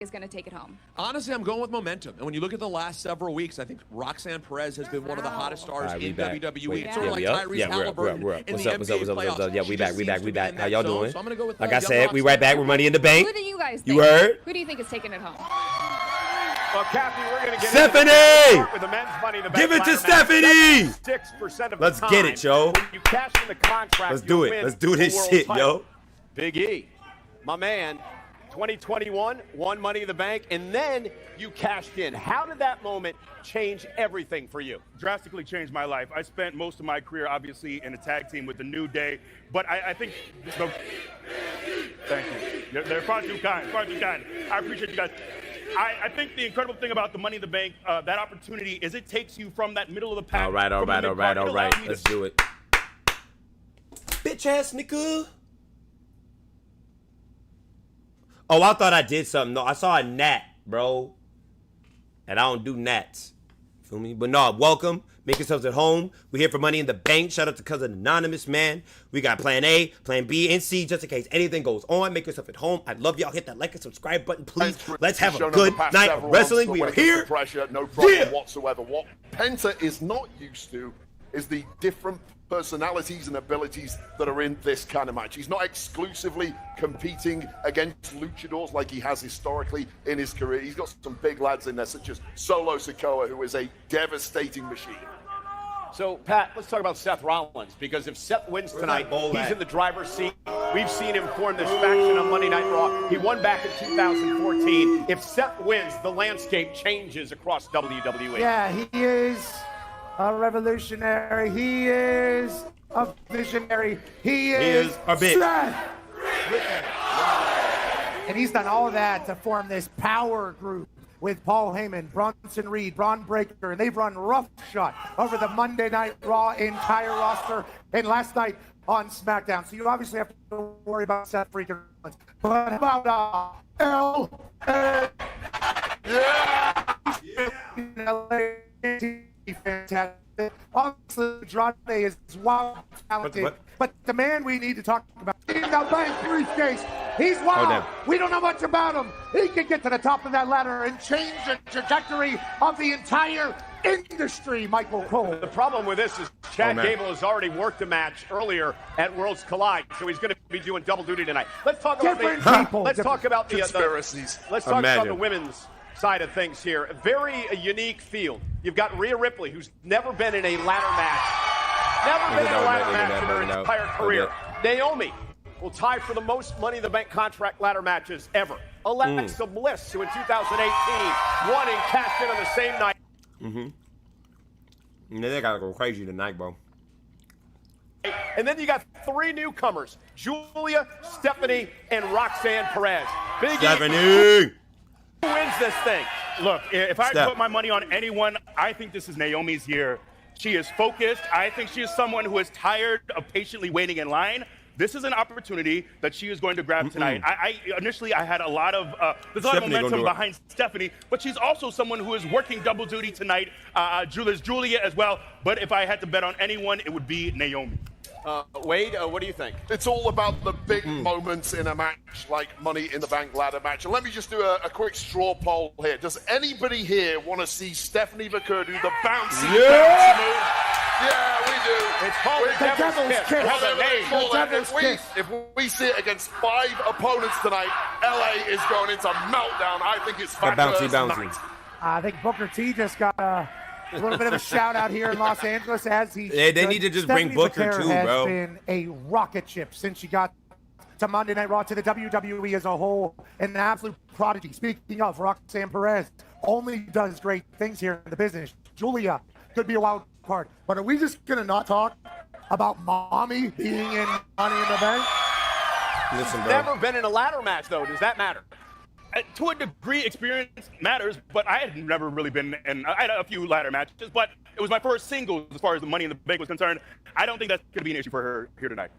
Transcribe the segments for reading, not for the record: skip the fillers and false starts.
is going to take it home? Honestly, I'm going with momentum. And when you look at the last several weeks, I think Roxanne Perez has been one of the hottest stars in WWE. Wait, It's sort of like Tyrese Halliburton we're up. in What's the up? NBA playoffs. Yeah, we back. How y'all doing? So I'm gonna go with, like I said, we right back with Money in the Bank. Who do you guys think? You heard? Who do you think is taking it home? Well, Kathy, we're going to get Stephanie! with the men's Money in the Bank. Give it to Stephanie! 6% of Let's the get time, it, yo. when you cash in the contract, Let's do it. Let's do this world shit, title. yo. Big E, my man, 2021, won Money in the Bank, and then you cashed in. How did that moment change everything for you? Drastically changed my life. I spent most of my career, obviously, in a tag team with the New Day, but I think thank you. They're far too kind, far too kind. I appreciate you guys. I think the incredible thing about the Money in the Bank, that opportunity, is it takes you from that middle of the pack. All right. Let's do it. Bitch ass nigga. Oh, I thought I did something. No, I saw a gnat, bro. And I don't do gnats. Feel me? But no, welcome. Make yourselves at home. We're here for Money in the Bank. Shout out to Cousin Anonymous, man. We got plan A, plan B, and C, just in case anything goes on. Make yourself at home. I love y'all. Hit that like and subscribe button, please. Let's have a good night of wrestling. We are here. Pressure, no problem whatsoever. What Penta is not used to is the different personalities and abilities that are in this kind of match. He's not exclusively competing against luchadors like he has historically in his career. He's got some big lads in there, such as Solo Sikoa, who is a devastating machine. So, Pat, let's talk about Seth Rollins, because if Seth wins tonight, he's in the driver's seat. We've seen him form this faction on Monday Night Raw. He won back in 2014. If Seth wins, the landscape changes across WWE. Yeah, he is a revolutionary. He is a visionary. He is a bitch. Seth. And he's done all of that to form this power group with Paul Heyman, Bronson Reed, Braun Breaker, and they've run roughshod over the Monday Night Raw entire roster, and last night on SmackDown. So you obviously have to worry about Seth freaking Rollins. But how about fantastic. Obviously, Andrade is wild talented, but the man we need to talk about in the bank briefcase, he's wild. We don't know much about him. He can get to the top of that ladder and change the trajectory of the entire industry, Michael Cole. The problem with this is Chad Gable has already worked a match earlier at Worlds Collide, so he's going to be doing double duty tonight. Let's talk about the conspiracies. Let's talk about the women's side of things here. A very unique field. You've got Rhea Ripley, who's never been in a ladder match. Never been in a ladder match in her entire career. Naomi will tie for the most Money in the Bank contract ladder matches ever. Alexa Bliss, who in 2018 won and cashed in on the same night. They gotta go crazy tonight, bro. And then you got three newcomers: Julia, Stephanie, and Roxanne Perez. Big Stephanie! Who wins this thing? Look, if I had to put my money on anyone, I think this is Naomi's year. She is focused. I think she is someone who is tired of patiently waiting in line. This is an opportunity that she is going to grab tonight. Initially, I had a lot of there's a lot of momentum behind Stephanie, but she's also someone who is working double duty tonight. There's Julia as well, but if I had to bet on anyone, it would be Naomi. Wade, what do you think? It's all about the big moments in a match like Money in the Bank ladder match. And let me just do a quick straw poll here. Does anybody here want to see Stephanie McCurdy do the bouncy move? Yeah, we do. It's called the Devil's Kiss. If we see it against 5 opponents tonight, LA is going into meltdown. I think it's bouncy. I think Booker T just got a little bit of a shout out here in Los Angeles as he. They need to just bring Booker too, bro. Has been a rocket ship since she got to Monday Night Raw, to the WWE as a whole, and an absolute prodigy. Speaking of, Roxanne Perez only does great things here in the business. Julia could be a wild card, but are we just gonna not talk about Mommy being in Money in the Bank? Listen, bro. Never been in a ladder match, though. Does that matter? To a degree, experience matters, but I had never really been in. I had a few ladder matches, but it was my first singles as far as the Money in the Bank was concerned. I don't think that's going to be an issue for her here tonight.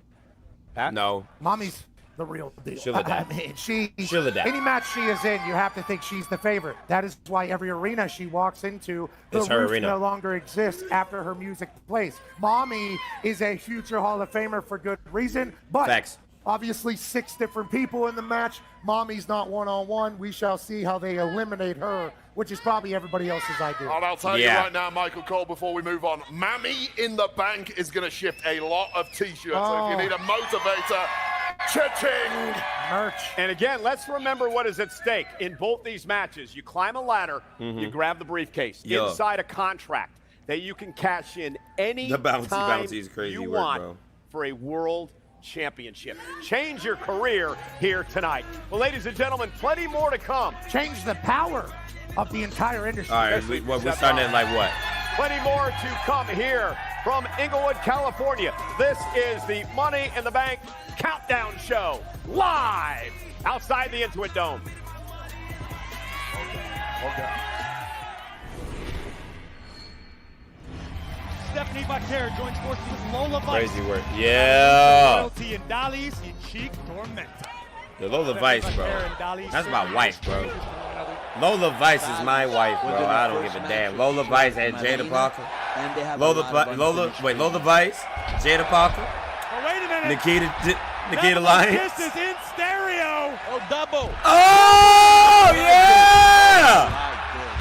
Pat? No. Mommy's the real deal. She'll adapt. I mean, she'll adapt. Any match she is in, you have to think she's the favorite. That is why every arena she walks into, the roof no longer exists after her music plays. Mommy is a future Hall of Famer for good reason, but Obviously, 6 different people in the match. Mommy's not one-on-one. We shall see how they eliminate her, which is probably everybody else's idea. And I'll tell you right now, Michael Cole, before we move on, Mammy in the Bank is going to shift a lot of T-shirts. So if you need a motivator, cha-ching! Merch. And again, let's remember what is at stake in both these matches. You climb a ladder, you grab the briefcase. Inside a contract that you can cash in any time is crazy you work, want bro. for a world championship. Change your career here tonight. Well, ladies and gentlemen, plenty more to come. Change the power of the entire industry. All right, we're starting at like what? Plenty more to come here from Inglewood, California. This is the Money in the Bank Countdown Show, live outside the Intuit Dome. Stephanie Baker joins forces with Lola Vice. Crazy work. Yeah. Royalty and Dolly's in Cheek Tormenta. The Lola Vice, bro. That's my wife, bro. Lola Vice is my wife, bro. I don't give a damn. Lola Vice and Jada Parker. Lola Vice, Jada Parker. Oh, wait a minute. Nikita Lyons. This is in stereo. Oh, double. Oh, yeah!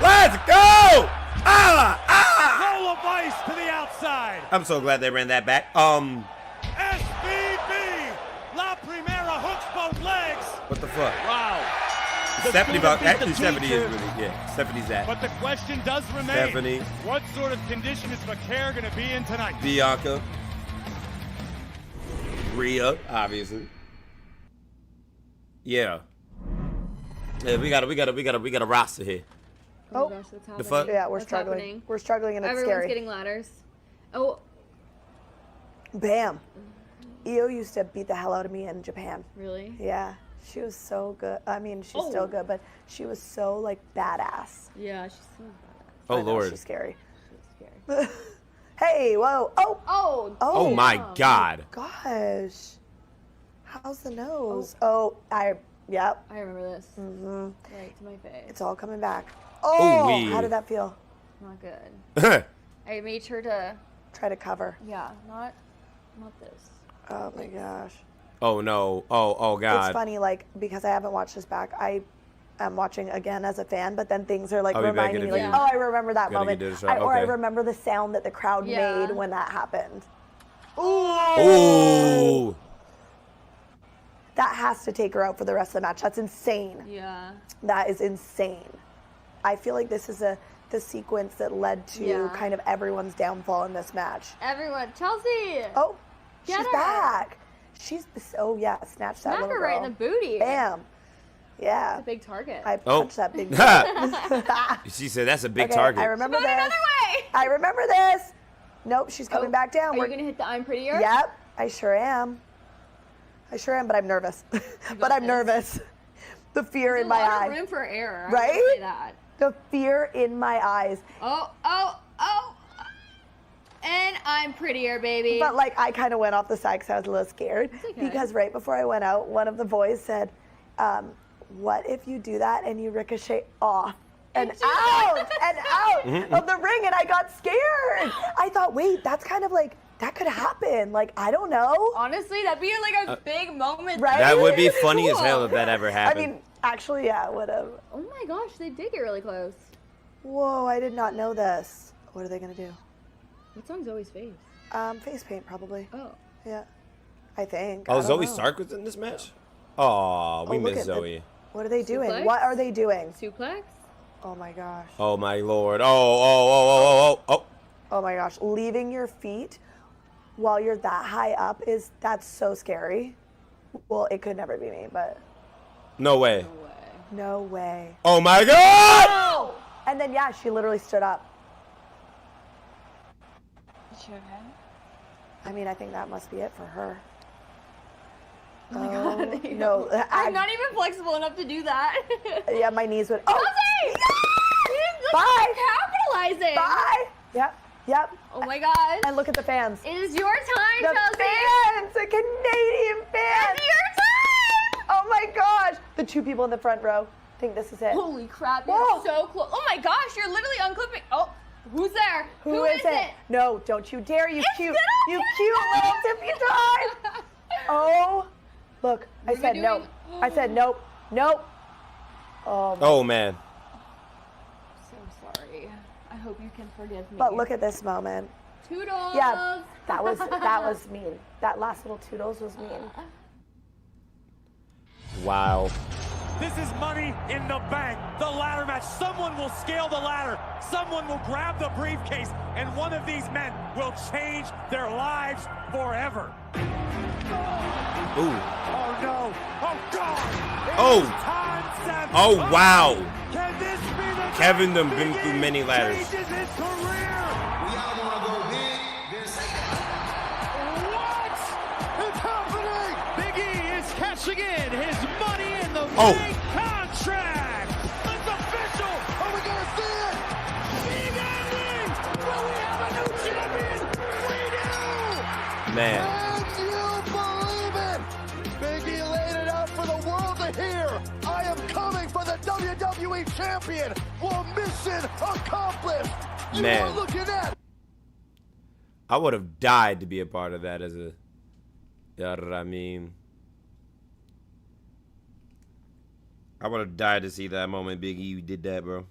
Let's go! Lola Vice to the outside. I'm so glad they ran that back. SBB. La Primera hooks both legs. What the fuck? Wow. Stephanie, actually Stephanie is really, yeah, Stephanie's that. But the question does remain. Stephanie. What sort of condition is Baker going to be in tonight? Bianca. Rhea, obviously. Yeah. Yeah, we got a roster here. Oh, gosh, what's happening? The fuck? Yeah, we're What's struggling. happening? We're struggling and it's Everyone's scary. getting ladders. Oh, Bam. Io used to beat the hell out of me in Japan. really? Yeah, she was so good. I mean, she's still good, but she was so like badass. Yeah, she's so bad. Oh, I know, Lord. she's scary. She's scary. Hey, whoa. Oh, Oh, my God. gosh. How's the nose? Yep. I remember this. Mm-hmm. Right to my face. It's all coming back. Oh, Ooh-wee. how did that feel? Not good. I made sure to, Try to cover. yeah, not this. Oh my gosh. Oh, no. Oh, God. It's funny, like, because I haven't watched this back, I am watching again as a fan, but then things are like I'll be back reminding in me, a like, few. oh, I remember that Gotta moment. get this right. Or I Okay. remember the sound that the crowd Yeah. made when that happened. Ooh. That has to take her out for the rest of the match. That's insane. Yeah. That is insane. I feel like this is the sequence that led to Yeah. kind of everyone's downfall in this match. Everyone, Chelsea! Oh, Get she's her. back. She's, oh yeah, snatch that Smack little her girl. right in the booty. Bam. Yeah. It's a big target. I Oh. punched that big She said that's a big Okay, target. I remember Go this. another way! I remember this. Nope, she's coming Oh, back down. Are you going to hit the I'm prettier? Yep, I sure am. But I'm nervous. But I'm this. nervous. The fear There's in my a lot eye. of room for error. I Right? will say that. The fear in my eyes. Oh. And I'm prettier, baby. But like I kind of went off the side because I was a little scared. okay. Because right before I went out, one of the boys said, what if you do that and you ricochet off and out of the ring? And I got scared. I thought, wait, that's kind of like, that could happen. Like, I don't know. Honestly, that'd be like a big moment. Right? That would be funny as Cool. hell if that ever I happened. mean, actually, yeah, it would have. Oh my gosh, they did get really close. Whoa, I did not know this. What are they going to do? What song's always face? Face paint, probably. Oh. Yeah. I think. Oh, I don't Zoe know. Stark was in this match? Oh, we Oh, look miss at the- Zoe. What are they doing? Suplex? What are they doing? Suplex? Oh my gosh. Oh, my Lord. Oh. Oh my gosh. Leaving your feet while you're that high up that's so scary. Well, it could never be me, but No way. no way. Oh, my God! Oh! And then, yeah, she literally stood up. Is she okay? I mean, I think that must be it for her. Oh my god. No. I'm not even flexible enough to do that. Yeah, my knees would. Oh! Chelsea! Yeah! Look, Bye! capitalizing! Bye! Yep. Oh my gosh. And look at the fans. It is your time, The Chelsea! fans! The Canadian fans! It's your time! Oh my gosh! The two people in the front row think this is it. Holy crap, you're Whoa. so close. Oh my gosh, you're literally unclipping. Oh, who's there? Who is it? No, don't you dare, you It's cute, gonna you cute little tippy tie. Oh Look, I said nope. I said nope. Nope. Oh man. So sorry. I hope you can forgive me. But look at this moment. Toodles. Yeah, that was mean. That last little toodles was mean. Wow. This is Money in the Bank, the ladder match. Someone will scale the ladder. Someone will grab the briefcase, and one of these men will change their lives forever. Ooh. Oh no! Oh God! Oh. Oh wow. Can this be the Kevin done been through many ladders. changes his career? What? It's happening! Big E is cashing in his Money in the Bank contract. It's official. Are we gonna see it? Big ending. Will we have a new champion? We do. Man. Can you believe it? Big E laid it out for the world to hear. I am coming for the WWE champion. Well, mission accomplished. You Man. are looking at. I would have died to be a part of that as a, you know what I mean? I would have died to see that moment Big E did that, bro.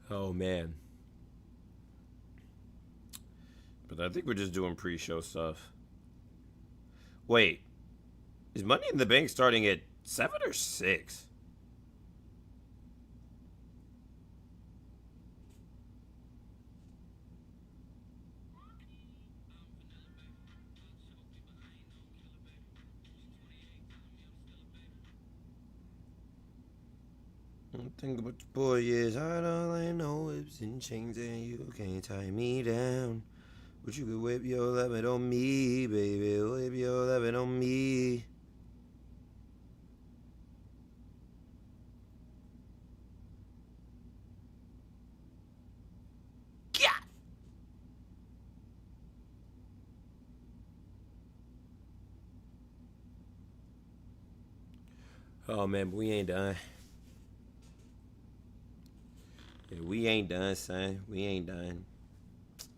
Oh man. But I think we're just doing pre-show stuff. Wait. Is Money in the Bank starting at 7 or 6? Think about your boy is hard, all I know whips and chains, and you can't tie me down. But you could whip your lovin' on me, baby. Whip your lovin' on me. Yeah. Oh man, but we ain't done. Yeah, we ain't done, son. We ain't done.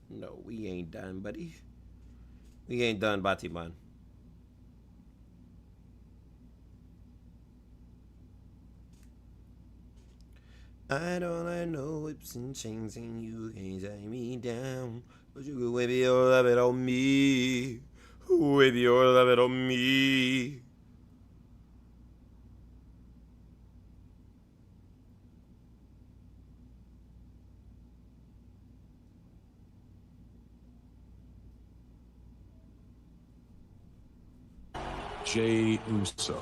No, we ain't done, buddy. We ain't done, Batiman. I don't know whips and chains, and you can't tie me down. But you could whip your lovin' on me. Whip your lovin' on me. Jey Uso.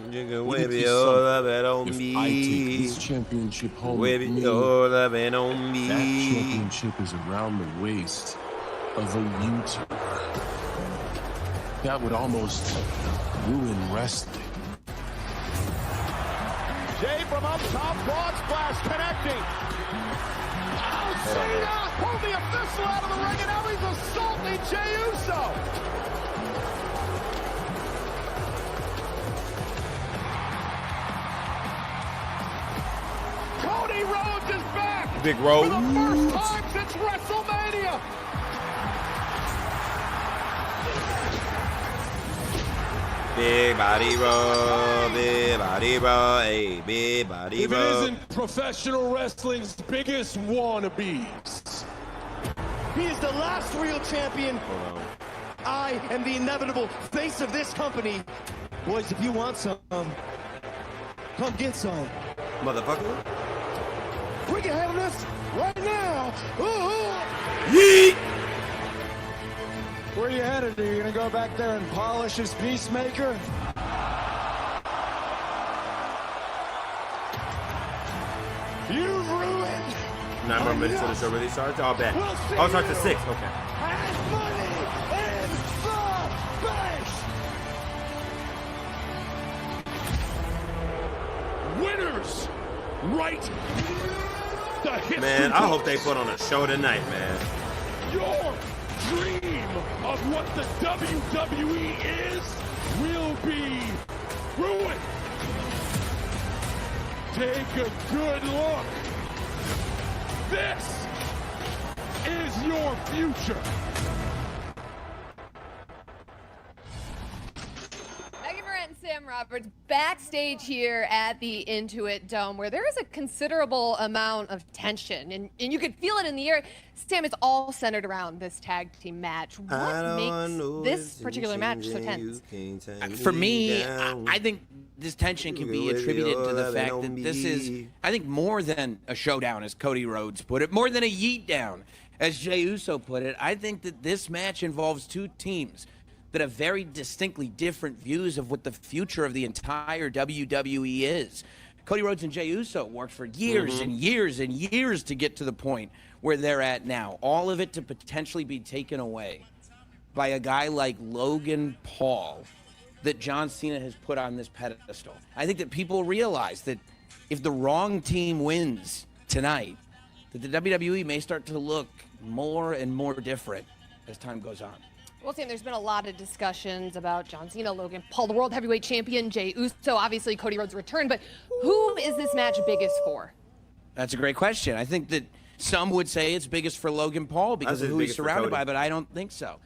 You can whip your lovin' on if me. I take this championship home Whip with me, your lovin' on me. that championship is around the waist of a YouTuber. That would almost ruin wrestling. Jey from up top, quad splash connecting. Oh, Zeta pulled the official out of the ring, and now he's assaulting Jey Uso. Cody Rhodes is back. Big Rhodes. For the first time since WrestleMania. Big body roll, hey, big body If roll. it isn't professional wrestling's biggest wannabes. He is the last real champion. Hold on. I am the inevitable face of this company. Boys, if you want some, come get some. Motherfucker. We can handle this right now. Yeet! Where are you headed? Are you going to go back there and polish his Peacemaker? You've ruined. 9 more minutes till the show really starts. I'll bet. Oh, it starts at 6. Okay. And Money in the Bank. Winners! Right! The history Man, I hope they books. put on a show tonight, man. Your dream of what the WWE is will be through it. Take a good look. This is your future. And Sam Roberts backstage here at the Intuit Dome, where there is a considerable amount of tension, and you could feel it in the air. Sam, it's all centered around this tag team match. What makes this particular match so tense? For me, I think this tension can be attributed to the fact that this is, I think, more than a showdown, as Cody Rhodes put it, more than a yeet down, as Jey Uso put it. I think that this match involves two teams that have very distinctly different views of what the future of the entire WWE is. Cody Rhodes and Jey Uso worked for years and years and years to get to the point where they're at now. All of it to potentially be taken away by a guy like Logan Paul that John Cena has put on this pedestal. I think that people realize that if the wrong team wins tonight, that the WWE may start to look more and more different as time goes on. Well, Sam, there's been a lot of discussions about John Cena, Logan Paul, the World Heavyweight Champion, Jey Uso, obviously Cody Rhodes' return, but who is this match biggest for? That's a great question. I think that some would say it's biggest for Logan Paul because of who he's surrounded by, but I don't think so.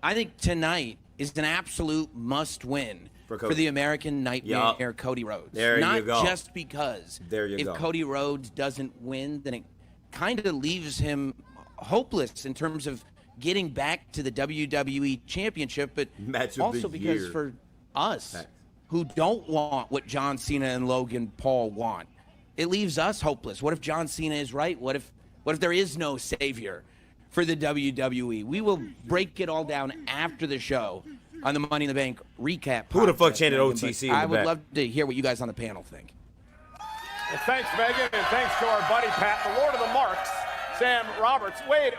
I think tonight is an absolute must-win for the American Nightmare, Cody Rhodes. Not just because if Cody Rhodes doesn't win, then it kind of leaves him hopeless in terms of getting back to the WWE Championship, but also because for us who don't want what John Cena and Logan Paul want, it leaves us hopeless. What if John Cena is right? What if there is no savior for the WWE? We will break it all down after the show on the Money in the Bank recap. Who the fuck chanted OTC? I would love to hear what you guys on the panel think. Well, thanks, Megan, and thanks to our buddy Pat, the Lord of the Marks, Sam Roberts. Wade,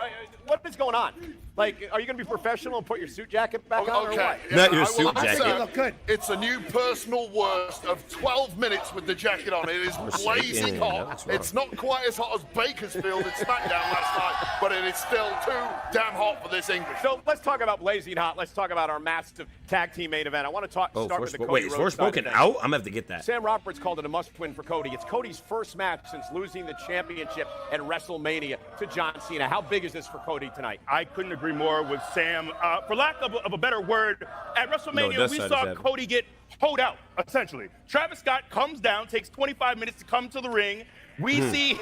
what is going on? Like, are you going to be professional and put your suit jacket back on, or what? Yeah, not your suit jacket. You look good. It's a new personal worst of 12 minutes with the jacket on. It is blazing hot. It's not quite as hot as Bakersfield at SmackDown last night, but it is still too damn hot for this English. So let's talk about blazing hot. Let's talk about our massive tag team main event. I want to start with the Cody Rhodes. Wait, is Forspoken out? I'm going to have to get that. Sam Roberts called it a must-win for Cody. It's Cody's first match since losing the championship at WrestleMania to John Cena. How big is this for Cody tonight? I couldn't agree more with Sam. For lack of a better word, at WrestleMania, we saw Cody get hoed out, essentially. Travis Scott comes down, takes 25 minutes to come to the ring. We see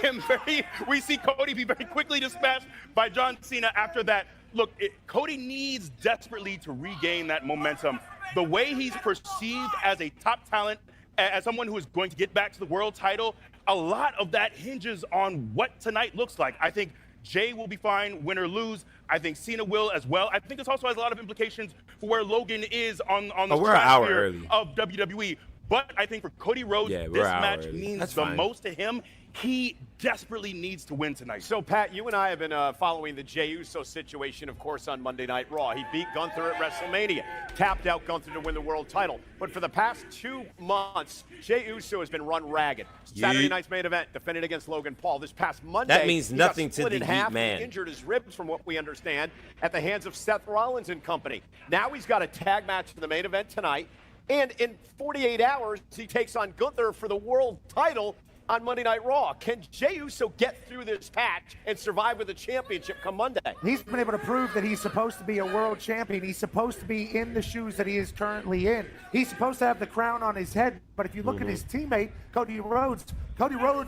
Cody be very quickly dispatched by John Cena after that. Look, Cody needs desperately to regain that momentum. The way he's perceived as a top talent, as someone who is going to get back to the world title, a lot of that hinges on what tonight looks like. I think Jey will be fine, win or lose. I think Cena will as well. I think this also has a lot of implications for where Logan is on the stratosphere of WWE. But I think for Cody Rhodes, this match means the most to him. He desperately needs to win tonight. So, Pat, you and I have been following the Jey Uso situation, of course, on Monday Night Raw. He beat Gunther at WrestleMania, tapped out Gunther to win the world title. But for the past 2 months, Jey Uso has been run ragged. Saturday night's main event, defended against Logan Paul. This past Monday, that means nothing to the Heat man. He injured his ribs, from what we understand, at the hands of Seth Rollins and company. Now he's got a tag match for the main event tonight. And in 48 hours, he takes on Gunther for the world title on Monday Night Raw. Can Jey Uso get through this patch and survive with a championship come Monday? He's been able to prove that he's supposed to be a world champion. He's supposed to be in the shoes that he is currently in. He's supposed to have the crown on his head. But if you look at his teammate, Cody Rhodes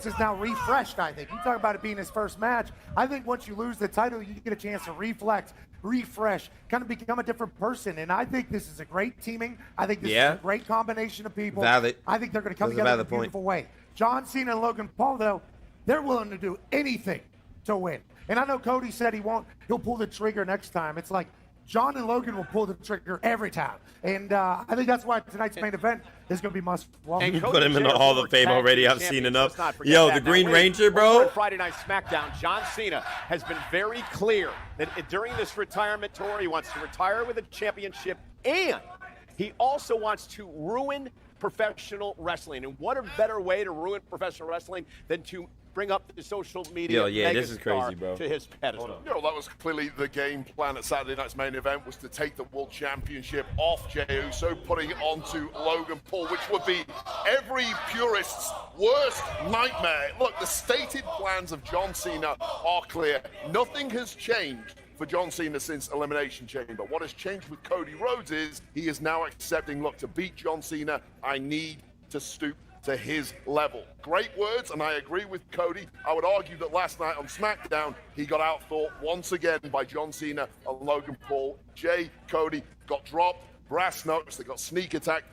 is now refreshed, I think. You talk about it being his first match. I think once you lose the title, you get a chance to refresh, kind of become a different person. And I think this is a great teaming. I think this is a great combination of people. Valid. I think they're going to come together in a beautiful way. John Cena and Logan Paul, though, they're willing to do anything to win. And I know Cody said he'll pull the trigger next time. It's like John and Logan will pull the trigger every time. And I think that's why tonight's main event is going to be must-watch. You put him in the Hall of Fame already. I've seen enough. Yo, the Green Ranger, bro. On Friday Night SmackDown, John Cena has been very clear that during this retirement tour, he wants to retire with a championship, and he also wants to ruin professional wrestling. And what a better way to ruin professional wrestling than to bring up the social media this is crazy, bro. to his pedestal. You know, that was clearly the game plan at Saturday night's main event, was to take the World Championship off Jey Uso, putting it onto Logan Paul, which would be every purist's worst nightmare. Look, the stated plans of John Cena are clear. Nothing has changed for John Cena since Elimination Chamber. What has changed with Cody Rhodes is he is now accepting, look, to beat John Cena, I need to stoop to his level. Great words, and I agree with Cody. I would argue that last night on SmackDown, he got outthought once again by John Cena and Logan Paul. Jey, Cody got dropped, brass knucks, they got sneak attacked.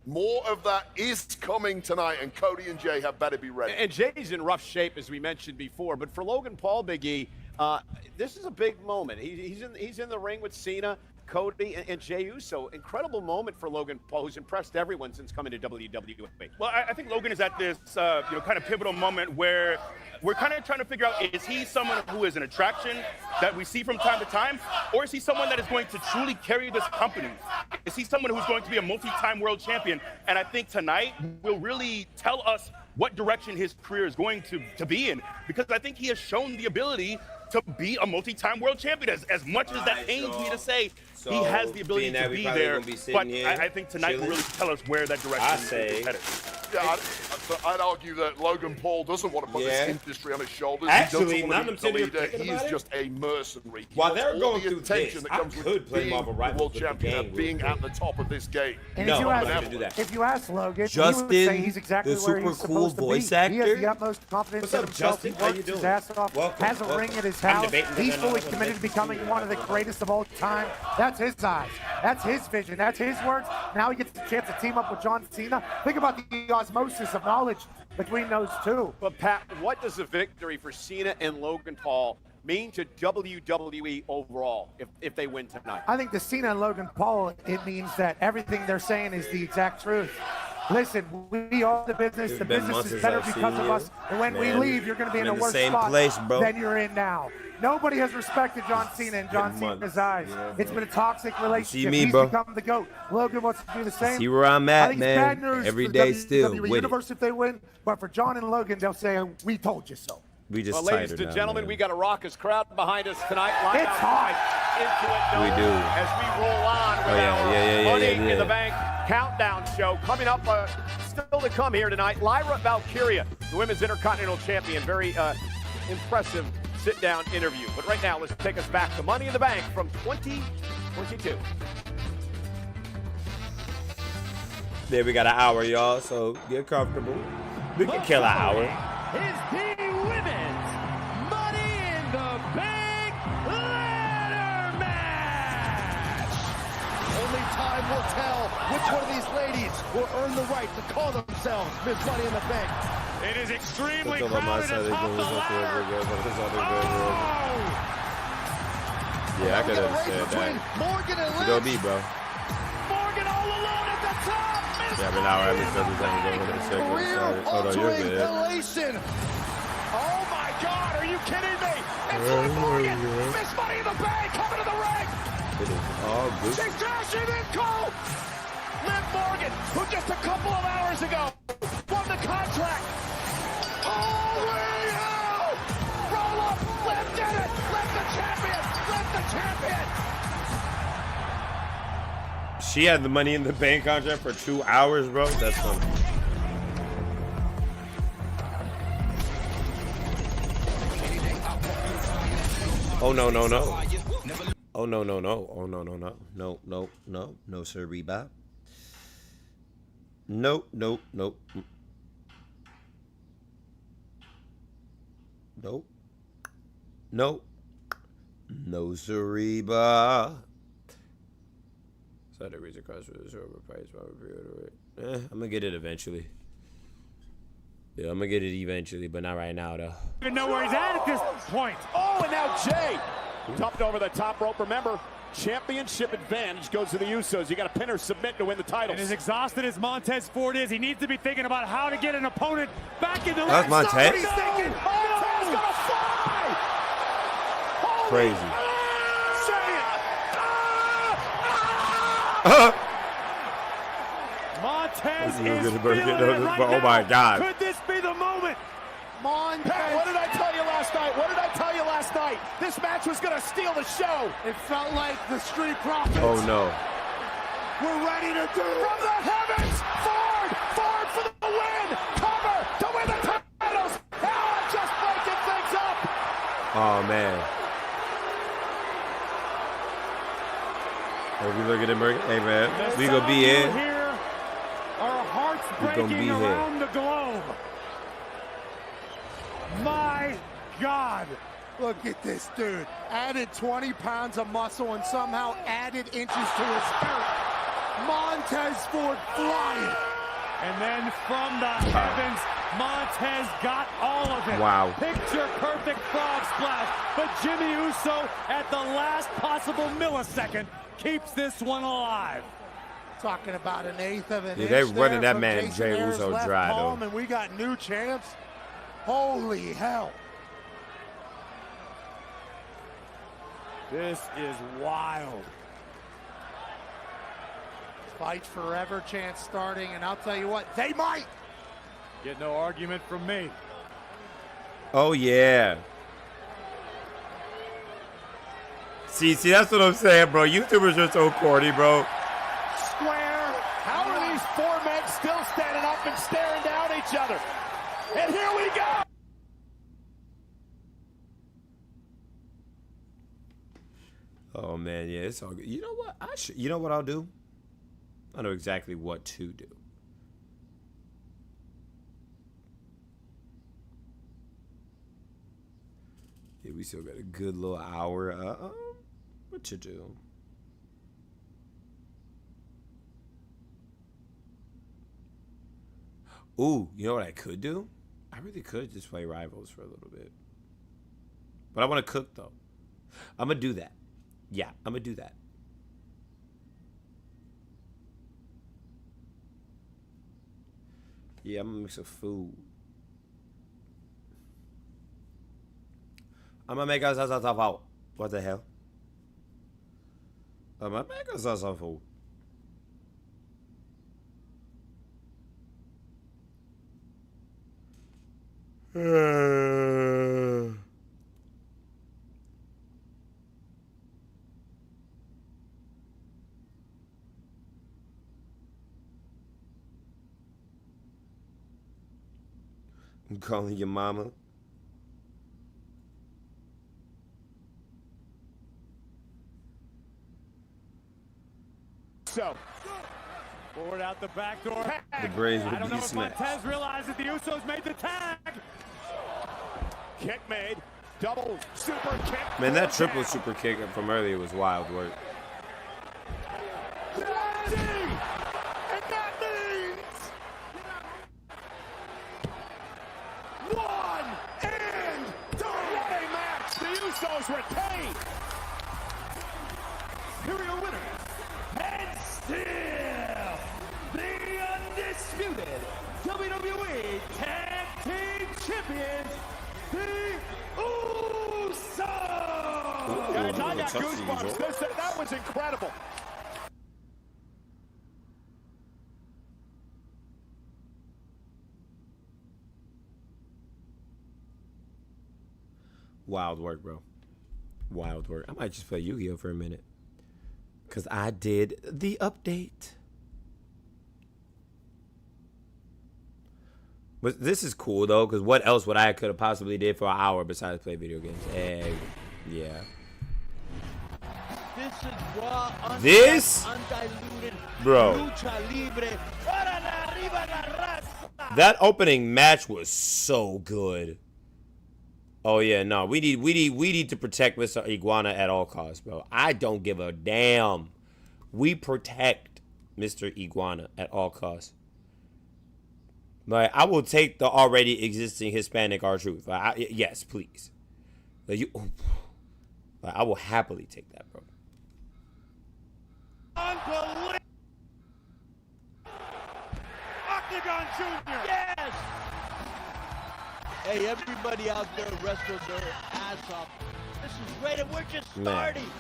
More of that is coming tonight, and Cody and Jey have better be ready. And Jey's in rough shape, as we mentioned before, but for Logan Paul, Big E, this is a big moment. He's in the ring with Cena, Cody, and Jey Uso. Incredible moment for Logan Paul, who's impressed everyone since coming to WWE. Well, I think Logan is at this kind of pivotal moment where we're kind of trying to figure out, is he someone who is an attraction that we see from time to time, or is he someone that is going to truly carry this company? Is he someone who's going to be a multi-time world champion? And I think tonight will really tell us what direction his career is going to be in, because I think he has shown the ability to be a multi-time world champion. As much as that pains me to say, he has the ability to be there. But I think tonight will really tell us where that direction is headed. Yeah, I'd argue that Logan Paul doesn't want to put this industry on his shoulders. Actually, he doesn't want to be the leader. He is just a mercenary. While they're going the through attention this, that comes with being the world champion and being at the top of this game. And no, if you ask Logan, Justin, he would say he's exactly the where super he's cool supposed voice to be. actor. He has the utmost confidence What's in up, himself. Justin? He How works you his doing? ass off, Welcome, has a welcome. ring at his I'm house. debating He's another fully one. committed to becoming one of the greatest of all time. That's his eyes. That's his vision. That's his words. Now he gets the chance to team up with John Cena. Think about the osmosis of knowledge between those two. But Pat, what does a victory for Cena and Logan Paul mean to WWE overall if they win tonight? I think the Cena and Logan Paul, it means that everything they're saying is the exact truth. Listen, we are the business. The business is better because of us. And when we leave, you're going to be in a worse spot than you're in now. Nobody has respected John Cena in John Cena's eyes. It's been a toxic relationship. He's become the GOAT. Logan wants to do the same. See where I'm at, I think it's bad news Every for day the still WWE with Universe if they win. But for John and Logan, they'll say, we told you so. We just ladies and gentlemen, we got a raucous crowd behind us tonight. It's hot. Into it, we do. As we roll on with our Money in the Bank countdown show. Coming up, still to come here tonight, Lyra Valkyria, the Women's Intercontinental Champion. Very impressive sit-down interview. But right now, let's take us back to Money in the Bank from 2022. There, we got an hour, y'all, so get comfortable. We can kill an hour. Is the Women's Money in the Bank ladder match. Only time will tell which one of these ladies will earn the right to call themselves Miss Money in the Bank. It is extremely It's on my crowded side, atop the ladder. Yeah, I could understand that. Morgan and You gonna be, bro. Morgan all alone at the top. Yeah, but now we're having something going in a second. Sorry. Hold on, you're good. Elation. Oh my God, are you kidding me? It's Liv Morgan, Miss Money in the Bank coming to the ring. It is all good. She's dashing in cold. Liv Morgan, who just a couple of hours ago won the contract. All the way out. Roll up, Liv did it. Liv the champion, Liv the champion. She had the Money in the Bank contract for 2 hours, bro. That's funny. Oh, no, no, no. Oh, no, no, no. Oh, no, no, no. No, no, no. No, sir, Reba. Nope, nope, nope. Nope. Nope. No, sir, Reba. So the reason cost for this overpriced. I'm gonna get it eventually. Yeah, I'm gonna get it eventually, but not right now, though. You know where he's at this point. Oh, and now Jey dumped over the top rope. Remember, championship advantage goes to the Usos. You got to pin or submit to win the titles. And as exhausted as Montez Ford is, he needs to be thinking about how to get an opponent back in the ring. That's Montez? He's thinking, Montez gonna fly! Crazy. Montez is This is feeling gonna it get right oh my now. God. Could this be the moment Montez. Pat, what did I tell you last night? What did I tell you last night? This match was going to steal the show. It felt like the Street Profits. Oh no. We're ready to do it. From the heavens, Ford for the win. Cover to win the titles. Now just breaking things up. Oh man. Hey, we look at him. Hey man, we gonna be here. Our hearts breaking around the globe. My God. Look at this dude. Added 20 pounds of muscle and somehow added inches to his spirit. Montez Ford flying. And then from the heavens, Montez got all of it. Wow. Picture perfect frog splash. But Jimmy Uso, at the last possible millisecond, keeps this one alive. Talking about an eighth of an inch. They running there that from man Jason Jey Ayers' Uso left dry palm, though. And we got new champs. Holy hell. This is wild. Fight forever chance starting, and I'll tell you what, they might. Get no argument from me. Oh yeah. See, that's what I'm saying, bro. YouTubers are so corny, bro. Square. How are these four men still standing up and staring down each other? And here we go. Oh man, yeah, it's all good. You know what? You know what I'll do? I know exactly what to do. Yeah, we still got a good little hour. What to do? Ooh, you know what I could do? I really could just play Rivals for a little bit. But I want to cook though. I'm gonna do that. Yeah, I'm gonna do that. Yeah, I'm gonna make some food. I'm gonna make us some food. What the hell? I'm gonna make us some food. I'm calling your mama. So, forward out the back door. The Braves I will don't be know if smashed. Montez realized that the Usos made the tag. Kick made. Double super kick. Man, that triple super kick from earlier was wild work. And that means 1 and done. What a match. The Usos retain. Here are your winners. And still the undisputed WWE Tag Team Champions, the Usos. Guys, I got goosebumps. That was incredible. Wild work, bro. Wild work. I might just play Yu-Gi-Oh for a minute. Because I did the update. But this is cool, though, because what else would I could have possibly did for an hour besides play video games? Yeah. This is raw, This? undiluted, Bro. lucha libre. That opening match was so good. Oh yeah, no, we need to protect Mr. Iguana at all costs, bro. I don't give a damn. We protect Mr. Iguana at all costs. Like, I will take the already existing Hispanic R-Truth. Like, yes, please. Like, I will happily take that, bro. Unbelievable. Octagon Jr. Yes. Hey, everybody out there wrestled their ass off. This is great, and we're just Man. starting.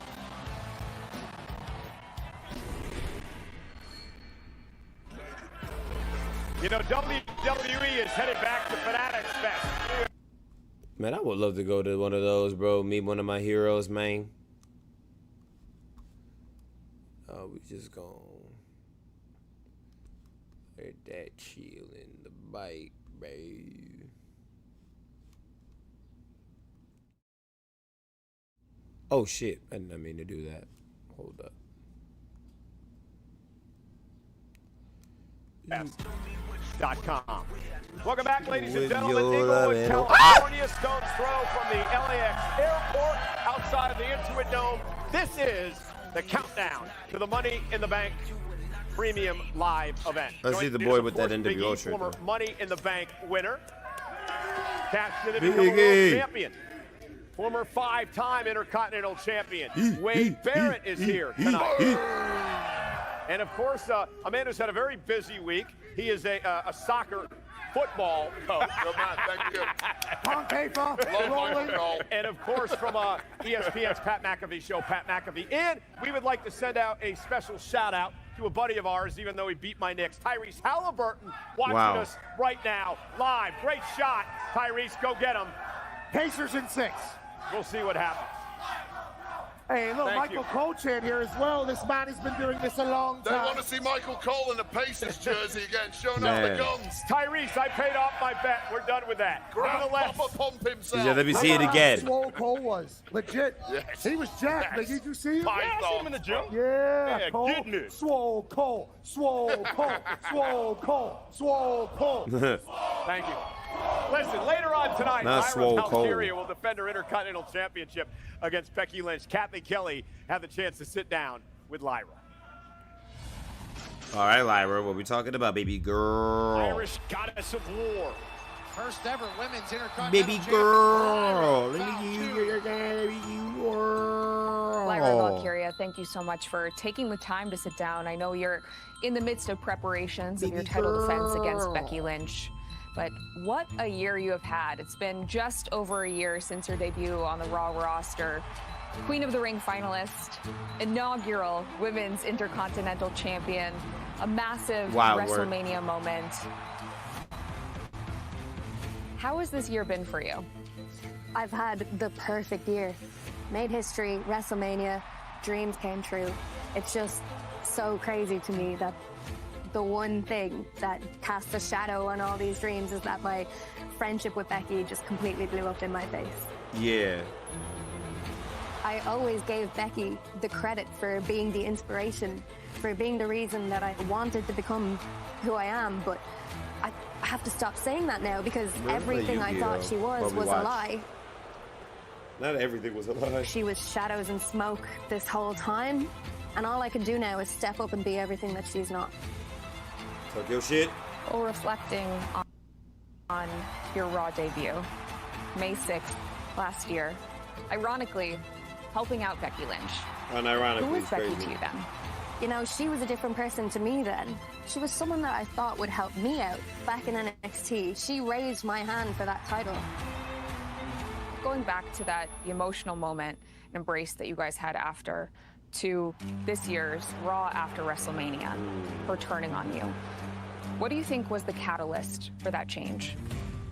You know, WWE is headed back to Fanatics Fest. Man, I would love to go to one of those, bro. Meet one of my heroes, man. Oh, we just gonna let that chill in the bike, babe. Oh shit! I didn't mean to do that. Hold up. .com. Welcome back, ladies and With gentlemen. your Inglewood, love California, stone's throw from the LAX airport outside of the Intuit Dome. This is the countdown to the Money in the Bank Premium Live event. Let's see the boy with that NWO shirt. Former Money in the Bank winner. Cash to the Big world E. champion. Former 5-time Intercontinental Champion. Wade Barrett is here tonight. And of course, a man who's had a very busy week. He is a soccer football coach. Good man, thank you. On paper, rolling. And of course, from ESPN's Pat McAfee show, Pat McAfee. And we would like to send out a special shout out to a buddy of ours, even though he beat my Knicks, Tyrese Halliburton, watching us right now, live. Great shot, Tyrese, go get him. Pacers in 6. We'll see what happens. Hey, look, Thank Michael you. Cole in here as well. This man has been doing this a long They time. want to see Michael Cole in a Pacers jersey again, showing off the guns. Tyrese, I paid off my bet. We're done with that. Nevertheless, Papa pump himself. Yeah, let me see it again. Swole Cole was legit. Yes. He was jacked. Yes. Did you see him? Yeah, I see him in the gym. Yeah, Yeah, Cole. goodness. Swole Cole. Swole Cole. Swole Cole. Swole Cole. Thank you. Listen, later on tonight, Not swole Lyra cold. Valkyria will defend her Intercontinental Championship against Becky Lynch. Kathy Kelly had the chance to sit down with Lyra. All right, Lyra, what we talking about, baby girl? Irish goddess of war. First ever women's Intercontinental Baby champion. girl. Let Round me two. give you your baby girl. Lyra Valkyria, thank you so much for taking the time to sit down. I know you're in the midst of preparations of your title defense against Becky Lynch. But what a year you have had. It's been just over a year since your debut on the Raw roster. Queen of the Ring finalist, inaugural Women's Intercontinental Champion, a massive WrestleMania moment. How has this year been for you? I've had the perfect year. Made history, WrestleMania, dreams came true. It's just so crazy to me that the one thing that casts a shadow on all these dreams is that my friendship with Becky just completely blew up in my face. Yeah. I always gave Becky the credit for being the inspiration, for being the reason that I wanted to become who I am, but I have to stop saying that now because everything I thought she was a lie. Not everything was a lie. She was shadows and smoke this whole time, and all I can do now is step up and be everything that she's not. Talk your shit. Or reflecting on your Raw debut, May 6th last year, ironically, helping out Becky Lynch. Unironically, Who was it's Becky crazy. to you then? You know, she was a different person to me then. She was someone that I thought would help me out back in NXT. She raised my hand for that title. Going back to that emotional moment and embrace that you guys had after, to this year's Raw after WrestleMania, her turning on you. What do you think was the catalyst for that change?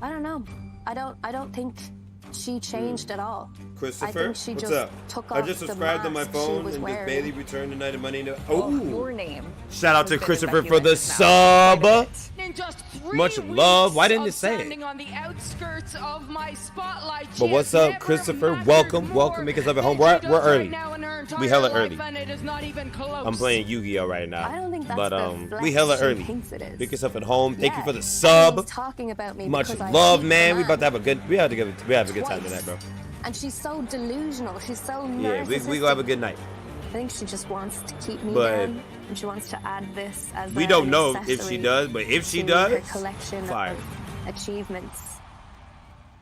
I don't know. I don't think she changed at all. Christopher, I think she what's just up? took I off just the subscribed to my mask she phone was and just wearing. Bailey returned tonight of money. Well, your name. Shout out has to been in Christopher Becky for the Lynch's mouth. sub. In just 3 Much weeks love. Why didn't of it say it? standing on the outskirts of my spotlight, But she what's has up, never Christopher? mattered Welcome, more welcome. Make yourself at home. than she We're does early. right now in her We hella entire early. life, and it is not even close. I'm playing Yu-Gi-Oh right now. I don't think that's but the flex we hella she early. thinks it is. Make yourself at home. Thank you Yeah, for the sub. everyone's talking about me Much because I love, beat man. the We about to have a good. We have a good time tonight, bro. And she's so delusional. She's so Yeah, we narcissistic. gonna have a good night. I think she just wants to keep me But down, and she wants to add this as we an don't know if she accessory does, but if she to does, her collection fire. of achievements.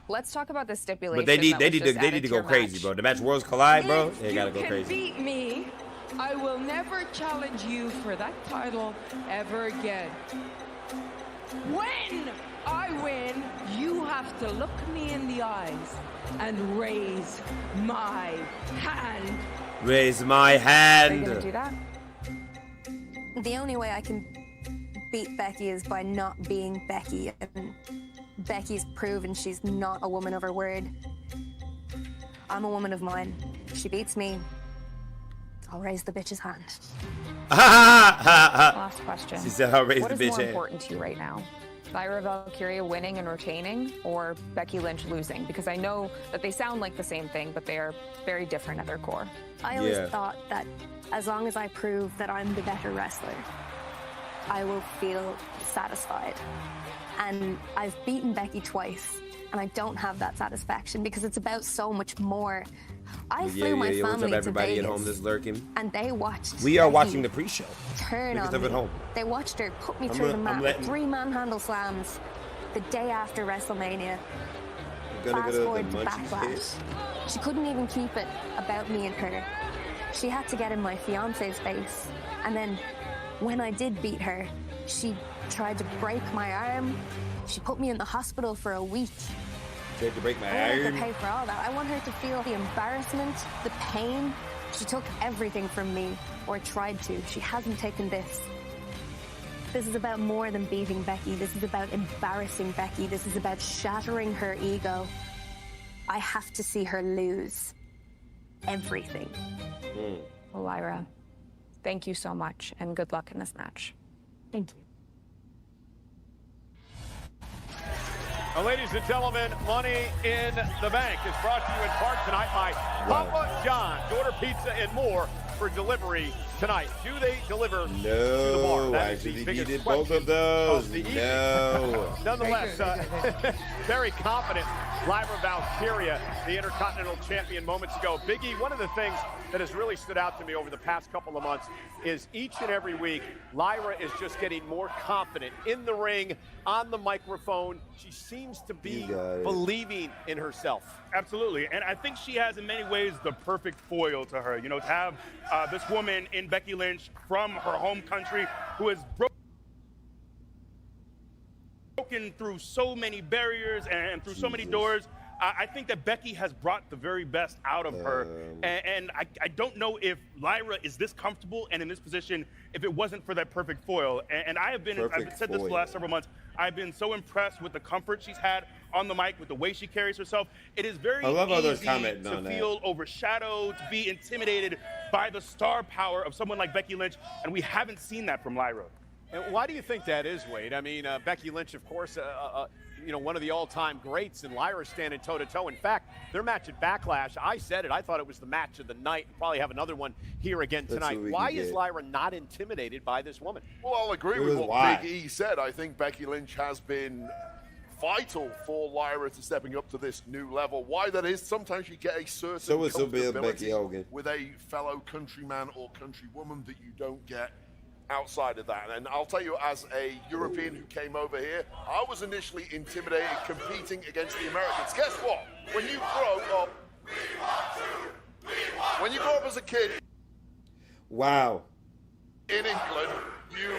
Let's talk about the stipulation. But they need that was just to added to go your crazy, match. bro. The match worlds collide, bro. If They gotta go you can crazy. beat me, I will never challenge you for that title ever again. When I win, you have to look me in the eyes and raise my hand. Raise my Are you hand. gonna do that? The only way I can beat Becky is by not being Becky, and Becky's proven she's not a woman of her word. I'm a woman of mine. If she beats me, I'll raise the bitch's hand. Last question. She said, I'll raise what the is bitch more hand. important to you right now? Lyra Valkyria winning and retaining, or Becky Lynch losing? Because I know that they sound like the same thing, but they are very different at their core. I always thought that as long as I prove that I'm the better wrestler, I will feel satisfied. And I've beaten Becky twice, and I don't have that satisfaction because it's about so much more. I flew my What's up, family to everybody Vegas, at home that's lurking? and they watched. We are Becky watching the pre-show. turn Biggest on of me. at home. They watched her put me I'm through gonna- the I'm mat letting- with 3 manhandle slams the day after WrestleMania. We're gonna Fast go to forward the to munchies Backlash. hit. She couldn't even keep it about me and her. She had to get in my fiance's face. And then when I did beat her, she tried to break my arm. She put me in the hospital for a week. Tried to break my I want her arm. to pay for all that. I want her to feel the embarrassment, the pain. She took everything from me, or tried to. She hasn't taken this. This is about more than beating Becky. This is about embarrassing Becky. This is about shattering her ego. I have to see her lose everything. Well, Lyra, thank you so much, and good luck in this match. Thank you. Well, ladies and gentlemen, Money in the Bank is brought to you in part tonight by Papa John's. Order pizza and more for delivery tonight. Do they deliver to the bar? No, That I is the actually biggest needed both question of those. the evening. No. Nonetheless, very confident Lyra Valkyria, the Intercontinental Champion moments ago. Biggie, one of the things that has really stood out to me over the past couple of months is each and every week, Lyra is just getting more confident in the ring, on the microphone. She seems to be believing in herself. Absolutely, and I think she has in many ways the perfect foil to her. You know, to have this woman in Becky Lynch from her home country who has broken through so many barriers and through so many doors. I think that Becky has brought the very best out of her, and I don't know if Lyra is this comfortable and in this position if it wasn't for that perfect foil. And I've said this for the last several months. I've been so impressed with the comfort she's had on the mic, with the way she carries herself. It is very easy to feel overshadowed, to be intimidated by the star power of someone like Becky Lynch, and we haven't seen that from Lyra. And why do you think that is, Wade? I mean, Becky Lynch, of course, you know, one of the all-time greats, and Lyra standing toe-to-toe. In fact, their match at Backlash, I said it, I thought it was the match of the night. Probably have another one here again tonight. Why is Lyra not intimidated by this woman? Well, I'll agree with what Big E said. I think Becky Lynch has been vital for Lyra to stepping up to this new level. Why that is, sometimes you get a certain comfortability with a fellow countryman or countrywoman that you don't get outside of that. And I'll tell you, as a European who came over here, I was initially intimidated competing against the Americans. Guess what? When you grow up as a kid, wow, in England, you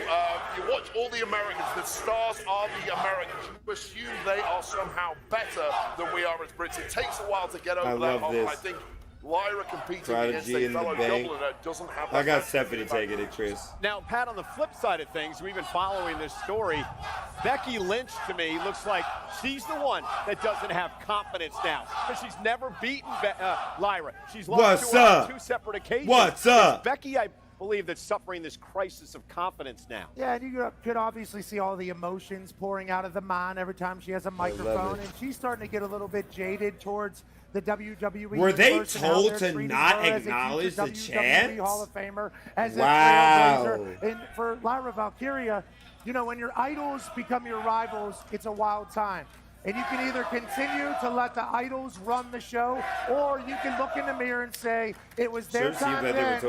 watch all the Americans. The stars are the Americans. You assume they are somehow better than we are as Brits. It takes a while to get over that hump. I think Lyra competing against a fellow Dubliner doesn't have that. I got Stephanie taking it, Chris. Now, Pat, on the flip side of things, we've been following this story. Becky Lynch, to me, looks like she's the one that doesn't have confidence now, because she's never beaten Lyra. She's lost to her on 2 separate occasions. What's up? Becky, I believe, that's suffering this crisis of confidence now. Yeah, and you could obviously see all the emotions pouring out of the man every time she has a microphone, and she's starting to get a little bit jaded towards the WWE. Were they universe and how told they're to treating not her as a acknowledge future the WWE chant? Hall of Famer, as a Wow. trailblazer. And for Lyra Valkyria, you know, when your idols become your rivals, it's a wild time. And you can either continue to let the idols run the show, or you can look in the mirror and say, it was their time then,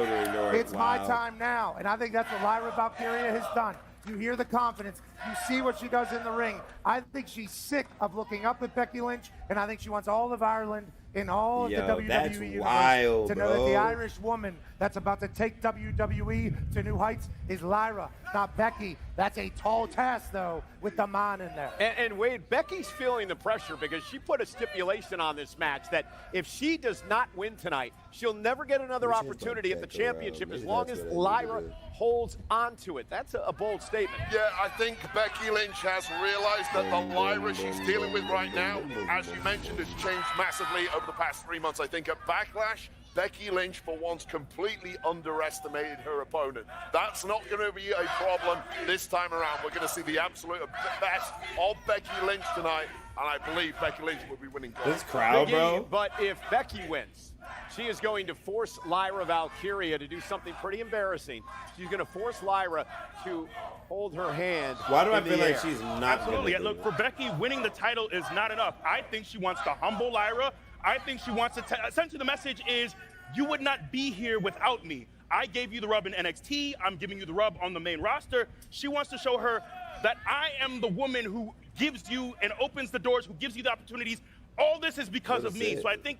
it's my time now. And I think that's what Lyra Valkyria has done. You hear the confidence. You see what she does in the ring. I think she's sick of looking up at Becky Lynch, and I think she wants all of Ireland in all of the WWE that's universe wild, to know that bro. the Irish woman that's about to take WWE to new heights is Lyra, not Becky. That's a tall task, though, with the man in there. And Wade, Becky's feeling the pressure because she put a stipulation on this match that if she does not win tonight, she'll never get another opportunity at the championship as long as Lyra holds on to it. That's a bold statement. Yeah, I think Becky Lynch has realized that the Lyra she's dealing with right now, as you mentioned, has changed massively over the past 3 months. I think at Backlash, Becky Lynch, for once, completely underestimated her opponent. That's not going to be a problem this time around. We're going to see the absolute best of Becky Lynch tonight, and I believe Becky Lynch will be winning. This crowd, bro. But if Becky wins, she is going to force Lyra Valkyria to do something pretty embarrassing. She's going to force Lyra to hold her hand. Why do I in the feel like air. she's not? Absolutely. Look, for Becky, winning the title is not enough. I think she wants to humble Lyra. I think she wants to essentially the message is, you would not be here without me. I gave you the rub in NXT. I'm giving you the rub on the main roster. She wants to show her that I am the woman who gives you and opens the doors, who gives you the opportunities. All this is because of me. So I think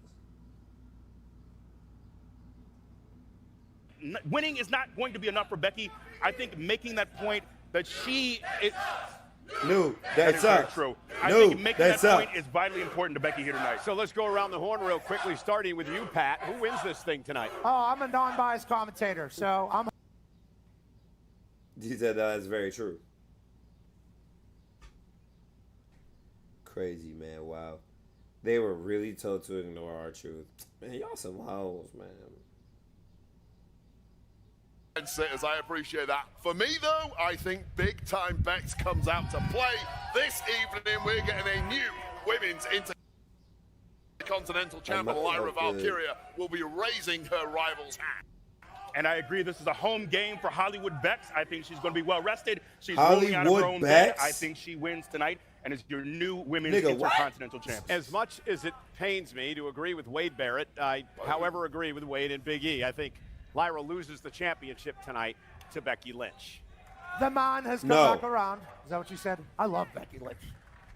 winning is not going to be enough for Becky. I think making that point that she is... No, that is very sucks. true. I No, think making that that point sucks. is vitally important to Becky here tonight. So let's go around the horn real quickly, starting with you, Pat. Who wins this thing tonight? Oh, I'm a non-biased commentator, so I'm... He said that is very true. Crazy, man. Wow. They were really told to ignore our truth. Man, y'all some hoes, man. Sitters, I appreciate that. For me, though, I think Big Time Bex comes out to play. This evening, we're getting a new women's intercontinental champion. Lyra Valkyria will be raising her rival's hand. And I agree, this is a home game for Hollywood Bex. I think she's going to be well rested. She's rolling out of her own bed. I think she wins tonight and is your new women's intercontinental champion. As much as it pains me to agree with Wade Barrett, I, however, agree with Wade and Big E. I think Lyra loses the championship tonight to Becky Lynch. The man has come back around. Is that what you said? I love Becky Lynch.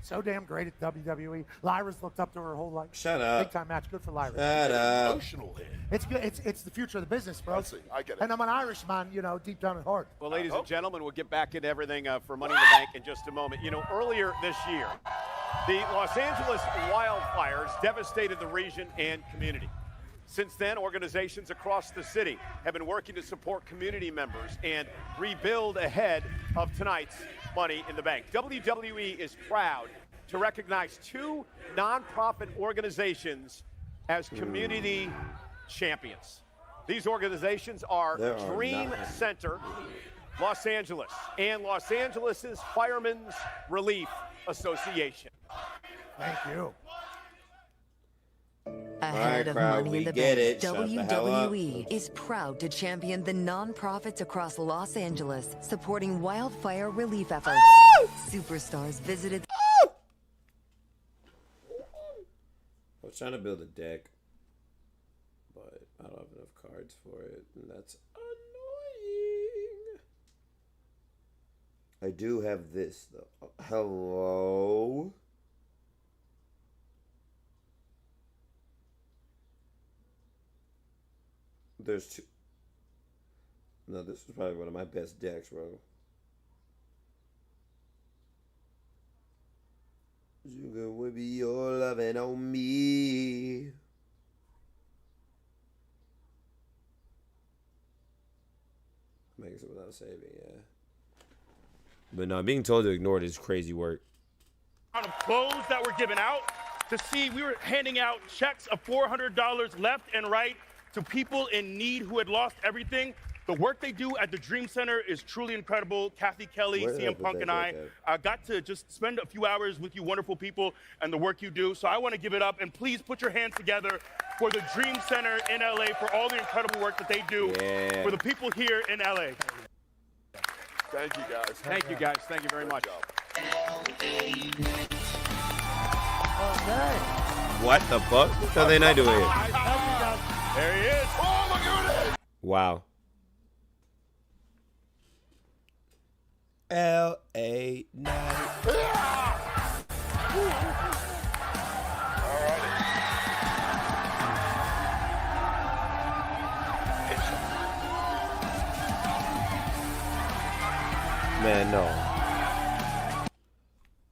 So damn great at WWE. Lyra's looked up to her whole life. Shut up. Big time match. Good for Lyra. Shut up. Emotional here. It's good. It's the future of the business, bro. I see. I get it. And I'm an Irishman, you know, deep down at heart. Well, ladies and gentlemen, we'll get back into everything for Money in the Bank in just a moment. You know, earlier this year, the Los Angeles wildfires devastated the region and community. Since then, organizations across the city have been working to support community members and rebuild ahead of tonight's Money in the Bank. WWE is proud to recognize two nonprofit organizations as community champions. These organizations are Dream Center Los Angeles and Los Angeles' Firemen's Relief Association. Thank you. Ahead of crowd, Money in we the get Bank, it. Shut the hell up. WWE is proud to champion the nonprofits across Los Angeles, supporting wildfire relief efforts. Superstars visited. I was trying to build a deck, but I don't have enough cards for it, and that's annoying. I do have this, though. Hello? There's two. No, this is probably one of my best decks, bro. You gonna be your loving on me. Making it without saving, yeah. But no, being told to ignore it is crazy work. Amount of clothes that were given out to see, we were handing out checks of $400 left and right to people in need who had lost everything. The work they do at the Dream Center is truly incredible. Kathy Kelly, CM Punk, and I got to just spend a few hours with you wonderful people and the work you do. So I want to give it up, and please put your hands together for the Dream Center in LA for all the incredible work that they do for the people here in LA. Thank you, guys. Thank you, guys. Thank you very much. What the fuck? What are they not doing here? There he is. Oh, look at it. Wow. L.A. Night. Man, no.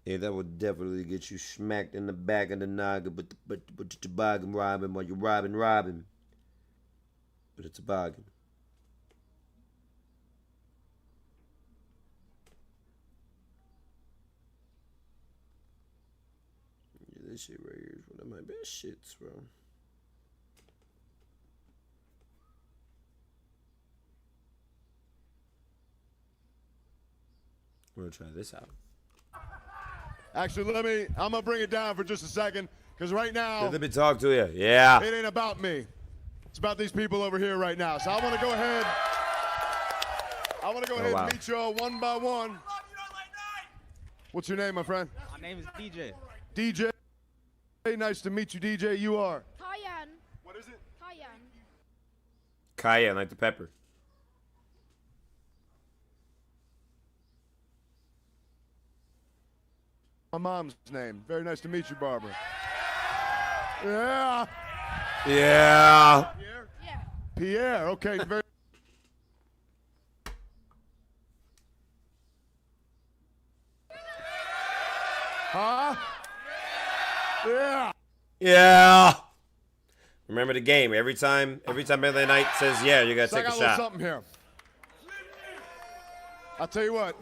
Yeah, that would definitely get you smacked in the back of the noggin, but the toboggan robbing while you're robbing. But it's a toboggan. Yeah, this shit right here is one of my best shits, bro. We're gonna try this out. Actually, I'm gonna bring it down for just a second, because right now, let me talk to you. Yeah. It ain't about me. It's about these people over here right now. So I want to go ahead. And meet you all one by one. What's your name, my friend? My name is DJ. DJ. Hey, nice to meet you, DJ. You are? Cayenne. What is it? Cayenne. Cayenne, like the pepper. My mom's name. Very nice to meet you, Barbara. Yeah. Yeah. Pierre? Yeah. Pierre, okay. Very. Huh? Yeah. Yeah. Remember the game. Every time LA Knight says yeah, you gotta So take I got a a little shot. something here. I'll tell you what.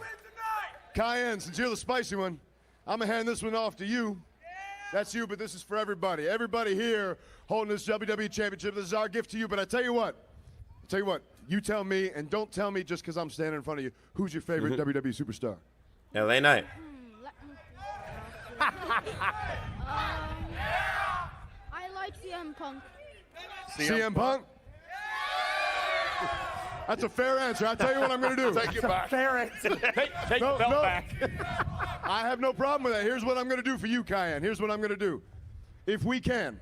Cayenne, since you're the spicy one, I'm gonna hand this one off to you. That's you, but this is for everybody. Everybody here holding this WWE Championship. This is our gift to you. But I tell you what. You tell me, and don't tell me just because I'm standing in front of you. Who's your favorite WWE superstar? LA Knight. I like CM Punk. CM Punk? That's a fair answer. I'll tell you what I'm going to do. Take it back. Fair answer. Take the belt back. I have no problem with that. Here's what I'm going to do for you, Cayenne. Here's what I'm going to do. If we can.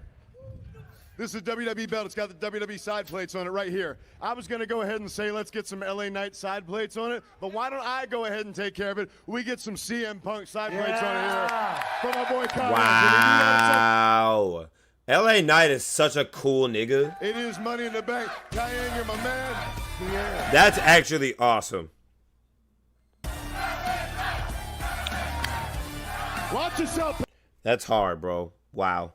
This is a WWE belt. It's got the WWE side plates on it right here. I was going to go ahead and say let's get some LA Knight side plates on it, but why don't I go ahead and take care of it? We get some CM Punk side plates on it here for my boy Cayenne. Wow. LA Knight is such a cool nigga. It is Money in the Bank. Cayenne, you're my man. Yeah. That's actually awesome. Watch yourself. That's hard, bro. Wow.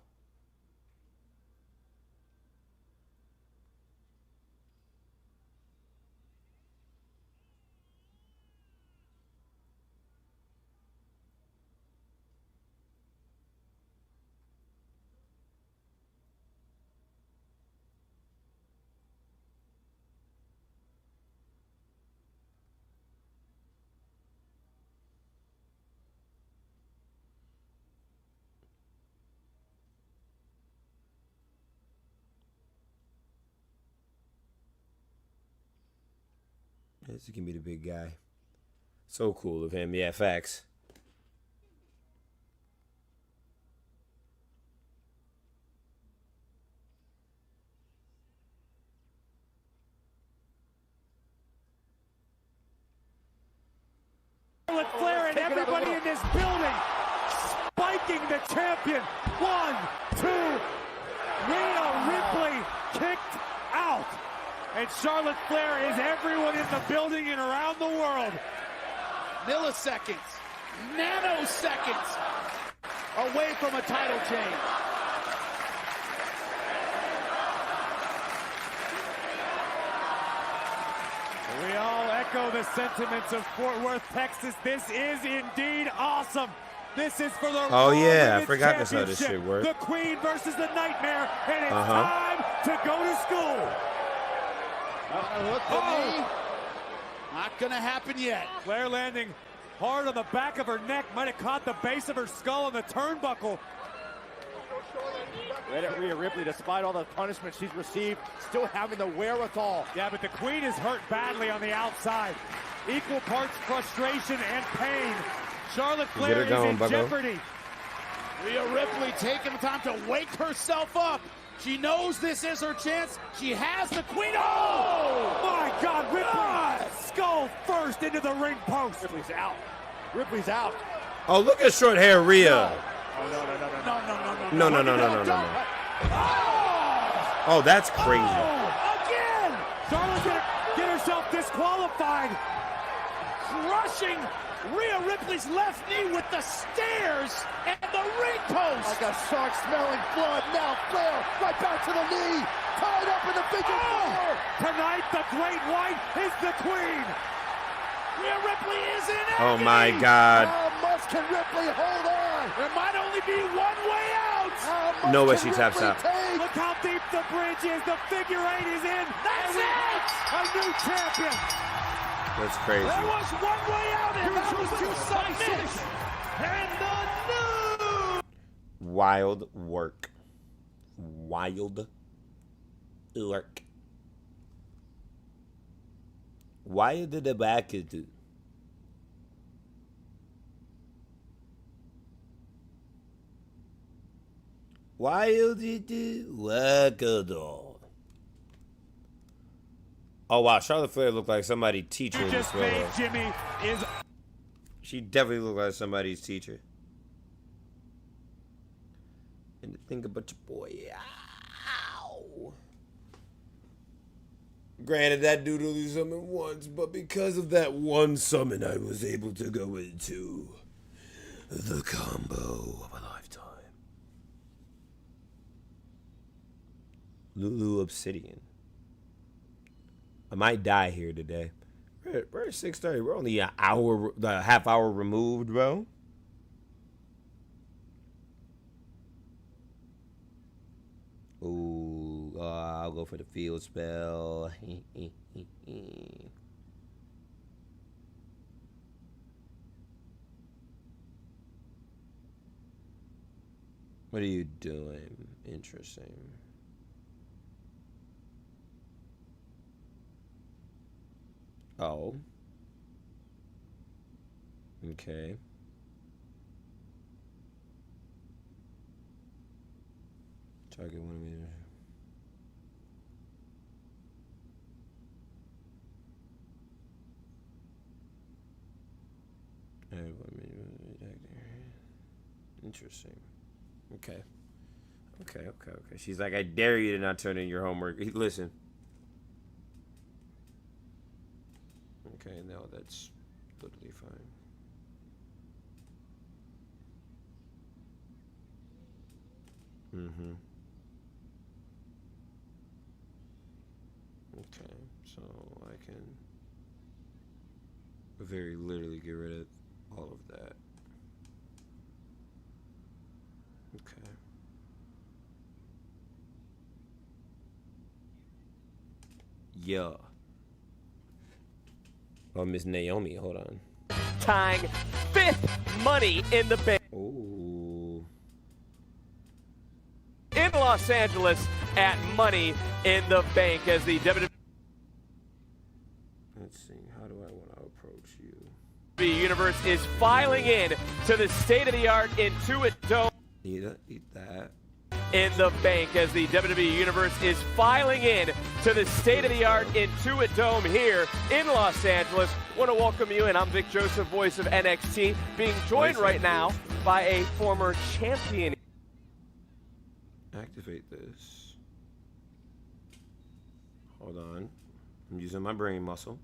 This can be the big guy. So cool of him. Yeah, facts. Charlotte Flair and everybody in this building spiking the champion. 1, 2. Rhea Ripley kicked out. And Charlotte Flair is everyone in the building and around the world. Milliseconds, nanoseconds away from a title change. We all echo the sentiments of Fort Worth, Texas. This is indeed awesome. This is for the Oh yeah, I Women's forgot that's how this shit Championship. works. The Queen versus the Nightmare, and it's time to go to school. Look at me. Not gonna happen yet. Flair landing hard on the back of her neck, might have caught the base of her skull on the turnbuckle. Right at Rhea Ripley, despite all the punishment she's received, still having the wherewithal. Yeah, but the Queen is hurt badly on the outside. Equal parts frustration and pain. Charlotte Flair is in jeopardy. Rhea Ripley taking the time to wake herself up. She knows this is her chance. She has the Queen. Oh! My God, Ripley! Skull first into the ring post. Ripley's out. Ripley's out. Oh, look at short hair Rhea. No. Oh, that's crazy. Again! Charlotte's gonna get herself disqualified. crushing Rhea Ripley's left knee with the stairs and the ring post. Like a shark smelling blood. Now Flair right back to the knee. Tied up in the figure four. Tonight, the Great White is the queen. Rhea Ripley is in agony. Oh my God. How much can Ripley hold on? There might only be one way out. No way she taps out. Look how deep the bridge is. The figure 8 is in. That's it. A new champion. That's crazy. There was one way out, and that was to submit. And the new. Wild work. Wild work. Why did the back do? Why did it work at all? Oh wow, Charlotte Flair looked like somebody's teacher. Just made Jimmy is. She definitely looked like somebody's teacher. And to think about your boy. Ow. Granted, that dude only summoned once, but because of that one summon, I was able to go into the combo of a lifetime. Lulu Obsidian. I might die here today. We're at 6:30. We're only a half hour removed, bro. Ooh, I'll go for the field spell. What are you doing? Interesting. Oh. Okay. Target 1 meter. Interesting. Okay. Okay. She's like, I dare you to not turn in your homework. Listen. Okay, no, that's totally fine. Mm-hmm. Okay, so I can very literally get rid of all of that. Okay. Yeah. Oh, Miss Naomi, hold on. Tying 5th Money in the Bank. Ooh. In Los Angeles at Money in the Bank as the WWE. Let's see, how do I want to approach you? The universe is filing in to the state-of-the-art Intuit Dome. Eat that. In the bank as the WWE Universe is filing in to the state-of-the-art Intuit Dome here in Los Angeles. Want to welcome you, and I'm Vic Joseph, voice of NXT, being joined right now by a former champion. Activate this. Hold on. I'm using my brain muscle.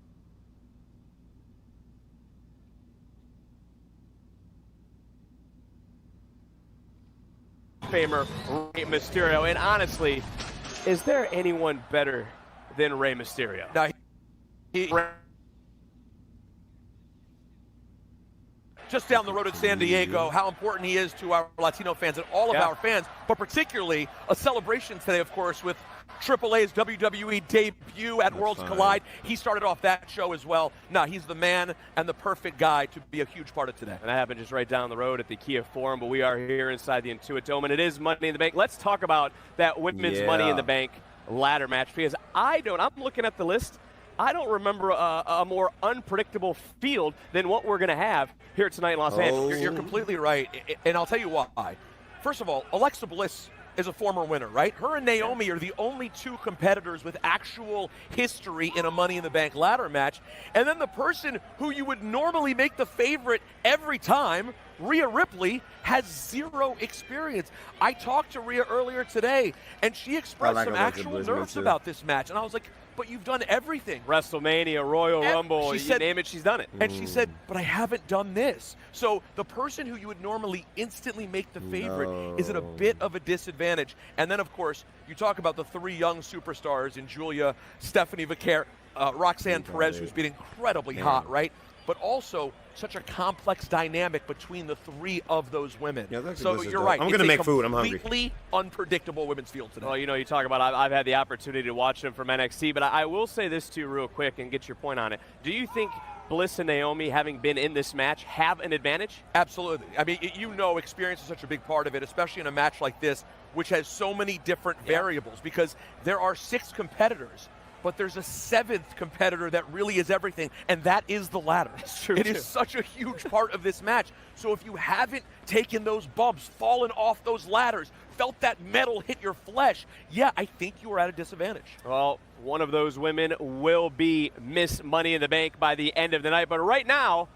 Famer Rey Mysterio, and honestly, is there anyone better than Rey Mysterio? Now, just down the road in San Diego, how important he is to our Latino fans and all of our fans, but particularly a celebration today, of course, with Triple A's WWE debut at Worlds Collide. He started off that show as well. Nah, he's the man and the perfect guy to be a huge part of today. And that happened just right down the road at the Kia Forum, but we are here inside the Intuit Dome, and it is Money in the Bank. Let's talk about that women's Money in the Bank ladder match, because I'm looking at the list, I don't remember a more unpredictable field than what we're going to have here tonight in Los Angeles. You're completely right, and I'll tell you why. First of all, Alexa Bliss is a former winner, right? Her and Naomi are the only two competitors with actual history in a Money in the Bank ladder match. And then the person who you would normally make the favorite every time, Rhea Ripley has zero experience. I talked to Rhea earlier today, and she expressed some actual nerves about this match. And I was like, but you've done everything. WrestleMania, Royal Rumble, you name it, she's done it. And she said, but I haven't done this. So the person who you would normally instantly make the favorite is at a bit of a disadvantage. And then, of course, you talk about the three young superstars in Julia, Stephanie Vaquer, Roxanne Perez, who's been incredibly hot, right? But also such a complex dynamic between the three of those women. So you're right. I'm going to make food. I'm hungry. Completely unpredictable women's field today. Well, you know, you talk about I've had the opportunity to watch them from NXT, but I will say this to you real quick and get your point on it. Do you think Bliss and Naomi, having been in this match, have an advantage? Absolutely. I mean, you know, experience is such a big part of it, especially in a match like this, which has so many different variables, because there are 6 competitors. But there's a 7th competitor that really is everything, and that is the ladder. That's true. It is such a huge part of this match. So if you haven't taken those bumps, fallen off those ladders, felt that metal hit your flesh, yeah, I think you are at a disadvantage. Well, one of those women will be Miss Money in the Bank by the end of the night. But right now,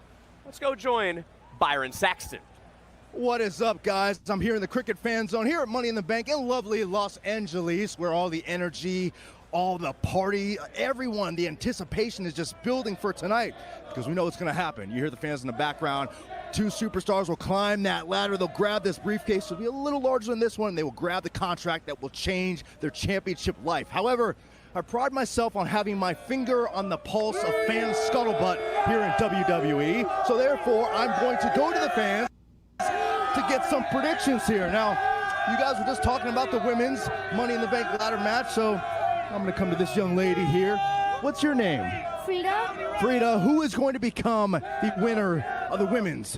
let's go join Byron Saxton. What is up, guys? I'm here in the Cricket Fan Zone here at Money in the Bank in lovely Los Angeles, where all the energy, all the party, everyone, the anticipation is just building for tonight, because we know it's going to happen. You hear the fans in the background. 2 superstars will climb that ladder. They'll grab this briefcase. It'll be a little larger than this one, and they will grab the contract that will change their championship life. However, I pride myself on having my finger on the pulse of fan scuttlebutt here in WWE. So therefore, I'm going to go to the fans to get some predictions here. Now, you guys were just talking about the women's Money in the Bank ladder match, so I'm going to come to this young lady here. What's your name? Frida. Frida, who is going to become the winner of the women's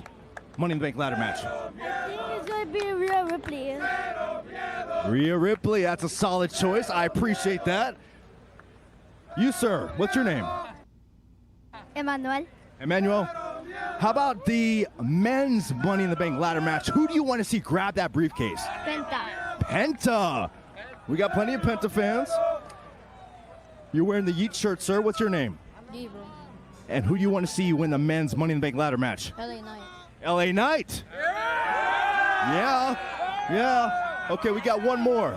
Money in the Bank ladder match? I think it's going to be Rhea Ripley. Rhea Ripley, that's a solid choice. I appreciate that. You, sir, what's your name? Emmanuel. Emmanuel, how about the men's Money in the Bank ladder match? Who do you want to see grab that briefcase? Penta. Penta. We got plenty of Penta fans. You're wearing the Yeet shirt, sir. What's your name? Gabriel. And who do you want to see win the men's Money in the Bank ladder match? LA Knight. LA Knight. Yeah. Okay, we got one more.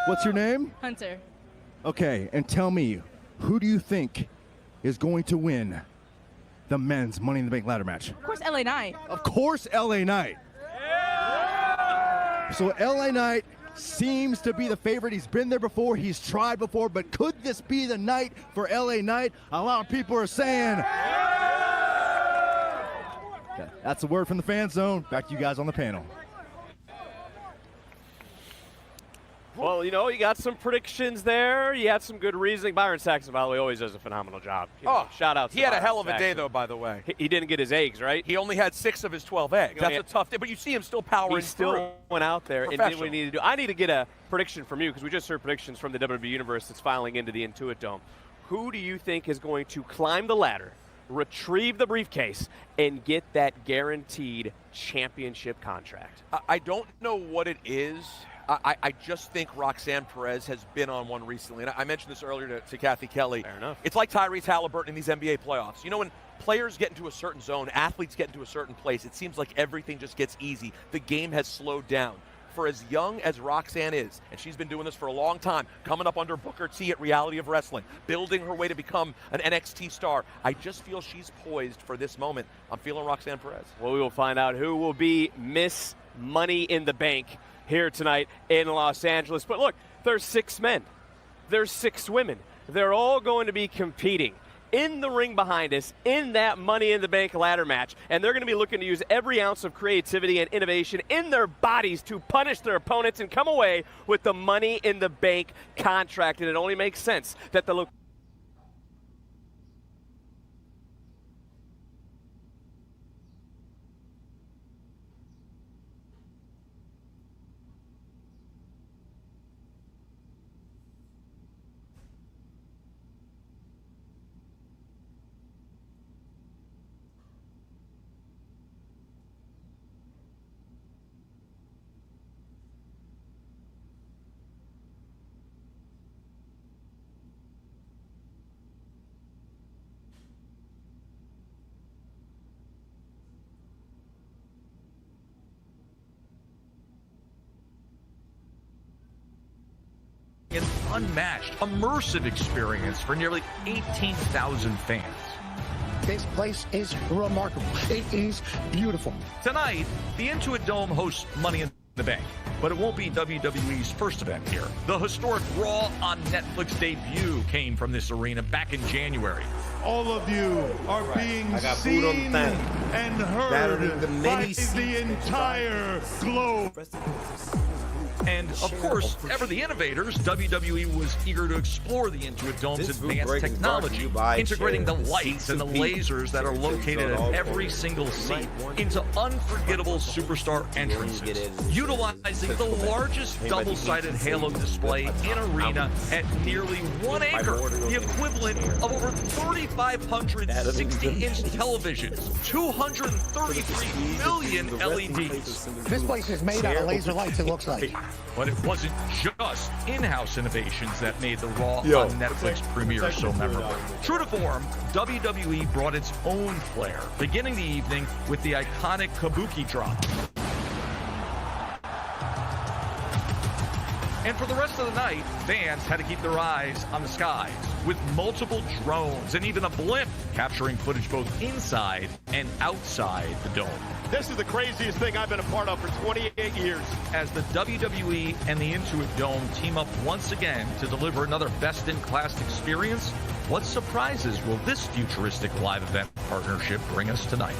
What's your name? Hunter. Okay, and tell me, who do you think is going to win the men's Money in the Bank ladder match? Of course, LA Knight. Of course, LA Knight. So LA Knight seems to be the favorite. He's been there before, he's tried before, but could this be the night for LA Knight? A lot of people are saying. That's the word from the fan zone. Back to you guys on the panel. Well, you know, you got some predictions there. You had some good reasoning. Byron Saxton, by the way, always does a phenomenal job. You know, shout out to He had a Byron hell of a day, Saxton. though, by the way. He didn't get his eggs, right? He only had 6 of his 12 eggs. That's a tough day, but you see him still powering He still through. went out there and did what he needed to do. I need to get a prediction from you, because we just heard predictions from the WWE Universe that's filing into the Intuit Dome. Who do you think is going to climb the ladder, retrieve the briefcase, and get that guaranteed championship contract? I don't know what it is. I just think Roxanne Perez has been on one recently. And I mentioned this earlier to Kathy Kelly. Fair enough. It's like Tyrese Halliburton in these NBA playoffs. You know, when players get into a certain zone, athletes get into a certain place, it seems like everything just gets easy. The game has slowed down. For as young as Roxanne is, and she's been doing this for a long time, coming up under Booker T at Reality of Wrestling, building her way to become an NXT star, I just feel she's poised for this moment. I'm feeling Roxanne Perez. Well, we will find out who will be Miss Money in the Bank here tonight in Los Angeles. But look, there's 6 men. There's 6 women. They're all going to be competing in the ring behind us in that Money in the Bank ladder match. And they're going to be looking to use every ounce of creativity and innovation in their bodies to punish their opponents and come away with the Money in the Bank contract. And it only makes sense that the unmatched, immersive experience for nearly 18,000 fans. This place is remarkable. It is beautiful. Tonight, the Intuit Dome hosts Money in the Bank, but it won't be WWE's first event here. The historic Raw on Netflix debut came from this arena back in January. All of you are being seen and heard by the entire globe. And, of course, ever the innovators, WWE was eager to explore the Intuit Dome's advanced technology, integrating the lights and the lasers that are located at every single seat into unforgettable superstar entrances, utilizing the largest double-sided halo display in arena at nearly 1 acre, the equivalent of over 3,500 60-inch televisions, 233 million LEDs. This place is made out of laser lights, it looks like. But it wasn't just in-house innovations that made the Raw on Netflix premiere so memorable. True to form, WWE brought its own flair, beginning the evening with the iconic Kabuki drop. And for the rest of the night, fans had to keep their eyes on the skies, with multiple drones and even a blimp capturing footage both inside and outside the dome. This is the craziest thing I've been a part of for 28 years. As the WWE and the Intuit Dome team up once again to deliver another best-in-class experience, what surprises will this futuristic live event partnership bring us tonight?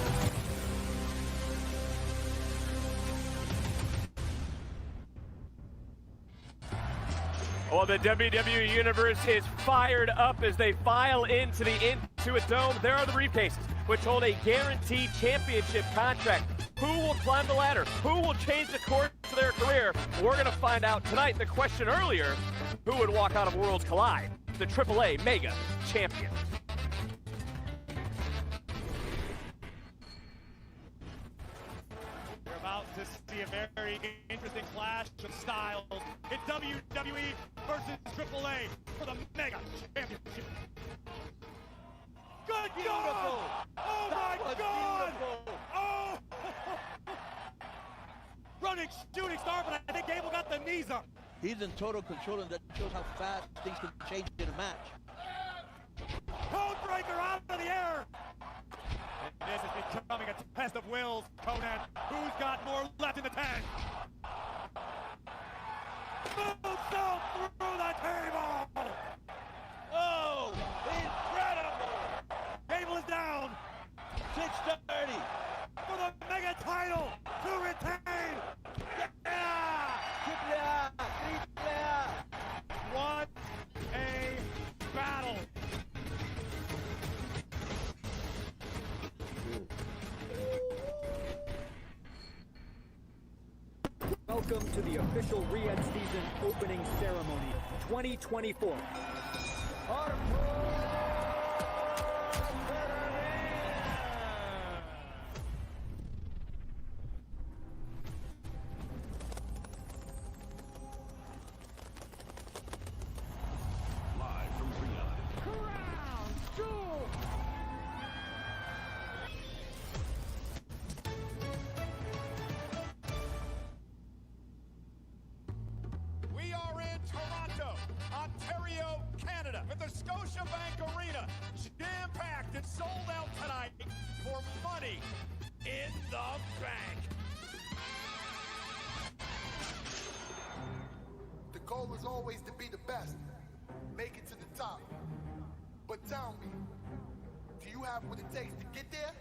Well, the WWE Universe is fired up as they file into the Intuit Dome. There are the briefcases, which hold a guaranteed championship contract. Who will climb the ladder? Who will change the course of their career? We're going to find out tonight. The question earlier, who would walk out of Worlds Collide? The AAA Mega Champion. We're about to see a very interesting clash of styles. It's WWE versus AAA for the Mega Championship. Good God! Oh my God! Oh! Running shooting star, but I think Gable got the knees up. He's in total control, and that shows how fast things can change in a match. Codebreaker out of the air! And this is becoming a test of wills, Conan. Who's got more left in the tank? Moonsault through the table! Oh, incredible! Gable is down. 6:30 for the Mega title to retain. Yeah! What a battle! Welcome to the official Riyadh season opening ceremony 2024. Ontario, Canada, at the Scotiabank Arena, jam-packed and sold out tonight for Money in the Bank. The goal is always to be the best, make it to the top. But tell me, do you have what it takes to get there?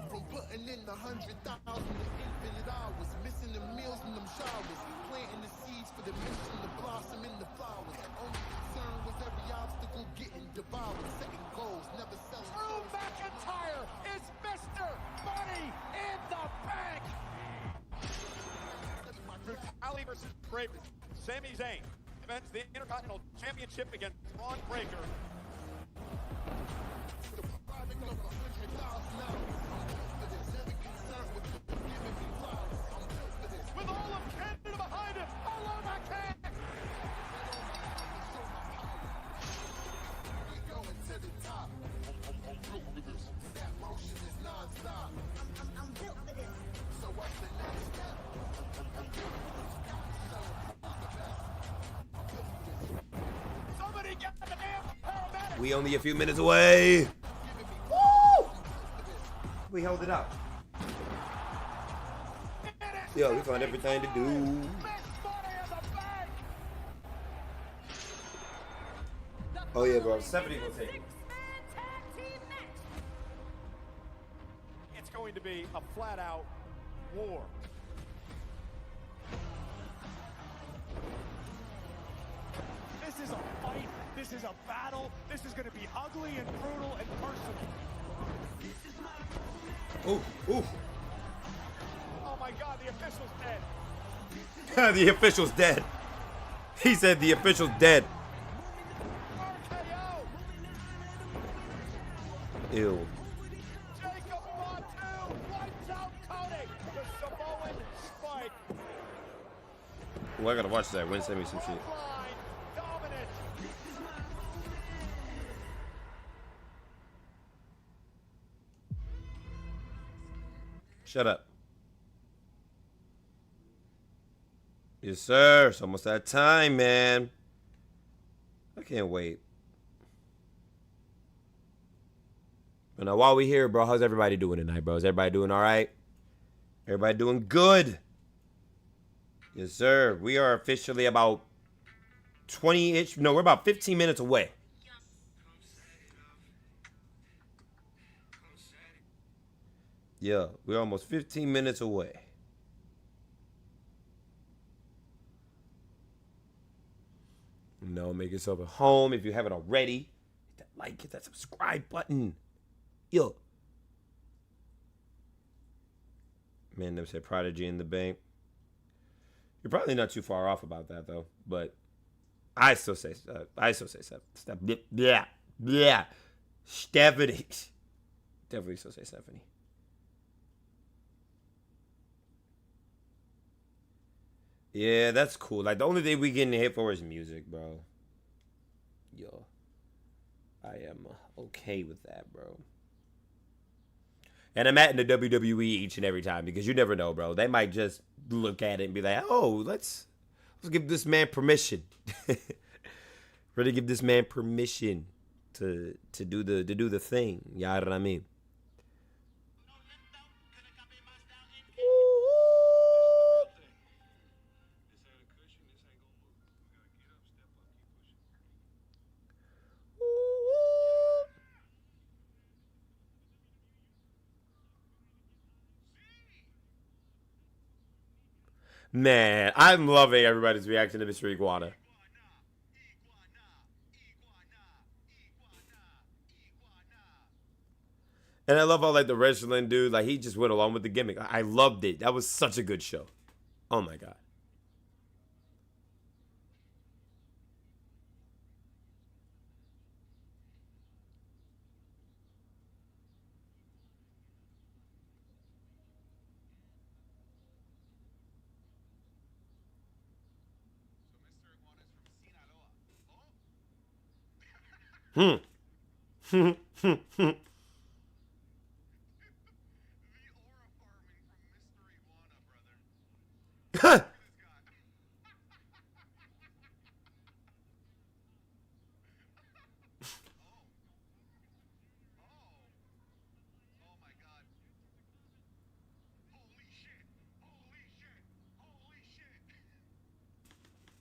From putting in 100,000 to infinite hours, missing the meals and them showers, planting the seeds for the mission to blossom in the flowers. Only concern was every obstacle getting devoured, setting goals, never selling. Drew McIntyre is Mr. Money in the Bank. Brutality versus bravery. Sami Zayn defends the Intercontinental Championship against Braun Breaker. With all of Canada behind him, alone I can. We're going to the top. I'm built for this. That motion is non-stop. I'm built for this. So what's the next step? I'm built for this. So the best. We only a few minutes away. Woo! We held it out. Yo, we found everything to do. Oh yeah, bro. Stephanie will take it. It's going to be a flat-out war. This is a fight. This is a battle. This is going to be ugly and brutal and personal. Ooh, ooh. Oh my God, the official's dead. The official's dead. He said the official's dead. Ew. Jacob Montu wipes out Cody. The Samoan spike. Well, I gotta watch that. Win send me some shit. Dominant. Shut up. Yes, sir. It's almost that time, man. I can't wait. But now, while we're here, bro, how's everybody doing tonight, bro? Is everybody doing all right? Everybody doing good? Yes, sir. We are officially about 20-ish. No, we're about 15 minutes away. Yeah, we're almost 15 minutes away. No, make yourself at home if you haven't already. Hit that like, hit that subscribe button. Yo. Man, never said Prodigy in the bank. You're probably not too far off about that though, but I still say Stephanie. Definitely still say Stephanie. Yeah, that's cool. Like, the only thing we getting hit for is music, bro. Yo. I am okay with that, bro. And I'm at in the WWE each and every time because you never know, bro. They might just look at it and be like, oh, let's give this man permission. Really give this man permission to do the thing. You know what I mean? Man, I'm loving everybody's reaction to Mr. Iguana. And I love how, like, the WRASSLIN dude, like, he just went along with the gimmick. I loved it. That was such a good show. Oh, my God.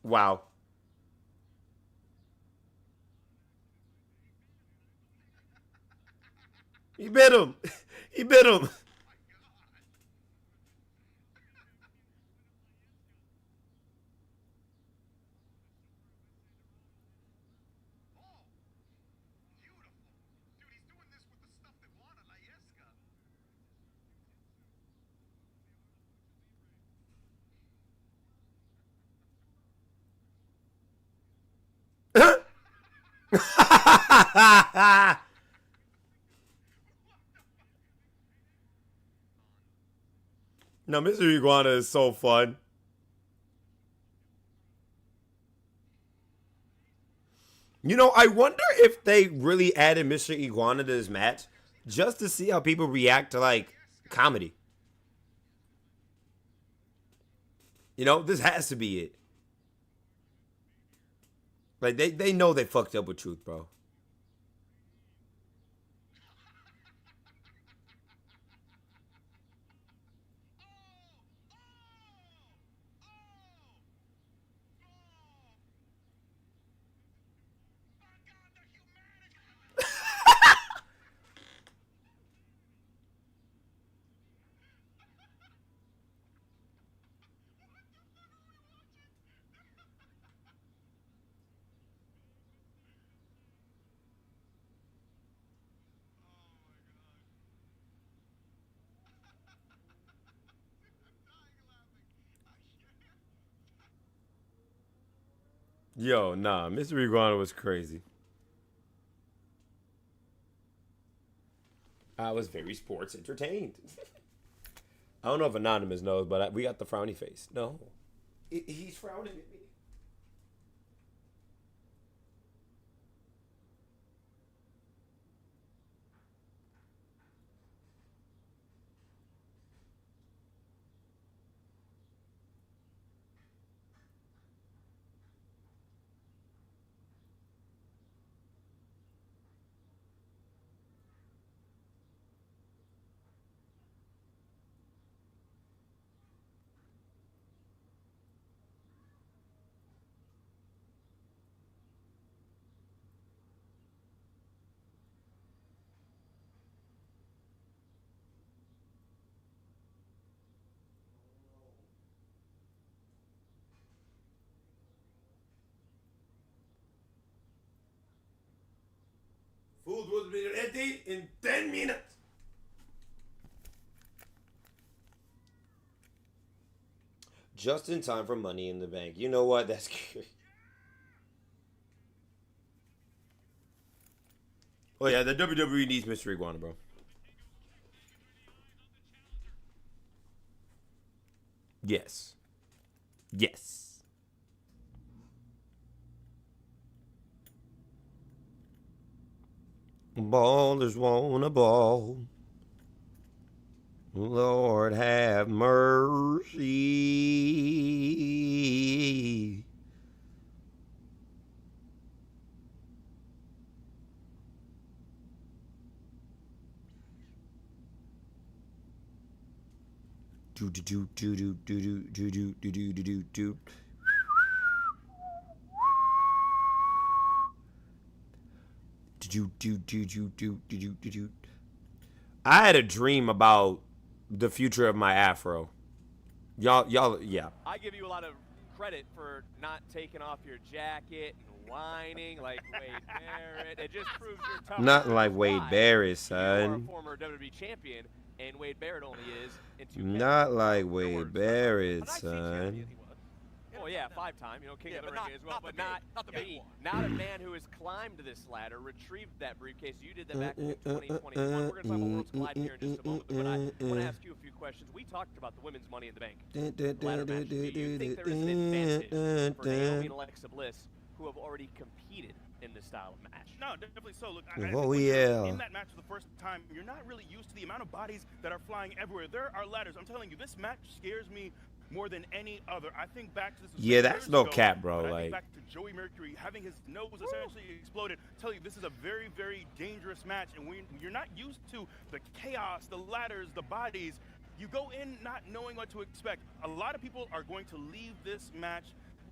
Wow. He bit him. He bit him. No, Mr. Iguana is so fun. You know, I wonder if they really added Mr. Iguana to this match just to see how people react to, like, comedy. You know, this has to be it. Like, they know they fucked up with Truth, bro. Yo, nah, Mr. Iguana was crazy. I was very sports entertained. I don't know if Anonymous knows, but we got the frowny face. No. He's frowning at me. Food will be ready in 10 minutes. Just in time for Money in the Bank. You know what? That's good. Oh, yeah, the WWE needs Mr. Iguana, bro. Yes. Yes. Ballers want a ball. Lord have mercy. Do do do do do do do do do do do do. I had a dream about the future of my afro. Y'all, yeah. I give you a lot of credit for not taking off your jacket and whining like Wade Barrett. It just proves you're tough. Not like Wade Barrett, You're a son. former WWE champion, and Wade Barrett only is in 2K. Not like Wade Barrett, son. Well, yeah, 5-time, king of the ring as well, but not the big one. Not a man who has climbed this ladder, retrieved that briefcase. You did that back in 2021. We're going to talk about Worlds Collide here in just a moment, but I want to ask you a few questions. We talked about the women's Money in the Bank ladder match. Do you think there is an advantage for Naomi and Alexa Bliss, who have already competed in this style of match? No, definitely so. Look, Oh, yeah. in that match for the first time, you're not really used to the amount of bodies that are flying everywhere. There are ladders. I'm telling you, this match scares me more than any other. I think back to this. Yeah, that's no cap, bro. I Like, think back to Joey Mercury having his nose essentially exploded. Tell you, this is a very, very dangerous match, and when you're not used to the chaos, the ladders, the bodies, you go in not knowing what to expect. A lot of people are going to leave this match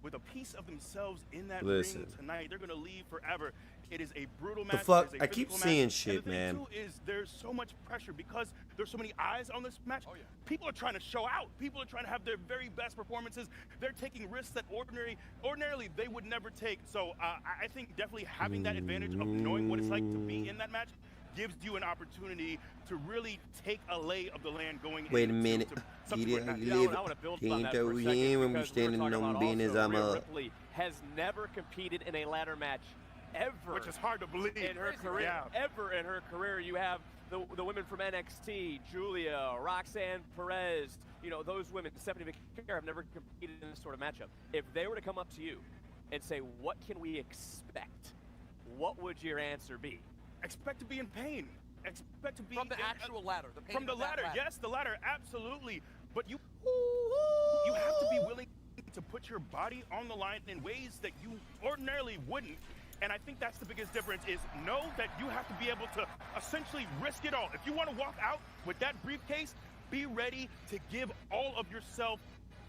with a piece of themselves in that ring tonight. They're going to leave forever. It is a brutal match. the fuck? I keep seeing shit, man. And the thing too is there's so much pressure because there's so many eyes on this match. People are trying to show out. People are trying to have their very best performances. They're taking risks that ordinarily they would never take. So I think definitely having that advantage of knowing what it's like to be in that match gives you an opportunity to really take a lay of the land going. Wait a minute. I want to build on that for a second because we're talking about also Rhea Ripley has never competed in a ladder match ever, which is hard to believe in her career. Ever in her career, you have the women from NXT, Julia, Roxanne Perez. You know, those women, Stephanie McCare, have never competed in this sort of matchup. If they were to come up to you and say, "What can we expect?" What would your answer be? Expect to be in pain. Expect to be from the actual ladder. The pain from the ladder, yes, the ladder, absolutely. But you have to be willing to put your body on the line in ways that you ordinarily wouldn't. And I think that's the biggest difference is know that you have to be able to essentially risk it all. If you want to walk out with that briefcase, be ready to give all of yourself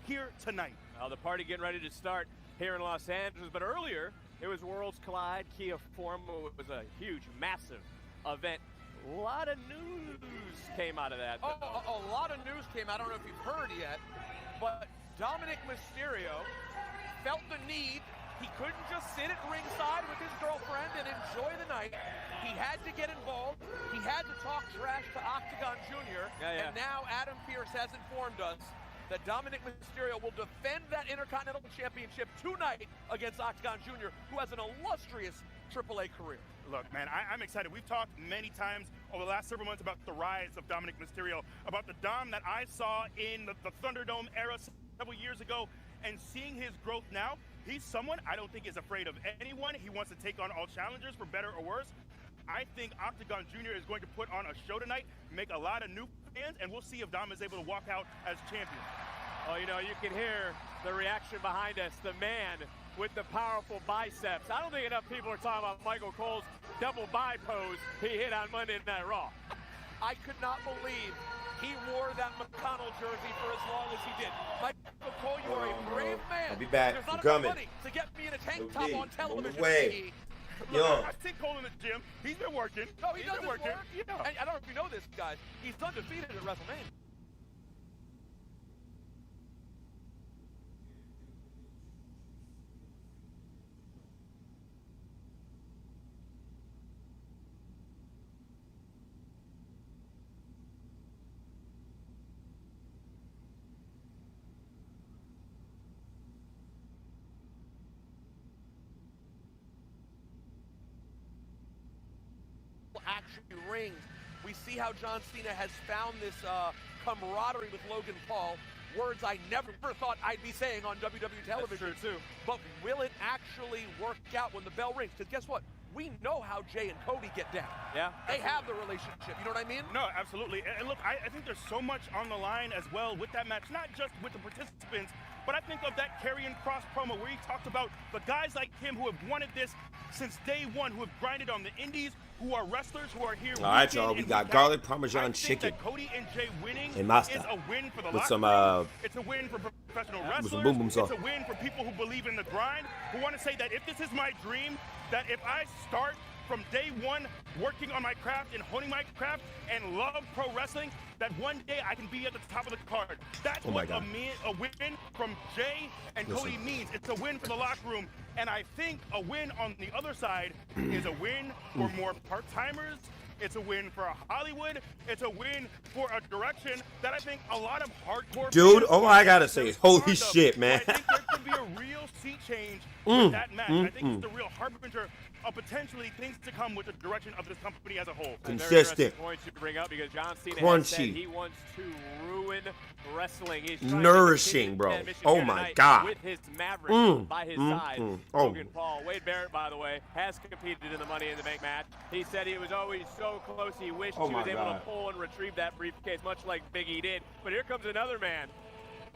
here tonight. Well, the party getting ready to start here in Los Angeles, but earlier it was Worlds Collide, Kia Forum. It was a huge, massive event. A lot of news came out of that. A lot of news came out. I don't know if you've heard yet, but Dominic Mysterio felt the need. He couldn't just sit at ringside with his girlfriend and enjoy the night. He had to get involved. He had to talk trash to Octagon Jr. And now Adam Pearce has informed us that Dominic Mysterio will defend that Intercontinental Championship tonight against Octagon Jr., who has an illustrious AAA career. Look, man, I'm excited. We've talked many times over the last several months about the rise of Dominic Mysterio, about the Dom that I saw in the Thunderdome era several years ago, and seeing his growth now. He's someone I don't think is afraid of anyone. He wants to take on all challengers, for better or worse. I think Octagon Jr. is going to put on a show tonight, make a lot of new fans, and we'll see if Dom is able to walk out as champion. Oh, you know, you can hear the reaction behind us, the man with the powerful biceps. I don't think enough people are talking about Michael Cole's double bi pose he hit on Monday Night Raw. I could not believe he wore that McConnell jersey for as long as he did. Michael Cole, you are a brave man. I'll be back. There's I'm not coming. enough money to get me in a tank top on television. Way. Look, I've seen Cole in the gym. He's been working. No, he does been his working. work. Yeah. And I don't know if you know this, guys. He's undefeated at WrestleMania. Actually rings. We see how John Cena has found this camaraderie with Logan Paul. Words I never thought I'd be saying on WWE television. That's true, too. But will it actually work out when the bell rings? Because guess what? We know how Jay and Cody get down. Yeah. They have the relationship. You know what I mean? No, absolutely. And look, I think there's so much on the line as well with that match, not just with the participants, but I think of that Karrion Kross promo where he talked about the guys like him who have wanted this since day one, who have grinded on the indies, who are wrestlers, who are here. All right, y'all. We got garlic parmesan chicken Cody and Jay winning and Masta is a win for the with some it's a win for professional with wrestlers. some boom boom sauce. It's a win for people who believe in the grind, who want to say that if this is my dream, that if I start from day one working on my craft and honing my craft and love pro wrestling, that one day I can be at the top of the card. That's what a win from Jay and Cody means. It's a win for the locker room. And I think a win on the other side is a win for more part-timers. It's a win for Hollywood. It's a win for a direction that I think a lot of hardcore dude, all I gotta say is holy shit, man. I think there could be a real sea change with that match. I think it's the real harbinger of potentially things to come with the direction of this company as a whole. Consistent. Point to bring up because John Cena Crunchy. has said he wants to ruin wrestling. He's trying Nourishing, to bro. mission Oh here my tonight God. With his Maverick by his side, Oh. Logan Paul. Wade Barrett, by the way, has competed in the Money in the Bank match. He said he was always so close. He wished he was able to pull and retrieve that briefcase, much like Big E did. But here comes another man,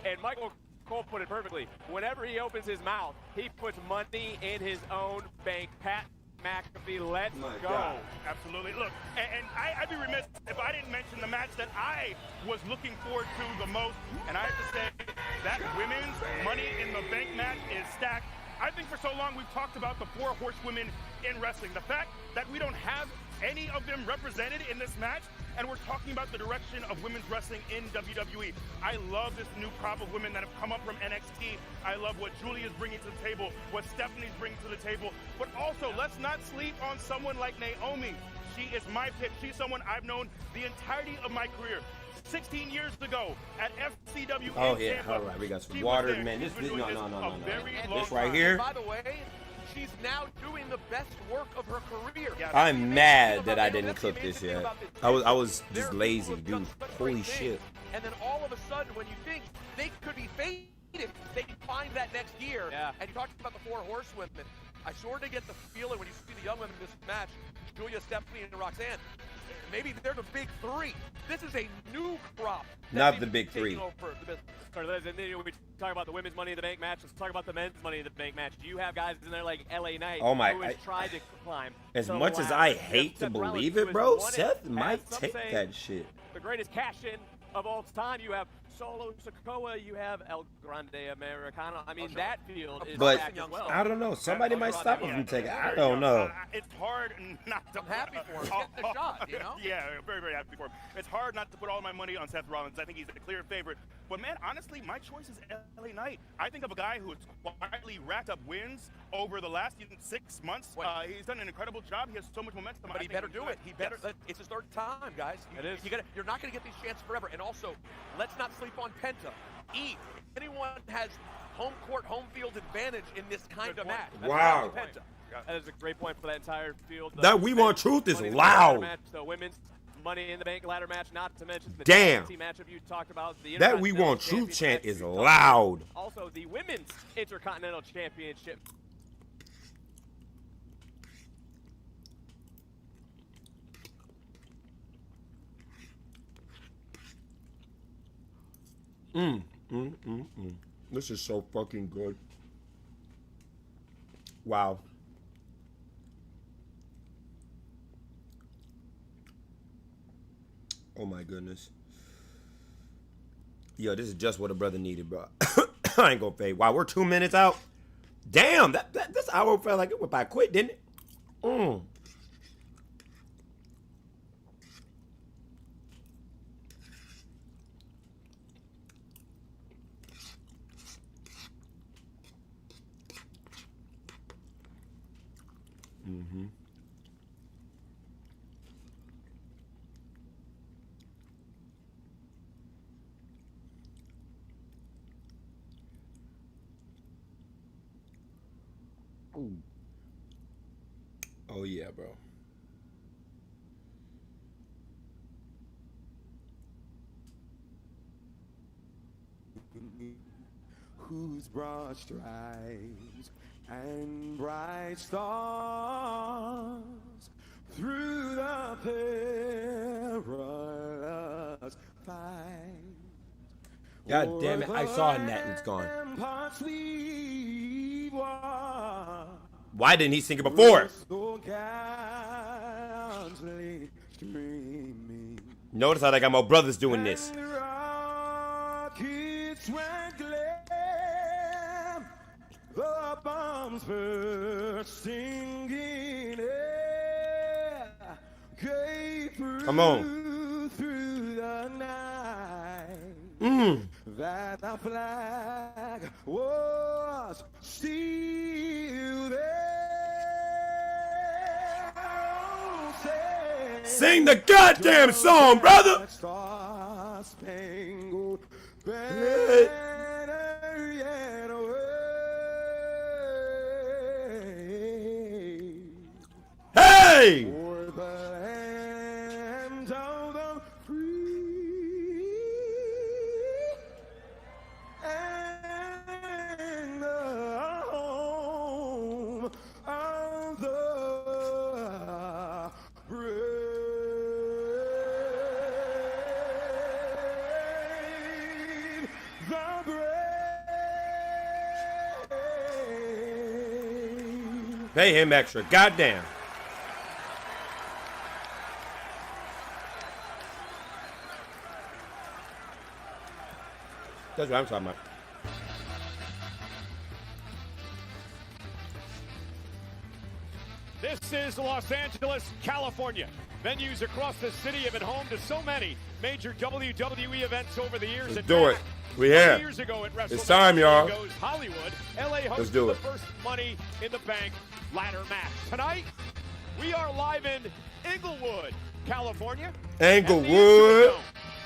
and Michael Cole put it perfectly. Whenever he opens his mouth, he puts money in his own bank. Pat McAfee, let's go. God. Absolutely. Look, and I'd be remiss if I didn't mention the match that I was looking forward to the most. And I have to say that women's Money in the Bank match is stacked. I think for so long we've talked about the 4 horsewomen in wrestling. The fact that we don't have any of them represented in this match, and we're talking about the direction of women's wrestling in WWE. I love this new crop of women that have come up from NXT. I love what Julia's bringing to the table, what Stephanie's bringing to the table. But also, let's not sleep on someone like Naomi. She is my pick. She's someone I've known the entirety of my career. 16 years ago at FCW. Oh yeah, all right. We got some water, man. This no. This right here. By the way, she's now doing the best work of her career. I'm mad that I didn't cook this yet. I was just lazy, dude. Holy shit. And then all of a sudden, when you think they could be faded, they find that next year. Yeah. And you talked about the 4 horsewomen. I sort of get the feeling when you see the young women in this match, Julia, Stephanie, and Roxanne, maybe they're the big 3. This is a new crop. Not the big 3. Sorry, Liz, and then we talk about the women's Money in the Bank match. Let's talk about the men's Money in the Bank match. Do you have guys in there like LA Knight who has tried to climb? As much as I hate to believe it, bro, Seth might take that shit. The greatest cash-in of all time. You have Solo Sikoa, you have El Grande Americano. I mean, that field is back as well. I don't know. Somebody might stop him from taking it. I don't know. It's hard not to. I'm happy for him. He's getting the shot, you know? Yeah, very, very happy for him. It's hard not to put all my money on Seth Rollins. I think he's the clear favorite. But, man, honestly, my choice is LA Knight. I think of a guy who has quietly racked up wins over the last 6 months. He's done an incredible job. He has so much momentum. But he better do it. He better. It's his 3rd time, guys. It is. You're not going to get these chances forever. And also, let's not sleep on Penta. eat. Anyone has home court, home field advantage in this kind of match. Wow. That is a great point for that entire field. That We Want Truth is loud. Match, the women's Money in the Bank ladder match, not to mention the Damn. matchup you talked about. The That We Want Truth chant is loud. Also, the Women's Intercontinental Championship. This is so fucking good. Wow. Oh my goodness. Yo, this is just what a brother needed, bro. I ain't gonna fade. Wow, we're 2 minutes out. Damn, this hour felt like it went by quick, didn't it? Oh yeah, bro. Whose broad stripes and bright stars through the perilous fight. God damn it, I saw a net and it's gone. Why didn't he sing it before? Notice how I got my brothers doing this. The bombs were singing Come on. Through the night. That the flag was still there. Sing the goddamn song, brother. Star-spangled banner yet wave. Hey! For the land of the free and the home of the brave. The brave. Pay him extra. Goddamn. That's what I'm talking about. This is Los Angeles, California. Venues across the city have been home to so many major WWE events over the years. Let's do it. We here. Years ago at It's time, y'all. goes Hollywood. LA hosted Let's do the it. first Money in the Bank ladder match. Tonight, we are live in Inglewood, California. Englewood.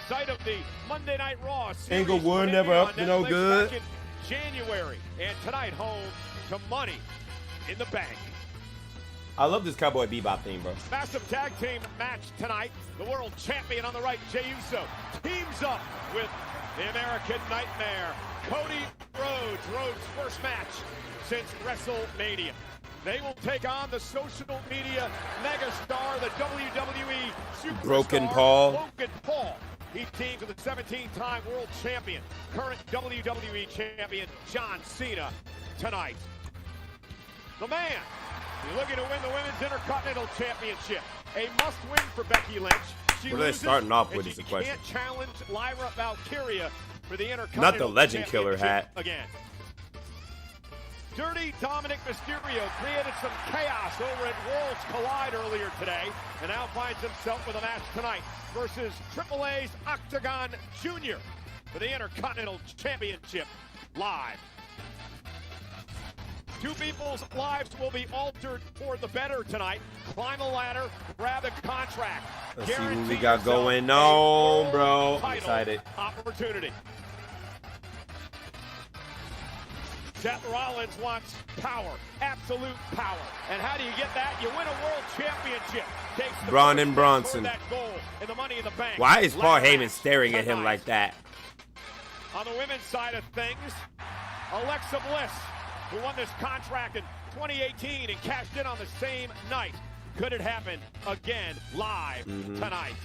Site of the Monday Night Raw series Englewood premiere never on up to no Netflix good. back in January. And tonight, home to Money in the Bank. I love this Cowboy Bebop theme, bro. Massive tag team match tonight. The world champion on the right, Jey Uso, teams up with the American Nightmare, Cody Rhodes. Rhodes' first match since WrestleMania. They will take on the social media megastar, the WWE superstar, Broken Paul. Logan Paul. He teams with the 17-time world champion, current WWE champion, John Cena, tonight. The man, you're looking to win the Women's Intercontinental Championship. A must-win for Becky Lynch. She What are they loses, starting off with and is the she question. can't challenge Lyra Valkyria for the Intercontinental Not the Legend Killer Championship hat. again. Dirty Dominic Mysterio created some chaos over at Worlds Collide earlier today and now finds himself with a match tonight versus AAA's Octagon Jr. for the Intercontinental Championship live. Two people's lives will be altered for the better tonight. Climb a ladder, grab a contract. Let's see what we Guarantee got yourself going a on, world bro. I'm title excited. opportunity. Seth Rollins wants power, absolute power. And how do you get that? You win a world championship. Takes the Braun first and step Bronson. toward that goal in the Money in the Bank. Why is Paul Ladder Heyman match staring at him tonight. like that? On the women's side of things, Alexa Bliss, who won this contract in 2018 and cashed in on the same night. Could it happen again live tonight?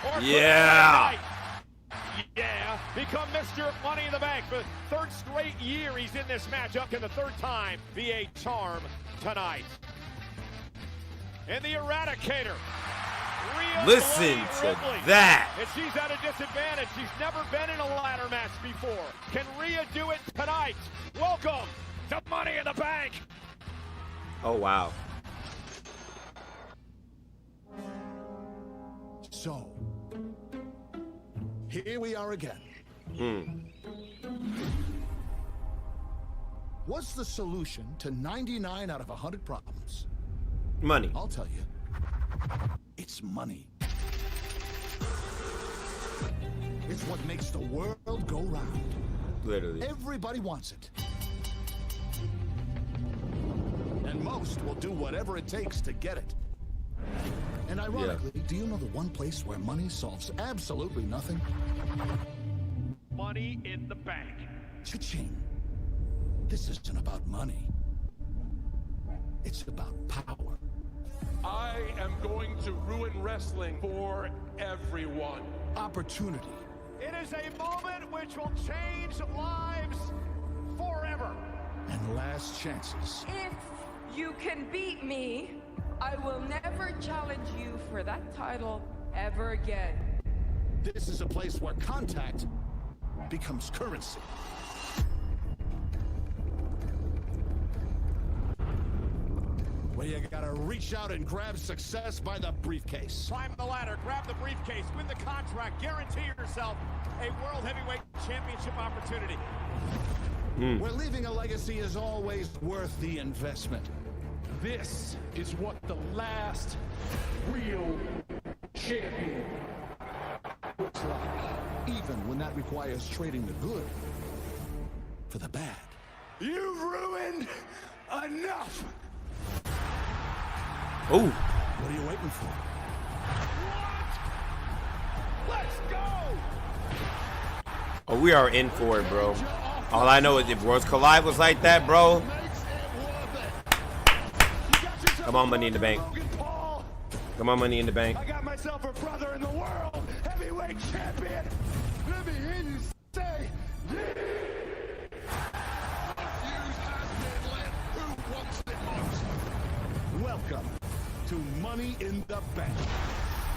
Or could it Yeah. tonight? Yeah, become Mr. Money in the Bank for the third straight year he's in this matchup, and the third time be a charm tonight. And the Eradicator. Rhea Listen to Ripley. that. And she's at a disadvantage. She's never been in a ladder match before. Can Rhea do it tonight? Welcome to Money in the Bank. Oh, wow. So, here we are again. What's the solution to 99 out of 100 problems? Money. I'll tell you. It's money. It's what makes the world go round. Literally. Everybody wants it. And most will do whatever it takes to get it. And ironically, do you know the one place where money solves absolutely nothing? Money in the Bank. Cha-ching. This isn't about money. It's about power. I am going to ruin wrestling for everyone. Opportunity. It is a moment which will change lives forever. And last chances. If you can beat me, I will never challenge you for that title ever again. This is a place where contact becomes currency. Where you gotta reach out and grab success by the briefcase. Climb the ladder, grab the briefcase, win the contract, guarantee yourself a World Heavyweight Championship opportunity. Where leaving a legacy is always worth the investment. This is what the last real champion looks like. Even when that requires trading the good for the bad. You've ruined enough. Oh. What are you waiting for? Let's go! Oh, we are in for it, bro. All I know is if Worlds Collide was like that, bro. Come on, Money in the Bank. Come on, Money in the Bank. I got myself a brother in the world heavyweight champion. Let me hear you say, Welcome to Money in the Bank.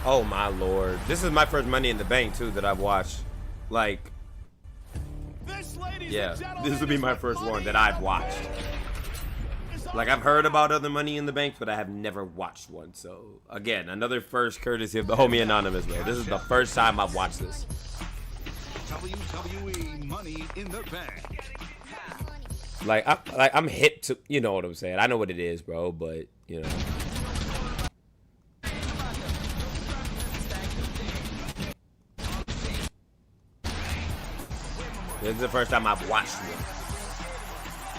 Oh my lord. This is my first Money in the Bank too that I've watched. Like, yeah, this will be my first one that I've watched. Like, I've heard about other Money in the Bank, but I have never watched one. So again, another first courtesy of the homie Anonymous, bro. This is the first time I've watched this. WWE Money in the Bank. Like I'm hip to, you know what I'm saying. I know what it is, bro, but you know. This is the first time I've watched one.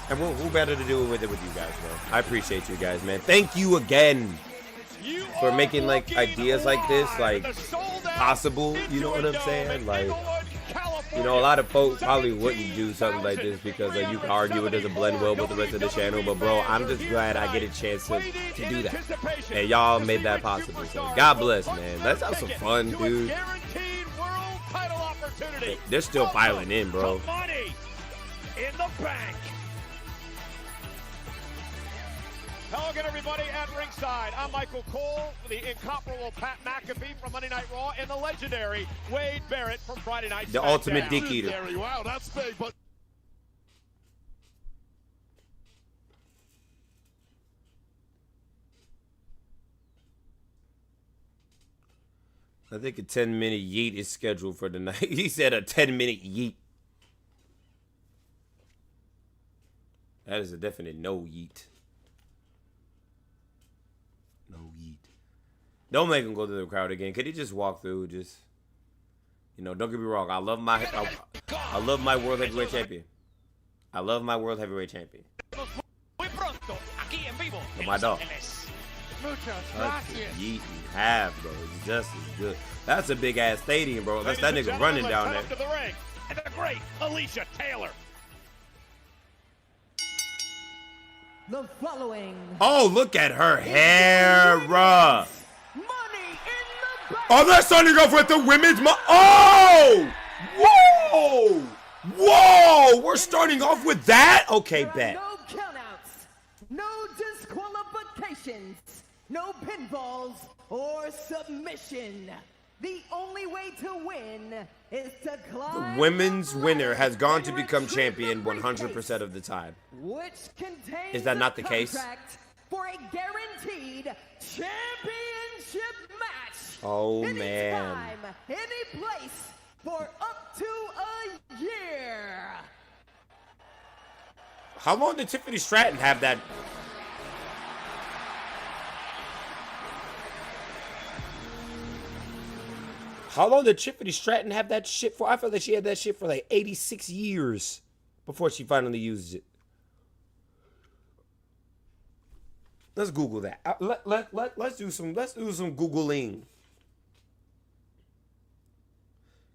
And who better to do it with you guys, bro? I appreciate you guys, man. Thank you again for making like ideas like this, like possible. You know what I'm saying? Like, you know, a lot of folks probably wouldn't do something like this because like, you can argue it doesn't blend well with the rest of the channel. But bro, I'm just glad I get a chance to do that, and y'all made that possible. So God bless, man. Let's have some fun, dude. They're still filing in, bro. Money in the Bank. Hello again, everybody, at ringside. I'm Michael Cole, the incomparable Pat McAfee from Monday Night Raw, and the legendary Wade Barrett from Friday Night SmackDown. The ultimate dick eater. Wow, that's big, but I think a 10-minute yeet is scheduled for tonight. He said a 10-minute yeet. That is a definite no yeet. No yeet. Don't make him go to the crowd again. Could he just walk through? Just You know, don't get me wrong. I love my world heavyweight champion. I love my world heavyweight champion. But my dog. Yeet half, bro. It's just as good. That's a big ass stadium, bro. That's that nigga running down there. To the ring, and the great Alicia Taylor. The following. Oh, look at her hair, bruh. Oh, they're starting off with the women's. Oh! Whoa! Whoa! We're starting off with that? Okay, bet. No countouts, no disqualifications, no pinfalls or submission. The only way to win is to climb. The women's winner has gone to become champion 100% of the time. Which contains Is that not the case? For a guaranteed championship match. Oh, any man. Time, any place, for up to a year. How long did Tiffany Stratton have that? How long did Tiffany Stratton have that shit for? I feel like she had that shit for like 86 years before she finally used it. Let's Google that. Let's do some Googling.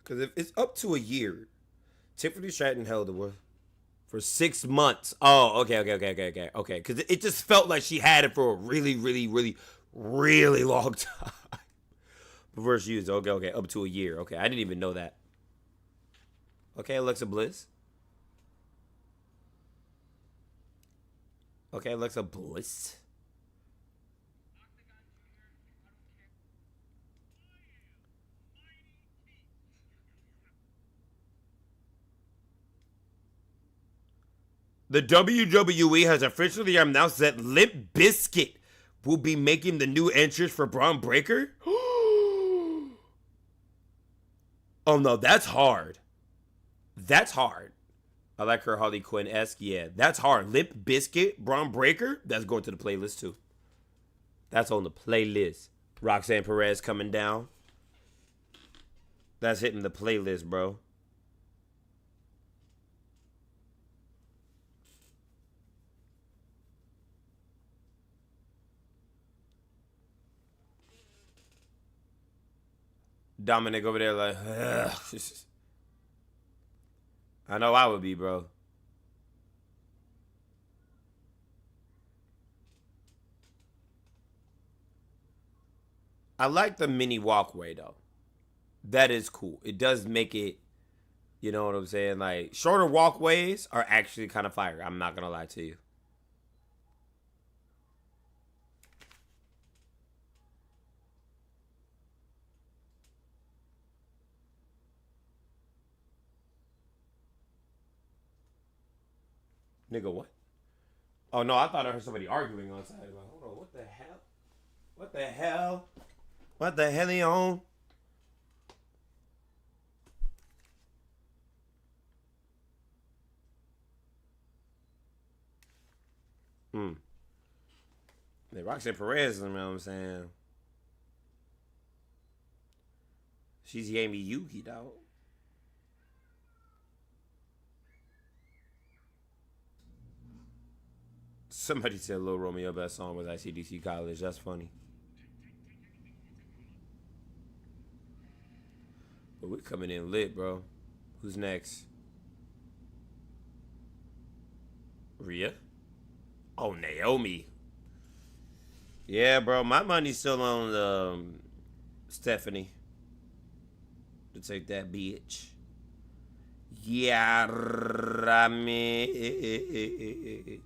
Because if it's up to a year, Tiffany Stratton held it for 6 months. Oh, okay. Because it just felt like she had it for a really long time. Before she used it. Okay, up to a year. Okay, I didn't even know that. Okay, Alexa Bliss. Okay, Alexa Bliss. The WWE has officially announced that Limp Bizkit will be making the new entrance for Braun Breaker. Oh no, that's hard. That's hard. I like her Harley Quinn-esque. Yeah, that's hard. Limp Bizkit, Braun Breaker. That's going to the playlist too. That's on the playlist. Roxanne Perez coming down. That's hitting the playlist, bro. Dominic over there like, ugh. I know I would be, bro. I like the mini walkway, though. That is cool. It does make it, you know what I'm saying? Like, shorter walkways are actually kind of fire. I'm not going to lie to you. Nigga, what? Oh, no, I thought I heard somebody arguing on side. Like, hold on, what the hell? What the hell? What the hell are you on? The Roxanne Perez, you know what I'm saying? She's Yami Yuki, dog. Somebody said Lil Romeo best song was ICDC College. That's funny. But we're coming in lit, bro. Who's next? Rhea? Oh, Naomi. Yeah, bro. My money's still on Stephanie. To take that bitch. Yeah, I mean...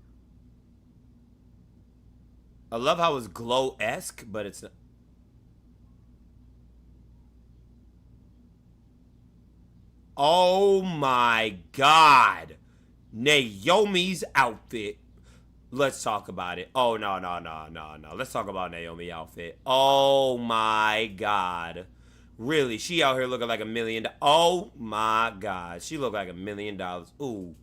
I love how it's glow-esque, but it's not. Oh my God. Naomi's outfit. Let's talk about it. Oh, no. Let's talk about Naomi's outfit. Oh my God. Really, she out here looking like $1 million. Oh my God. She look like $1 million. Ooh.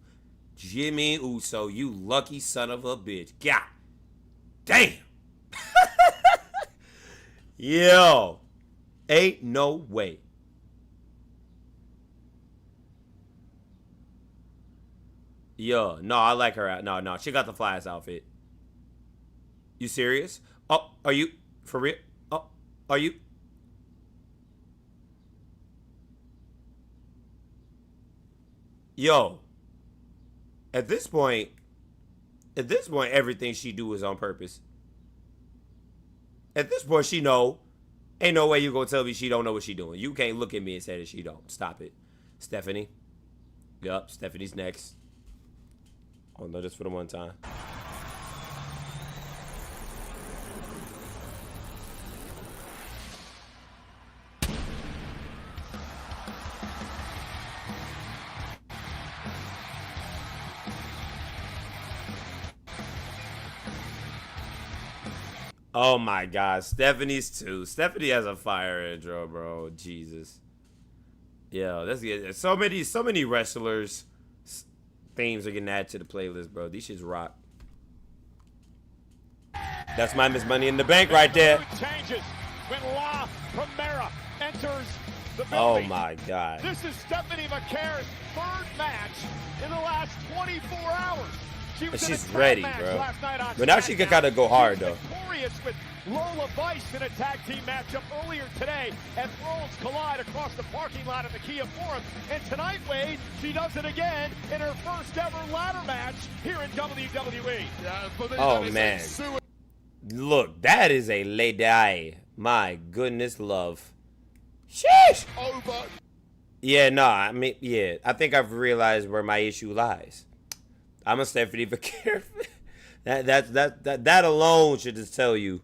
Jimmy Uso, you lucky son of a bitch. God. Damn. Yo. Ain't no way. Yo, no, I like her. No, she got the flyest outfit. You serious? Oh, are you for real? Oh, are you? Yo, at this point, everything she do is on purpose. At this point, she know. Ain't no way you gonna tell me she don't know what she doing. You can't look at me and say that she don't. Stop it. Stephanie. Yup, Stephanie's next. Oh no, just for the one time. Oh my God, Stephanie's too. Stephanie has a fire intro, bro. Jesus. Yo, that's good. So many wrestlers themes are getting added to the playlist, bro. These shits rock. That's my Miss Money in the Bank right there. Changes when La Primera enters the building. Oh my God. This is Stephanie McCare's third match in the last 24 hours. She's ready, bro. But now she can kind of go hard, though. Victorious with Lola Vice in a tag team matchup earlier today at Worlds Collide across the parking lot of the Kia Forum. And tonight, Wade, she does it again in her first ever ladder match here in WWE. Oh, man. Look, that is a lady. My goodness, love. Sheesh. Over. Yeah, no, I mean, yeah. I think I've realized where my issue lies. I'm a Stephanie McCare. That alone should just tell you.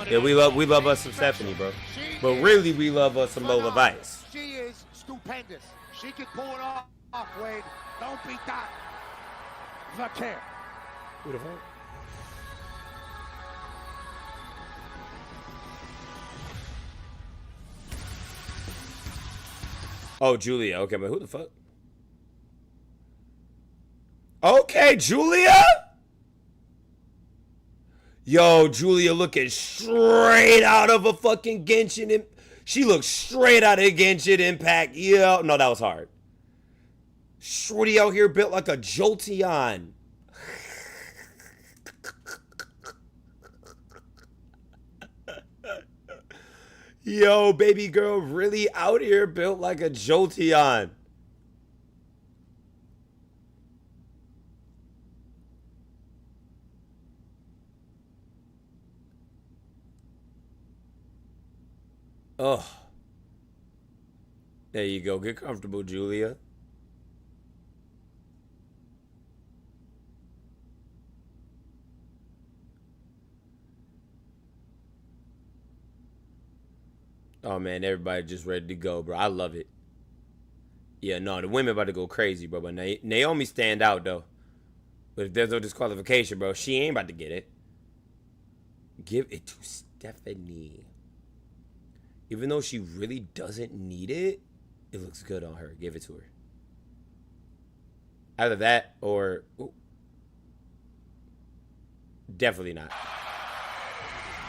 Yeah, we love us some Stephanie, bro. But really, we love us some Lola Vice. She is stupendous. She can pull it off, Wade. Don't beat that. McCare. Who the fuck? Oh, Julia. Okay, but who the fuck? Okay, Julia. Yo, Julia looking straight out of a fucking Genshin. She looks straight out of Genshin Impact. Yeah, no, that was hard. Shorty out here built like a Jolteon. Yo, baby girl really out here built like a Jolteon. Oh, there you go. Get comfortable, Julia. Oh, man, everybody just ready to go, bro. I love it. Yeah, no, the women about to go crazy, bro. But Naomi stand out, though. But if there's no disqualification, bro, she ain't about to get it. Give it to Stephanie. Even though she really doesn't need it, it looks good on her. Give it to her. Either that or... Ooh. Definitely not.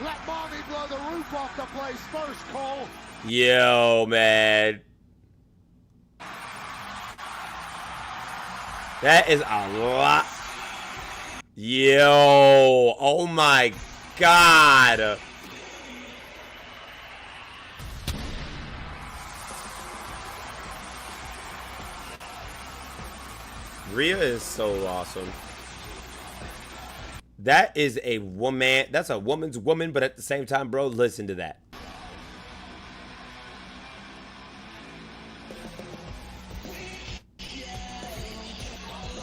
Let Mommy blow the roof off the place first, Cole. Yo, man. That is a lot. Yo. Oh, my God. Rhea is so awesome. That is a woman. That's a woman's woman, but at the same time, bro, listen to that.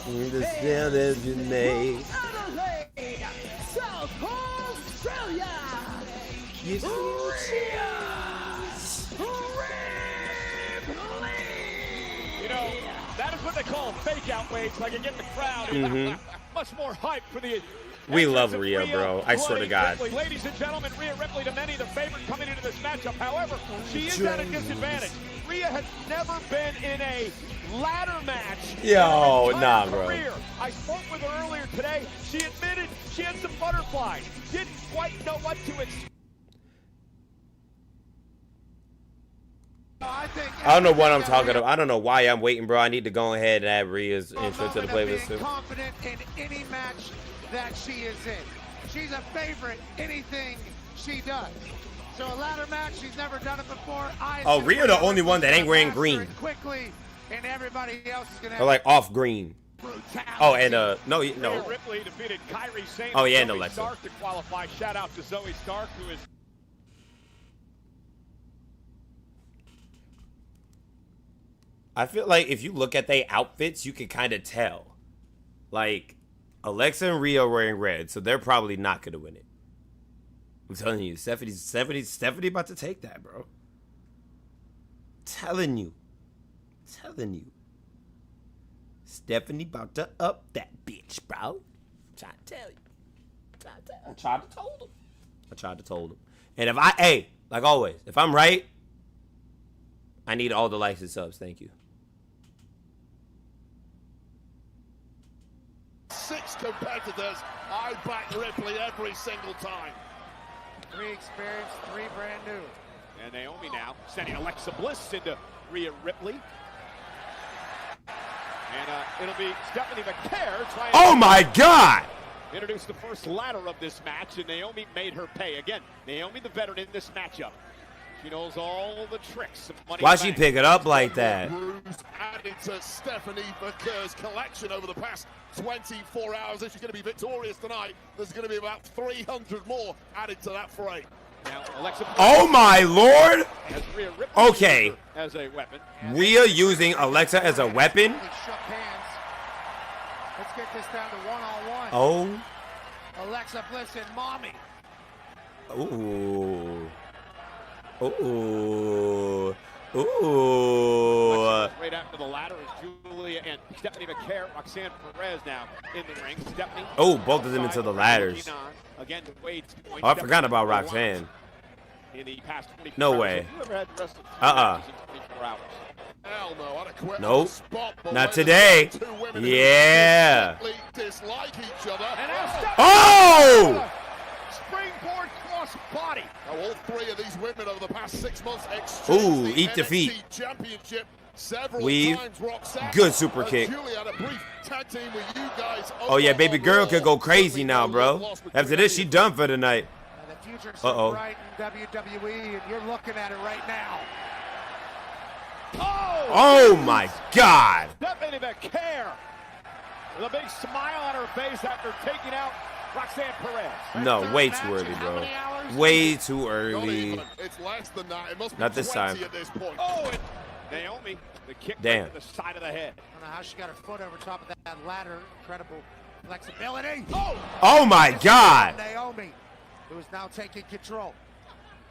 The sound has been made. Adelaide, South Australia. Yes. You know, that is what they call fake outrage. Like, you get the crowd. Much more hype for the... We love Rhea, bro. I swear to God. Ripley. Ladies and gentlemen, Rhea Ripley, to many, the favorite coming into this matchup. However, she is at a disadvantage. Rhea has never been in a ladder match. Yo, nah, bro. Career. I spoke with her earlier today. She admitted she had some butterflies. Didn't quite know what to expect. I think I don't know what I'm talking about. I don't know why I'm waiting, bro. I need to go ahead and add Rhea's intro to the playlist too. Confident in any match that she is in. She's a favorite anything she does. So a ladder match, she's never done it before. Oh, Rhea the only one that ain't wearing green. Quickly, and everybody else is gonna. Or like off green. Oh, and no. Ripley defeated Kairi Sane. Oh yeah, and Zoe Alexa. Stark to qualify. Shout out to Zoe Stark, who is. I feel like if you look at their outfits, you can kind of tell. Like, Alexa and Rhea are wearing red, so they're probably not going to win it. I'm telling you, Stephanie about to take that, bro. Telling you. Stephanie about to up that bitch, bro. I'm trying to tell you. I tried to told him. And if like always, if I'm right, I need all the likes and subs. Thank you. 6 competitors. I back Ripley every single time. 3 experienced, 3 brand new. And Naomi now sending Alexa Bliss into Rhea Ripley. And it'll be Stephanie McCare trying Oh my God! Introduce the first ladder of this match, and Naomi made her pay. Again, Naomi the veteran in this matchup. She knows all the tricks of money. Why'd she pick it up like that? Added to Stephanie McCare's collection over the past 24 hours. If she's going to be victorious tonight, there's going to be about 300 more added to that fray. Now, Alexa. Oh my Lord! Rhea Ripley Okay. As a weapon. Rhea using Alexa as a weapon? Shook hands. Let's get this down to one-on-one. Oh. Alexa Bliss and Mommy. Ooh. Ooh. Ooh. Right after the ladder is Julia and Stephanie McCare. Roxanne Perez now in the ring. Stephanie. Oh, both of them into the ladders. Again, Oh, I forgot about Roxanne. In the past 24 No hours. way. Have you ever had the rest of the 24 hours? Hell no, I'd have quit Nope. on the spot, but Not when today. there's 2 women who Yeah. completely dislike each other. And now Stephanie Oh! springboard cross body. Now, all 3 of these women over the past 6 months Ooh, the eat the feet. NXT Championship several Weave. times. Roxanne Good super and kick. Julie had a brief tag team with you guys. Oh yeah, baby girl could go crazy now, bro. After this, she done for the night. And the future's so Uh-oh. bright in WWE, and you're looking at it right now. Oh my God! Stephanie McCare with a big smile on her face after taking out Roxanne Perez. No, way too early, bro. Way too early. It's less than that. It must be Not this 20 time. at this point. Oh, and Naomi, the kick Damn. right to the side of the head. I don't know how she got her foot over top of that ladder. Incredible flexibility. Oh my God! Naomi, who is now taking control.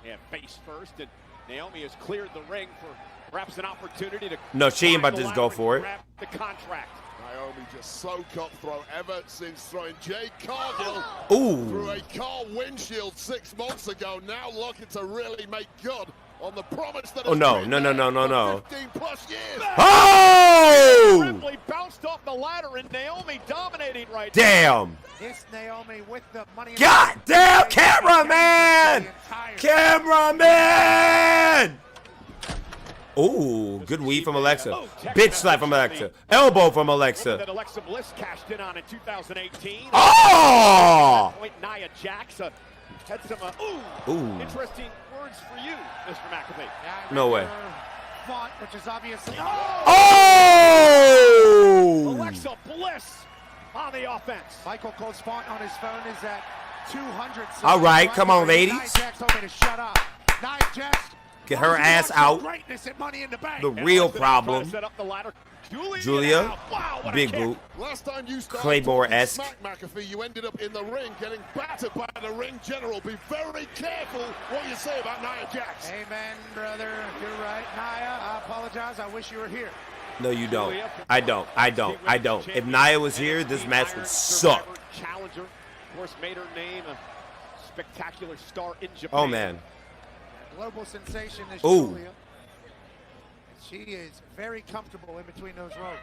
Yeah, face first, and Naomi has cleared the ring for perhaps an opportunity to. No, she ain't about to climb just the go ladder for and it. grab the contract. Naomi just so cutthroat ever since throwing Jade Cargill Ooh. through a car windshield 6 months ago. Now looking to really make good on the promise that Oh has no, been no, no, no, no, there no. for 15 plus years. Oh! Ripley bounced off the ladder, and Naomi dominating right Damn! This Naomi with the money. God damn, cameraman! Cameraman! Ooh, good weave from Alexa. Bitch slap from Alexa. Elbow from That Alexa. Alexa Bliss cashed in on in 2018. Oh! Point Nia Jax had some Ooh. interesting words for you, Mr. McAfee. No way. Font, which is obviously. Oh! Alexa Bliss on the offense. Michael Cole's font on his phone is at 200. All right, come on, ladies. Nia Jax told me to shut up. Nia Jax. Get her ass out. Greatness at Money in the Bank. The real problem. Set up the ladder. Julia, wow, what a big kick. boot. Last time you started Claymore-esque. Smack McAfee, you ended up in the ring getting battered by the ring general. Be very careful what you say about Nia Jax. Amen, brother. You're right. Nia, I apologize. I wish you were here. No, you don't. I don't. I don't. I don't. If Nia was here, this match would suck. Challenger, of course, made her name a spectacular star in Japan. Oh, man. Global sensation is Ooh. Julia. She is very comfortable in between those ropes.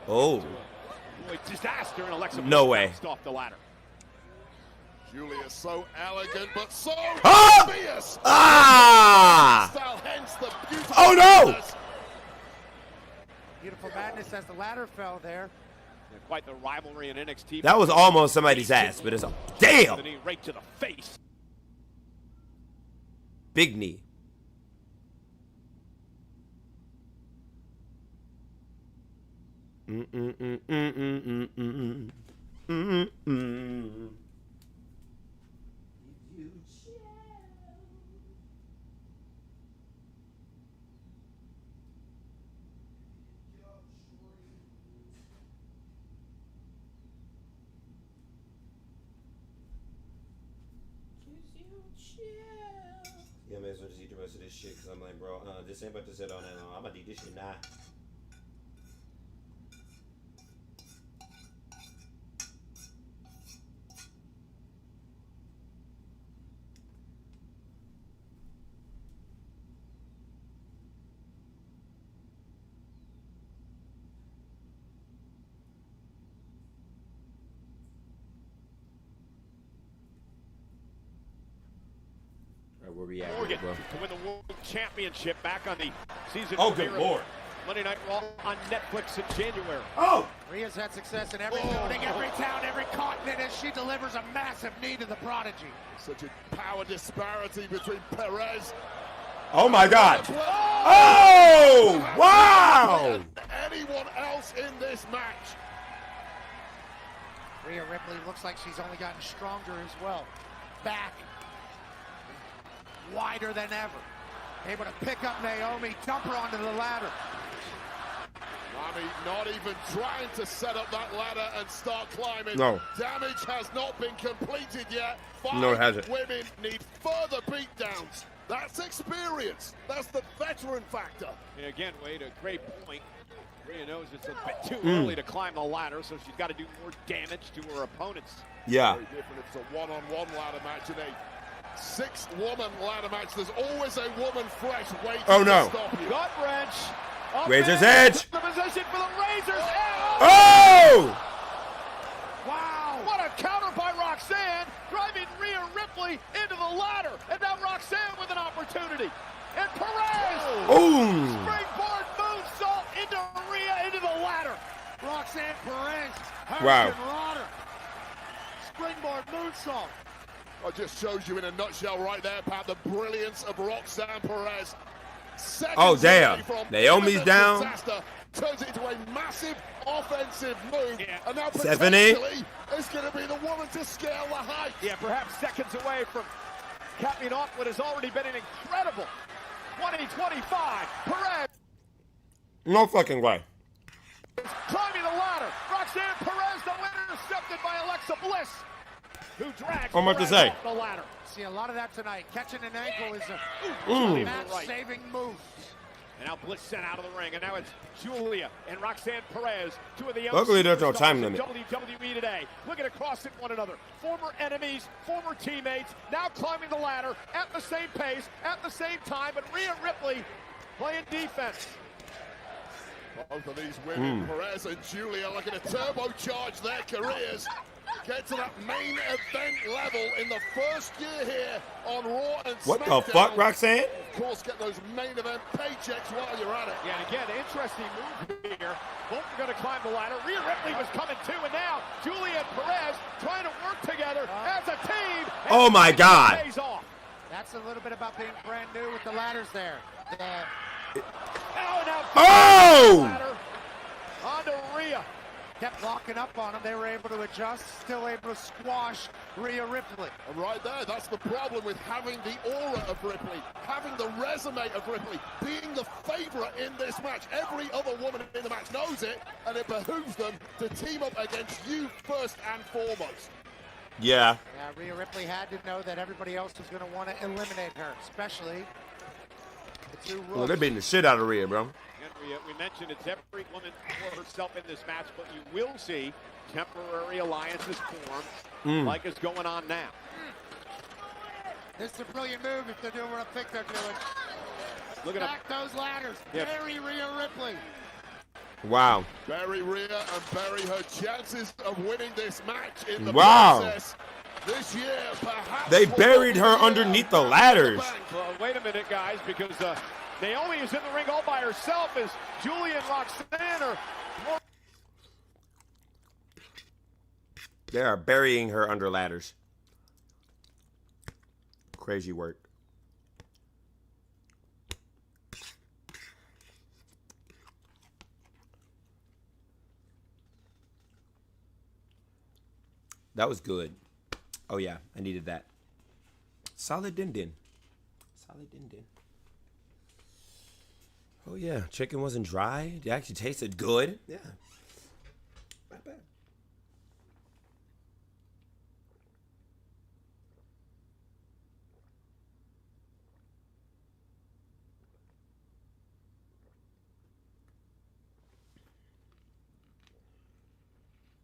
Oh. Boy, disaster, and Alexa No Bliss way. bounced off the ladder. Julia so elegant, but so fierce. Ah! Hence the beautiful Oh no! Beautiful madness as the ladder fell there. Yeah, quite the rivalry in NXT. That was almost somebody's ass, but it's damn. The knee right to the face. Big knee. Yeah, I may as well just eat the rest of this shit because I'm like, bro, this ain't about to sit on that long. I'm about to eat this shit now. Where we at, Morgan bro? to win the World Championship back on the season. Oh, good lord. Monday Night Raw on Netflix in January. Oh! Rhea's had success in every building, every town, every continent as she delivers a massive knee to the prodigy. Such a power disparity between Perez. Oh my God! Oh! Wow! Anyone else in this match? Rhea Ripley looks like she's only gotten stronger as well. Back. Wider than ever. Able to pick up Naomi, dump her onto the ladder. Nami not even trying to set up that ladder and start climbing. No. Damage has not been completed yet. No, it hasn't. Women need further beatdowns. That's experience. That's the veteran factor. And again, Wade, a great point. Rhea knows it's a bit too early to climb the ladder, so she's got to do more damage to her opponents. Yeah. Very different if it's a one-on-one ladder match in a 6-woman ladder match. There's always a woman fresh waiting to stop you. Gut wrench. Razor's Edge. The position for the Razor's Edge. Oh! Wow. What a counter by Roxanne, driving Rhea Ripley into the ladder. And now Roxanne with an opportunity. And Perez. Boom. Springboard moonsault into Rhea into the ladder. Roxanne Perez. Wow. Ladder. Springboard moonsault. It just shows you in a nutshell right there, Pat, the brilliance of Roxanne Perez. Oh, damn. Naomi's down. Disaster, turns it into a massive offensive move. Yeah. And now Stephanie. potentially it's going to be the woman to scale the height. Yeah, perhaps seconds away from capping off what has already been an incredible 2025. Perez. No fucking way. Climbing the ladder. Roxanne Perez, the winner, intercepted by Alexa Bliss, who drags What am I to Perez say? off the ladder. See a lot of that tonight. Catching an ankle is a Mm. match-saving move. And now Bliss sent out of the ring, and now it's Julia and Roxanne Perez, two of the young Luckily, there's no superstars time in limit. WWE today, looking across at one another. Former enemies, former teammates, now climbing the ladder at the same pace, at the same time, but Rhea Ripley playing defense. Both of these women, Perez and Julia, looking to turbocharge their careers. Get to that main event level in the first year here on Raw and SmackDown. What the fuck, Roxanne? Of course, get those main event paychecks while you're at it. Yeah, and again, interesting move here. Both are going to climb the ladder. Rhea Ripley was coming too, and now Julia and Perez trying to work together as a team. Oh my God. Pays off. That's a little bit about being brand new with the ladders there. Oh! Ladder onto Rhea. Kept locking up on them. They were able to adjust, still able to squash Rhea Ripley. And right there, that's the problem with having the aura of Ripley, having the resume of Ripley, being the favorite in this match. Every other woman in the match knows it, and it behooves them to team up against you first and foremost. Yeah. Yeah, Rhea Ripley had to know that everybody else was going to want to eliminate her, especially the two Well, they're beating the shit out of Rhea, bro. We mentioned it's every woman for herself in this match, but you will see temporary alliances form like is going on now. This is a brilliant move if they're doing what I think they're doing. Look at Stack those ladders. Yeah. Bury Rhea Ripley. Wow. Bury Rhea and bury her chances of winning this match in the Wow. process. This year, perhaps They buried her underneath the ladders. Well, wait a minute, guys, because Naomi is in the ring all by herself as Julia and Roxanne are... They are burying her under ladders. Crazy work. That was good. Oh yeah, I needed that. Solid din-din. Solid din-din. Oh yeah, chicken wasn't dry. It actually tasted good. Yeah. Not bad.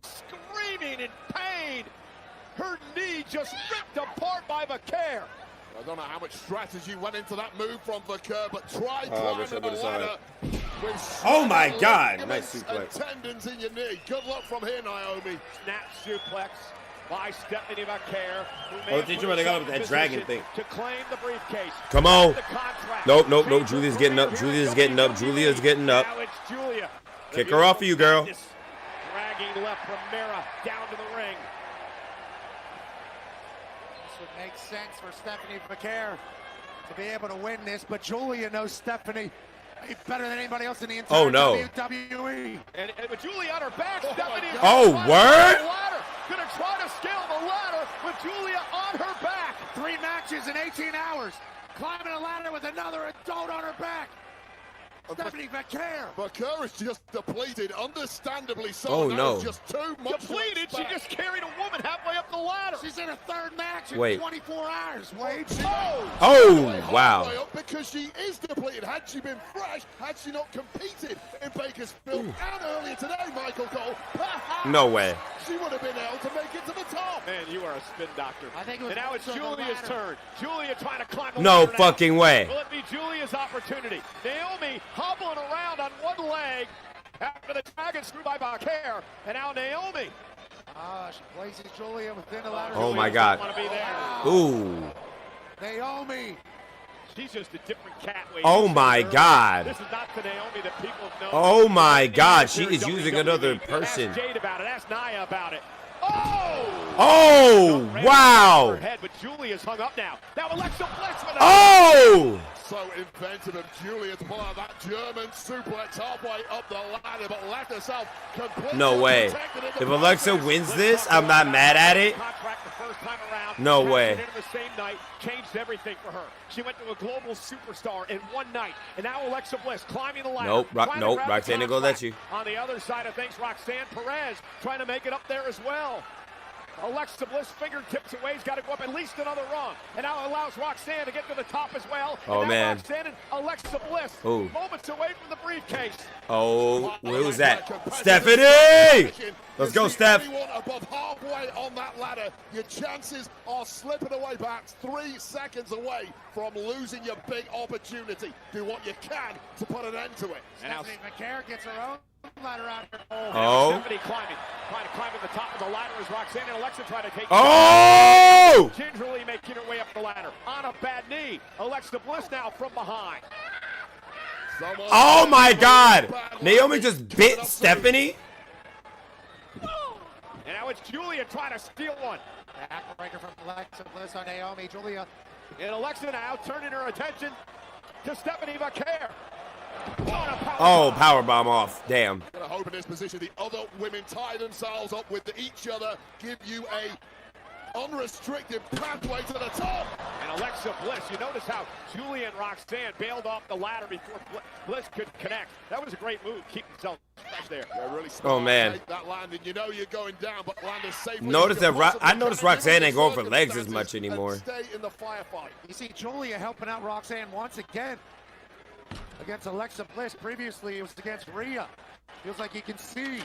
Screaming in pain. Her knee just ripped apart by McCare. I don't know how much strategy went into that move from Vaquer, but try climbing the ladder. Oh my God! Nice suplex. Tendons in your knee. Good luck from here, Naomi. Snap suplex by Stephanie McCare. Oh, did you really got up with that dragon thing? To claim the briefcase. Come on. Nope, nope, nope. Julia's getting up. Julia's getting up. Julia's getting up. Now it's Julia. Kick her off of you, girl. Dragging left from Mira down to the ring. This would make sense for Stephanie McCare to be able to win this, but Julia knows Stephanie better than anybody else in the entire WWE. And with Julia on her back, Stephanie. Oh, word? Gonna try to scale the ladder with Julia on her back. 3 matches in 18 hours. Climbing a ladder with another adult on her back. Stephanie McCare. McCare is just depleted, understandably so. Oh, no. Just too much. Depleted? She just carried a woman halfway up the ladder. She's in a 3rd match in Wait. 24 hours, Wade. Oh, wow. Because she is depleted. Had she been fresh, had she not competed in Bakersfield and earlier today, Michael Cole, No way. she would have been able to make it to the top. Man, you are a spin doctor. I think it was and now it's Julia's turn. Julia trying to climb the No ladder now. fucking way. Will it be Julia's opportunity? Naomi hobbling around on one leg after the dragon screw by Vaquer, and now Naomi. She places Julia within the ladder. Oh my God. Want to be there. Ooh. Naomi. She's just a different cat. Oh my God. This is not the Naomi that people have known. Oh my God. She is using another person. Ask Jade about it. Ask Nia about it. Oh! Oh, wow. Her head, but Julia's hung up now. Now Alexa Bliss with a Oh! So inventive of Julia to pull out that German suplex halfway up the ladder, but left herself completely. No way. If Alexa wins this, I'm not mad at it. No way. The same night changed everything for her. She went to a global superstar in one night, and now Alexa Bliss climbing the ladder. Nope, Roxanne ain't gonna let you. On the other side of things, Roxanne Perez trying to make it up there as well. Alexa Bliss fingertips away. He's got to go up at least another rung. And now allows Roxanne to get to the top as well. Oh, and now man. Roxanne and Alexa Bliss Ooh. moments away from the briefcase. Oh, who's that? Stephanie! Let's go, Steph. Anyone above halfway on that ladder, your chances are slipping away back 3 seconds away from losing your big opportunity. Do what you can to put an end to it. And now Stephanie McCare gets her own ladder out. Oh. Stephanie climbing. Trying to climb to the top of the ladder as Roxanne and Alexa try to take Oh! gingerly making her way up the ladder. On a bad knee. Alexa Bliss now from behind. Oh my God! Naomi just bit Stephanie? And now it's Julia trying to steal one. Backbreaker from Alexa Bliss on Naomi. Julia. And Alexa now turning her attention to Stephanie McCare. Oh, powerbomb off. Damn. Gonna hope in this position the other women tie themselves up with each other, give you a unrestricted pathway to the top. And Alexa Bliss, you notice how Julia and Roxanne bailed off the ladder before Bliss could connect. That was a great move, keep themselves fresh there. Really Oh man. take that landing. You know you're going down, but land as safely. Notice that I noticed Roxanne ain't going for legs as much anymore. Stay in the firefight. You see Julia helping out Roxanne once again against Alexa Bliss. Previously it was against Rhea. Feels like you can see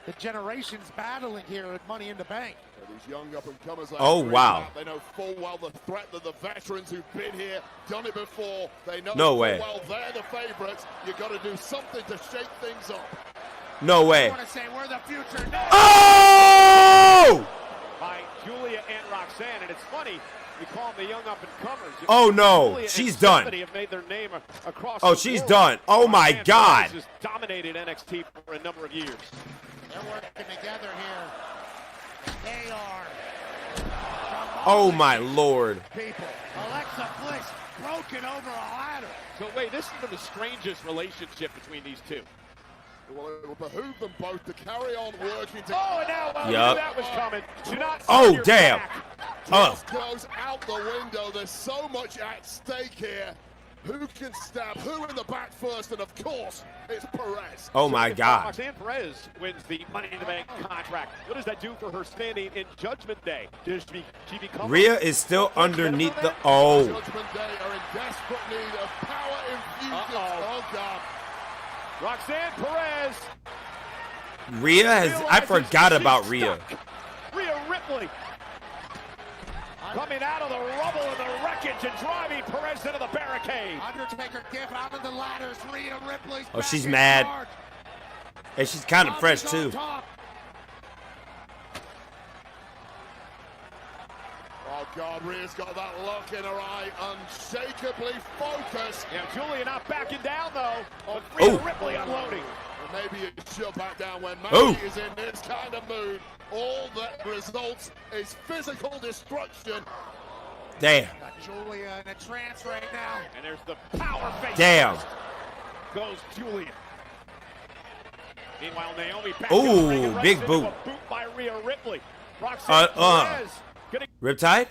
the generations battling here at Money in the Bank. These young up-and-comers. Oh, wow. They know full well the threat that the veterans who've been here, done it before. They know No full way. well they're the favorites. You got to do something to shake things up. No way. I want to say we're the future now. Oh! By Julia and Roxanne. Roxanne, and it's funny. We call them the young up-and-comers. Oh, no. Julia She's and done. Stephanie have made their name across Oh, the she's world. done. Oh, my Roxanne God. Perez has dominated NXT for a number of years. They're working together here. They are. Oh, my Lord. People. Alexa Bliss broken over a ladder. So wait, this is the strangest relationship between these two. Well, it will behoove them both to carry on working together. Oh, and now I knew Yup. that was coming. Do not Oh, turn your damn. back. Just goes out the window. There's so much at stake here. Who can stab who in the back first? And of course, it's Perez. Oh, my God. Roxanne Perez wins the Money in the Bank contract. What does that do for her standing in Judgment Day? Does she become Rhea is still underneath the... Oh. Judgment Day are in desperate need of power infusions. Oh, God. Roxanne Perez. Rhea has... I forgot about Rhea. Rhea Ripley coming out of the rubble and the wreckage and driving Perez into the barricade. Undertaker gift out of the ladders. Rhea Ripley's Oh, back she's in mad. charge. And she's kind of fresh, too. Oh, God, Rhea's got that look in her eye, unshakably focused. Yeah, Julia not backing down, though. Oh, Rhea Ripley unloading. Well, maybe you should back down when Oh. Maggie is in this kind of mood. All that results is physical destruction. Damn. Got Julia in a trance right now. And there's the power face. Damn. Goes Julia. Meanwhile, Naomi back in the ring and Ooh, runs big into boot. a boot by Rhea Ripley. Roxanne Perez getting Riptide?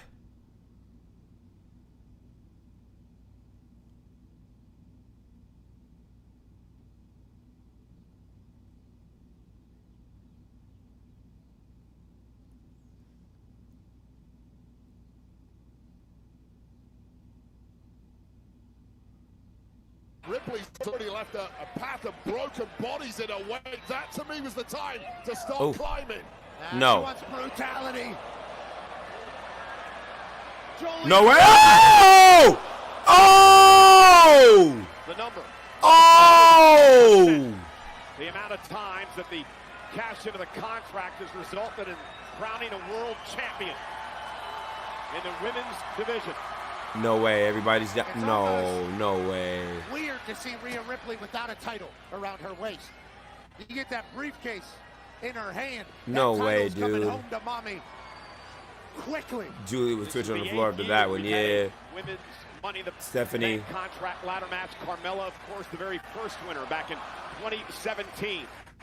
Ripley's already left a path of broken bodies in her wake. That, to me, was the time to start Oh. climbing. No. She wants brutality. Julia. No way. Oh! Oh! the number. Oh! The amount of times that the cash into the contract has resulted in crowning a world champion in the women's division. No way. Everybody's got... No way. Weird to see Rhea Ripley without a title around her waist. You get that briefcase in her hand. No that way, title's coming dude. home to mommy quickly. Julie was switching on the floor after that one. Yeah. Women's Money in the Stephanie. Bank contract ladder match. Carmella, of course, the very first winner back in 2017.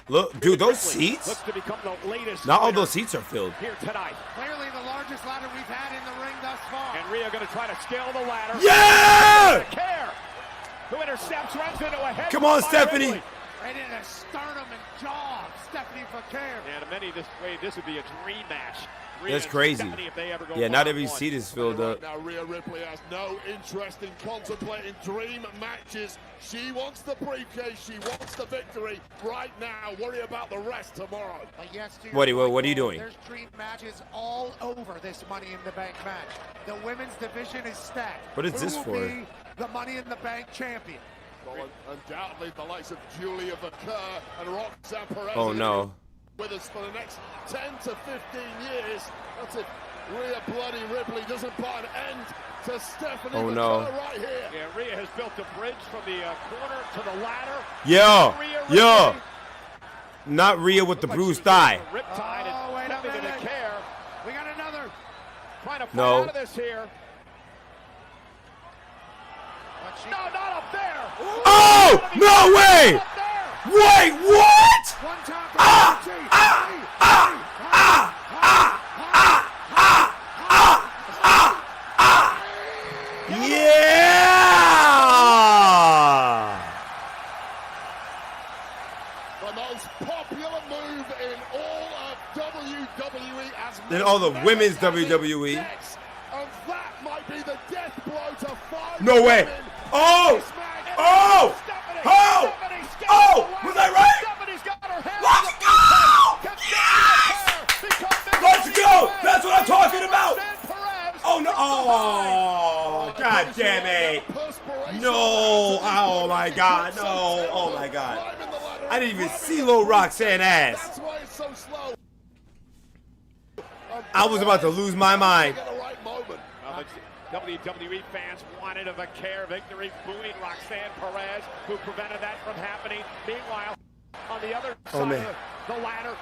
Look, dude, those Ripley seats? looks to become the latest Not all winner those seats are filled. here tonight. Clearly the largest ladder we've had in the ring thus far. And Rhea going to try to scale the ladder. Yeah! Care, who intercepts, runs into a head. Come on, by Stephanie. Ripley. Right in the sternum and jaw of Stephanie Fakir. And to many this way, this would be a dream match. Rhea That's and crazy. Stephanie, if they ever go Yeah, not every one-on-one. seat is filled up. Now Rhea Ripley has no interest in contemplating dream matches. She wants the briefcase. She wants the victory right now. Worry about the rest tomorrow. But yes, to your What point, are you Cole, doing? There's dream matches all over this Money in the Bank match. The women's division is stacked. What is Who this will for? be the Money in the Bank champion? Well, undoubtedly the likes of Julia Vakir and Roxanne Perez. Oh, no. With us for the next 10 to 15 years. That's it. Rhea Bloody Ripley doesn't put an end to Stephanie Oh, Vakir no. right here. Yeah, Rhea has built a bridge from the corner to the ladder. Yeah. Rhea Yeah. Ripley. Not Rhea with the bruised thigh. Riptide Oh, wait a and flipping minute. into care. We got another. Trying to fight No. out of this here. No, not up there. Oh! No way! Wait, what? One time for Yeah! The most popular move in all of WWE as Then all the women's WWE. Yes, and that might be the death blow to five No way. women. Oh! Oh! Oh! Oh! Was I right? Let's go! Let's go! That's what I'm talking about! Oh no! Oh! God damn it! No! Oh my God! No! Oh my God! I didn't even see little Roxanne ass. That's why it's so slow. I was about to lose my mind. Get a WWE fans wanted a Akira victory, booing Roxanne Perez, who prevented that from happening. Meanwhile, on the other side of the ladder,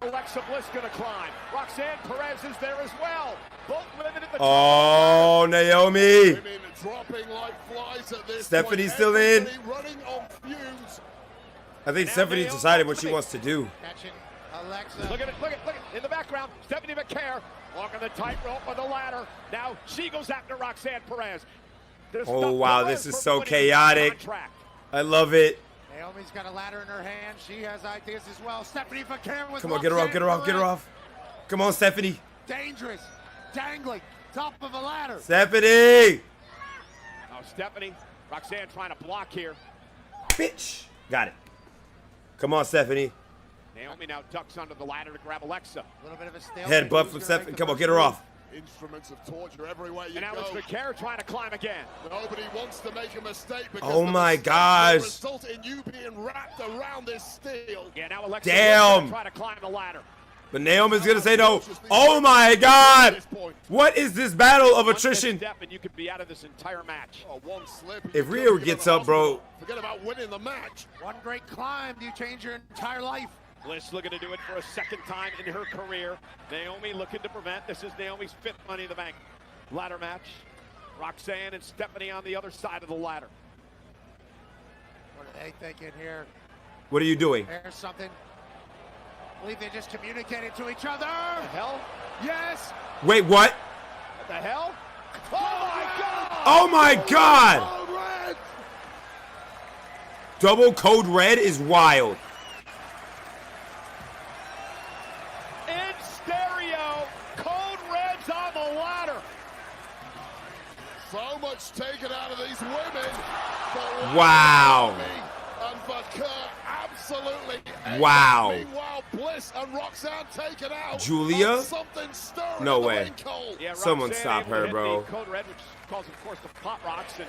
Alexa Bliss gonna climb. Roxanne Perez is there as well. Both women at the top. Oh, Naomi. Women dropping like flies at this Stephanie's point. still in. Running on fumes. I think Stephanie decided what she wants to do. Catching Alexa. Look at it, look at it. In the background, Stephanie McCare walking the tightrope on the ladder. Now she goes after Roxanne Perez. Oh, wow, this is so chaotic. I love it. Naomi's got a ladder in her hand. She has ideas as well. Stephanie McCare with Come on, get her off, get her off, get her off. Come on, Stephanie. Dangerous. Dangling. Top of a ladder. Stephanie. Now Stephanie, Roxanne trying to block here. Bitch. Got it. Come on, Stephanie. Naomi now ducks under the ladder to grab Alexa. A little bit of a stalemate. Headbutt from Stephanie. Come on, get her off. Instruments of torture everywhere you and now it's McCare trying to climb again. Nobody wants to make a mistake because oh my gosh. will result in you being wrapped around this steel. Yeah, now Alexa damn. Try to climb the ladder. But Naomi's gonna say no. Oh my God! What is this battle of attrition? Step and you could be out of this entire match. Oh, one slip. If Rio gets up, bro. Forget about winning the match. One great climb, you change your entire life. Bliss looking to do it for a second time in her career. Naomi looking to prevent. This is Naomi's 5th Money in the Bank ladder match. Roxanne and Stephanie on the other side of the ladder. What are they thinking here? What are you doing? There's something. I believe they just communicated to each other. What the hell? Yes. Wait, what? What the hell? Oh my God! Oh my God! Double code red is wild. In stereo, code red's on the ladder. So much taken out of these women. Wow. And for Kurt, absolutely. Wow. Meanwhile, Bliss and Roxanne taken out. Julia? Something stirring No in the way. ring cold. Yeah, Someone Roxanne stop her, bro. Code red, which calls, of course, the pot rocks. And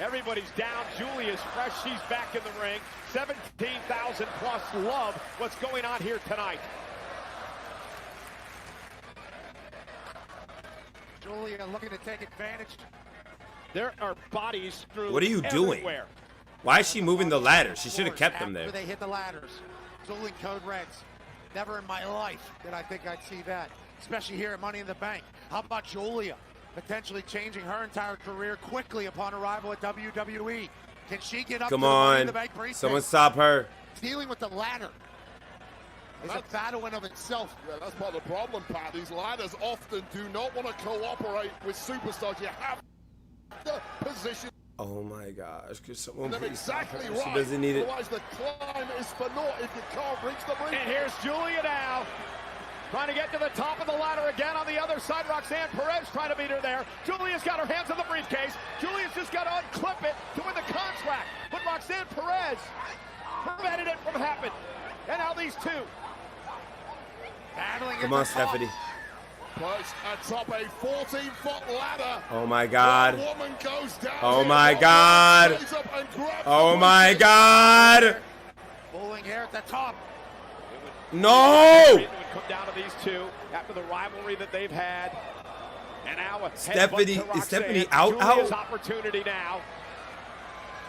everybody's down. Julia's fresh. She's back in the ring. 17,000 plus love what's going on here tonight. Julia looking to take advantage. There are bodies strewn What are you doing? everywhere. Why is she moving the ladder? She should have kept them there. After they hit the ladders. Julie code reds. Never in my life did I think I'd see that, especially here at Money in the Bank. How about Julia potentially changing her entire career quickly upon arrival at WWE? Can she get up Come to the Money in on. the Bank briefcase? Someone stop her. Dealing with the ladder is a battle in of itself. Yeah, that's part of the problem, Pat. These ladders often do not want to cooperate with superstars. You have the position. Oh my gosh. Could someone They're please stop exactly her? right. She doesn't need it. Otherwise, the climb is for naught if you can't reach the ring. And here's Julia now. Trying to get to the top of the ladder again on the other side. Roxanne Perez trying to beat her there. Julia's got her hands on the briefcase. Julia's just got to unclip it to win the contract. But Roxanne Perez prevented it from happening. And now these two battling. Come on, Stephanie. Perched atop a 14-foot ladder. Oh my God. One woman goes down. Oh my God. Oh my God. Bowling here at the top. No. It would come down to these two after the rivalry that they've had. And now a Stephanie, headbutt to is Stephanie Roxanne. out? Julia's opportunity now.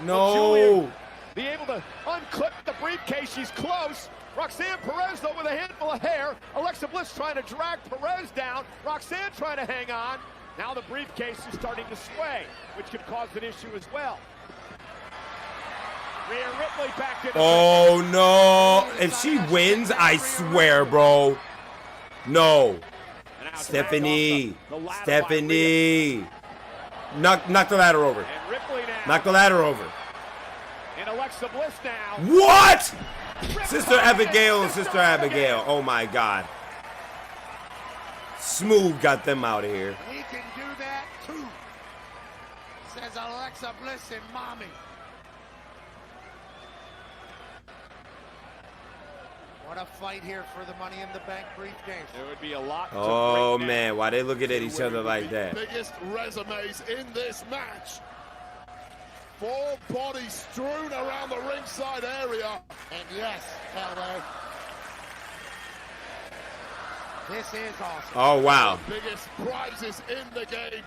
No. Be able to unclip the briefcase. She's close. Roxanne Perez, though, with a handful of hair. Alexa Bliss trying to drag Perez down. Roxanne trying to hang on. Now the briefcase is starting to sway, which could cause an issue as well. Rhea Ripley back in. Oh no. If she wins, I swear, bro. No. Stephanie. Stephanie. Knock the ladder over. Knock the ladder over. And Alexa Bliss now. What? Sister Abigail and Sister Abigail. Oh my God. Smooth got them out of here. He can do that too, says Alexa Bliss and Mommy. What a fight here for the Money in the Bank briefcase. There would be a lot. Oh man, why they looking at each other like that? Biggest resumes in this match. 4 bodies strewn around the ringside area. And yes, LA. This is awesome. Oh, wow. Biggest prizes in the game.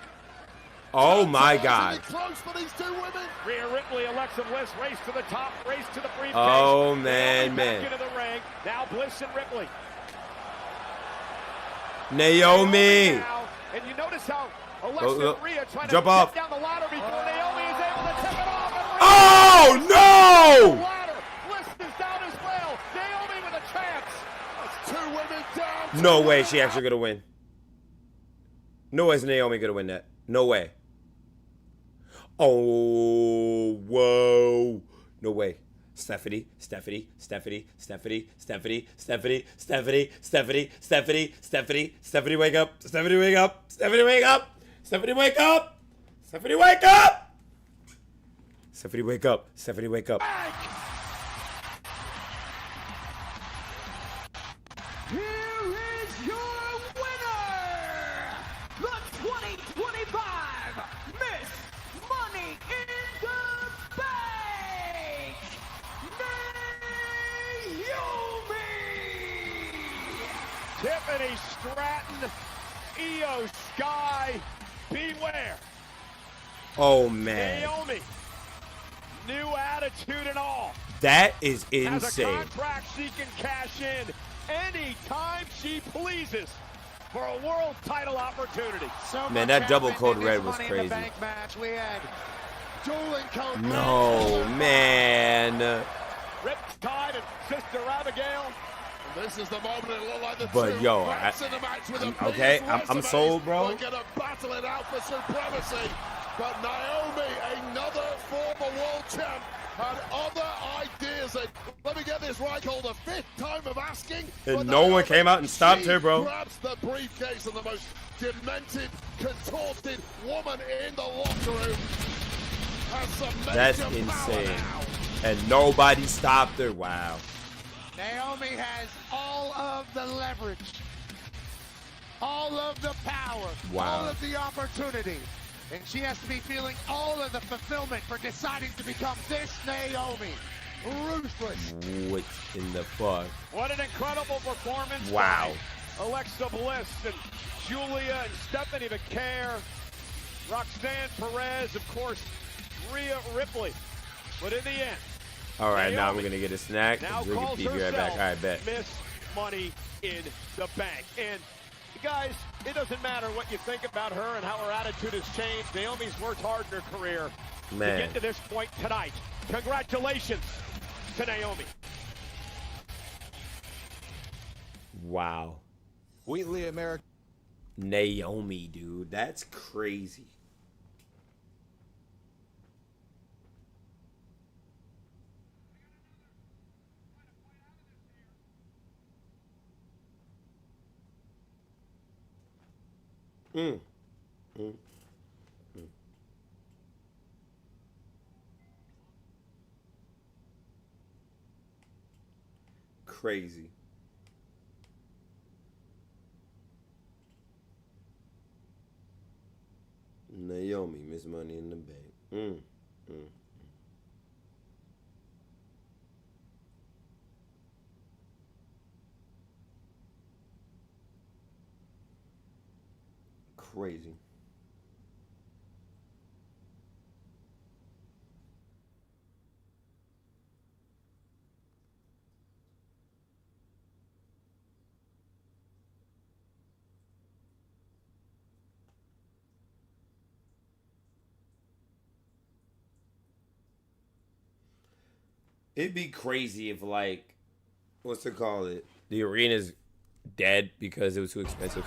Oh, my God. Close for these two women. Rhea Ripley, Alexa Bliss, race to the top, race to the briefcase. Oh, man, Back man. into the ring. Now Bliss and Ripley. Naomi. Now, and you notice how Alexa and Rhea trying Jump to off. get down the ladder before Naomi is able to tip it off. And Oh, no. ladder. Bliss is down as well. Naomi with a chance. That's two women down. No way she actually gonna win. No way is Naomi gonna win that. No way. Oh, whoa. No way. Stephanie, Stephanie, Stephanie, Stephanie, Stephanie, Stephanie, Stephanie, Stephanie, Stephanie, Stephanie, Stephanie, wake up. Stephanie, wake up. Stephanie, wake up. Stephanie, wake up. Stephanie, wake up. Stephanie, wake up. Stephanie, wake up. Here is your winner, the 2025 Miss Money in the Bank, Naomi! Tiffany Stratton, Io Sky, beware. Oh, man. Naomi, new attitude and all. That is Has a insane. contract she can cash in anytime she pleases for a world title opportunity. Man, that double code red was crazy. Match. We had dueling code No, man. Riptide and Sister Abigail. This is the moment it looked like the But two yo, rats in the match with the okay, biggest I'm resumes. sold, bro. We're gonna battle it out for supremacy. But Naomi, another former world champ, had other ideas. And let me get this right, Cole, the fifth time of asking. And no one came out and stopped her, bro. Grabs the briefcase and the most demented, contorted woman in the locker room. Has some That's major power insane. now. And nobody stopped her. Wow. Naomi has all of the leverage, all of the power, Wow. all of the opportunity. And she has to be feeling all of the fulfillment for deciding to become this Naomi. Ruthless. What in the fuck? What an incredible performance. Wow. By Alexa Bliss and Julia and Stephanie McCare, Roxanne Perez, of course, Rhea Ripley. But in the end, All right, now Naomi we're gonna get a snack. now We're gonna calls be right back. herself All right, bet. Miss Money in the Bank. And guys, it doesn't matter what you think about her and how her attitude has changed. Naomi's worked hard in her career to Man. get to this point tonight. Congratulations to Naomi. Wow. Wheatley America. Naomi, dude. That's crazy. Mm. Mm. Mm. Crazy. Naomi, Miss Money in the Bank. Mm. Mm. Crazy. It'd be crazy if, like, what's it called? It the arena's dead because it was too expensive.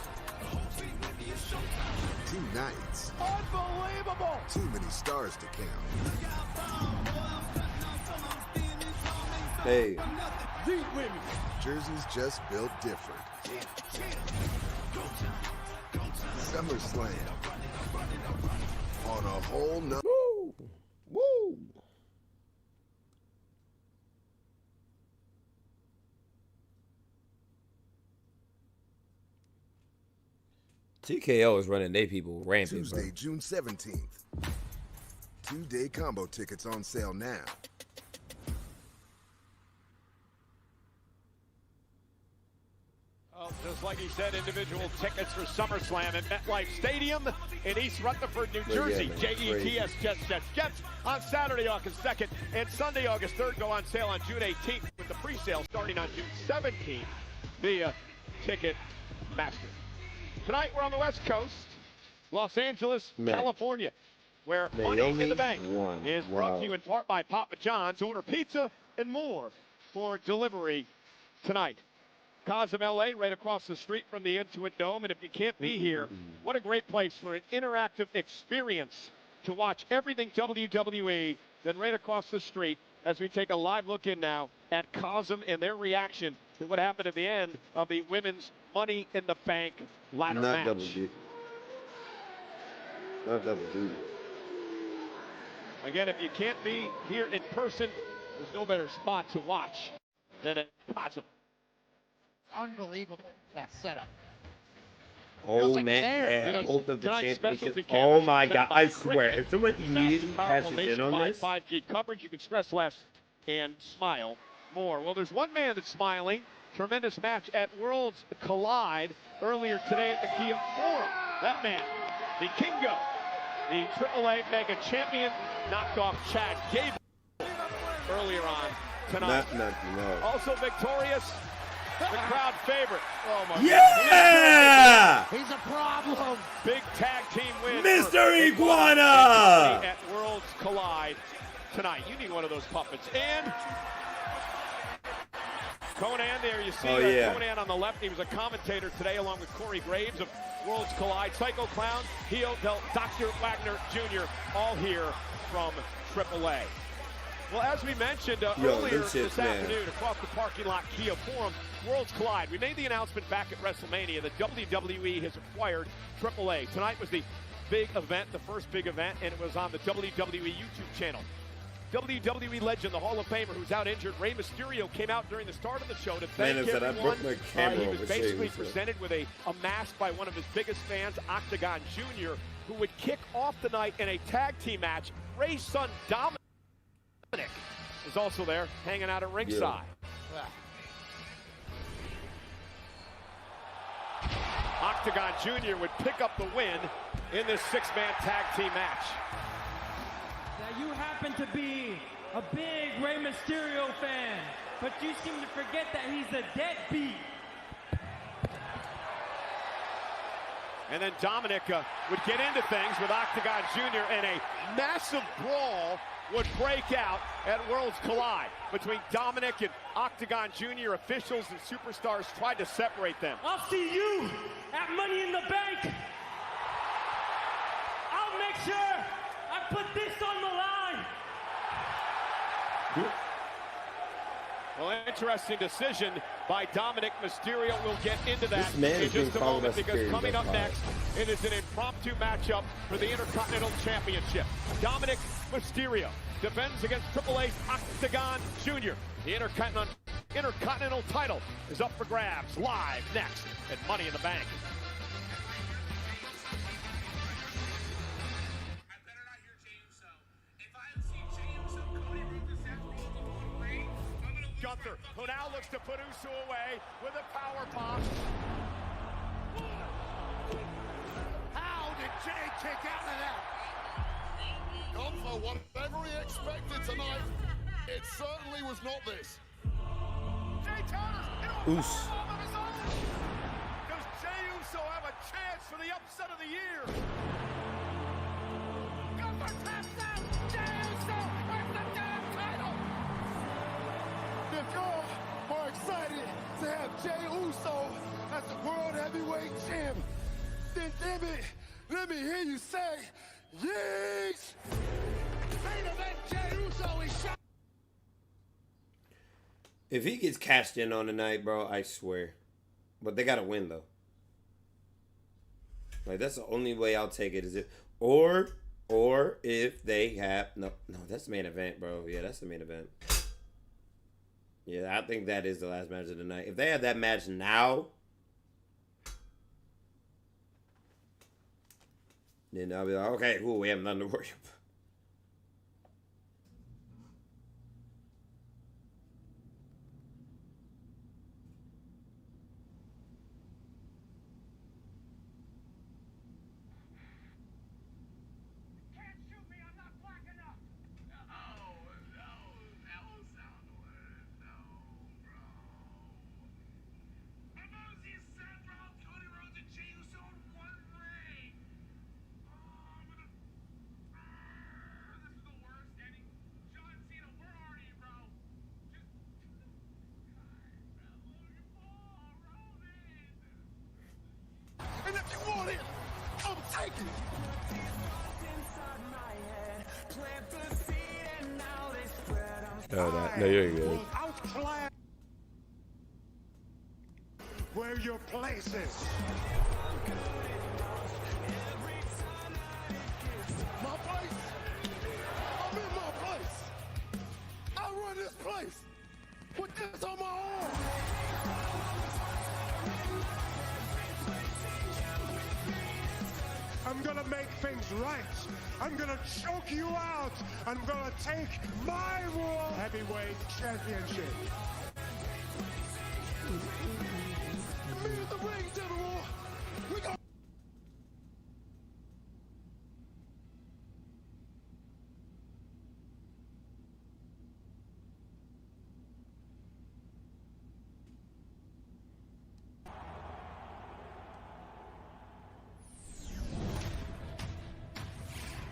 2 nights. Unbelievable. Too many stars to count. Hey. Jersey's just built different. SummerSlam. On a whole nother. Woo! Woo! TKO is running they people rampant. Tuesday, Bro. June 17th. 2-day combo tickets on sale now. Oh, just Just like he said, individual tickets for SummerSlam at MetLife Stadium in East Rutherford, New Jersey. Jets, Jets on Saturday, August 2nd, and Sunday, August 3rd go on sale on June 18th with the pre-sale starting on June 17th via Ticketmaster. Tonight, we're on the West Coast, Los Angeles, California, where Money in the Bank is brought to you in part by Papa John's. Order pizza and more for delivery tonight. Cosm LA, right across the street from the Intuit Dome. And if you can't be here, what a great place for an interactive experience to watch everything WWE. Then right across the street, as we take a live look in now at Cosm and their reaction to what happened at the end of the women's Money in the Bank ladder match. Not double D. Again, if you can't be here in person, there's no better spot to watch than at Cosm. Unbelievable, that setup. Oh man, both of the championships. Oh my God, I swear, if someone immediately passes in on this. 5G coverage, you can stress less and smile more. Well, there's one man that's smiling. Tremendous match at Worlds Collide earlier today at the Kia Forum. That man, the Kingo, the AAA Mega Champion, knocked off Chad Gable earlier on tonight. Also victorious, the crowd favorite. Oh my Yeah! God. He's a problem. Big tag team win. Mr. Iguana! At Worlds Collide tonight. You need one of those puppets. And Conan there, you see Conan on the left. He was a commentator today along with Corey Graves of Worlds Collide. Psycho Clown, Heel, Dr. Wagner Jr., all here from AAA. Well, as we mentioned earlier this afternoon across the parking lot Kia Forum, Worlds Collide. We made the announcement back at WrestleMania that WWE has acquired AAA. Tonight was the big event, the first big event, and it was on the WWE YouTube channel. WWE legend, the Hall of Famer, who's out injured, Rey Mysterio, came out during the start of the show to thank everyone. He was basically presented with a mask by one of his biggest fans, Octagon Jr., who would kick off the night in a tag team match. Rey's son, Dominic, is also there, hanging out at ringside. Octagon Jr. would pick up the win in this six-man tag team match. Now you happen to be a big Rey Mysterio fan, but you seem to forget that he's a deadbeat. And then Dominic would get into things with Octagon Jr. and a massive brawl would break out at Worlds Collide between Dominic and Octagon Jr. Officials and superstars tried to separate them. I'll see you at Money in the Bank. I'll make sure I put this on the line. Well, interesting decision by Dominic Mysterio. We'll get into that in just a moment because coming up next, it is an impromptu matchup for the Intercontinental Championship. Dominic Mysterio defends against Triple H Octagon Jr. The Intercontinental title is up for grabs live next at Money in the Bank. Gunther, who now looks to put Uso away with a power bomb. How did Jay kick out of that? Gunther, whatever he expected tonight, it certainly was not this. Jay Tyler's Oos. Does Jey Uso have a chance for the upset of the year? Gunther taps out. Jey Uso wins the damn title. If you're more excited to have Jey Uso as the World Heavyweight Champ, then damn it, let me hear you say, yeesh! Main event, Jey Uso is shot. If he gets cashed in on tonight, bro, I swear. But they gotta win though. Like that's the only way I'll take it. Is it or if they have no, that's the main event, bro. Yeah, that's the main event. Yeah, I think that is the last match of the night. If they have that match now, then I'll be like, okay, cool, we have nothing to worry about. No, you're good. Outclass where your place is. My place? I'm in my place. I run this place with this on my arm. I'm gonna make things right. I'm gonna choke you out. I'm gonna take my World Heavyweight Championship. Me in the ring, General. We got.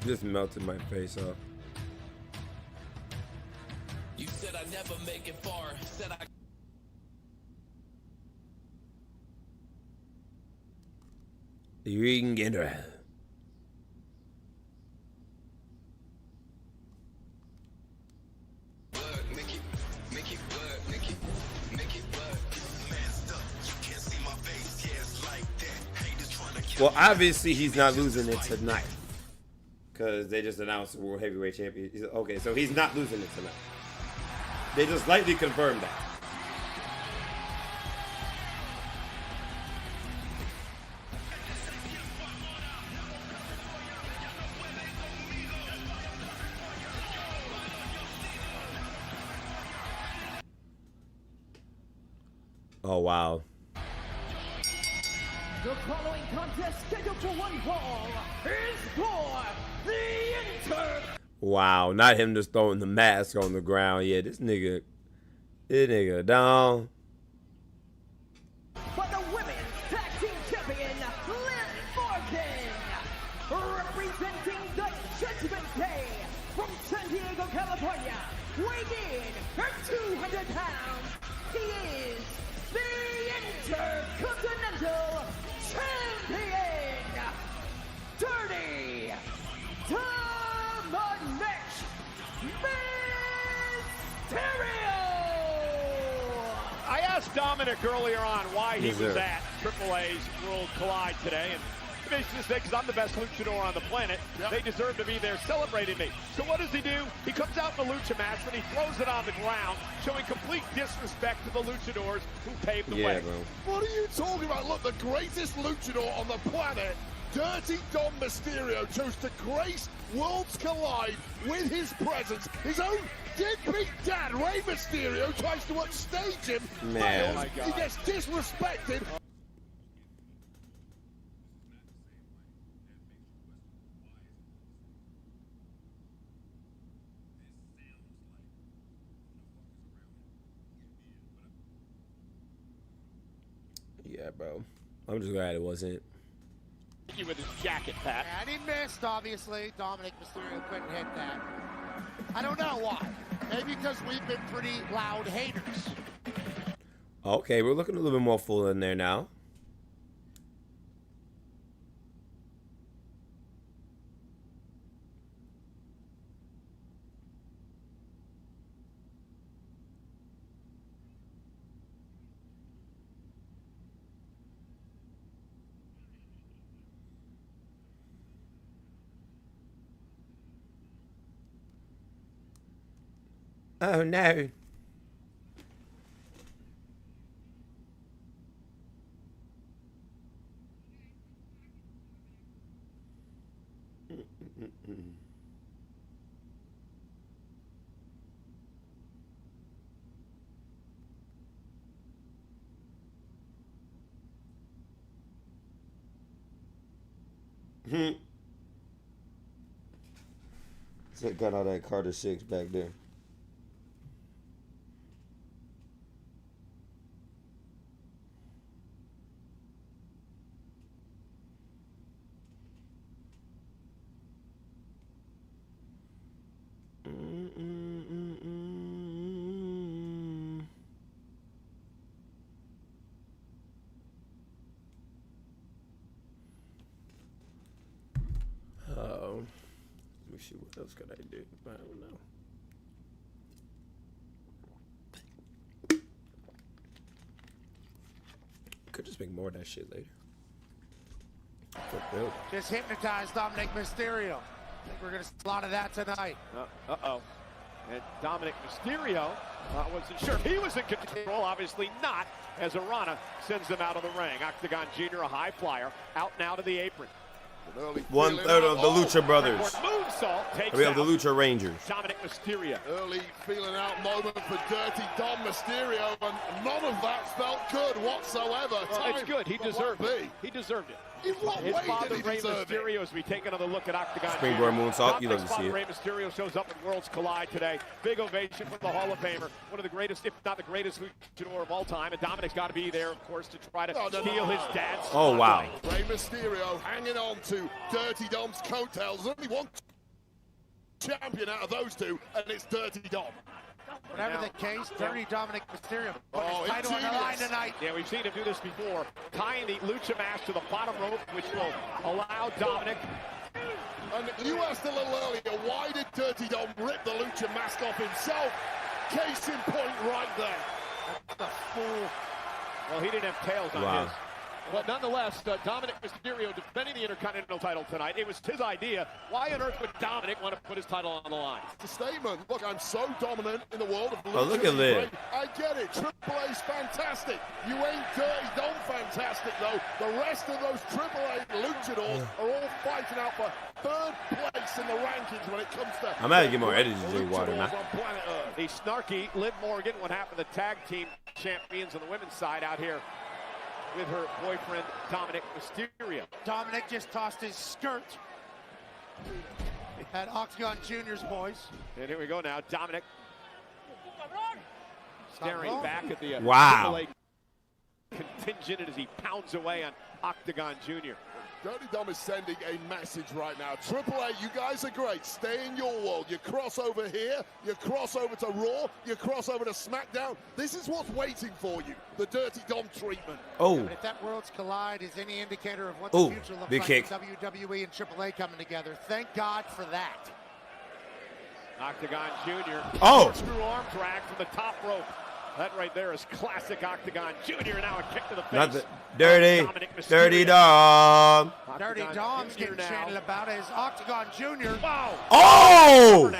Just melted my face off. You said I never make it far. Said I. You can get her. Well, obviously he's not losing it tonight. Because they just announced the World Heavyweight Champion. Okay, so he's not losing it tonight. They just lightly confirmed that. Oh, wow. The following contest scheduled for one fall is for the Inter. Wow, not him just throwing the mask on the ground. Yeah, this nigga down. For the women's tag team champion, Liv Morgan. Representing the Judgment Day from San Diego, California. Weighing in at 200 pounds, he is the Intercontinental Champion, Dirty Dominic Mysterio. I asked Dominic earlier on why he was at AAA's World Collide today, and he basically said, because I'm the best luchador on the planet, they deserve to be there celebrating me. So what does he do? He comes out in the lucha match, and he throws it on the ground, showing complete disrespect to the luchadors who paved the way. Bro. What are you talking about? Look, the greatest luchador on the planet, Dirty Dom Mysterio, chose to grace Worlds Collide with his presence. His own deadbeat dad, Rey Mysterio, tries to upstage him. Man. Fails. He gets disrespected. Yeah, bro. I'm just glad it wasn't. With his jacket, Pat. And he missed, obviously. Dominic Mysterio couldn't hit that. I don't know why. Maybe because we've been pretty loud haters. Okay, we're looking a little bit more full in there now. Oh no. So got all that Carter 6 back there. Let me see, what else could I do? I don't know. just make more of that shit later. Just hypnotized Dominic Mysterio. I think we're going to see a lot of that tonight. Uh-oh. And Dominic Mysterio wasn't sure if he was in control. Obviously not, as Arana sends him out of the ring. Octagon Jr., a high flyer, out now to the apron. 1/3 of the Lucha Brothers. We have the Lucha Rangers. Dominic Mysterio. Early feeling out moment for Dirty Dom Mysterio, and none of that felt good whatsoever. Well, it's good. He deserved it. He deserved it. His father, Rey Mysterio, as we take another look at Octagon. Springboard moonsault. You love to see it. Rey Mysterio shows up at Worlds Collide today. Big ovation from the Hall of Famer. One of the greatest, if not the greatest, luchador of all time. And Dominic's got to be there, of course, to try to steal his dad's. Oh, wow. Rey Mysterio hanging on to Dirty Dom's coattails. There's only one champion out of those two, and it's Dirty Dom. Whatever the case, Dirty Dominic Mysterio putting his title on the line tonight. Yeah, we've seen him do this before. Tying the lucha mask to the bottom rope, which will allow Dominic. And you asked a little earlier, why did Dirty Dom rip the lucha mask off himself? Case in point right there. The fool. Well, he didn't have tails on his. But nonetheless, Dominic Mysterio defending the Intercontinental title tonight. It was his idea. Why on earth would Dominic want to put his title on the line? It's a statement. Look, I'm so dominant in the world of lucha. Oh, look at Liv. I get it. Triple A's fantastic. You ain't Dirty Dom fantastic, though. The rest of those Triple A luchadors are all fighting out for third place in the rankings when it comes to. I'm gonna get more energy drink water now. The snarky Liv Morgan, one half of the tag team champions on the women's side out here with her boyfriend, Dominic Mysterio. Dominic just tossed his skirt at Octagon Jr.'s boys. And here we go now. Dominic staring back at the wow. contingent as he pounds away on Octagon Jr. Dirty Dom is sending a message right now. Triple A, you guys are great. Stay in your world. You cross over here, you cross over to Raw, you cross over to SmackDown. This is what's waiting for you, the Dirty Dom treatment. Oh. If that Worlds Collide is any indicator of what the future looks big like kick. with WWE and Triple A coming together, thank God for that. Octagon Jr. Oh. Screw arm drag from the top rope. That right there is classic Octagon Jr. Now a kick to the face. Not the Dirty Dom. Dirty Dom's getting chanted about as Octagon Jr. Wow. Oh!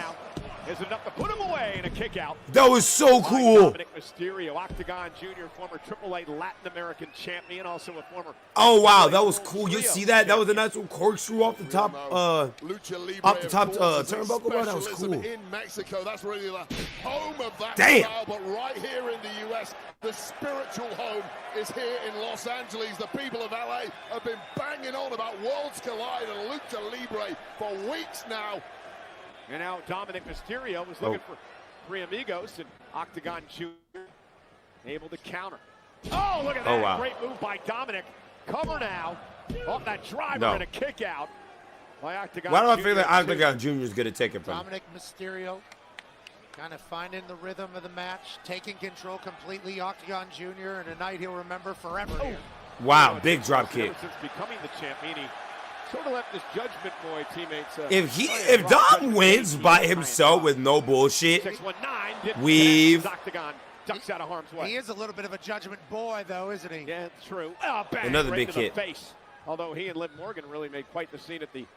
Is enough to put him away in a kick out. That was so cool. Dominic Mysterio, Octagon Jr., former Triple A Latin American champion, also a former. Oh wow, that was cool. You see that? That was a nice little corkscrew off the top, off the top turnbuckle. Bro, that was cool. In Mexico, that's really the home of that. Damn. Style, but right here in the U.S., the spiritual home is here in Los Angeles. The people of LA have been banging on about Worlds Collide and Lucha Libre for weeks now. And now Dominic Mysterio was looking for three amigos, and Octagon Jr. able to counter. Oh, look at that. Wow. Great move by Dominic. Cover now. Off that driver and a kick out by Octagon Why do I Jr. feel like Octagon Jr. is going to take it from Dominic Mysterio kind of finding the rhythm of the match, taking control completely. Octagon Jr. and a night he'll remember forever here. Wow, big drop kick. Since becoming the champion, he sort of left his Judgment Boy teammates. If Dom wins by himself with no bullshit, 619 weave. Octagon ducks out of harm's way. He is a little bit of a Judgment Boy, though, isn't he? Yeah, it's true. Oh, bang, Another right big to the hit. face. Although he and Liv Morgan really made quite the scene at the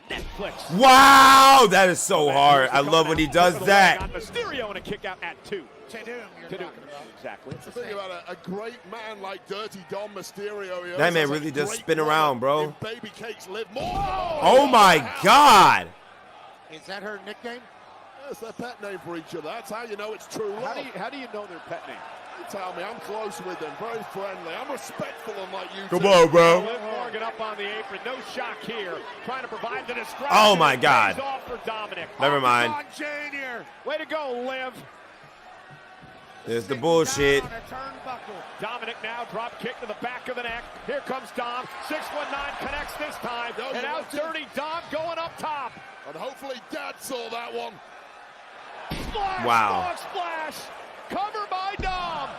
Netflix. Wow, that is so hard. I love when he does that. Mysterio and a kick out at 2. Exactly. The thing about a great man like Dirty Dom Mysterio. That man really does spin around, bro. Baby cakes Liv Morgan. Oh my God. Is that her nickname? That's their pet name for each other. That's how you know it's true love. How do you know their pet name? You tell me. I'm close with them. Very friendly. I'm respectful unlike you. Come on, bro. Liv Morgan up on the apron. No shock here. Trying to provide the distraction. Oh my God. Off for Dominic. Never mind. Jr. Way to go, Liv. There's the bullshit. Dominic now drop kick to the back of the neck. Here comes Dom. 619 connects this time. And now Dirty Dom going up top. And hopefully Dad saw that one. Splash, wow. Splash. Cover by Dom.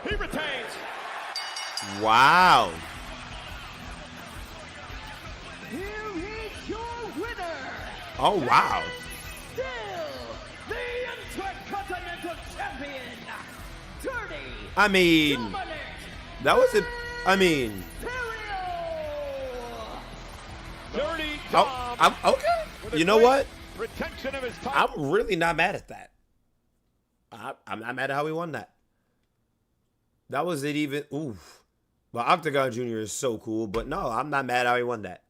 He retains. Wow. Here is your winner. Oh, wow. Still the Intercontinental Champion, Dirty I mean, Dominic that was a I mean, Dirty I'm okay. You know what? Retention of his I'm really not mad at that. I'm not mad at how he won that. That was it even. Oof. But Octagon Jr. is so cool. But no, I'm not mad how he won that.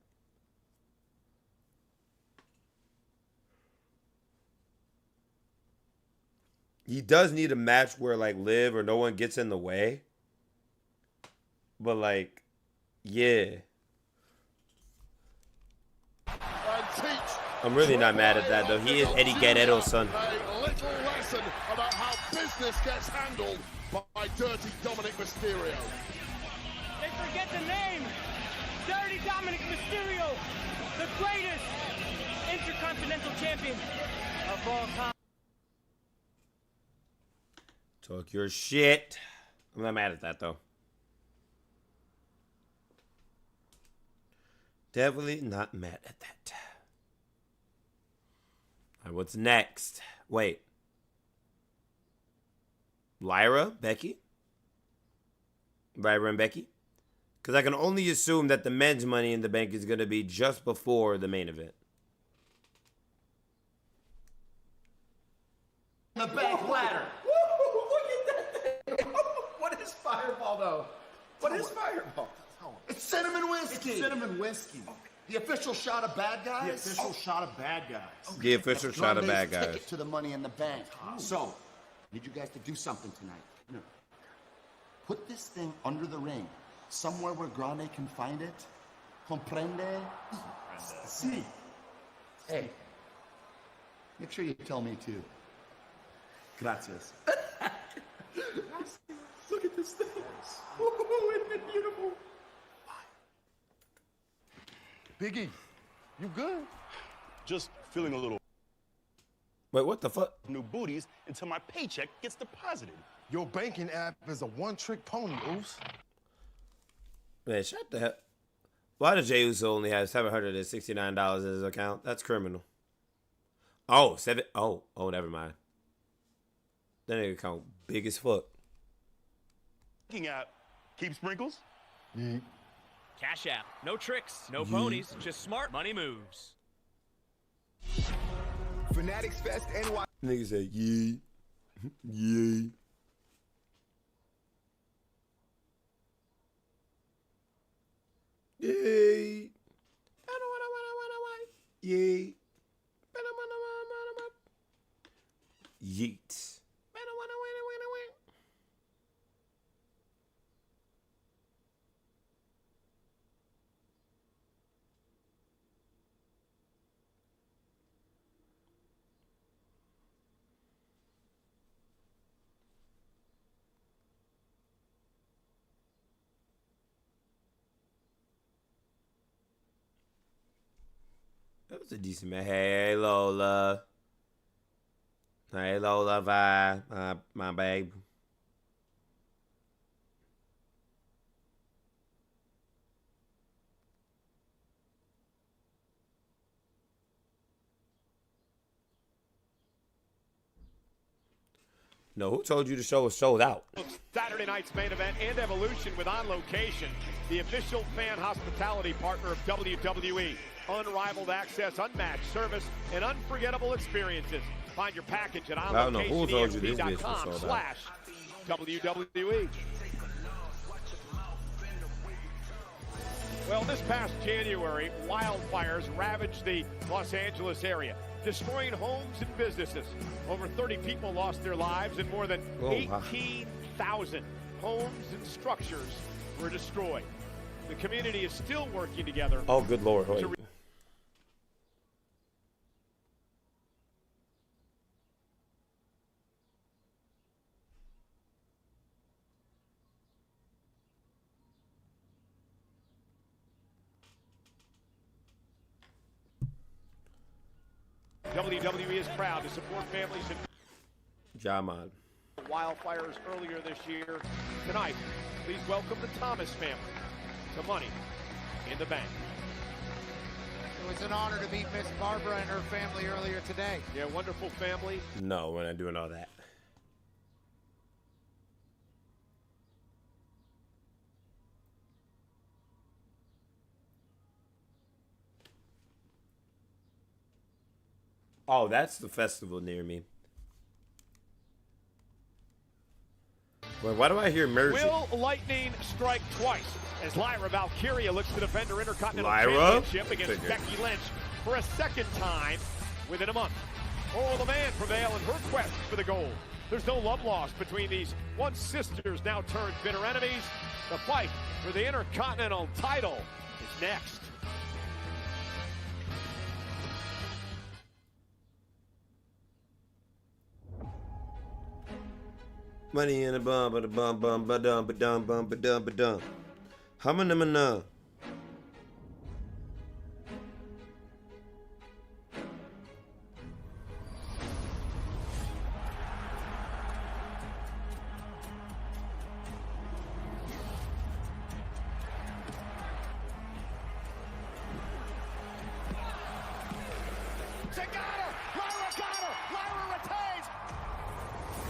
He does need a match where, like, Liv or no one gets in the way. But, like, yeah. I'm really not mad at that, though. He is Eddie Guerrero's son. A little lesson about how business gets handled by Dirty Dominic Mysterio. They forget the name. Dirty Dominic Mysterio, the greatest intercontinental champion of all time. Talk your shit. I'm not mad at that, though. Definitely not mad at that. All right, what's next? Wait. Lyra? Becky? Lyra and Becky? Because I can only assume that the men's Money in the Bank is going to be just before the main event. The bank ladder. Woo, look at that thing. What is Fireball, though? What is Fireball? It's cinnamon whiskey. It's cinnamon whiskey. The official shot of bad guys. The official shot of bad guys. The official shot of bad guys. Ticket to the Money in the Bank. So, I need you guys to do something tonight. Put this thing under the ring, somewhere where Grande can find it. Comprende? See. Hey, make sure you tell me too. Gracias. Look at this thing. Ooh, isn't it beautiful? Biggie, you good? Just feeling a little. Wait, what the fuck? New booties until my paycheck gets deposited. Your banking app is a one-trick pony, Oos. Man, shut the hell. Why does Jey Uso only have $769 in his account? That's criminal. Oh, never mind. That nigga account big as fuck. Banking app, keep sprinkles. Cash app. No tricks, no ponies, just smart money moves. Fanatics Fest NY. Nigga said, yay. Yay. Yay. Yay. Yeet. That was a decent man. Hey, Lola. Hey, Lola, my babe. No, who told you the show was sold out? Saturday night's main event and Evolution with On Location, the official fan hospitality partner of WWE. Unrivaled access, unmatched service, and unforgettable experiences. Find your package at onlocationexp.com/WWE. Well, this past January, wildfires ravaged the Los Angeles area, destroying homes and businesses. Over 30 people lost their lives and more than 18,000 homes and structures were destroyed. The community is still working together. Oh, good Lord. Wait. WWE is proud to support families in Jaman. wildfires earlier this year. Tonight, please welcome the Thomas family to Money in the Bank. It was an honor to meet Miss Barbara and her family earlier today. Yeah, wonderful family. No, we're not doing all that. Oh, that's the festival near me. Wait, why do I hear merging? Will lightning strike twice as Lyra Valkyria looks to defend her Intercontinental Lyra? Championship against Becky Lynch for a second time within a month? Or will the man prevail in her quest for the gold? There's no love lost between these once sisters, now turned bitter enemies. The fight for the Intercontinental title is next. Money in a bum, but a bum, bum, ba dum, ba dum, bum, ba dum, ba dum. Humana.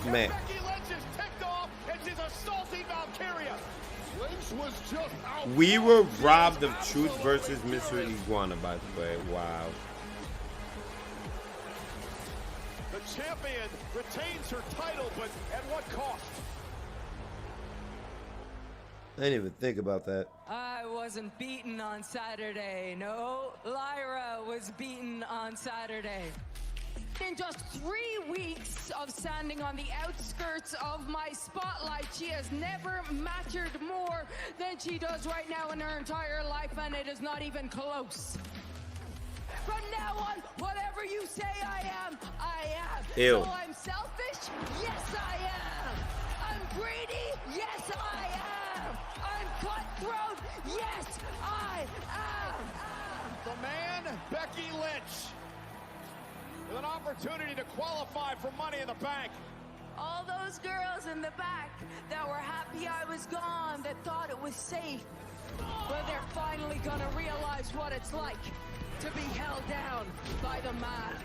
Man. Becky Lynch is ticked off and she's assaulting Valkyria. Lynch was just out. We were robbed of Truth versus Mr. Iguana, by the way. Wow. The champion retains her title, but at what cost? I didn't even think about that. I wasn't beaten on Saturday. No, Lyra was beaten on Saturday. In just 3 weeks of standing on the outskirts of my spotlight, she has never mattered more than she does right now in her entire life, and it is not even close. From now on, whatever you say I am, I am. Ew. So I'm selfish? Yes, I am. I'm greedy? Yes, I am. I'm cutthroat? Yes, I am. The man, Becky Lynch, with an opportunity to qualify for Money in the Bank. All those girls in the back that were happy I was gone, that thought it was safe, well, they're finally gonna realize what it's like to be held down by the man.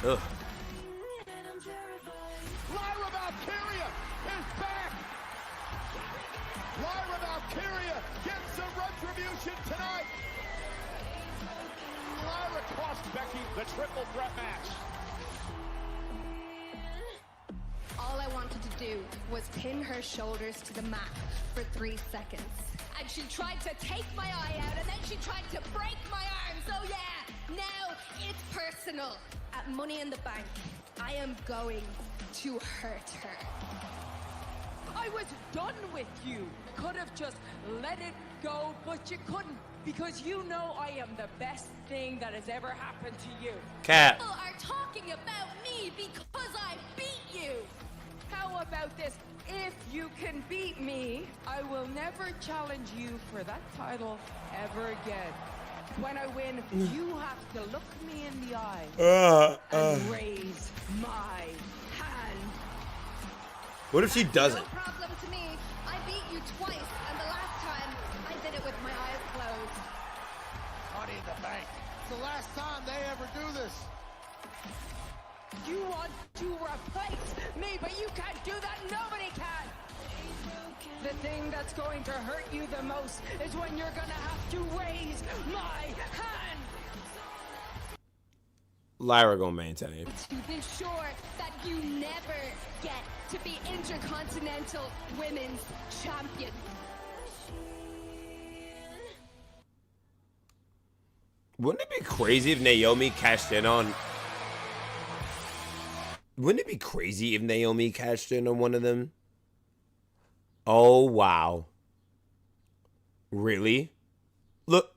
Ugh. Lyra Valkyria is back. Lyra Valkyria gets some retribution tonight. Lyra cost Becky the triple threat match. All I wanted to do was pin her shoulders to the mat for 3 seconds. And she tried to take my eye out, and then she tried to break my arm. So yeah, now it's personal. At Money in the Bank, I am going to hurt her. I was done with you. Could have just let it go, but you couldn't, because you know I am the best thing that has ever happened to you. Cat. People are talking about me because I beat you. How about this? If you can beat me, I will never challenge you for that title ever again. When I win, you have to look me in the eye and raise my hand. What if she doesn't? No problem to me. I beat you twice, and the last time I did it with my eyes closed. Money in the Bank. It's the last time they ever do this. You want to replace me, but you can't do that. Nobody can. The thing that's going to hurt you the most is when you're gonna have to raise my hand. Lyra gonna maintain it. To ensure that you never get to be Intercontinental Women's Champion. Wouldn't it be crazy if Naomi cashed in on... Wouldn't it be crazy if Naomi cashed in on one of them? Oh, wow. Really? Look.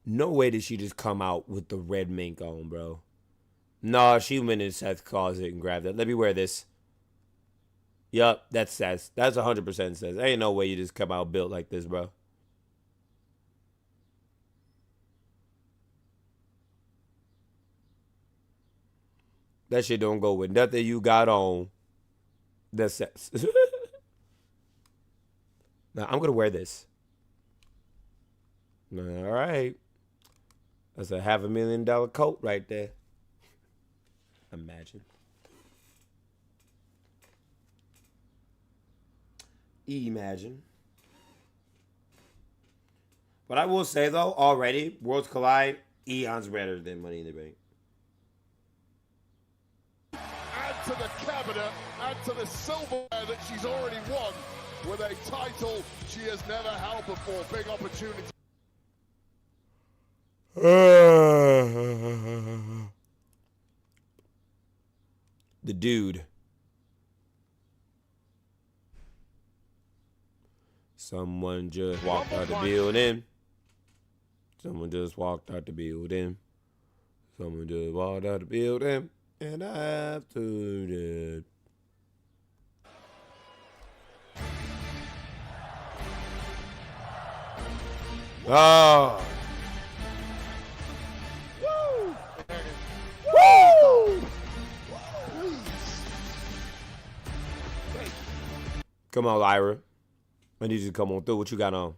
No way did she just come out with the red mink on, bro. No, she went in Seth's closet and grabbed it. Let me wear this. Yup, that's Seth. That's 100% Seth. There ain't no way you just come out built like this, bro. That shit don't go with nothing you got on. That's Seth. Now, I'm going to wear this. All right. That's a $500,000 coat right there. Imagine. Imagine. But I will say, though, already, Worlds Collide, eons better than Money in the Bank. Add to the cabinet, add to the silverware that she's already won with a title she has never held before. Big opportunity. The dude. Someone just walked out the building. Someone just walked out the building. Someone just walked out the building. And I have to do it. Oh. Woo! Woo! Come on, Lyra. I need you to come on through. What you got on?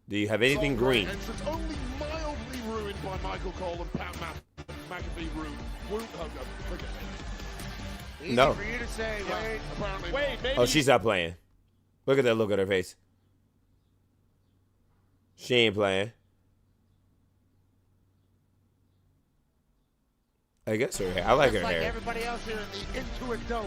Do you have anything green? Entrance only mildly ruined by Michael Cole and Pat McAfee. No. For you to say, Wait, maybe. Oh, she's not playing. Look at that look at her face. She ain't playing. I guess her hair. I like her like hair. everybody else here in the Intuit Dome.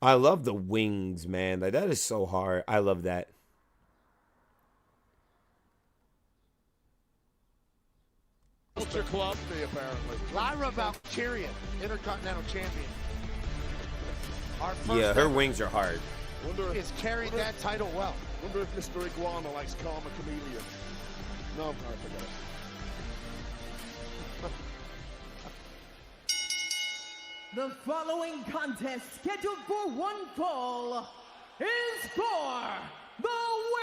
I love the wings, man. Like, that is so hard. I love that. Culture Club, apparently. Lyra Valkyria, Intercontinental Champion. Our first Yeah, her wings are hard. is carrying that title well. Wonder if Mr. Iguana likes Karma Chameleon. No, I forget it. The following contest, scheduled for one fall, is for the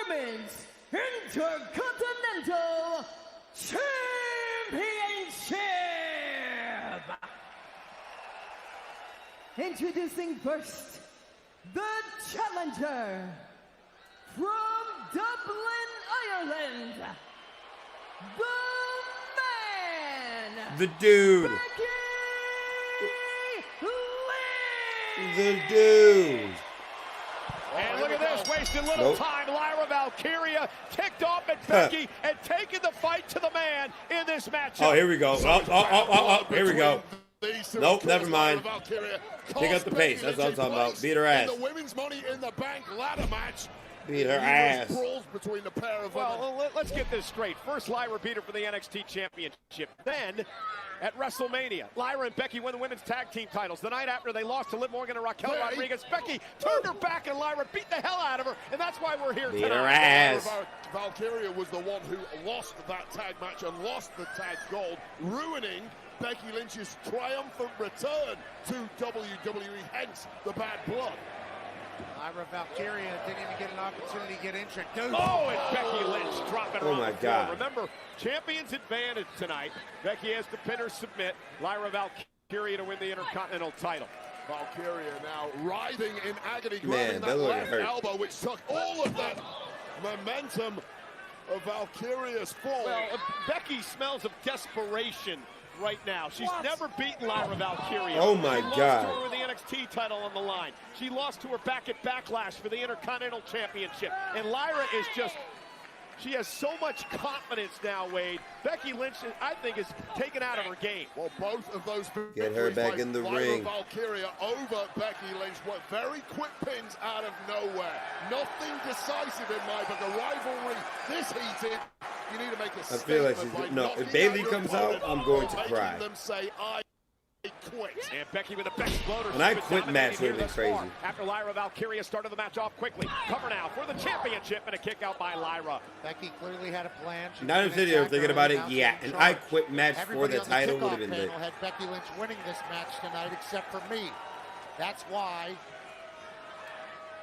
Women's Intercontinental Championship! Introducing first, the challenger from Dublin, Ireland, the man, The dude. The dude. And look at this, wasting little time. Lyra Valkyria kicked off at Becky and taking the fight to the man in this matchup. Oh, here we go. Oh, here we go. Nope, never mind. Pick up the pace. That's what I'm talking about. Beat her ass. The women's Money in the Bank ladder match. Beat her ass. Brawls between the pair of well, let's get this straight. First, Lyra beat her for the NXT Championship. Then, at WrestleMania, Lyra and Becky won the women's tag team titles. The night after, they lost to Liv Morgan and Raquel Rodriguez. Becky turned her back, and Lyra beat the hell out of her, and that's why we're here beat tonight. Her ass. Valkyria was the one who lost that tag match and lost the tag gold, ruining Becky Lynch's triumphant return to WWE, hence the bad blood. Lyra Valkyria didn't even get an opportunity to get introduced. Oh, and Becky Lynch dropping her Oh on my the floor. God. Remember, champion's advantage tonight. Becky has to pin or submit. Lyra Valkyria to win the Intercontinental title. Valkyria now writhing in agony, Man, grabbing that left hurt. elbow, which took all of that momentum of Valkyria's fall. Well, Becky smells of desperation right now. She's never beaten Lyra Valkyria. Oh my she God. Lost to her with the NXT title on the line. She lost to her back at Backlash for the Intercontinental Championship. And Lyra is just, she has so much confidence now, Wade. Becky Lynch, I think, is taken out of her game. Well, both of those Get her back in the ring. Valkyria over Becky Lynch were very quick pins out of nowhere. Nothing decisive in my book. A rivalry this heated. You need to make a I feel like statement she's by no. knocking If Bailey out your comes out, opponent I'm going or to making cry. them say, I quit. And Becky with a exploder. When I quit match would have been crazy. After Lyra Valkyria started the match off quickly. Cover now for the championship and a kick out by Lyra. Becky clearly had a plan. She Now I'm sitting here thinking about it. Yeah, and an I quit match for the title would have been lit. Had Becky Lynch winning this match tonight, except for me. That's why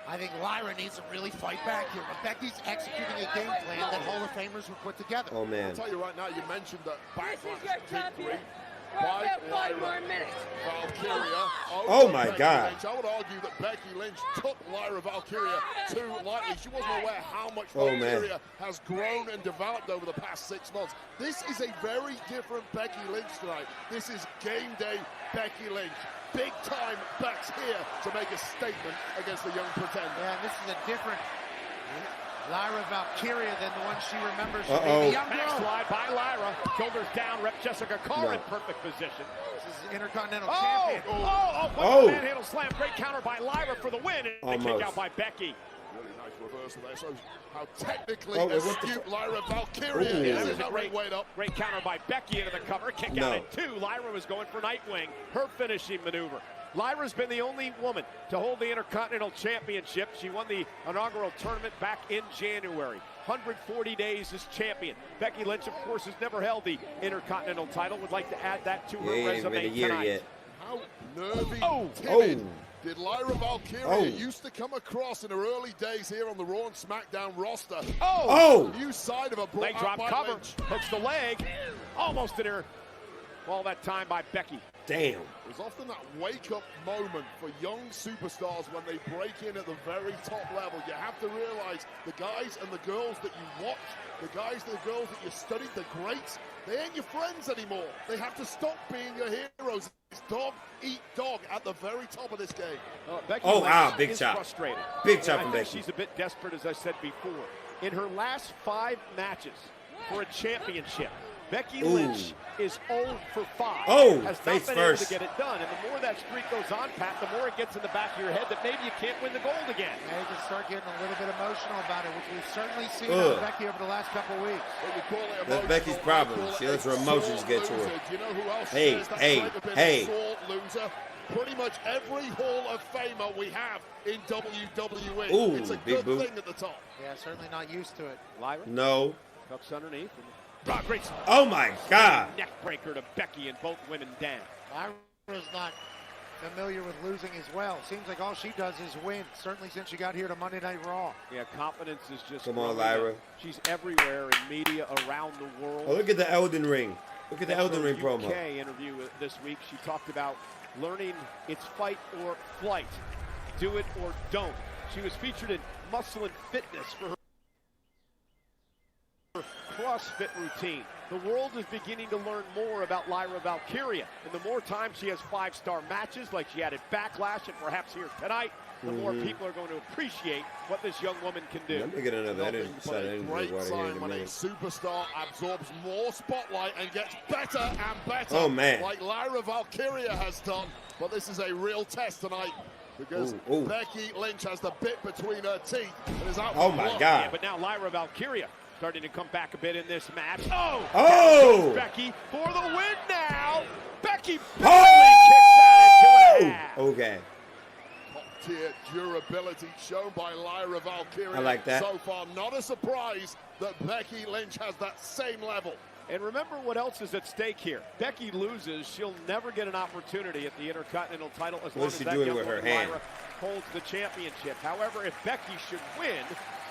I think Lyra needs to really fight back here. But Becky's executing a game plan that Hall of Famers would put together. Oh man. I'll tell you right now, you mentioned that Backlash did great. by Lyra Valkyria. Oh my God. Lynch. I would argue that Becky Lynch took Lyra Valkyria too lightly. She wasn't aware how much Valkyria has grown and developed over the past 6 months. This is a very different Becky Lynch tonight. This is game day Becky Lynch. Big time Beck's here to make a statement against the young pretender. Yeah, this is a different Lyra Valkyria than the one she remembers from being a young girl. Slide by Lyra. Shoulders down. Rep Jessica Carr in perfect position. This is Intercontinental Champion. Manhandle slam. Great counter by Lyra for the win. And the kick out by Becky. Really nice reversal there. So how technically astute Lyra Valkyria is in that ring weight up. Great counter by Becky into the cover. Kick out at 2. Lyra was going for Nightwing. Her finishing maneuver. Lyra's been the only woman to hold the Intercontinental Championship. She won the inaugural tournament back in January. 140 days as champion. Becky Lynch, of course, has never held the Intercontinental title. Would like to add that to her resume tonight. How nervy, timid did Lyra Valkyria used to come across in her early days here on the Raw and SmackDown roster. New side of a leg drop cover. Hooks the leg. Almost in her. All that time by Becky. Damn. There's often that wake-up moment for young superstars when they break in at the very top level. You have to realize the guys and the girls that you watch, the guys and the girls that you studied, the greats, they ain't your friends anymore. They have to stop being your heroes. It's dog eat dog at the very top of this game. Becky big is chop. Frustrated. Big chop from Becky. She's a bit desperate, as I said before. In her last 5 matches for a championship, Becky Lynch is 0 for 5. Has not been able to get it done. And the more that streak goes on, Pat, the more it gets in the back of your head that maybe you can't win the gold again. Yeah, you can start getting a little bit emotional about it, which we've certainly seen out of Becky over the last couple of weeks. That's Becky's problem. She lets her emotions get to her. Do you know who else Hey. Loser? Pretty much every Hall of Famer we have in WWE. It's a big good thing at the top. Yeah, certainly not used to it. Lyra? No. Ducks underneath. Oh my God. Neck breaker to Becky and both women down. Lyra's not familiar with losing as well. Seems like all she does is win, certainly since she got here to Monday Night Raw. Yeah, confidence is just... Come on, Lyra. She's everywhere in media around the world. Oh, look at the Elden Ring. Look at the Elden Ring promo. UK interview this week. She talked about learning it's fight or flight. Do it or don't. She was featured in Muscle and Fitness for her CrossFit routine. The world is beginning to learn more about Lyra Valkyria, and the more time she has 5-star matches like she had at Backlash and perhaps here tonight, the more people are going to appreciate what this young woman can do. Let me get another Great sign when a superstar absorbs more spotlight and gets better and better. Oh man, like Lyra Valkyria has done. But this is a real test tonight because Becky Lynch has the bit between her teeth and is out. Oh my God! Yeah, but now Lyra Valkyria starting to come back a bit in this match. Becky for the win now. Becky kicks out at 2.5. Okay. Top-tier durability shown by Lyra Valkyria. I like that. So far, not a surprise that Becky Lynch has that same level. And remember what else is at stake here. Becky loses, she'll never get an opportunity at the Intercontinental title as long as that young woman Lyra holds the championship. However, if Becky should win,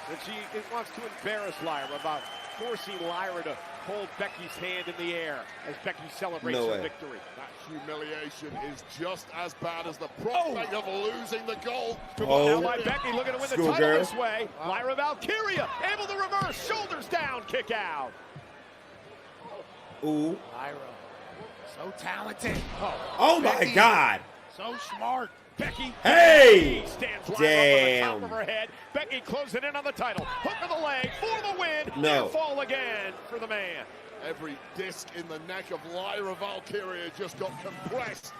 and she wants to embarrass Lyra about forcing Lyra to hold Becky's hand in the air as Becky celebrates her victory. That humiliation is just as bad as the prospect of losing the gold. Now by Becky looking to win the title this way. Lyra Valkyria able to reverse, shoulders down, kick out. Lyra, so talented. Oh my God. So smart. Becky stands right up on the top of her head. Becky closing in on the title. Hook of the leg for the win. No. Fall again for the man. Every disc in the neck of Lyra Valkyria just got compressed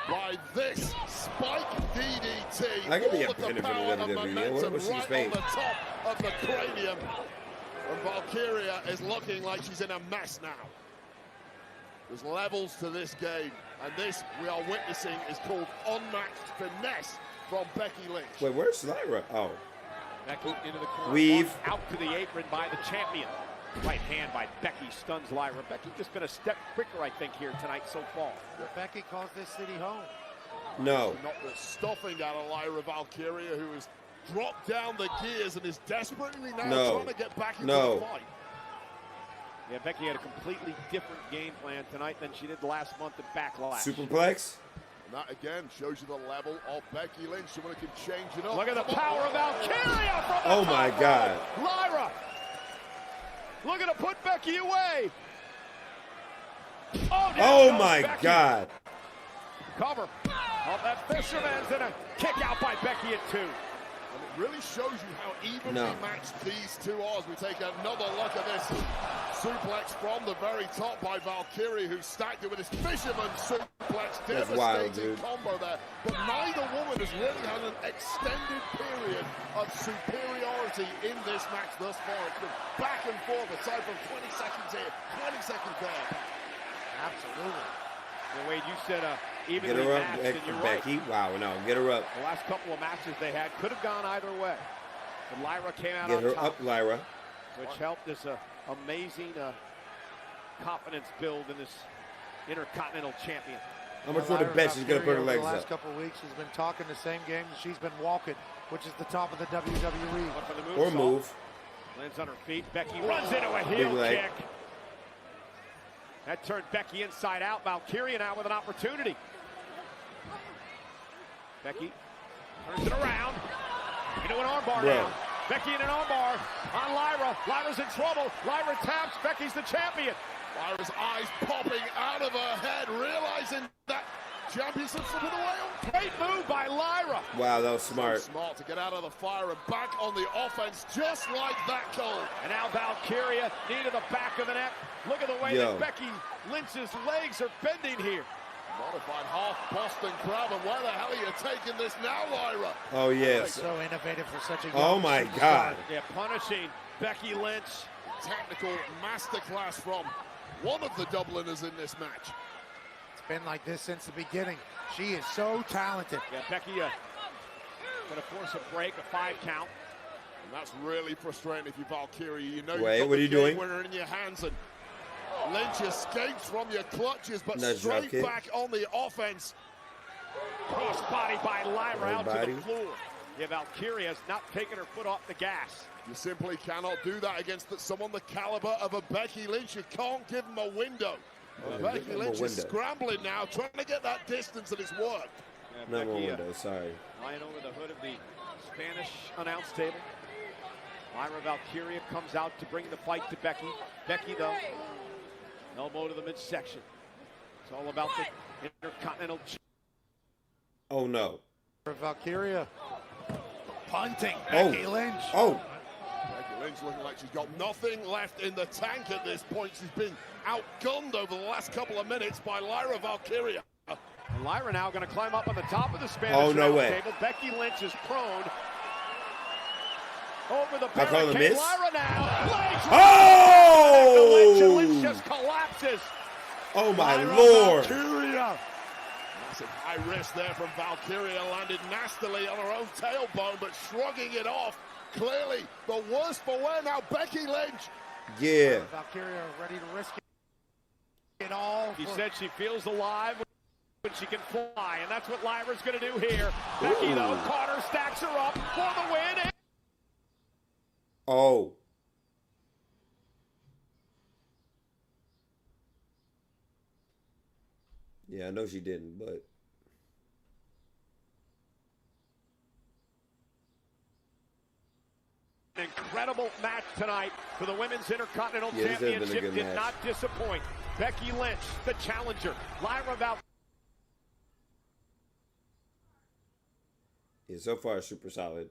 by this spike DDT. I could be All with the power and momentum right on the top of the cranium. And Valkyria is looking like she's in a mess now. There's levels to this game, and this we are witnessing is called unmatched finesse from Becky Lynch. Wait, where's Lyra? Oh. Becky into the corner. Weave. Out to the apron by the champion. Right hand by Becky stuns Lyra. Becky just been a step quicker, I think, here tonight so far. Becky calls this city home. No. Not the stuffing out of Lyra Valkyria, who has dropped down the gears and is desperately now trying to get back into the fight. Yeah, Becky had a completely different game plan tonight than she did last month at Backlash. Superplex. And that again shows you the level of Becky Lynch. Someone who can change it up. Look at the power of Akira from the Oh my God. Lyra. Looking to put Becky away. Oh my Becky. God. Cover. Oh, that fisherman's and a kick out by Becky at 2. And it really shows you how evenly matched these two are as we take another look at this suplex from the very top by Valkyrie, who stacked it with his fisherman suplex. That's wild, Devastating dude. combo there. But neither woman has really had an extended period of superiority in this match thus far. It's been back and forth, aside from 20 seconds here, 20 seconds there. Absolutely. The way you said Get evenly her matched, up, and you're Becky. right. Wow, no, get her up. The last couple of matches they had could have gone either way. But Lyra came out Get on her top, up, Lyra. which helped this amazing confidence build in this Intercontinental Champion. How much for the bet she's gonna put her legs the last up? couple of weeks, she's been talking the same game that she's been walking, which is the top of the WWE. Or move. Lands on her feet. Becky runs into a heel Big leg. kick. That turned Becky inside out. Valkyria now with an opportunity. Becky turns it around into an armbar now. Becky in an armbar on Lyra. Lyra's in trouble. Lyra taps. Becky's the champion. Lyra's eyes popping out of her head, realizing that championship slipping away. Great move by Lyra. Wow, that was smart. So smart to get out of the fire and back on the offense just like that, Cole. And now Valkyria knee to the back of the neck. Look at the way that Becky Lynch's legs are bending here. Modified half Boston Crab, and where the hell are you taking this now, Lyra? Oh, yes. So innovative for such a young Oh, my superstar. God. Yeah, punishing Becky Lynch. Technical masterclass from one of the Dubliners in this match. It's been like this since the beginning. She is so talented. Yeah, Becky gonna force a break, a 5 count. And that's really frustrating if you're Valkyrie. You know Wait, you've got what are the you game doing? winner in your hands, and Lynch escapes from your clutches, but Nice drop straight kick. back on the offense. Cross body by Lyra out to body. the floor. Yeah, Valkyria has not taken her foot off the gas. You simply cannot do that against someone the caliber of a Becky Lynch. You can't give them a window. Becky Lynch is scrambling now, trying to get that distance, and it's worked. Yeah, No more Becky, window, sorry. lying over the hood of the Spanish announce table. Lyra Valkyria comes out to bring the fight to Becky. Becky, though, elbow to the midsection. It's all about the Intercontinental. Oh, no. For Valkyria. Punting. Oh. Becky Lynch. Oh. Becky Lynch looking like she's got nothing left in the tank at this point. She's been outgunned over the last couple of minutes by Lyra Valkyria. And Lyra now going to climb up on the top of the Spanish Oh, no announce way. table. Becky Lynch is prone. Over the I call it a barricade. miss. Lyra now. Legs Oh! Lynch, and Lynch just collapses. Oh, my Lyra Lord. Valkyria. Massive high risk there from Valkyria, landed nastily on her own tailbone, but shrugging it off. Clearly, the worst for wear now, Becky Lynch. Yeah. Valkyria ready to risk it all. She said she feels alive when she can fly, and that's what Lyra's going to do here. Becky, though, Carter stacks her up for the win. Oh. Yeah, I know she didn't, but An incredible match tonight for the Women's Intercontinental Yeah, this has been a Championship. good Did match. not disappoint. Becky Lynch, the challenger. Lyra Valkyria. yeah, so far super solid.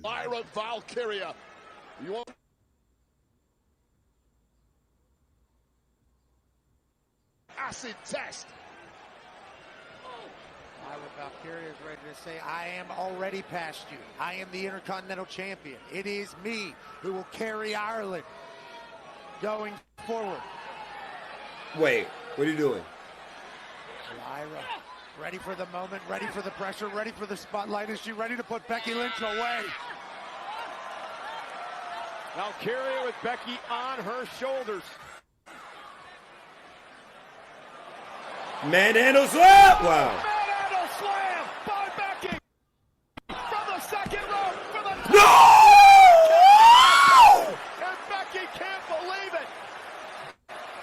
Lyra Valkyria. You want acid test? Lyra Valkyria is ready to say, I am already past you. I am the Intercontinental Champion. It is me who will carry Ireland going forward. Wait, what are you doing? Lyra, ready for the moment, ready for the pressure, ready for the spotlight. Is she ready to put Becky Lynch away? Valkyria with Becky on her shoulders. Manhandle slam! Wow. Manhandle slam by Becky from the second rope for the No! And Becky can't believe it.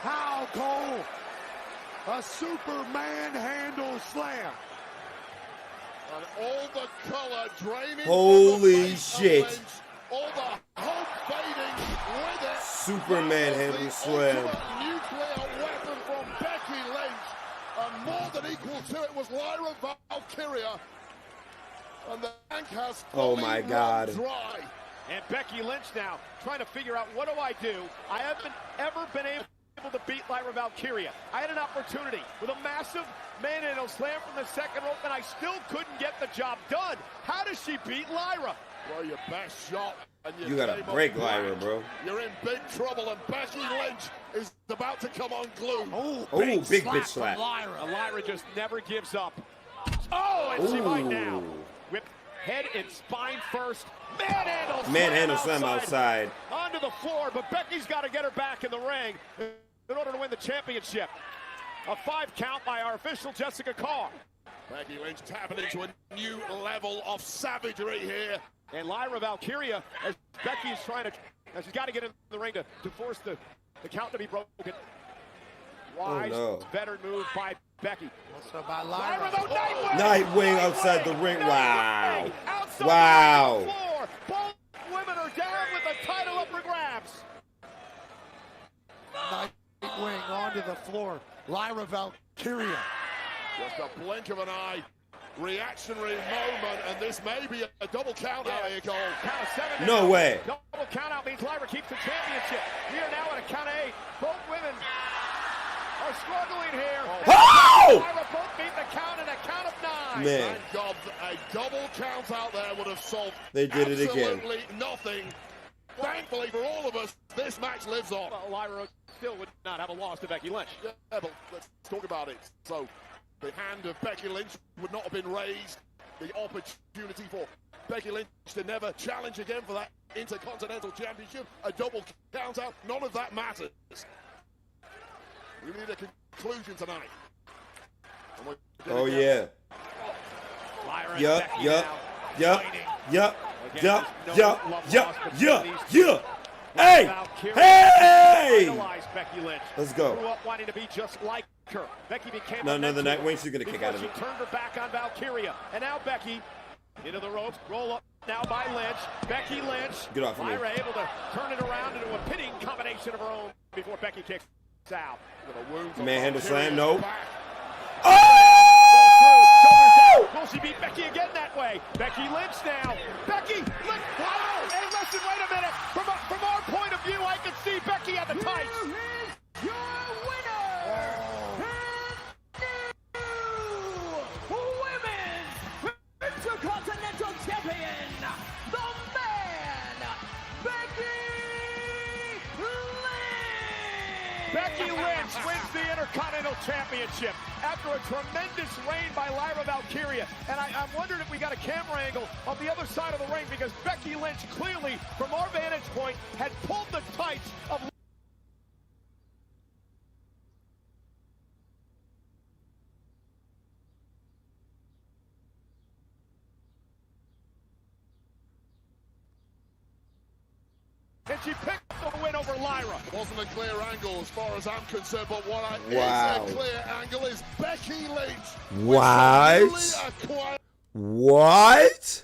How cold? A Superman handle slam. And all the color draining. Holy shit. All the hope fading with it. Superman handle slam. Nuclear weapon from Becky Lynch. And more than equal to it was Lyra Valkyria. And the bank has my God. dry. And Becky Lynch now trying to figure out, what do I do? I haven't ever been able to beat Lyra Valkyria. I had an opportunity with a massive manhandle slam from the second rope, and I still couldn't get the job done. How does she beat Lyra? Well, your best shot. And You gotta break Lyra, bro. You're in big trouble, and Becky Lynch is about to come unglued. Oh, big bitch slap. Lyra just never gives up. Oh, and she might now. Whip head and spine first. Manhandle slam outside. Onto the floor, but Becky's got to get her back in the ring in order to win the championship. A 5 count by our official Jessica Carr. Becky Lynch tapping into a new level of savagery here. And Lyra Valkyria, as Becky's trying to, she's got to get in the ring to force the count to be broken. Wise, veteran move by Becky. Also by Lyra. Nightwing outside the ring. Wow. Outside Wow. the floor. Both women are down with the title up for grabs. Nightwing onto the floor. Lyra Valkyria. Just a blink of an eye. Reactionary moment, and this may be a double count out here, Cole. Count of 7 No now. way. Double count out means Lyra keeps the championship. We are now at a count of 8. Both women are struggling here. Oh! Lyra both beat the count in a count of 9. Man. Thank God, a double count out there would have solved They did it again. absolutely nothing. Thankfully for all of us, this match lives on. Well, Lyra still would not have a loss to Becky Lynch. Yeah, but let's talk about it. So, the hand of Becky Lynch would not have been raised. The opportunity for Becky Lynch to never challenge again for that Intercontinental Championship. A double count out. None of that matters. We need a conclusion tonight. Oh, yeah. Lyra Yup. Hey! Hey! Becky Lynch. Let's go. Grew up wanting to be just like her. Becky became No, the Nightwing, she's gonna kick out of she it. turned her back on Valkyria. And now Becky into the ropes. Roll up now by Lynch. Becky Lynch. Get off of me. Lyra able to turn it around into a pinning combination of her own before Becky kicks out. Manhandle slam, no. Oh! Will she beat Becky again that way? Becky Lynch now. Becky Lynch. Wow! Hey, listen, wait a minute. From our point of view, I can see Becky at the tights. Your winner, Women's Intercontinental Champion, the man, Becky Lynch. Becky Lynch wins the Intercontinental Championship after a tremendous reign by Lyra Valkyria. And I'm wondering if we got a camera angle on the other side of the ring, because Becky Lynch clearly, from our vantage point, had pulled the tights of and she picked up the win over Lyra. Wasn't a clear angle as far as I'm concerned, but what is Wow. a clear angle is Becky Lynch. What? What?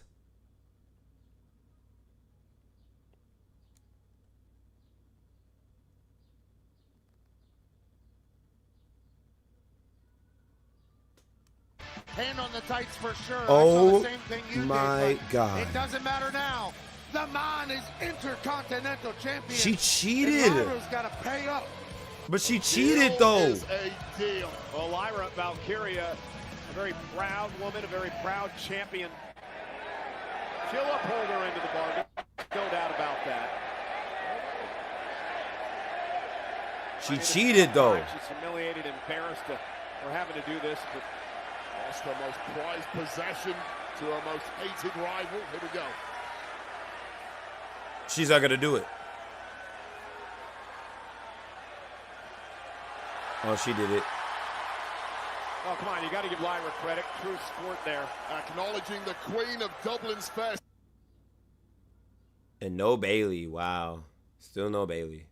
Hand on the tights for sure. I Oh saw the same thing you my did, but God. It doesn't matter now. The man is Intercontinental Champion. She cheated. And Lyra's got to pay up. But she cheated, though. Is a deal. Well, Lyra Valkyria, a very proud woman, a very proud champion. She'll uphold her into the bargain. No doubt about that. She cheated, though. She's humiliated, embarrassed for having to do this. But lost her most prized possession to her most hated rival. Here we go. She's not gonna do it. Oh, she did it. Oh, come on, you got to give Lyra credit. True sport there. Acknowledging the Queen of Dublin's Fest. And no Bailey. Wow. Still no Bailey.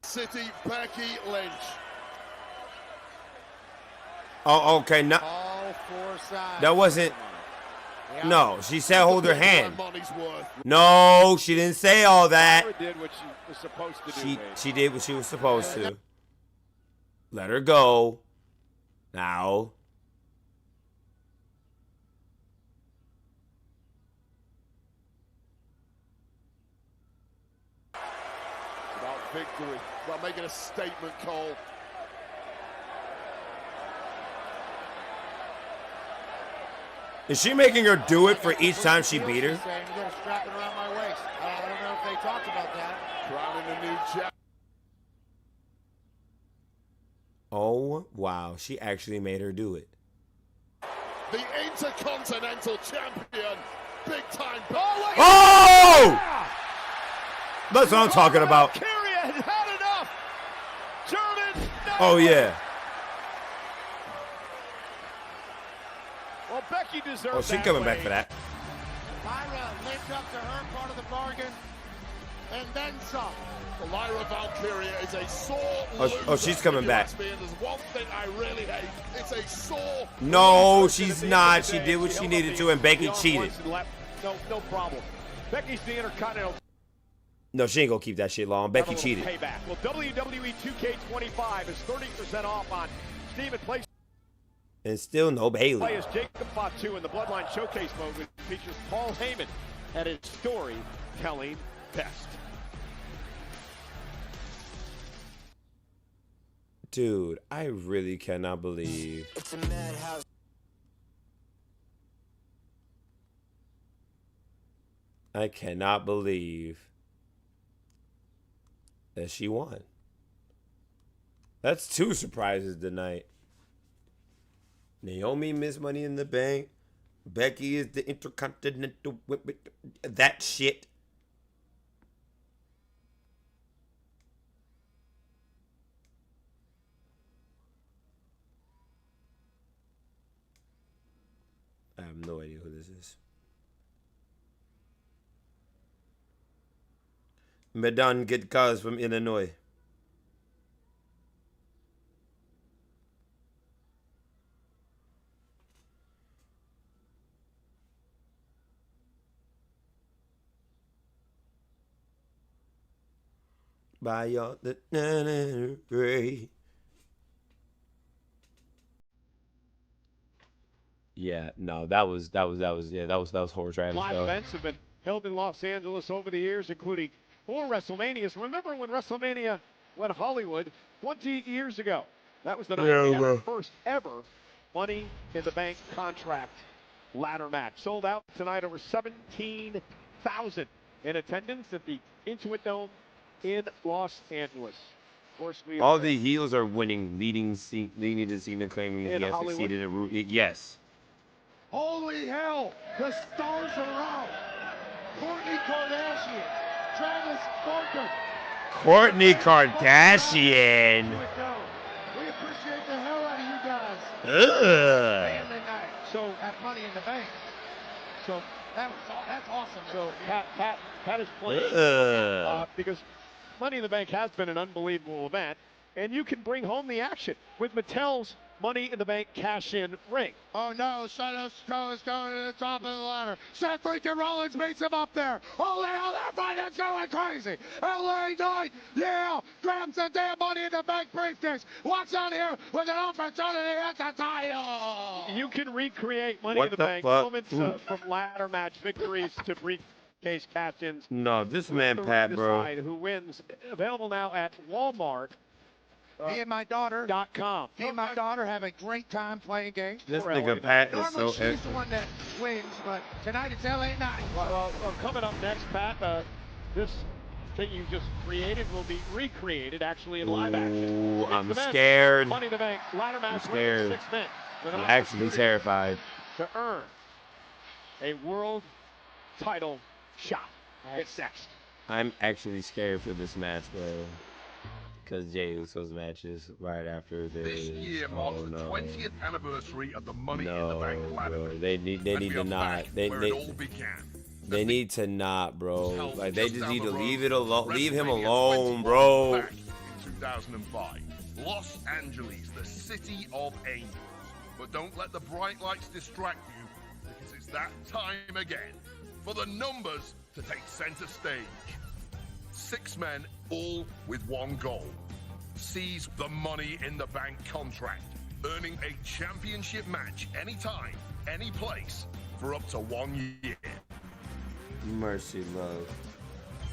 City Becky Lynch. Oh, okay. No, All four sides. that wasn't. No, she said hold her hand. No, she didn't say all that. Lyra did what she was supposed to do. She did what she was supposed to. Let her go. Now. About victory. About making a statement, Cole. Is she making her do it for each time she beat her? Saying you gotta strap it around my waist. I don't know if they talked about that. Crowning a new chapter. Oh, wow. She actually made her do it. The Intercontinental Champion. Big time. Oh! That's what I'm talking about. Akira has had enough. German. Oh, yeah. Well, Becky deserves Oh, she's coming back for that. Lyra lived up to her part of the bargain, and then some. Lyra Valkyria is a sore Oh, she's coming back. There's one thing I really hate. It's a sore. No, she's not. She did what she needed to, and Becky cheated. No problem. Becky's the Intercontinental. No, she ain't gonna keep that shit long. Becky cheated. Payback. Well, WWE 2K25 is 30% off on Steam and PlayStation. And still no Bailey. Play as Jacob Fatu in the Bloodline Showcase mode, which features Paul Heyman at his storytelling best. Dude, I really cannot believe. It's a madhouse. I cannot believe that she won. That's 2 surprises tonight. Naomi Miss Money in the Bank. Becky is the Intercontinental. That shit. I have no idea who this is. Medan Good Cause from Illinois. By your ray. Yeah, no, that was horse riding. Live events have been held in Los Angeles over the years, including 4 WrestleManias. Remember when WrestleMania went Hollywood 20 years ago? That was the night we had our first ever Money in the Bank contract ladder match. Sold out tonight, over 17,000 in attendance at the Intuit Dome in Los Angeles. Of course, all the heels are winning, leading to Cena claiming he has succeeded in yes. Holy hell! The stars are out! Kourtney Kardashian, Travis Barker. Kourtney Kardashian. We appreciate the hell out of you guys. Ugh. So at Money in the Bank. So that's awesome. So Pat is playing because Money in the Bank has been an unbelievable event, and you can bring home the action with Mattel's Money in the Bank cash-in ring. Oh no, Shadow Stroh is going to the top of the ladder. Seth freaking Rollins meets him up there. Holy hell, everybody's going crazy. LA Knight, yeah, grabs the damn Money in the Bank briefcase. Walks out here with an opportunity at the title. You can recreate Money in the Bank moments from ladder match victories to briefcase cash-ins. No, this man Pat, bro. Who wins? Available now at Walmart. Me and my daughter. .com. Me and my daughter have a great time playing games. This nigga Pat is Normally so. she's the one that wins, but tonight it's LA Knight. Well, coming up next, Pat, this thing you just created will be recreated actually in live action. Ooh, I'm scared. Money in the Bank ladder match. I'm scared. 6 men. I'm actually terrified. To earn a world title shot. It's next. I'm actually scared for this match, bro. Because Jey Uso's matches right after this. This year marks the 20th anniversary of the Money in the Bank ladder. Bro. They need to not. They need to not, bro. Like they just need to leave it alone. Leave him alone, bro. Back in 2005, Los Angeles, the city of angels. But don't let the bright lights distract you, because it's that time again for the numbers to take center stage. 6 men, all with one goal: seize the Money in the Bank contract, earning a championship match anytime, any place, for up to 1 year. Mercy, love.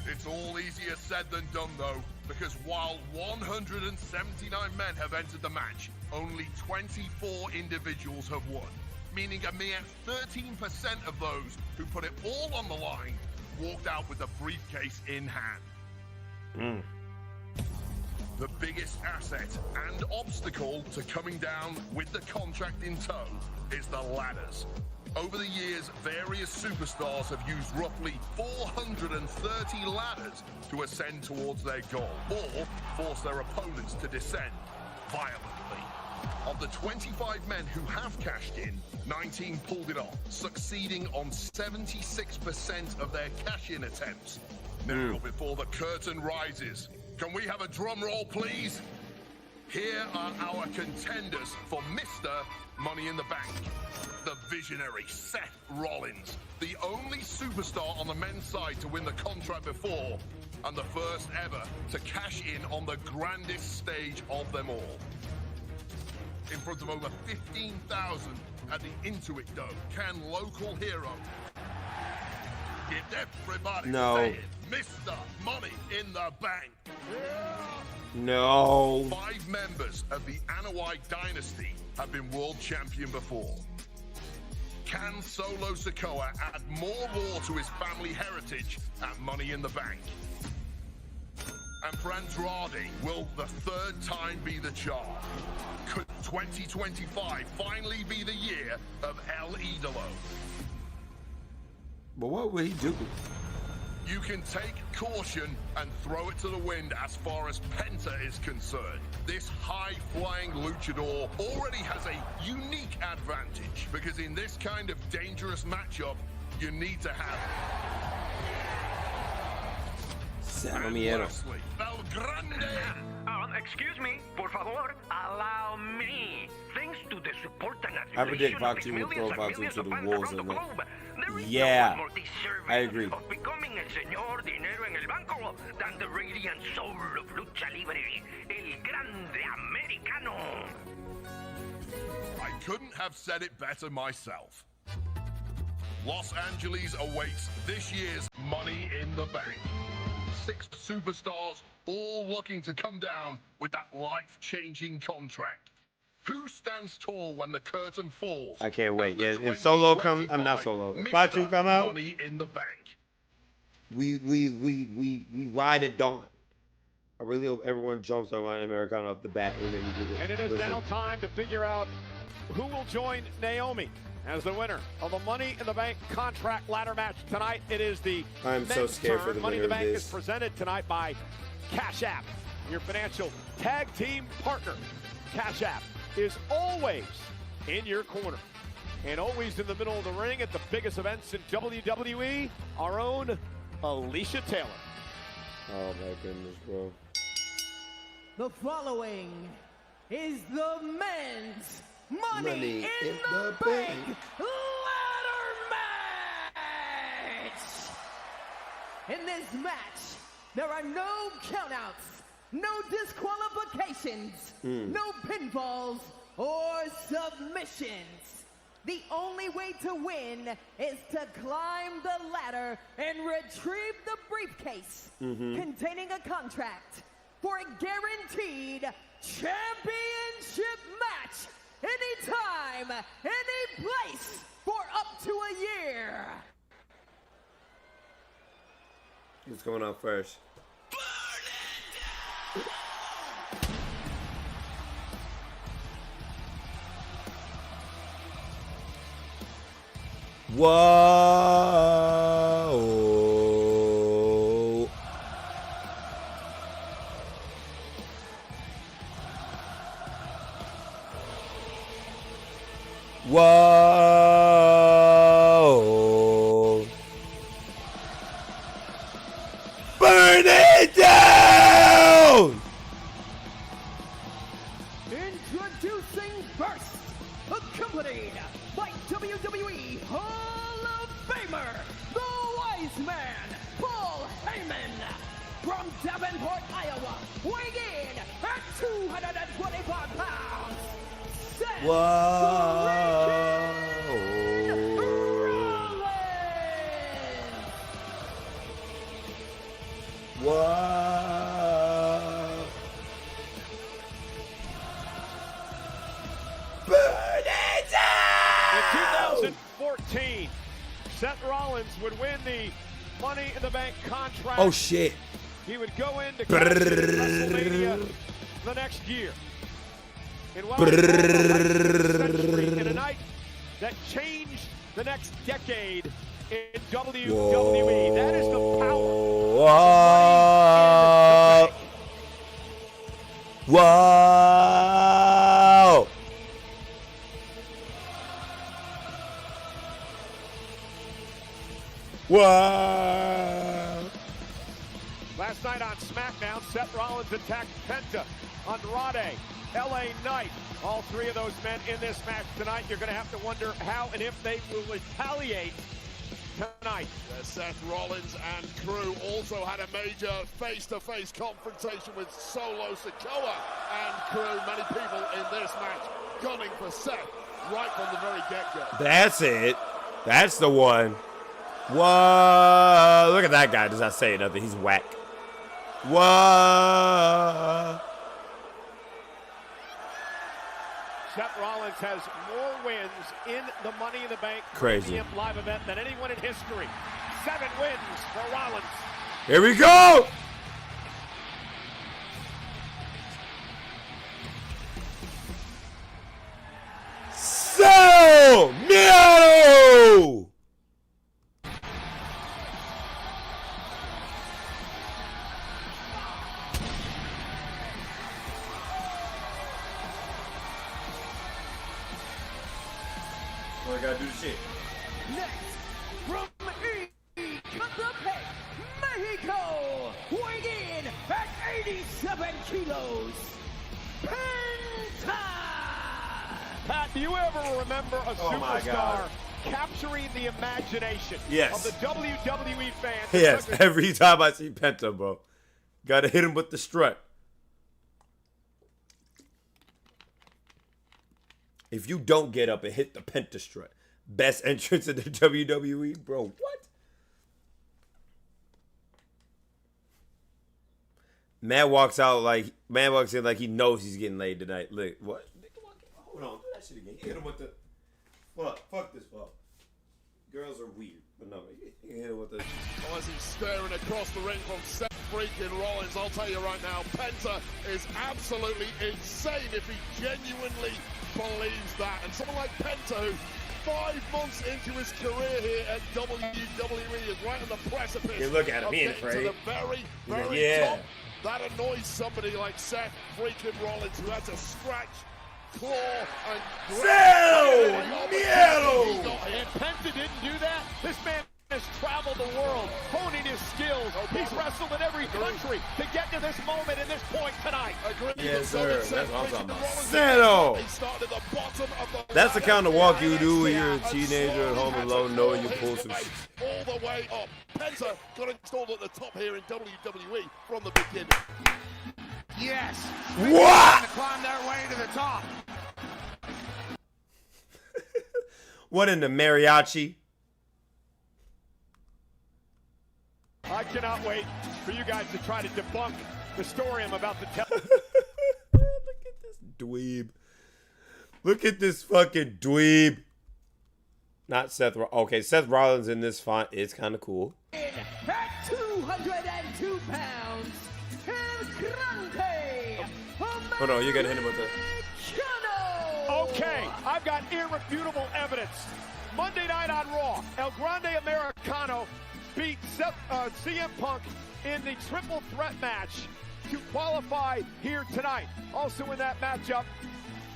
It's all easier said than done, though, because while 179 men have entered the match, only 24 individuals have won, meaning a mere 13% of those who put it all on the line walked out with the briefcase in hand. The biggest asset and obstacle to coming down with the contract in tow is the ladders. Over the years, various superstars have used roughly 430 ladders to ascend towards their goal, or force their opponents to descend violently. Of the 25 men who have cashed in, 19 pulled it off, succeeding on 76% of their cash-in attempts. Now, before the curtain rises, can we have a drum roll, please? Here are our contenders for Mr. Money in the Bank. The visionary Seth Rollins, the only superstar on the men's side to win the contract before, and the first ever to cash in on the grandest stage of them all. In front of over 15,000 at the Intuit Dome, can local hero get everybody saying, Mr. Money in the Bank? No. 5 members of the Anoa'i dynasty have been world champion before. Can Solo Sikoa add more lore to his family heritage at Money in the Bank? And for Andrade, will the 3rd time be the charm? Could 2025 finally be the year of El Idolo? But what would he do? You can take caution and throw it to the wind as far as Penta is concerned. This high-flying luchador already has a unique advantage, because in this kind of dangerous matchup, you need to have... And lastly, El Grande! Excuse me, por favor, allow me. Thanks to the support and I predict Foxy will throw Foxy to the wolves in there. Yeah, I agree. Of becoming el señor dinero en el banco than the radiant soul of lucha libre, el grande americano. I couldn't have said it better myself. Los Angeles awaits this year's Money in the Bank. 6 superstars, all looking to come down with that life-changing contract. Who stands tall when the curtain falls? I can't wait. Yeah, if Solo comes, I'm not Solo. If Fatu come out, Money in the Bank. We ride at dawn. I really hope everyone jumps on Ryan Americano off the bat. And it is now time to figure out who will join Naomi as the winner of the Money in the Bank contract ladder match tonight. It is the I'm so scared for the Money in winner the of Bank this. is presented tonight by Cash App, your financial tag team partner. Cash App is always in your corner and always in the middle of the ring at the biggest events in WWE. Our own Alicia Taylor. Oh my goodness, bro. The following is the men's Money in the Bank ladder match. In this match, there are no countouts, no disqualifications, no pinfalls or submissions. The only way to win is to climb the ladder and retrieve the briefcase containing a contract for a guaranteed championship match anytime, any place, for up to a year. What's going on first? Whoa! Whoa. Burn it down! Introducing first, accompanied by WWE Hall of Famer, the Wise Man, Paul Heyman, from Davenport, Iowa, weighing in at 225 pounds. Seth Whoa. Burn it down! In 2014, Seth Rollins would win the Money in the Bank contract. Oh shit. He would go into WrestleMania the next year. In what was called the century, in a night that changed the next decade in WWE. That is the power. Whoa! Whoa! Last night on SmackDown, Seth Rollins attacked Penta, Andrade, LA Knight. All three of those men in this match tonight. You're going to have to wonder how and if they will retaliate tonight. Seth Rollins and crew also had a major face-to-face confrontation with Solo Sikoa and crew. Many people in this match gunning for Seth right from the very get-go. That's it. That's the one. Whoa. Look at that guy. Does not say nothing. He's whack. Whoa. Seth Rollins has more wins in the Money in the Bank Crazy live event than anyone in history. 7 wins for Rollins. Here we go. So, no. I gotta do the shit. Next, from Ecatepec, Mexico, weighing in at 87 kilos, Penta! Pat, do you ever remember a superstar capturing the imagination of the WWE fans? Yes, every time I see Penta, bro. Gotta hit him with the strut. If you don't get up and hit the Penta strut, best entrance in the WWE, bro. What? Man walks in like he knows he's getting laid tonight. Look, what? Hold on, do that shit again. Hit him with the fuck this fuck. Girls are weird, but no, you hit him with the. As he's staring across the ring from Seth freaking Rollins, I'll tell you right now, Penta is absolutely insane if he genuinely believes that. And someone like Penta, who 5 months into his career here at WWE is right on the precipice. You look at him, he ain't to afraid. the very top. That annoys somebody like Seth freaking Rollins, who had to scratch, claw, and If Penta didn't do that, this man has traveled the world, honing his skills. He's wrestled in every country to get to this moment and this point tonight. Yes, sir. That's what I'm talking about. Zeta! That's the kind of walk you do when you're a teenager at home alone, knowing you pull some shit. All the way up. Penta got installed at the top here in WWE from the beginning. Yes. What? To climb their way to the top. What in the mariachi? I cannot wait for you guys to try to debunk the story I'm about to tell. Look at this dweeb. Look at this fucking dweeb. Not Seth. Okay, Seth Rollins in this font is kind of cool. At 202 pounds, El Grande. Hold on, you gotta hit him with the. Okay, I've got irrefutable evidence. Monday night on Raw, El Grande Americano beat CM Punk in the triple threat match to qualify here tonight. Also in that matchup,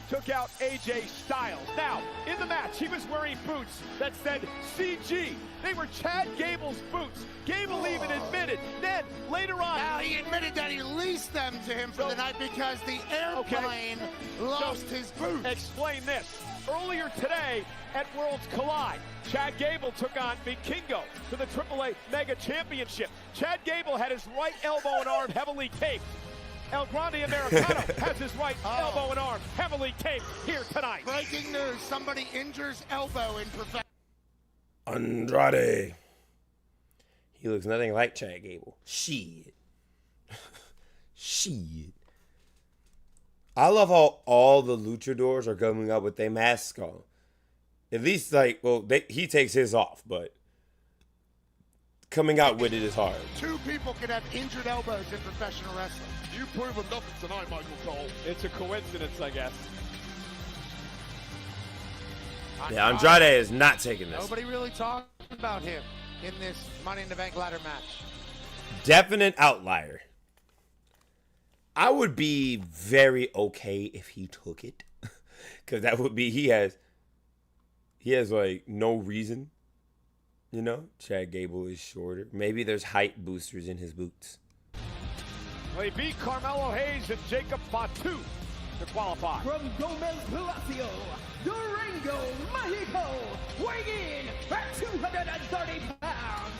took out AJ Styles. Now, in the match, he was wearing boots that said CG. They were Chad Gable's boots. Gable even admitted. Then, later on... Now, he admitted that he leased them to him for the night because the airplane lost his boots. Explain this. Earlier today at Worlds Collide, Chad Gable took on Vikingo for the AAA Mega Championship. Chad Gable had his right elbow and arm heavily taped. El Grande Americano has his right elbow and arm heavily taped here tonight. Breaking news, somebody injures elbow in professional. Andrade. He looks nothing like Chad Gable. Shit. Shit. I love how all the luchadors are coming up with their masks on. At least, like, well, he takes his off, but coming out with it is hard. Two people can have injured elbows in professional wrestling. You've proven nothing tonight, Michael Cole. It's a coincidence, I guess. Yeah, Andrade is not taking this. Nobody really talked about him in this Money in the Bank ladder match. Definite outlier. I would be very okay if he took it. Because that would be, he has like no reason. You know, Chad Gable is shorter. Maybe there's height boosters in his boots. Well, he beat Carmelo Hayes and Jacob Fatu to qualify. From Gomez Palacio, Durango, Mexico, weighing in at 230 pounds,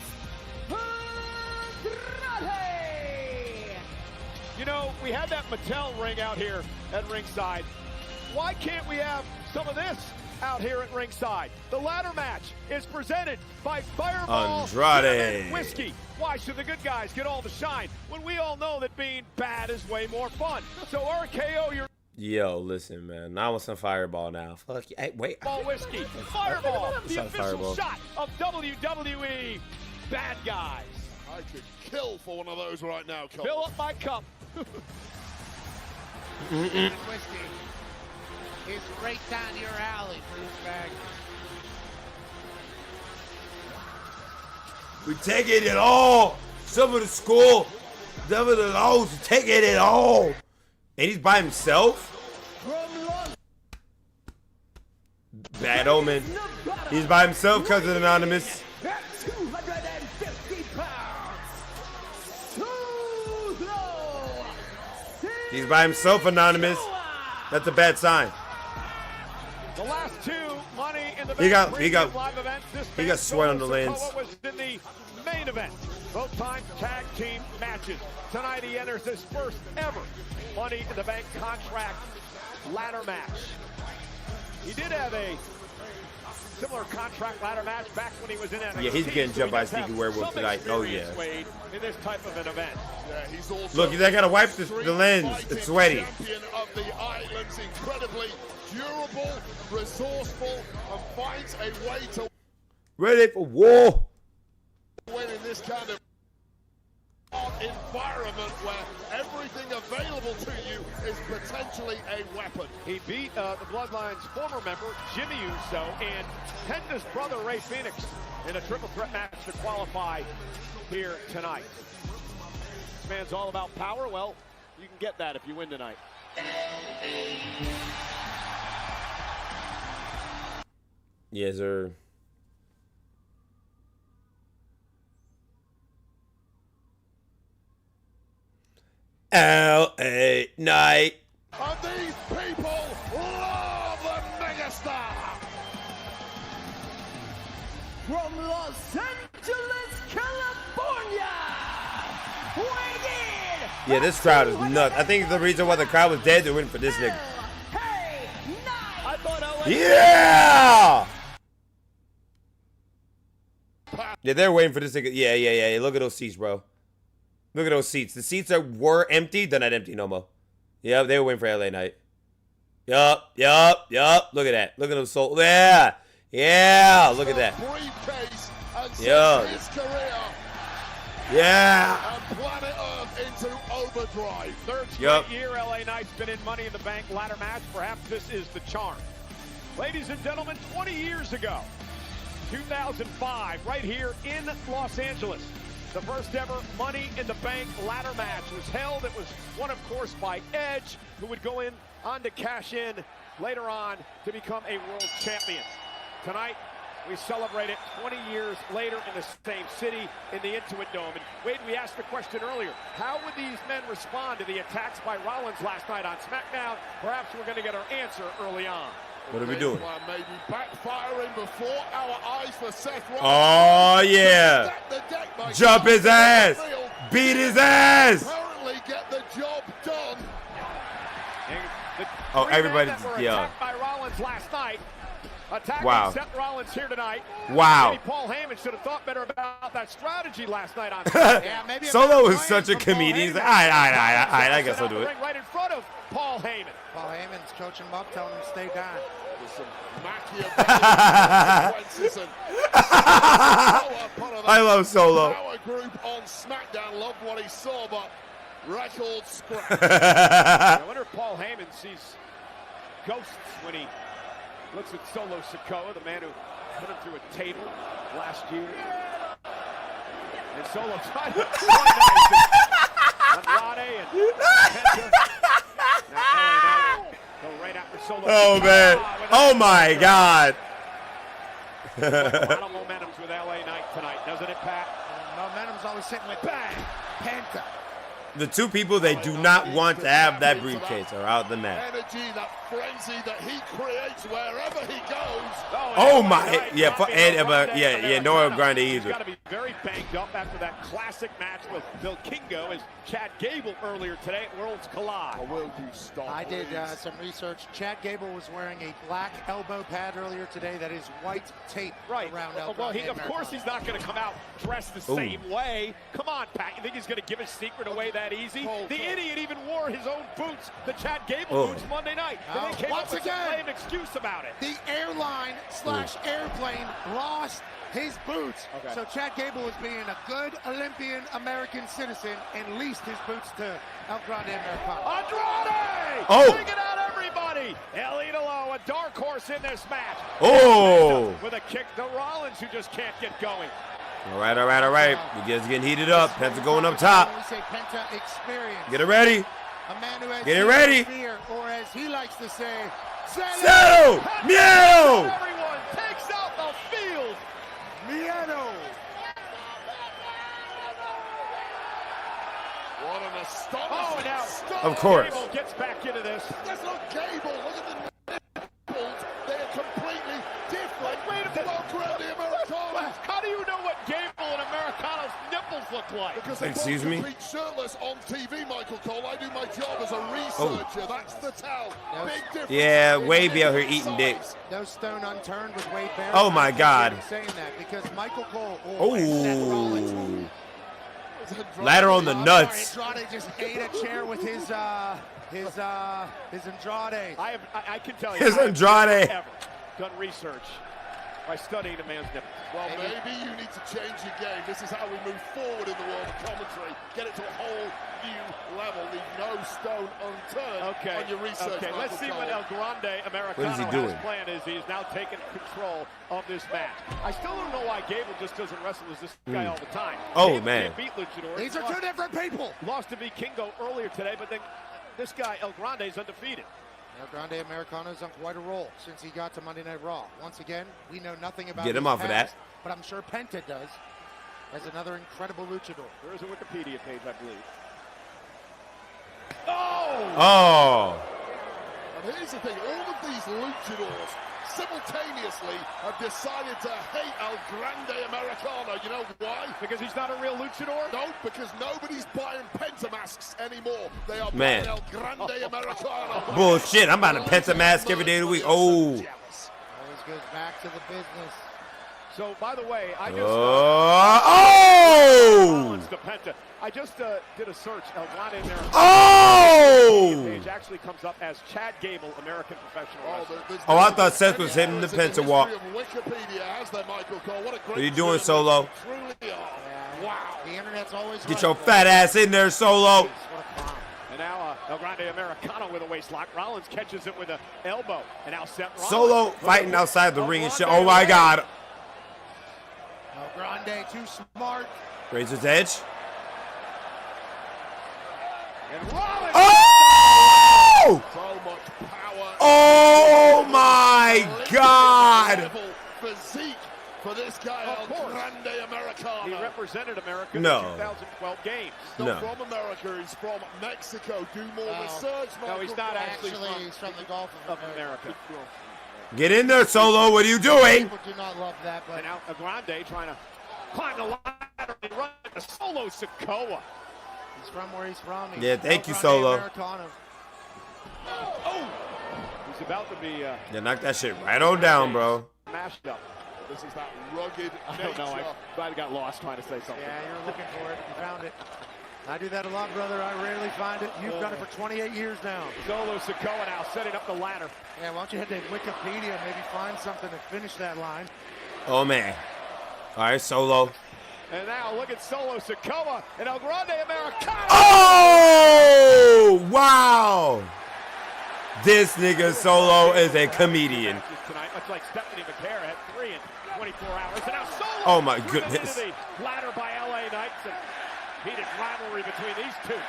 Andrade! You know, we had that Mattel ring out here at ringside. Why can't we have some of this out here at ringside? The ladder match is presented by Fireball Andrade Whiskey. Why should the good guys get all the shine when we all know that being bad is way more fun? So RKO, you're... Yo, listen, man. I want some Fireball now. Fuck you. Hey, wait. Ball Whiskey. Fireball, the official shot of WWE bad guys. I could kill for one of those right now, Cole. Fill up my cup. Whiskey is right down your alley, Bruce Bag. We taking it all. Some of the school, some of the lows, taking it all. And he's by himself? Bad omen. He's by himself, Cousin Anonymous. 250 pounds. Too low. He's by himself, Anonymous. That's a bad sign. The last two Money in the He got live events. he got sweat on the lens. Was in the main event. Both times tag team matches. Tonight he enters his first ever Money in the Bank contract ladder match. He did have a similar contract ladder match back when he was in NXT. Yeah, he's getting jumped by a sneaky werewolf tonight. Oh yeah. In this type of an event. Yeah, he's also Look, I gotta wipe the lens. It's sweaty. Champion of the islands, incredibly durable, resourceful, and finds a way to Ready for war. win in this kind of environment where everything available to you is potentially a weapon. He beat the Bloodline's former member, Jimmy Uso, and Penta's brother, Ray Phoenix, in a triple threat match to qualify here tonight. This man's all about power. Well, you can get that if you win tonight. Yes, sir. L.A. Night. And these people love the megastar. From Los Angeles, California, weighing in. Yeah, this crowd is nuts. I think the reason why the crowd was dead, they're waiting for this nigga. I thought Yeah! Yeah, they're waiting for this nigga. Yeah. Look at those seats, bro. Look at those seats. The seats were empty. They're not empty no more. Yep, they were waiting for LA Knight. Yup. Look at that. Look at those soul. Yeah. Look at that. Yeah. Yeah. And Planet Earth into overdrive. Third straight year, LA Knight's been in Money in the Bank ladder match. Perhaps this is the charm. Ladies and gentlemen, 20 years ago, 2005, right here in Los Angeles, the first ever Money in the Bank ladder match was held. It was won, of course, by Edge, who would go on to cash in later on to become a world champion. Tonight, we celebrate it 20 years later in the same city, in the Intuit Dome. And Wade, we asked the question earlier, how would these men respond to the attacks by Rollins last night on SmackDown? Perhaps we're going to get our answer early on. What are we doing? Maybe backfiring before our eyes for Seth Rollins. Oh, yeah. Jump his ass. Beat his ass. Apparently get the job done. Oh, everybody's, yeah. By Rollins last night. Attacking Seth Rollins here tonight. Wow. Maybe Paul Heyman should have thought better about that strategy last night on maybe Solo is such a comedian. He's like, all right, I guess I'll do it. Right in front of Paul Heyman. Paul Heyman's coaching him up, telling him to stay down. There's some Machiavellian consequences. I love Solo. Power group on SmackDown loved what he saw, but record scratch. I wonder if Paul Heyman sees ghosts when he looks at Solo Sikoa, the man who put him through a table last year. And Solo tried to Andrade and Penta. Go right after Solo. Oh, man. Oh, my God. A lot of momentum's with LA Knight tonight, doesn't it, Pat? Momentum's always sitting with bang, Penta. The two people they do not want to have that briefcase are out the match. Energy, that frenzy that he creates wherever he goes. Oh my, yeah, no El Grande either. He's got to be very banged up after that classic match with Bill Kingo as Chad Gable earlier today at Worlds Collide. Will you stop? I did some research. Chad Gable was wearing a black elbow pad earlier today that is white tape around El Grande. Well, of course he's not going to come out dressed the same way. Come on, Pat. You think he's going to give his secret away that easy? The idiot even wore his own boots, the Chad Gable boots, Monday night. And they came up with some lame excuse about it. The airline / airplane lost his boots. So Chad Gable is being a good Olympian American citizen and leased his boots to El Grande Americano. Andrade! Bring it out, everybody! El Idolo, a dark horse in this match. With a kick to Rollins, who just can't get going. All right. You guys getting heated up. Penta going up top. We say Penta experience. Get it ready. A man who has Get it ready. Fear, or as he likes to say, settle! Meow! Everyone takes out the field. Miedo. What an astonishing now, of course. Gable gets back into this. That's not Gable. Look at the nipples. They are completely different. Wait a minute. The Americana. How do you know what Gable and Americano's nipples look like? Because they Excuse me? compete shirtless on TV, Michael Cole. I do my job as a researcher. That's the tell. Big difference. Yeah, Wade be out here eating dicks. No stone unturned with Wade Barrett. Oh my God. Saying that because Michael Cole. Oh. Ladder on the nuts. Andrade just ate a chair with his Andrade. I can tell you. His Andrade. Ever done research by studying a man's nipples. Well, maybe you need to change your game. This is how we move forward in the world of commentary. Get it to a whole new level. Leave no stone unturned on your research. Okay, let's see what El Grande Americano has planned. He is now taking control of this match. I still don't know why Gable just doesn't wrestle as this guy all the time. Oh, Gable man. Can't beat Luchador. These are two different people. Lost to Vikingo earlier today, but then this guy, El Grande, is undefeated. El Grande Americano is on quite a roll since he got to Monday Night Raw. Once again, we know nothing about Get him off of that. But I'm sure Penta does, as another incredible luchador. There is a Wikipedia page, I believe. Oh! And here's the thing, all of these luchadors simultaneously have decided to hate El Grande Americano. You know why? Because he's not a real luchador? No, because nobody's buying Penta masks anymore. They are Man. buying El Grande Americano. Bullshit, I'm about to Penta mask every day of the week. Oh! Always goes back to the business. So, by the way, I just... I just did a search. El Grande Americano. Oh! Page actually comes up as Chad Gable, American professional wrestler. Oh, I thought Seth was hitting the Penta walk. Wikipedia has that, Michael Cole. What a great What are you doing, Solo? Wow. The internet's always Get your fat ass in there, Solo. And now El Grande Americano with a waist lock. Rollins catches it with an elbow. And now Seth Rollins. Solo fighting outside the ring and shit. Oh, my God. El Grande too smart. Razor's Edge. And Rollins. Oh! So much power. Oh! God. Physique for this guy, El Grande Americano. He represented America No. in the 2012 games. Not No. from America, he's from Mexico. Do more research, No, he's not actually He's from the Gulf of America. Get in there, Solo. What are you doing? People do not love that, but And now El Grande trying to climb the ladder and run to Solo Sikoa. he's from where he's from. He's Yeah, thank you, El Grande Solo. Americano. Oh! He's about to be Yeah, knock that shit right on down, bro. mashed up. This is that rugged I don't know. nature. I got lost trying to say something. Yeah, you're looking for it. You found it. I do that a lot, brother. I rarely find it. You've done it for 28 years now. Solo Sikoa now setting up the ladder. Yeah, why don't you head to Wikipedia and maybe find something to finish that line? Oh, man. All right, Solo. And now look at Solo Sikoa and El Grande Americano. Oh, wow. This nigga Solo is a comedian. Tonight, much like Stephanie McCare had 3 in 24 hours. And now Solo Oh, my driven goodness. into the ladder by LA Knights and heated rivalry between these two.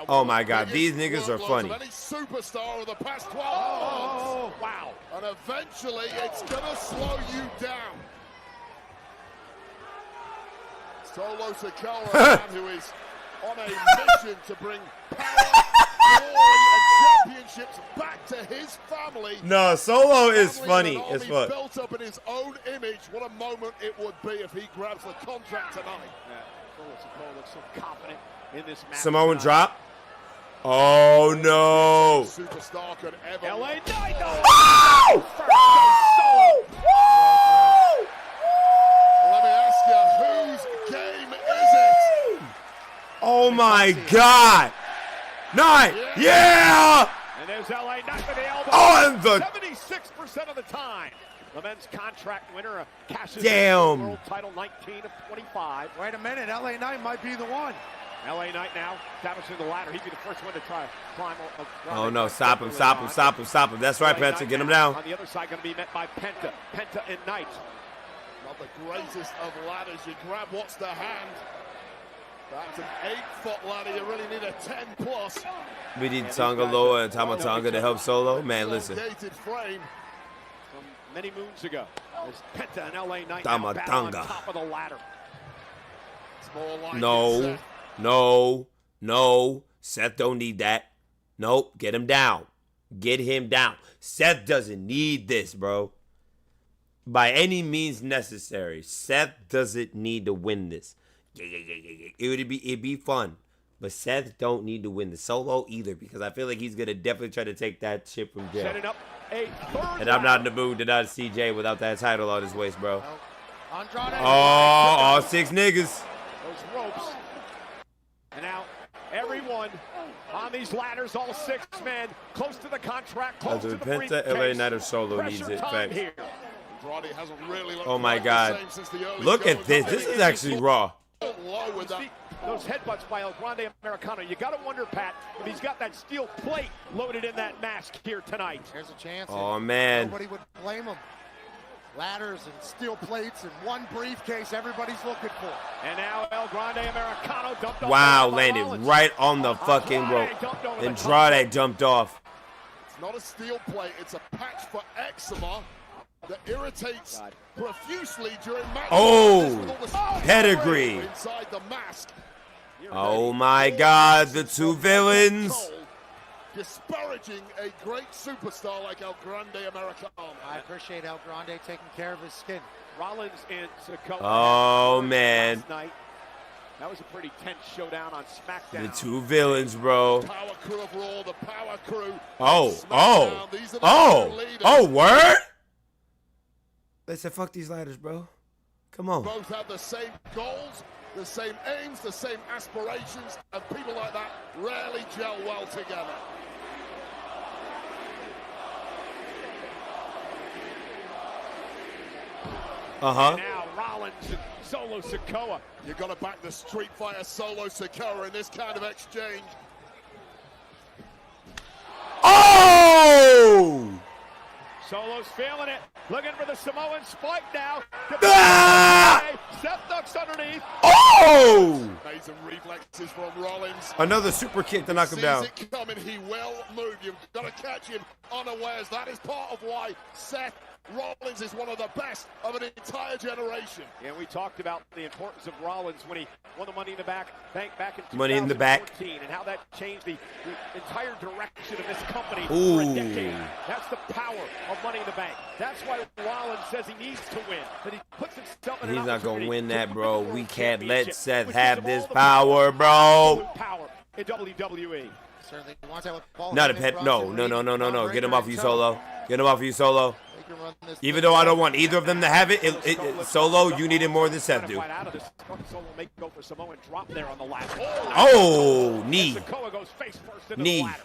Oh, my God. These niggas are funny. Any superstar of the past 12 Oh, months. wow. And eventually, it's going to slow you down. Solo Sikoa, a man who is on a mission to bring power, glory, and championships back to his family. No, Solo is Family funny and an as army fuck. built up in his own image. What a moment it would be if he grabs the contract tonight. Yeah, Solo Sikoa looks so confident in this match. Samoan drop. Oh, no. Superstar could ever. LA Knight. Oh! Let me ask you, whose game is it? Oh, my God. Knight. Yeah. And there's LA Knight with the elbow. Oh, and the 76% of the time. The men's contract winner cashes Damn. in the world title 19 of 25. Wait a minute, LA Knight might be the one. LA Knight now establishing the ladder. He'd be the first one to try to climb. Oh, no. Stop him, stop him, stop him, stop him. That's right, Penta. Get him down. On the other side, going to be met by Penta. Penta and Knight. Not the greatest of ladders. You grab what's the hand. That's an 8-foot ladder. You really need a 10 plus. We need Tonga Loa and Tama Tonga to help Solo. Man, listen. Elongated frame. From many moons ago. There's Penta and LA Knight Tama now battle on Tonga. top of the ladder. It's more like No, no, no. Seth don't need that. Nope. Get him down. Get him down. Seth doesn't need this, bro. By any means necessary. Seth doesn't need to win this. It'd be fun. But Seth don't need to win the Solo either, because I feel like he's gonna definitely try to take that shit from Jay. Setting up a third And I'm not in the mood to not see Jay without that title on his waist, bro. Andrade. Oh, all 6 niggas. Those ropes. And now everyone on these ladders, all 6 men, close to the contract, close to the Penta, briefcase. LA Knight, or Solo needs Pressure it. time Facts. here. Andrade hasn't really looked Oh my like the God. same since the early Look at goings. this. This is actually raw. Low with that. Those headbutts by El Grande Americano. You got to wonder, Pat, if he's got that steel plate loaded in that mask here tonight. There's a chance. Oh, man. Nobody would blame him. Ladders and steel plates and one briefcase everybody's looking for. And now El Grande Americano dumped off. Wow, by landed Rollins. right on the fucking rope. Andrade jumped off. It's not a steel plate. It's a patch for eczema that irritates profusely during matches. Oh, pedigree. Inside the mask. Oh my God, the 2 villains. Disparaging a great superstar like El Grande Americano. I appreciate El Grande taking care of his skin. Rollins and Sikoa. Oh, man. Last night. That was a pretty tense showdown on SmackDown. The 2 villains, bro. Power crew of Raw, the power crew. Oh, word? They said, fuck these ladders, bro. Come on. Both have the same goals, the same aims, the same aspirations, and people like that rarely gel well together. Uh-huh. Now Rollins and Solo Sikoa. You got to back the Street Fighter Solo Sikoa in this kind of exchange. Oh! Solo's feeling it. Looking for the Samoan spike now. Ah! Seth ducks underneath. Oh! Amazing reflexes from Rollins. Another super kick to knock him down. Sees it coming, he will move. You've got to catch him unawares. That is part of why Seth Rollins is one of the best of an entire generation. And we talked about the importance of Rollins when he won the Money in the Bank back in 2014, Money in the back. and how that changed the entire direction of this company Ooh. for a decade. That's the power of Money in the Bank. That's why Rollins says he needs to win. That he puts himself in He's an not going to win that, bro. We can't let championship, Seth which have gives him this all the power, bro. absolute power in WWE. Certainly wants that with Paul Not a Heyman, pet. No. Braun Get him Breaker, off you, and Solo. Get him off you, Solo. They can run this Even thing though I back. don't want either of them to have it, Solo, you need it more than Seth do. Right out of this. Solo make go for Samoan drop there on the ladder. Oh, knee. Sikoa goes face first into Knee. the ladder.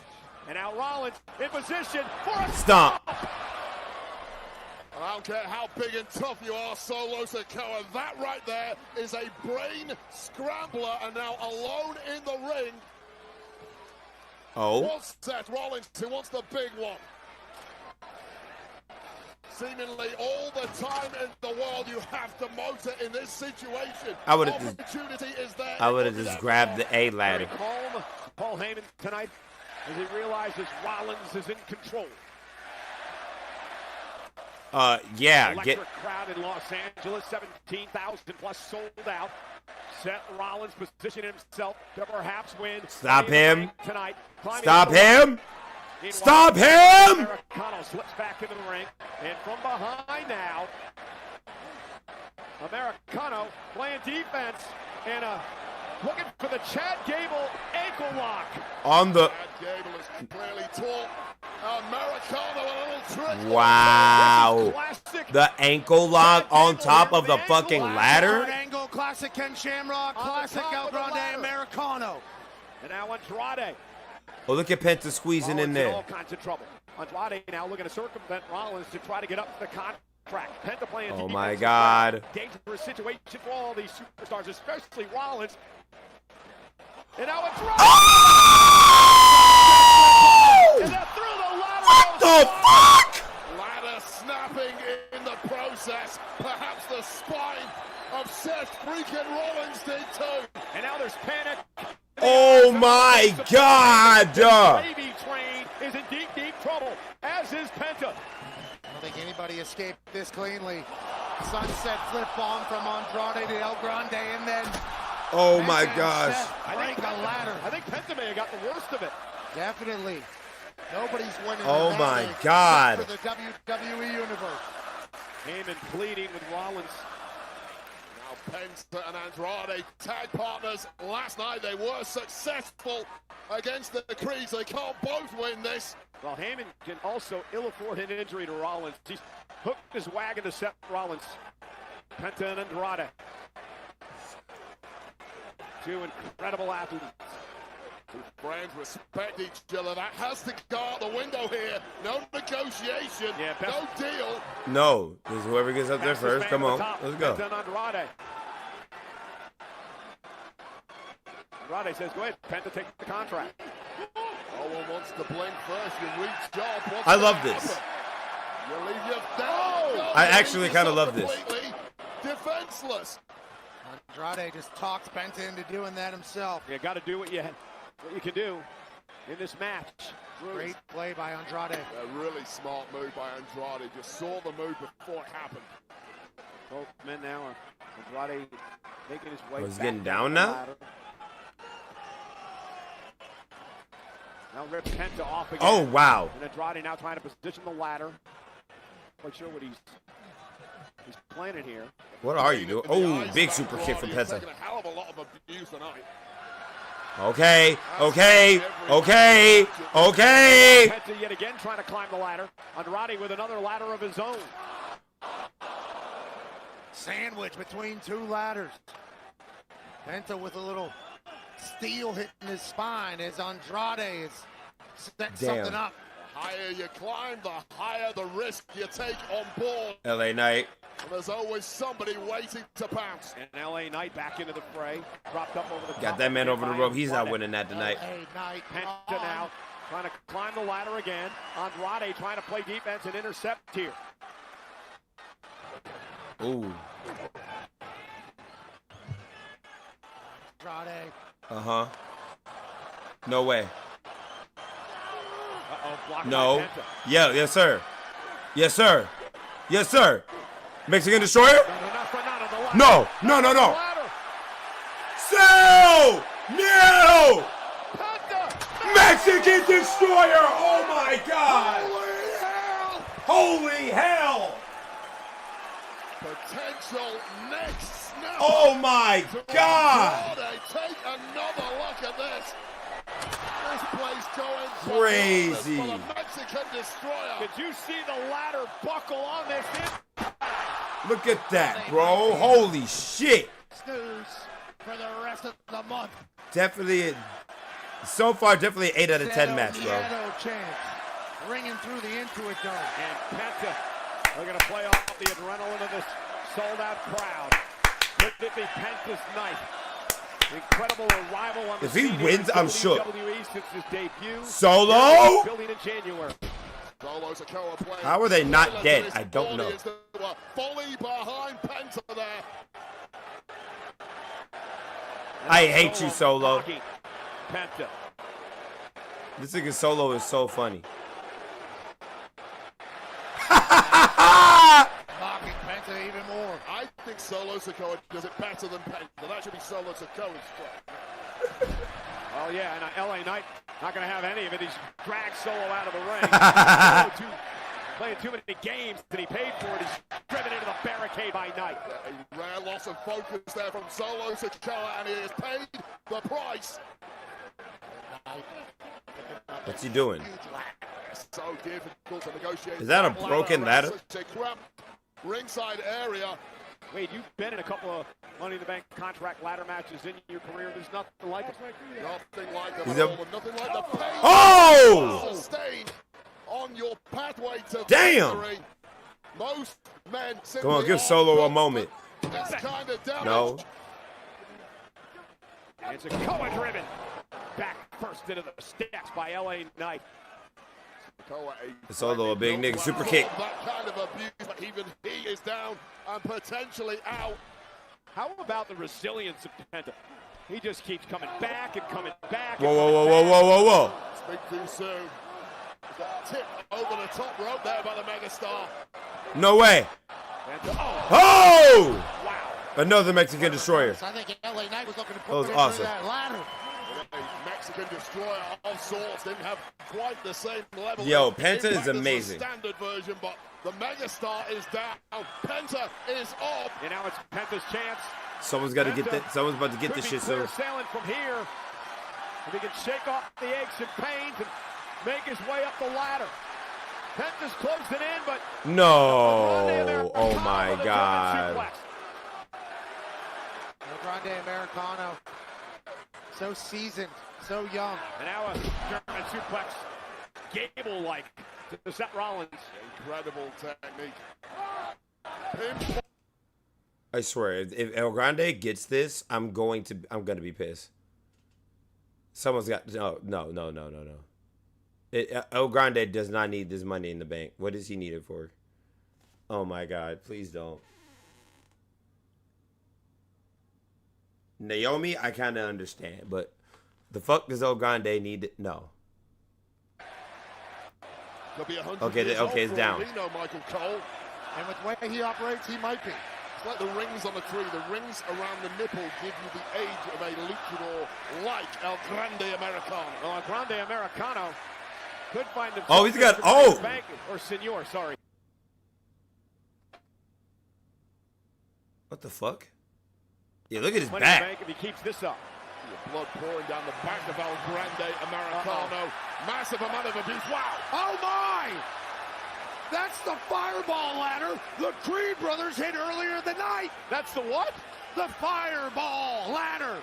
And now Rollins in position for a Stomp. I don't care how big and tough you are, Solo Sikoa. That right there is a brain scrambler, and now alone in the ring. Oh. What's Seth Rollins who wants the big one? Seemingly all the time in the world you have to motor in this situation. I would have Opportunity is there. just grabbed the A ladder. Very calm, Paul Heyman tonight, as he realizes Rollins is in control. Yeah. Electric crowd in Los Angeles, 17,000 plus sold out. Seth Rollins positioning himself to perhaps win. Stop him. Tonight. Stop him. Stop him. Americano slips back into the ring, and from behind now, Americano playing defense and looking for the Chad Gable ankle lock. On the. Chad Gable is clearly taught Americano a little trick. Wow. The ankle lock on top of the fucking ladder. Angle, classic Ken Shamrock, classic El Grande Americano. And now Andrade. Oh, look at Penta squeezing in Rollins there. all kinds of trouble. Andrade now looking to circumvent Rollins to try to get up the contract. Penta playing Oh defense. my God. Dangerous situation for all these superstars, especially Rollins. And now Andrade. Oh! And then through the ladder. What the fuck? Ladder snapping in the process. Perhaps the spine of Seth freaking Rollins did too. And now there's panic. Oh my God. Baby train is in deep, deep trouble, as is Penta. I don't think anybody escaped this cleanly. Sunset flip bomb from Andrade to El Grande, and then Oh Penta my and gosh. Seth break a ladder. I think Penta may have got the worst of it. Definitely. Nobody's winning. Oh the my match God. For the WWE Universe. Heyman pleading with Rollins. Now Penta and Andrade, tag partners. Last night they were successful against the Creeds. They can't both win this. Well, Heyman can also ill afford an injury to Rollins. He's hooked his wagon to Seth Rollins. Penta and Andrade. Two incredible athletes. Two friends respect each other. That has to go out the window here. No negotiation. Yeah, no deal. No. It's whoever gets up there first. Come on. Let's go. Penta and Andrade. Andrade says, go ahead, Penta, take the contract. No one wants to blink first. You reach job. What's I love gonna this. happen? You leave your down. I actually kind of love this. Completely defenseless. Andrade just talks Penta into doing that himself. You got to do what you can do in this match. Great play by Andrade. A really smart move by Andrade. Just saw the move before it happened. Both men now are Andrade making his way. Oh, he's back getting down the now? ladder. Now Rip Penta off again. Oh, wow. And Andrade now trying to position the ladder. Quite sure what he's planning here. What are you doing? Oh, big super kick from Penta. Taking a hell of a lot of abuse tonight. Okay. Okay. Okay. Okay. Penta yet again trying to climb the ladder. Andrade with another ladder of his own. Sandwich between two ladders. Penta with a little steel hitting his spine as Andrade is setting something up. The higher you climb, the higher the risk you take on board. LA Knight. And there's always somebody waiting to pounce. And LA Knight back into the fray. Dropped up over the top. Got that man over the rope. He's not winning that tonight. Penta now trying to climb the ladder again. Andrade trying to play defense and intercept here. Ooh. Uh-huh. No way. No. Yeah, yes, sir. Yes, sir. Yes, sir. Mexican Destroyer? No. No, no, no. So! No! Mexican Destroyer! Oh my God! Holy hell! Potential next snap. Oh my God! Take another look at this. This place going crazy. For the Mexican Destroyer. Did you see the ladder buckle on this? Look at that, bro. Holy shit. Snooze for the rest of the month. Definitely, so far, definitely 8 out of 10 match, bro. Chance. Ringing through the Intuit Dome. And Penta, they're going to play off the adrenaline of this sold-out crowd. Could it be Penta's night? Incredible arrival on the If he scene wins, in I'm shook. WWE since his debut. Solo? Building in January. How are they not dead? I don't know. Fully behind Penta there. I hate you, Solo. Penta. This nigga Solo is so funny. Mocking Penta even more. I think Solo Sikoa does it better than Penta. That should be Solo Sikoa's job. Oh yeah, and LA Knight not going to have any of it. He's dragged Solo out of the ring. Playing too many games that he paid for it. He's driven into the barricade by Knight. A rare loss of focus there from Solo Sikoa, and he has paid the price. What's he doing? So difficult to negotiate. Is that a broken ladder? Ringside area. Wade, you've been in a couple of Money in the Bank contract ladder matches in your career. There's nothing like it. Nothing like them He's at a- all. Nothing like the pain. Oh! Sustained on your pathway to Damn! victory. Most men Come on, give Solo a moment. That's kind of damage. No. It's a Koa driven. Back first into the steps by LA Knight. Solo a big nigga. Super kick. That kind of abuse, but even he is down and potentially out. How about the resilience of Penta? He just keeps coming back and coming back. Whoa, whoa, whoa, whoa, whoa, whoa, whoa. Speak too soon. Tip over the top rope there by the megastar. No way. Oh! Another Mexican Destroyer. I think LA Knight was looking to That put was him awesome. through that ladder. A Mexican Destroyer of sorts didn't have quite the same level. Yo, of Penta is impact as the amazing. Standard version, but the megastar is down. Penta is up. And now it's Penta's chance. Someone's got to get that. Someone's about to get this shit soon. Sailing from here. If he can shake off the aches and pains and make his way up the ladder. Penta's closed it in, but No. Oh my God. El Grande Americano. So seasoned, so young. And now a German suplex. Gable-like to Seth Rollins. Incredible technique. I swear, if El Grande gets this, I'm gonna be pissed. Someone's got no. El Grande does not need this Money in the Bank. What does he need it for? Oh my God! Please don't. Naomi, I kind of understand, but the fuck does El Grande need it? No. Okay, it's down. Michael Cole. And with the way he operates, he might be. It's like the rings on a tree. The rings around the nipple give you the age of a luchador like El Grande Americano. Well, El Grande Americano could find himself. Oh, he's got or Senor, sorry. What the fuck? Yeah, look at his Money in the back. Bank if he keeps this up. Blood pouring down the back of El Grande Americano. Massive amount of abuse. Wow. Oh my! That's the fireball ladder the Creed brothers hit earlier in the night. That's the what? The fireball ladder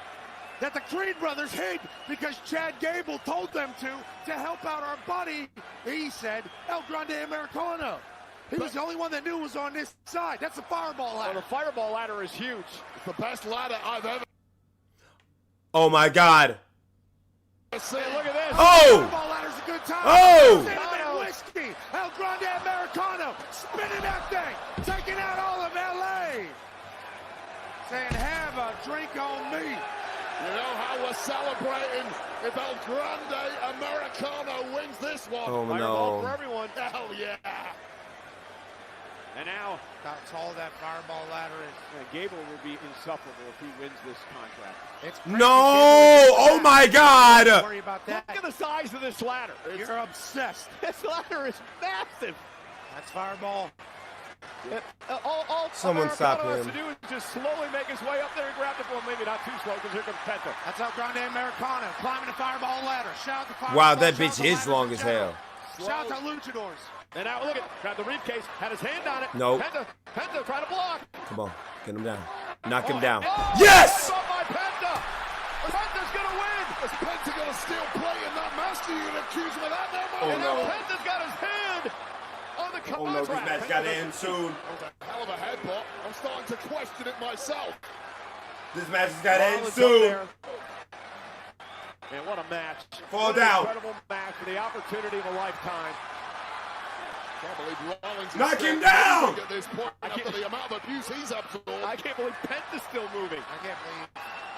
that the Creed brothers hid because Chad Gable told them to help out our buddy. He said El Grande Americano. He was the only one that knew it was on this side. That's the fireball ladder. Well, the fireball ladder is huge. It's the best ladder I've ever Oh my God. seen. Hey, look at this. Oh! Fireball ladder's a good time. Oh! Cinnamon whiskey. El Grande Americano spinning that thing, taking out all of LA. Saying, have a drink on me. You know how we're celebrating if El Grande Americano wins this one. Oh, Fireball no. for everyone. Hell yeah. And now, That's all that fireball ladder is. Gable will be insufferable if he wins this contract. It's No! Oh my God! Don't worry about that. Look at the size of this ladder. You're obsessed. This ladder is massive. That's fireball. All Someone stop Americano has him. to do is just slowly make his way up there and grab the ball. Maybe not too slow because here comes Penta. That's El Grande Americano climbing the fireball ladder. Shout out to fireball. Wow, that shout bitch out to is ladder long in as general. hell. Shout out to luchadors. And now look at, grabbed the briefcase, had his hand on it. Nope. Penta trying to block. Come on, get him down. Knock him down. Oh, Yes! by Penta. Penta's gonna win. Is Penta gonna steal play in that master? You can accuse him of that now, Oh, And now no. Penta's got his hand on the contract. Oh no, this match got to end soon. Hell of a headbutt. I'm starting to question it myself. This match has got to end Rollins up soon. there. Man, what a match. Fall What an down. incredible match for the opportunity of a lifetime. Can't believe Rollins is Knock still him down! moving at this point after the amount of abuse he's absorbed. I can't believe Penta's still moving. I can't believe.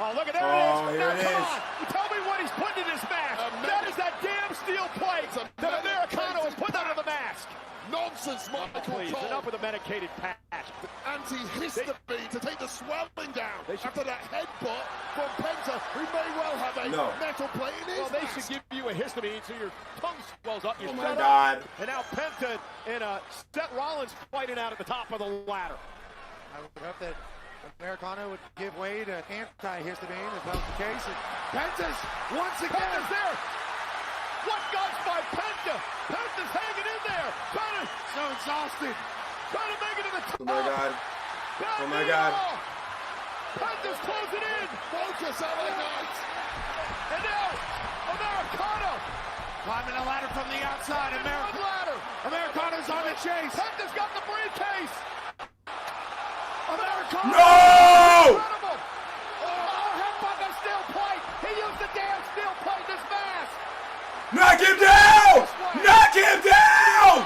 Oh, look at there Oh, it is. here Now, it come is. on. You tell me what he's putting in this mask. That is that damn steel plate that Americano has put under the mask. Nonsense, Michael Please, Cole. enough with the medicated patch. Anti-histamine to take the swelling down after that headbutt from Penta, who may well have a metal plate in his Well, they mask. should give you a histamine so your tongue swells up. You Oh, my shut God. up. And now Penta and Seth Rollins fighting out at the top of the ladder. I would hope that Americano would give way to anti-histamine if that was the case. And Penta's once again. Penta's there. What guns by Penta? Penta's hanging in there. Penta So exhausted. trying to make it to the top. Oh my God. Oh my God. Penta's closing in. Focus, LA Knight. And now Americano. Climbing the ladder from the outside. Americano's on the chase. Penta's got the briefcase. Americano. No! Incredible. Oh, headbutt the steel plate. He used the damn steel plate in his mask. Knock him down! Knock him down!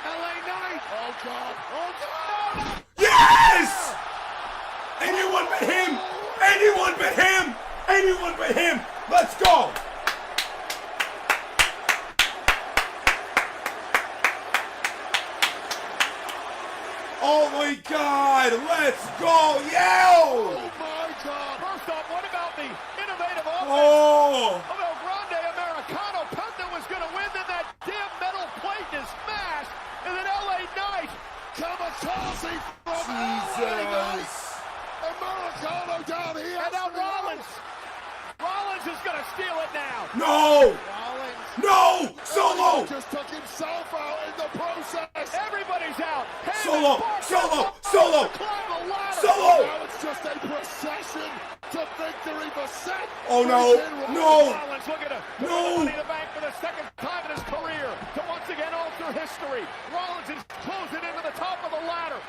LA Knight. Oh, God. Oh, God. Yes! Anyone but him! Anyone but him! Anyone but him! Let's go! Oh my God! Let's go! Yo! Oh, my God. First off, what about the innovative offense Oh! of El Grande Americano? Penta was going to win, then that damn metal plate in his mask, and then LA Knight. Kamikaze from LA Knight. Americano down here. And now Rollins. Rollins is going to steal it now. No! Rollins. No! Solo! Just took himself out in the process. Everybody's out. Solo! Solo! Solo! Solo! Now it's just a procession to victory for Seth. Oh no! No! Rollins looking to put No! money in the bank for the second time in his career to once again alter history. Rollins is closing into the top of the ladder.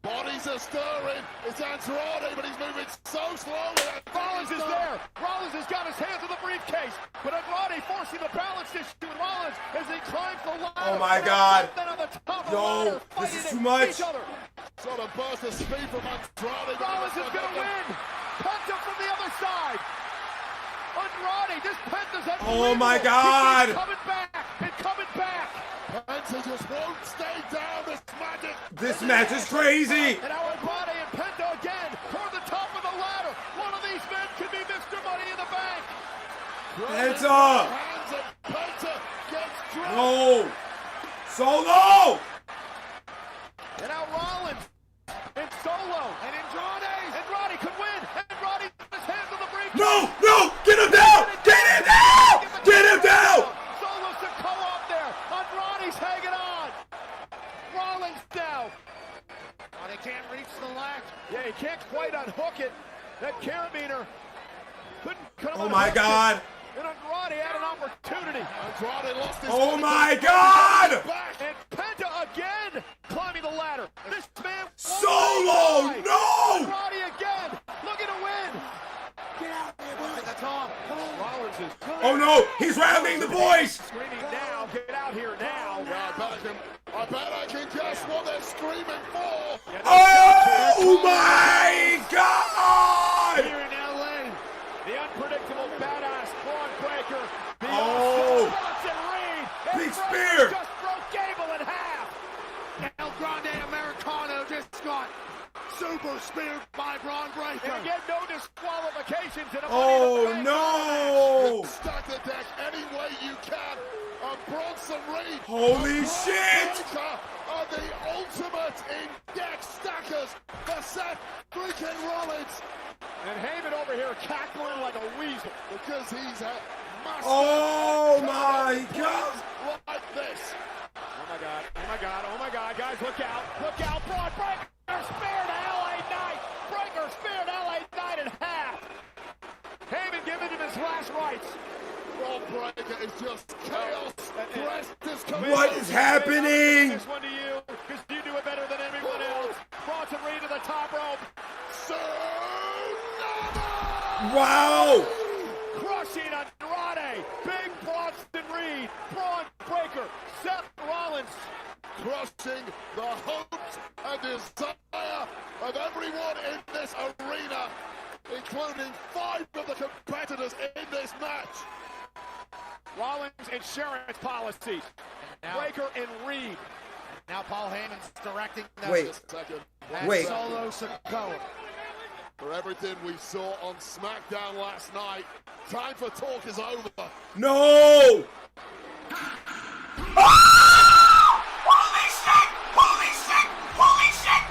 Bodies are stirring. It's Andrade, but he's moving so slowly. Rollins is there. Rollins has got his hands on the briefcase, but Andrade forcing the balance issue with Rollins as he climbs the ladder. Oh my God! Then on the top of the Yo, ladder, this is fighting too much. each other. Sort of burst of speed from Andrade. Rollins is going to win. Penta from the other side. Andrade, this Penta's Oh my unbelievable. God! He keeps coming back and coming back. Penta just won't stay down. This magic. This match is crazy! And now Andrade and Penta again toward the top of the ladder. One of these men could be Mr. Money in the Bank. Penta! Hands of Penta gets dropped. No! Solo! And now Rollins and Solo and Andrade. Andrade could win. Andrade with his hands on the briefcase. No! No! Get him down! Get him down! Get him down! Solo's to come up there. Andrade's hanging on. Rollins now. Oh, they can't reach the latch. Yeah, he can't quite unhook it. That carabiner couldn't come Oh my God! And Andrade had an opportunity. Andrade lost his Oh my God! Back. And Penta again climbing the ladder. This man Solo! No! Andrade again looking to win. Get out there, boy. That's all. Rollins is Oh no! He's rallying the boys! screaming now. Get out here now. bet I can guess what they're screaming for. Oh my God! Here in LA, the unpredictable badass Braun Breaker. The Bronson Reed. Big spear. Just broke Gable in half. El Grande Americano just got super speared by Braun Breaker. And again, no disqualifications in a no! Stack the deck any way you can. Bronson Reed. Holy shit! Are the ultimate in deck stackers for Seth freaking Rollins. And Heyman over here cackling like a weasel because he's a master. Oh my God! Like this. Oh my God! Oh my God! Oh my God! Guys, look out! Look out! Braun Breaker spear to LA Knight. Breaker spear to LA Knight in half. Heyman giving him his last rites. Braun Breaker is just chaos. What is happening? This one to you, because you do it better than everyone else. Bronson Reed to the top rope. Wow! Crushing Andrade. Big Bronson Reed. Braun Breaker. Seth Rollins. Crushing the hopes and desire of everyone in this arena, including 5 of the competitors in this match. Rollins insurance policy. Breaker and Reed. Now Paul Heyman's directing them. Wait. Wait. Solo Sikoa. For everything we saw on SmackDown last night, time for talk is over. No! Ah! Holy shit! Holy shit! Holy shit!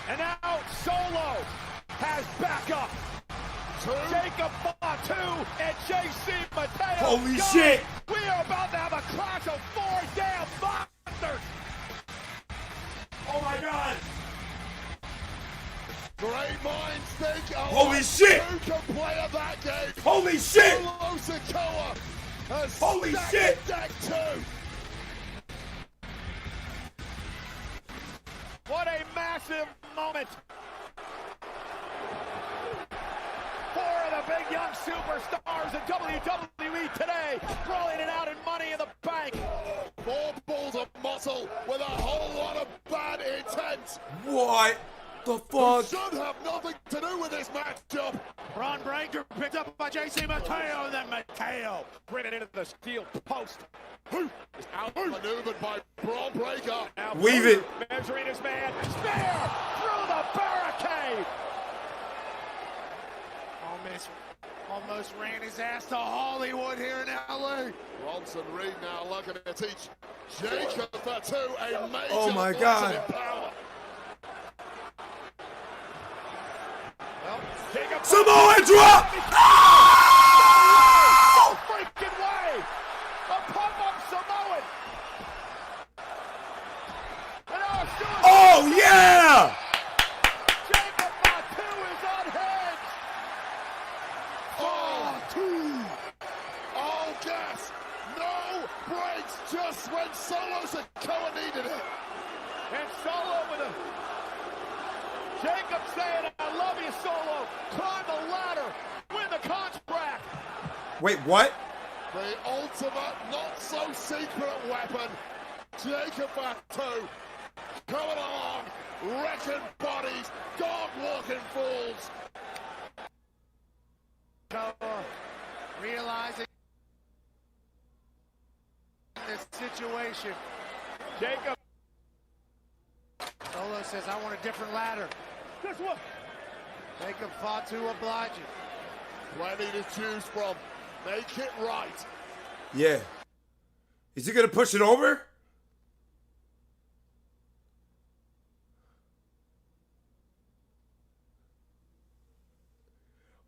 And now Solo has backup. Jacob Fatu and JC Mateo. Holy shit! We are about to have a clash of 4 damn monsters. Oh my God! Great minds think Holy shit! Who can play at that game? Holy shit! Solo Sikoa has Holy shit! deck 2. What a massive moment. 4 of the big young superstars in WWE today, rolling it out in Money in the Bank. 4 balls of muscle with a whole lot of bad intent. What the fuck? Should have nothing to do with this matchup. Braun Breaker picked up by JC Mateo, and then Mateo bringing it into the steel post. Maneuvered by Braun Breaker. Now Weave it. Measuring his man. Spear through the barricade. Almost ran his ass to Hollywood here in LA. Bronson Reed now looking to teach Jacob Fatu a major Oh my God. lesson in power. Well, Jacob Samoa drop! No freaking way! A pump-up Samoan! And Oh yeah! Jacob Fatu is unhinged! All gas, no brakes, just when Solo Sikoa needed it. And Solo with a Jacob saying, I love you, Solo. Climb the ladder. Win the contract. Wait, what? The ultimate, not so secret weapon. Jacob Fatu coming along, wrecking bodies, dog-walking fools. Realizing this situation. Jacob. Solo says, I want a different ladder. Guess what? Jacob Fatu obliging. Plenty to choose from. Make it right. Yeah. Is he gonna push it over?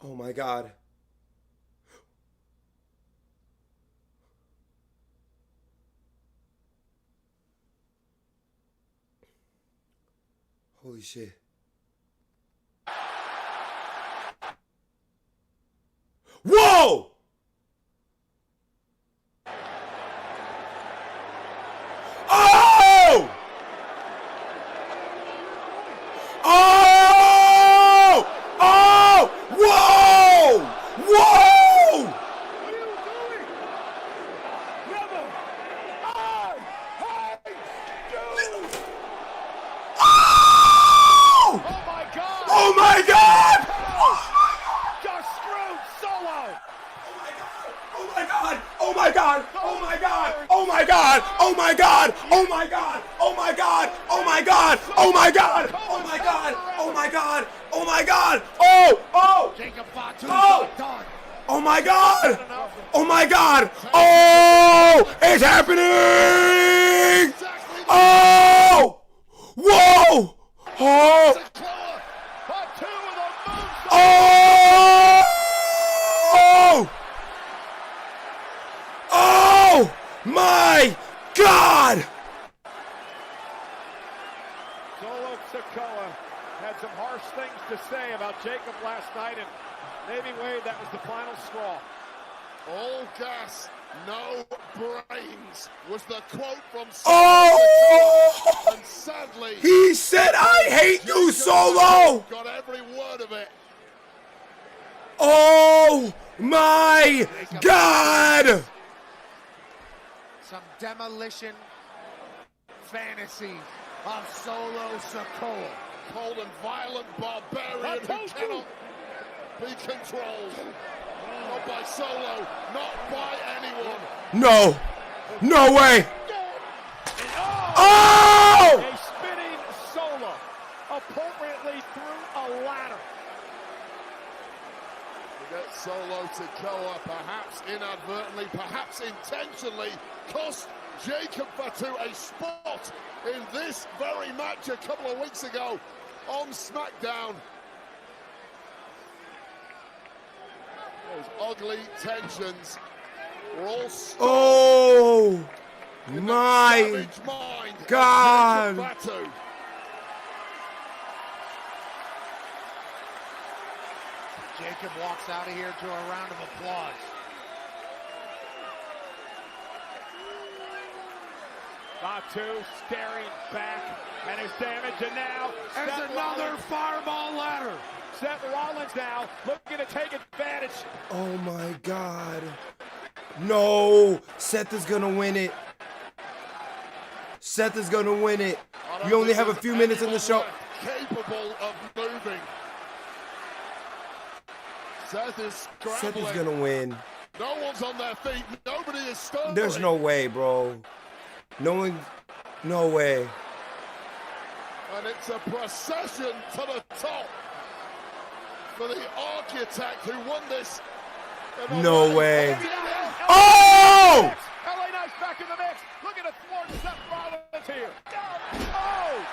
Oh my God. Holy shit. Whoa! Oh! Oh! Oh! Whoa! Whoa! God! Oh my God! Oh my God! Oh my God! Oh my God! Oh my God! Oh my God! Oh my God! Oh my God! Oh! Oh! Oh! Oh my God! Oh my God! Oh! It's happening! Oh! Whoa! Oh! Oh! Oh! My God! Solo Sikoa had some harsh things to say about Jacob last night, and maybe Wade, that was the final straw. All gas, no brains was the quote from Oh! Sikoa. And sadly, He said, I hate you, Solo! got every word of it. Oh my God! Some demolition fantasy of Solo Sikoa. Cold and violent barbarian who cannot be controlled. Not by Solo, not by anyone. No! No way! Oh! A spinning Solo, appropriately through a ladder. We get Solo Sikoa, perhaps inadvertently, perhaps intentionally, cost Jacob Fatu a spot in this very match a couple of weeks ago on SmackDown. Those ugly tensions were all Oh my God! Jacob walks out of here to a round of applause. Fatu staring back and his damage, and now there's another fireball ladder. Seth Rollins now looking to take advantage. Oh my God. No, Seth is gonna win it. Seth is gonna win it. You only have a few minutes in the show. Capable of moving. Seth is scrambling. Seth is gonna win. No one's on their feet. Nobody is stirring. There's no way, bro. No one, no way. And it's a procession to the top for the architect who won this. No way. Oh! LA Knight's back in the mix. Looking to thwart Seth Rollins here. Oh!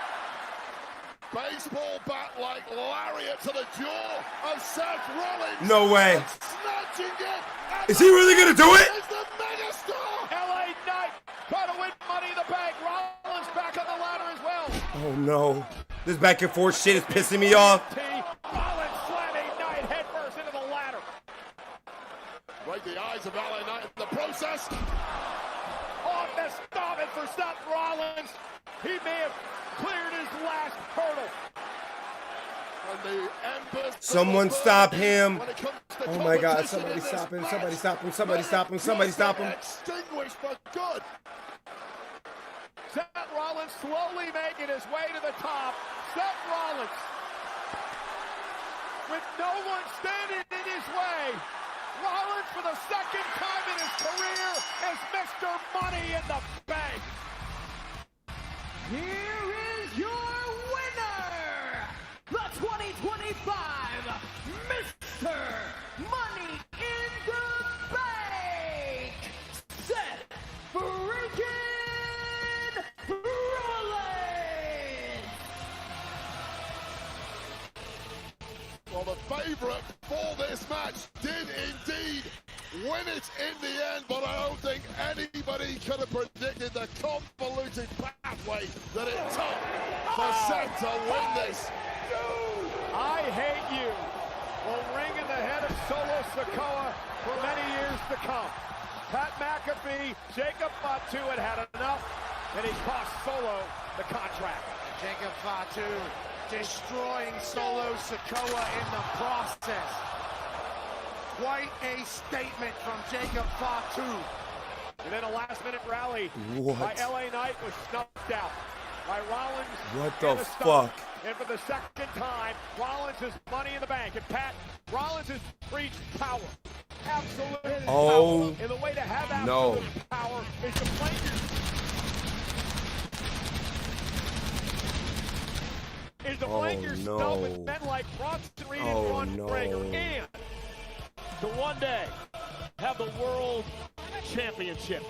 Baseball bat like lariat to the jaw of Seth Rollins. No way. Snatching it. Is he really gonna do it? Is the megastar. LA Knight trying to win Money in the Bank. Rollins back on the ladder as well. Oh no. This back and forth shit is pissing me off. Rollins slamming Knight headfirst into the ladder. Break the eyes of LA Knight in the process. On the stomping for Seth Rollins. He may have cleared his last hurdle. And the embers. Someone stop him. Oh my God, somebody stop him. Somebody stop him. Somebody stop him. Somebody stop him. Extinguished for good. Seth Rollins slowly making his way to the top. Seth Rollins, with no one standing in his way. Rollins, for the second time in his career, is Mr. Money in the Bank. Here is your winner, the 2025 Mr. Money in the Bank, Seth freaking Rollins. Well, the favorite for this match did indeed win it in the end, but I don't think anybody could have predicted the convoluted pathway that it took for Seth to win this. I hate you will ring in the head of Solo Sikoa for many years to come. Pat McAfee, Jacob Fatu had enough, and he cost Solo the contract. Jacob Fatu destroying Solo Sikoa in the process. Quite a statement from Jacob Fatu. And then a last-minute rally by LA Knight was snuffed out by Rollins. What the fuck? And for the second time, Rollins is Money in the Bank. And Pat, Rollins has preached power. absolute Oh, power. And the way to have no. absolute power is to play yourself with men like Bronson Reed and Ron Gregor. And to one day have the world championship.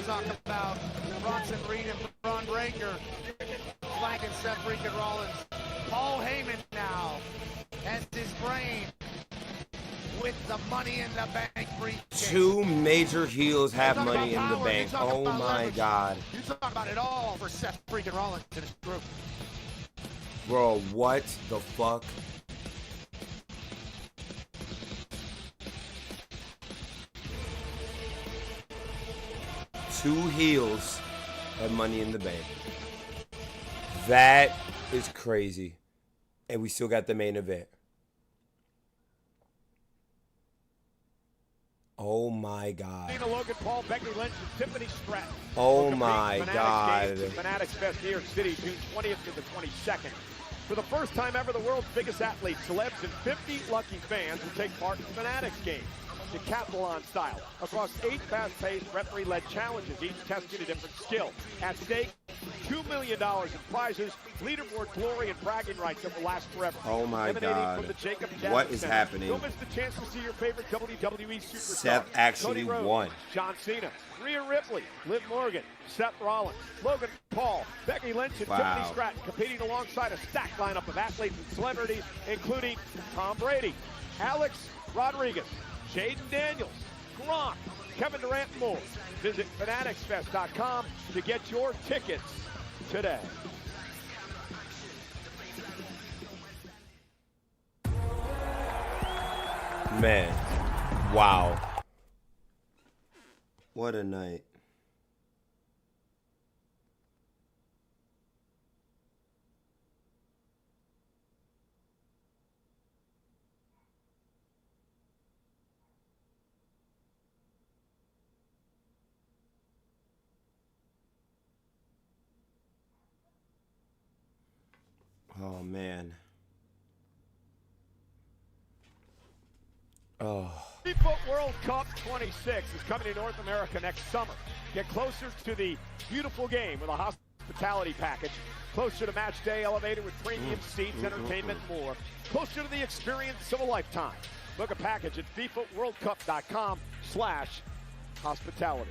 Talk about Bronson Reed and Ron Breaker flanking Seth freaking Rollins. Paul Heyman now has his brain with the Money in the Bank briefcase. 2 major heels have Money in the Bank. Oh my God. You talk about it all for Seth freaking Rollins and his group. Bro, what the fuck? Two heels have Money in the Bank. That is crazy. And we still got the main event. Oh my God. Logan Paul, Becky Lynch, and Tiffany Stratton. Oh my God. Fanatics Fest, New York City, June 20th to the 22nd. For the first time ever, the world's biggest athletes, celebs, and 50 lucky fans will take part in Fanatics games. Decathlon style, across 8 fast-paced, referee-led challenges, each testing a different skill. At stake, $2 million in prizes, leaderboard glory, and bragging rights that will last forever. Oh my God. What is happening? Don't miss the chance to see your favorite WWE superstar. Seth actually Cody Rhodes, won. John Cena, Rhea Ripley, Liv Morgan, Seth Rollins, Logan Paul, Becky Lynch, and Tiffany Stratton competing alongside a stacked lineup of athletes and celebrities, including Tom Brady, Alex Rodriguez, Jaden Daniels, Gronk, Kevin Durant, and more. Visit fanaticsfest.com to get your tickets today. Man, wow. What a night. Oh, man. Oh. FIFA World Cup 26 is coming to North America next summer. Get closer to the beautiful game with a hospitality package. Closer to match day, elevated with premium seats, entertainment, and more. Closer to the experience of a lifetime. Book a package at FIFAWorldCup.com/hospitality.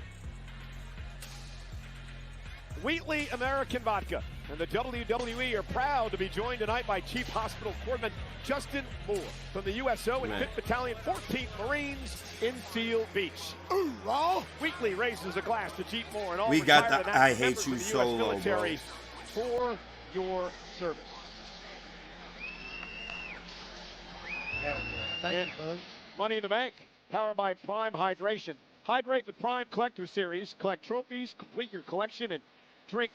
Wheatley American Vodka and the WWE are proud to be joined tonight by Chief Hospital Corpsman Justin Moore from the USO and 5th Battalion 14th Marines in Seal Beach. Wheatley raises a glass to Chief Moore and all We got retired the and I active hate members you of the so US low, military for your service. Thank you, bud. Money in the Bank, powered by Prime Hydration. Hydrate with Prime Collector Series. Collect trophies, complete your collection, and drink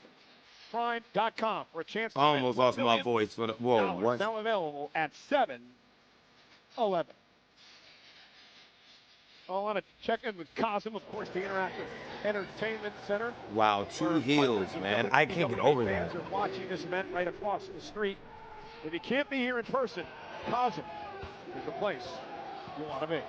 Prime.com for a chance to I almost lost my voice. Whoa, what? Now available at 7-11. I want to check in with Cosm, of course, the Interactive Entertainment Center. Wow, 2 heels, man. I can't get over that. Fans are watching this event right across the street. If you can't be here in person, Cosm is the place you want to be.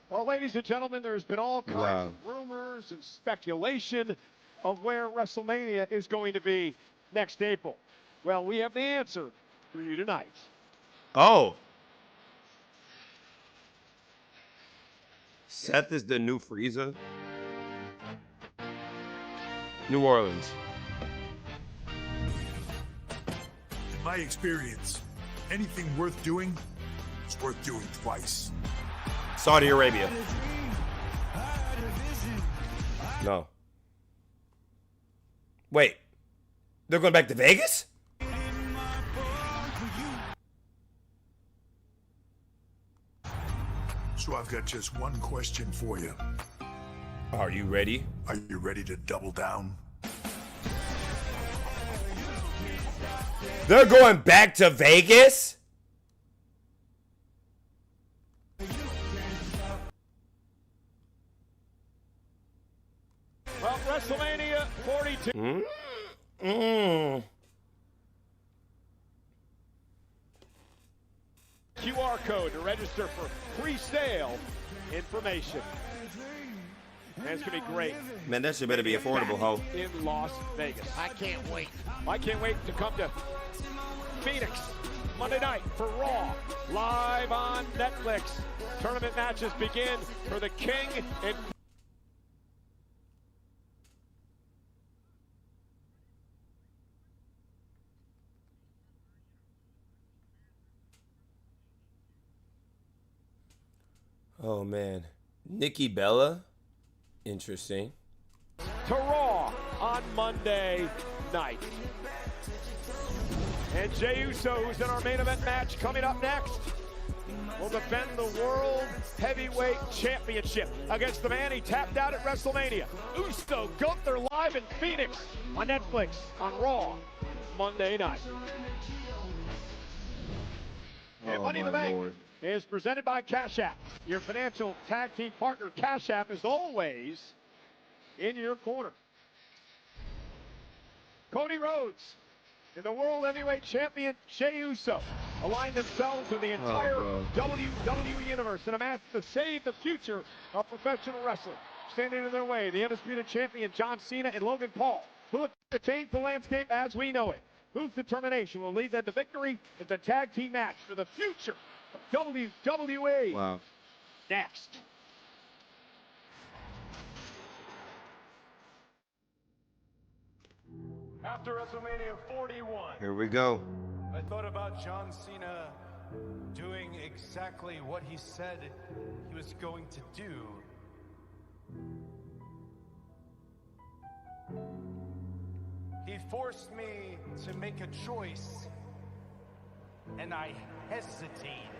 Well, ladies and gentlemen, there's been all kinds of rumors and speculation of where WrestleMania is going to be next April. Well, we have the answer for you tonight. Oh. Seth is the new Frieza. New Orleans. In my experience, anything worth doing is worth doing twice. Saudi Arabia. No. Wait. They're going back to Vegas? So I've got just one question for you. Are you ready? Are you ready to double down? They're going back to Vegas? Well, WrestleMania 42. QR code to register for pre-sale information. And it's going to be great. Man, that shit better be affordable, ho. In Las Vegas. I can't wait. I can't wait to come to Phoenix Monday night for Raw, live on Netflix. Tournament matches begin for the King and Oh man, Nikki Bella, interesting. to Raw on Monday night. And Jey Uso, who's in our main event match, coming up next, will defend the World Heavyweight Championship against the man he tapped out at WrestleMania. Uso Gunther live in Phoenix on Netflix on Raw Monday night. And Money in the Bank is presented by Cash App. Your financial tag team partner, Cash App, is always in your corner. Cody Rhodes and the World Heavyweight Champion Jey Uso align themselves with the entire WWE Universe in a match to save the future of professional wrestling. Standing in their way, the undisputed champion John Cena and Logan Paul, who look to change the landscape as we know it. Whose determination will lead them to victory in the tag team match for the future of WWE. Wow. Next. After WrestleMania 41, Here we go. I thought about John Cena doing exactly what he said he was going to do. He forced me to make a choice, and I hesitated.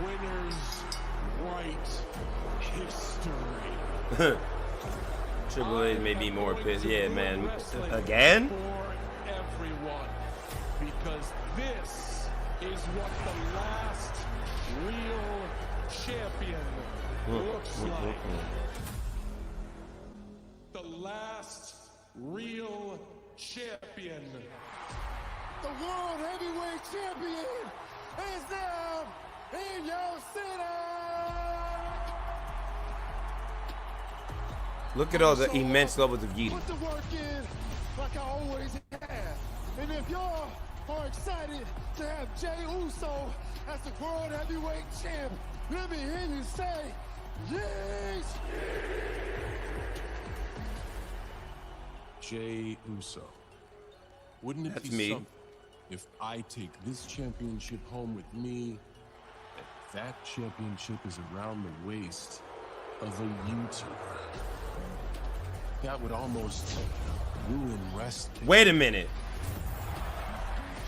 Winners write history. Triple H may be more pissed. Yeah, man. Again? For everyone, because this is what the last real champion looks like. The last real champion. The World Heavyweight Champion is now in your city. Look at all the immense levels of yeeting. Put the work in like I always have. And if y'all are excited to have Jey Uso as the World Heavyweight Champ, let me hear you say, yes! Jey Uso. Wouldn't it That's be me. something if I take this championship home with me, and that championship is around the waist of a YouTuber? That would almost ruin wrestling. Wait a minute.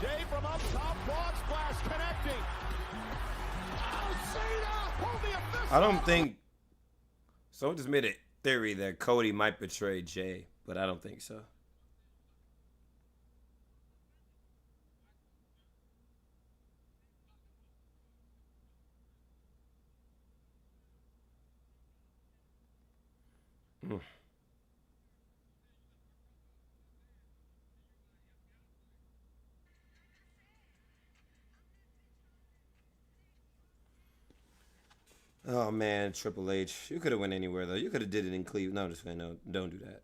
Jey from up top, quad splash connecting. Oh, Zeta, pull the official. I don't think. Someone just made a theory that Cody might betray Jey, but I don't think so. Oh man, Triple H. You could have went anywhere though. You could have did it in Cleveland. No, I'm just saying, no, don't do that.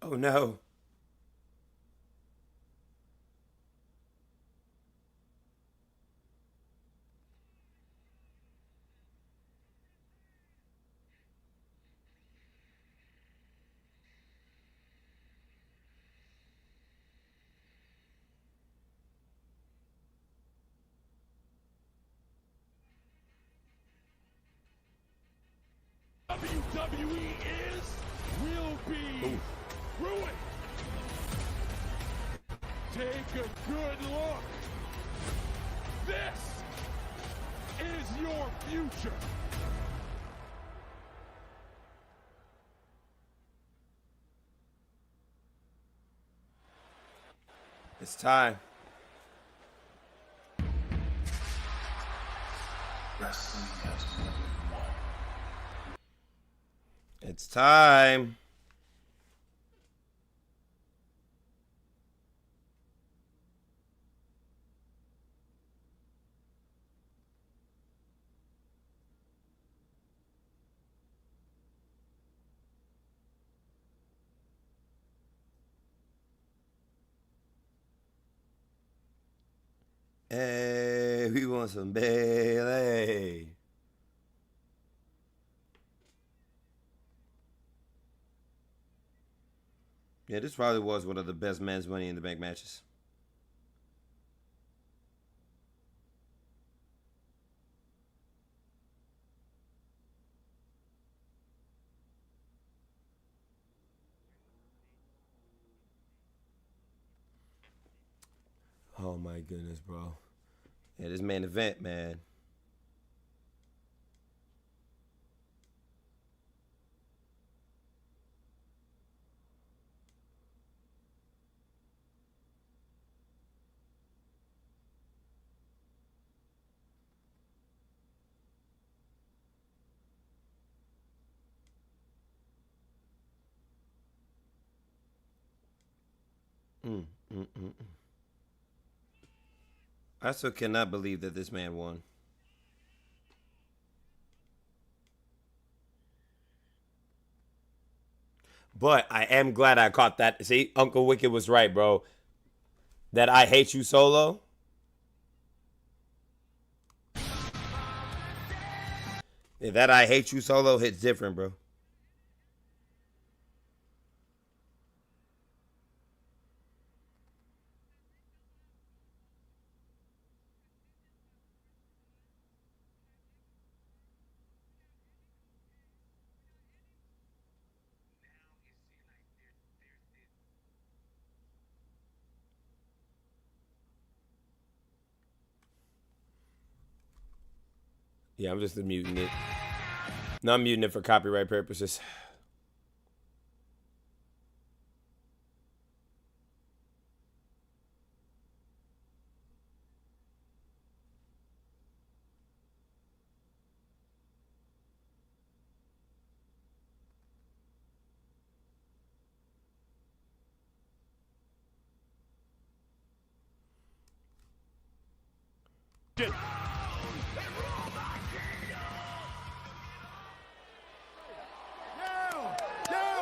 Oh no. WWE will be ruined. Take a good look. This is your future. It's time. Wrestling has only one. It's time. Hey, we want some Bailey. Yeah, this probably was one of the best men's Money in the Bank matches. Oh my goodness, bro. Yeah, this main event, man. I still cannot believe that this man won. But I am glad I caught that. See, Uncle Wicked was right, bro. That I hate you solo. Yeah, that I hate you solo hits different, bro. Yeah, I'm just muting it. No, I'm muting it for copyright purposes.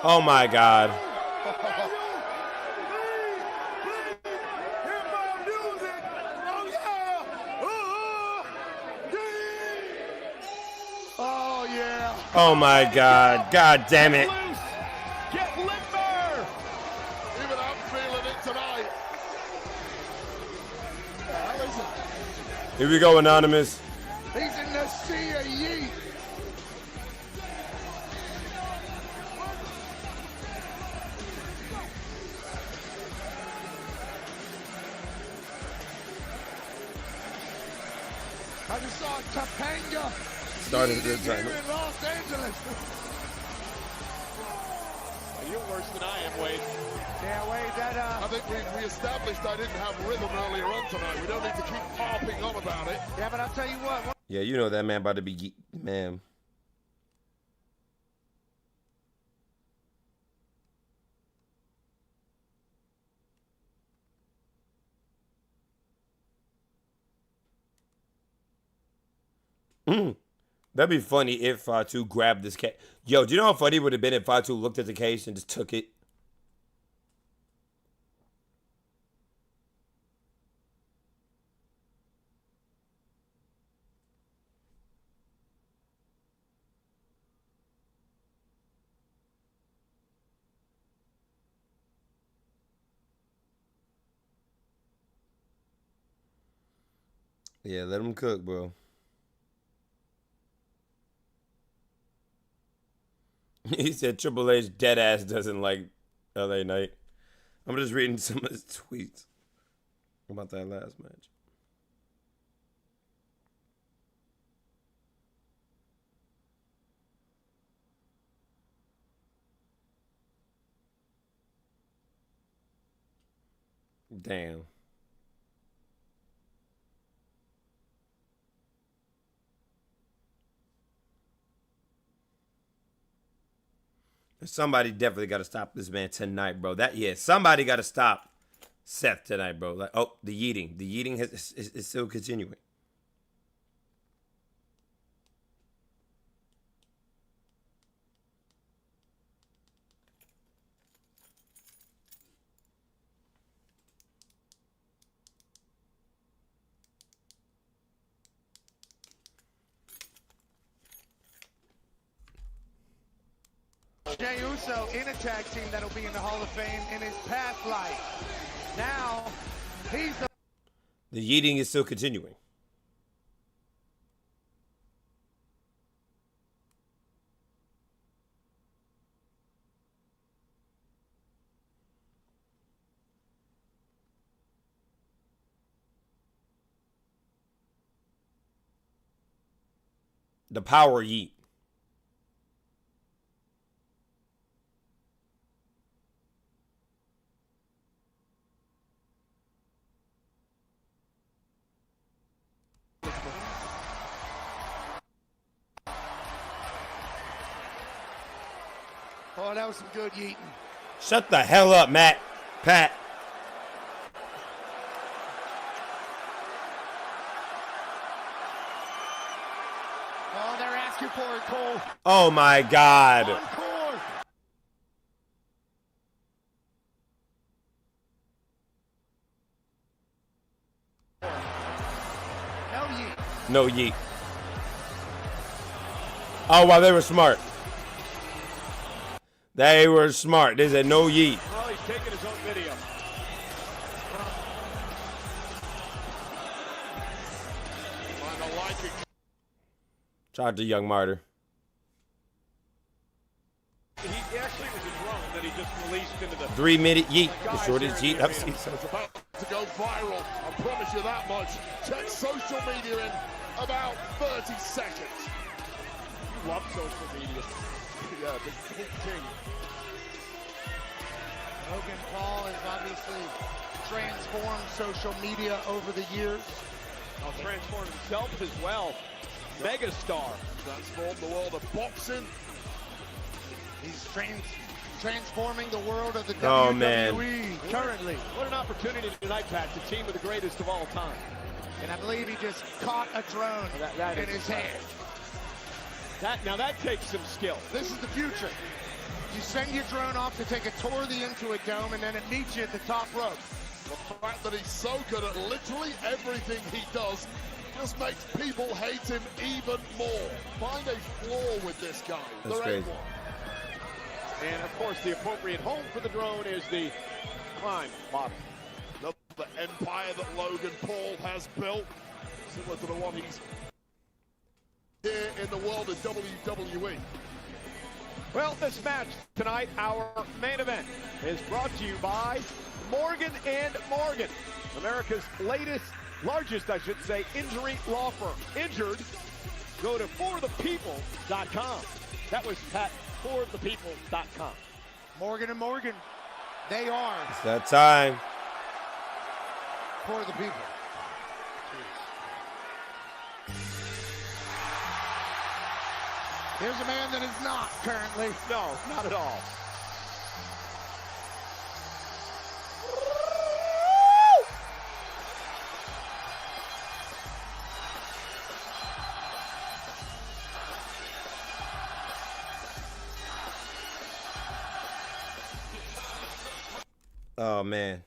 Oh my God. Oh yeah. Oh my God. God damn it. Get limber. Even I'm feeling it tonight. Here we go, Anonymous. He's in the sea of yeet. I just saw Topanga Started a good time. here in Los Angeles. You're worse than I am, Wade. Yeah, Wade, that I think we established I didn't have rhythm earlier on tonight. We don't need to keep harping on about it. Yeah, but I'll tell you what. Yeah, you know that man about to be, man. That'd be funny if Fatu grabbed this case. Yo, do you know how funny it would have been if Fatu looked at the case and just took it? Yeah, let him cook, bro. He said Triple H dead ass doesn't like LA Knight. I'm just reading some of his tweets about that last match. Damn. Somebody definitely got to stop this man tonight, bro. Somebody got to stop Seth tonight, bro. Like, oh, the yeeting. The yeeting is still continuing. Jey Uso in a tag team that'll be in the Hall of Fame in his past life. Now, he's the yeeting is still continuing. The power yeet. Oh, that was some good yeeting. Shut the hell up, Pat. Oh, they're asking for it, Cole. Oh, my God. Encore. No yeet. No yeet. Oh, wow, they were smart. They were smart. They said no yeet. Well, he's taking his own video. Shout out to Young Martyr. He actually was a drone that he just released into the 3-minute yeet. The shortest yeet I've seen. It's about to go viral. I promise you that much. Check social media in about 30 seconds. You love social media. Yeah, big king. Logan Paul has obviously transformed social media over the years. Transformed himself as well. Megastar. Transformed the world of boxing. He's transforming the world of the Oh, WWE man. currently. What an opportunity tonight, Pat, to team with the greatest of all time. And I believe he just caught a drone in his hand. Now that takes some skill. This is the future. You send your drone off to take a tour of the Intuit Dome, and then it meets you at the top rope. The fact that he's so good at literally everything he does just makes people hate him even more. Find a flaw with this guy. That's there ain't crazy. one. And, of course, the appropriate home for the drone is the Prime model. The empire that Logan Paul has built, similar to the one he's here in the world of WWE. Well, this match tonight, our main event, is brought to you by Morgan & Morgan, America's largest, I should say, injury law firm. Injured? Go to forthepeople.com. That was Pat, forthepeople.com. Morgan & Morgan, they are It's that time. for the people. Here's a man that is not currently. No, not at all. Oh, man.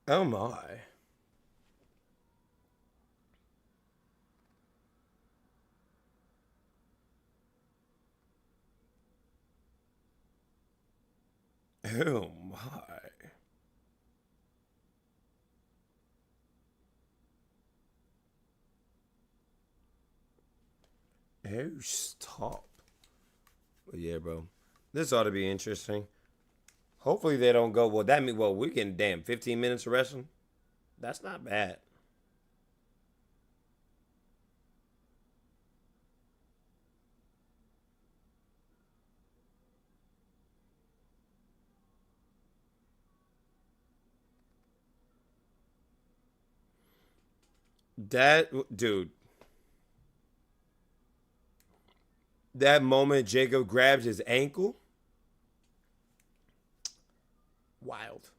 Oh, my. Oh, my. Oh, stop. But yeah, bro. This ought to be interesting. Hopefully they don't go, well, that means, well, we're getting, damn, 15 minutes of wrestling? That's not bad. Dude. That moment Jacob grabs his ankle. Wild.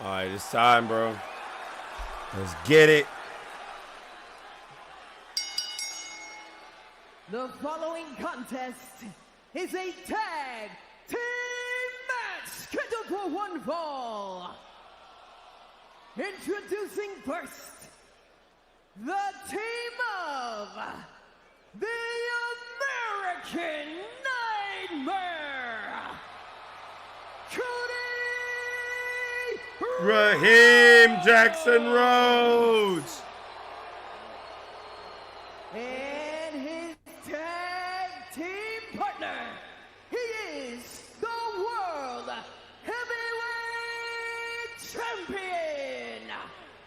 All right, it's time, bro. Let's get it. The following contest is a tag team match scheduled for one fall. Introducing first, the team of the American Nightmare, Raheem Jackson Rhodes. And his tag team partner, he is the World Heavyweight Champion,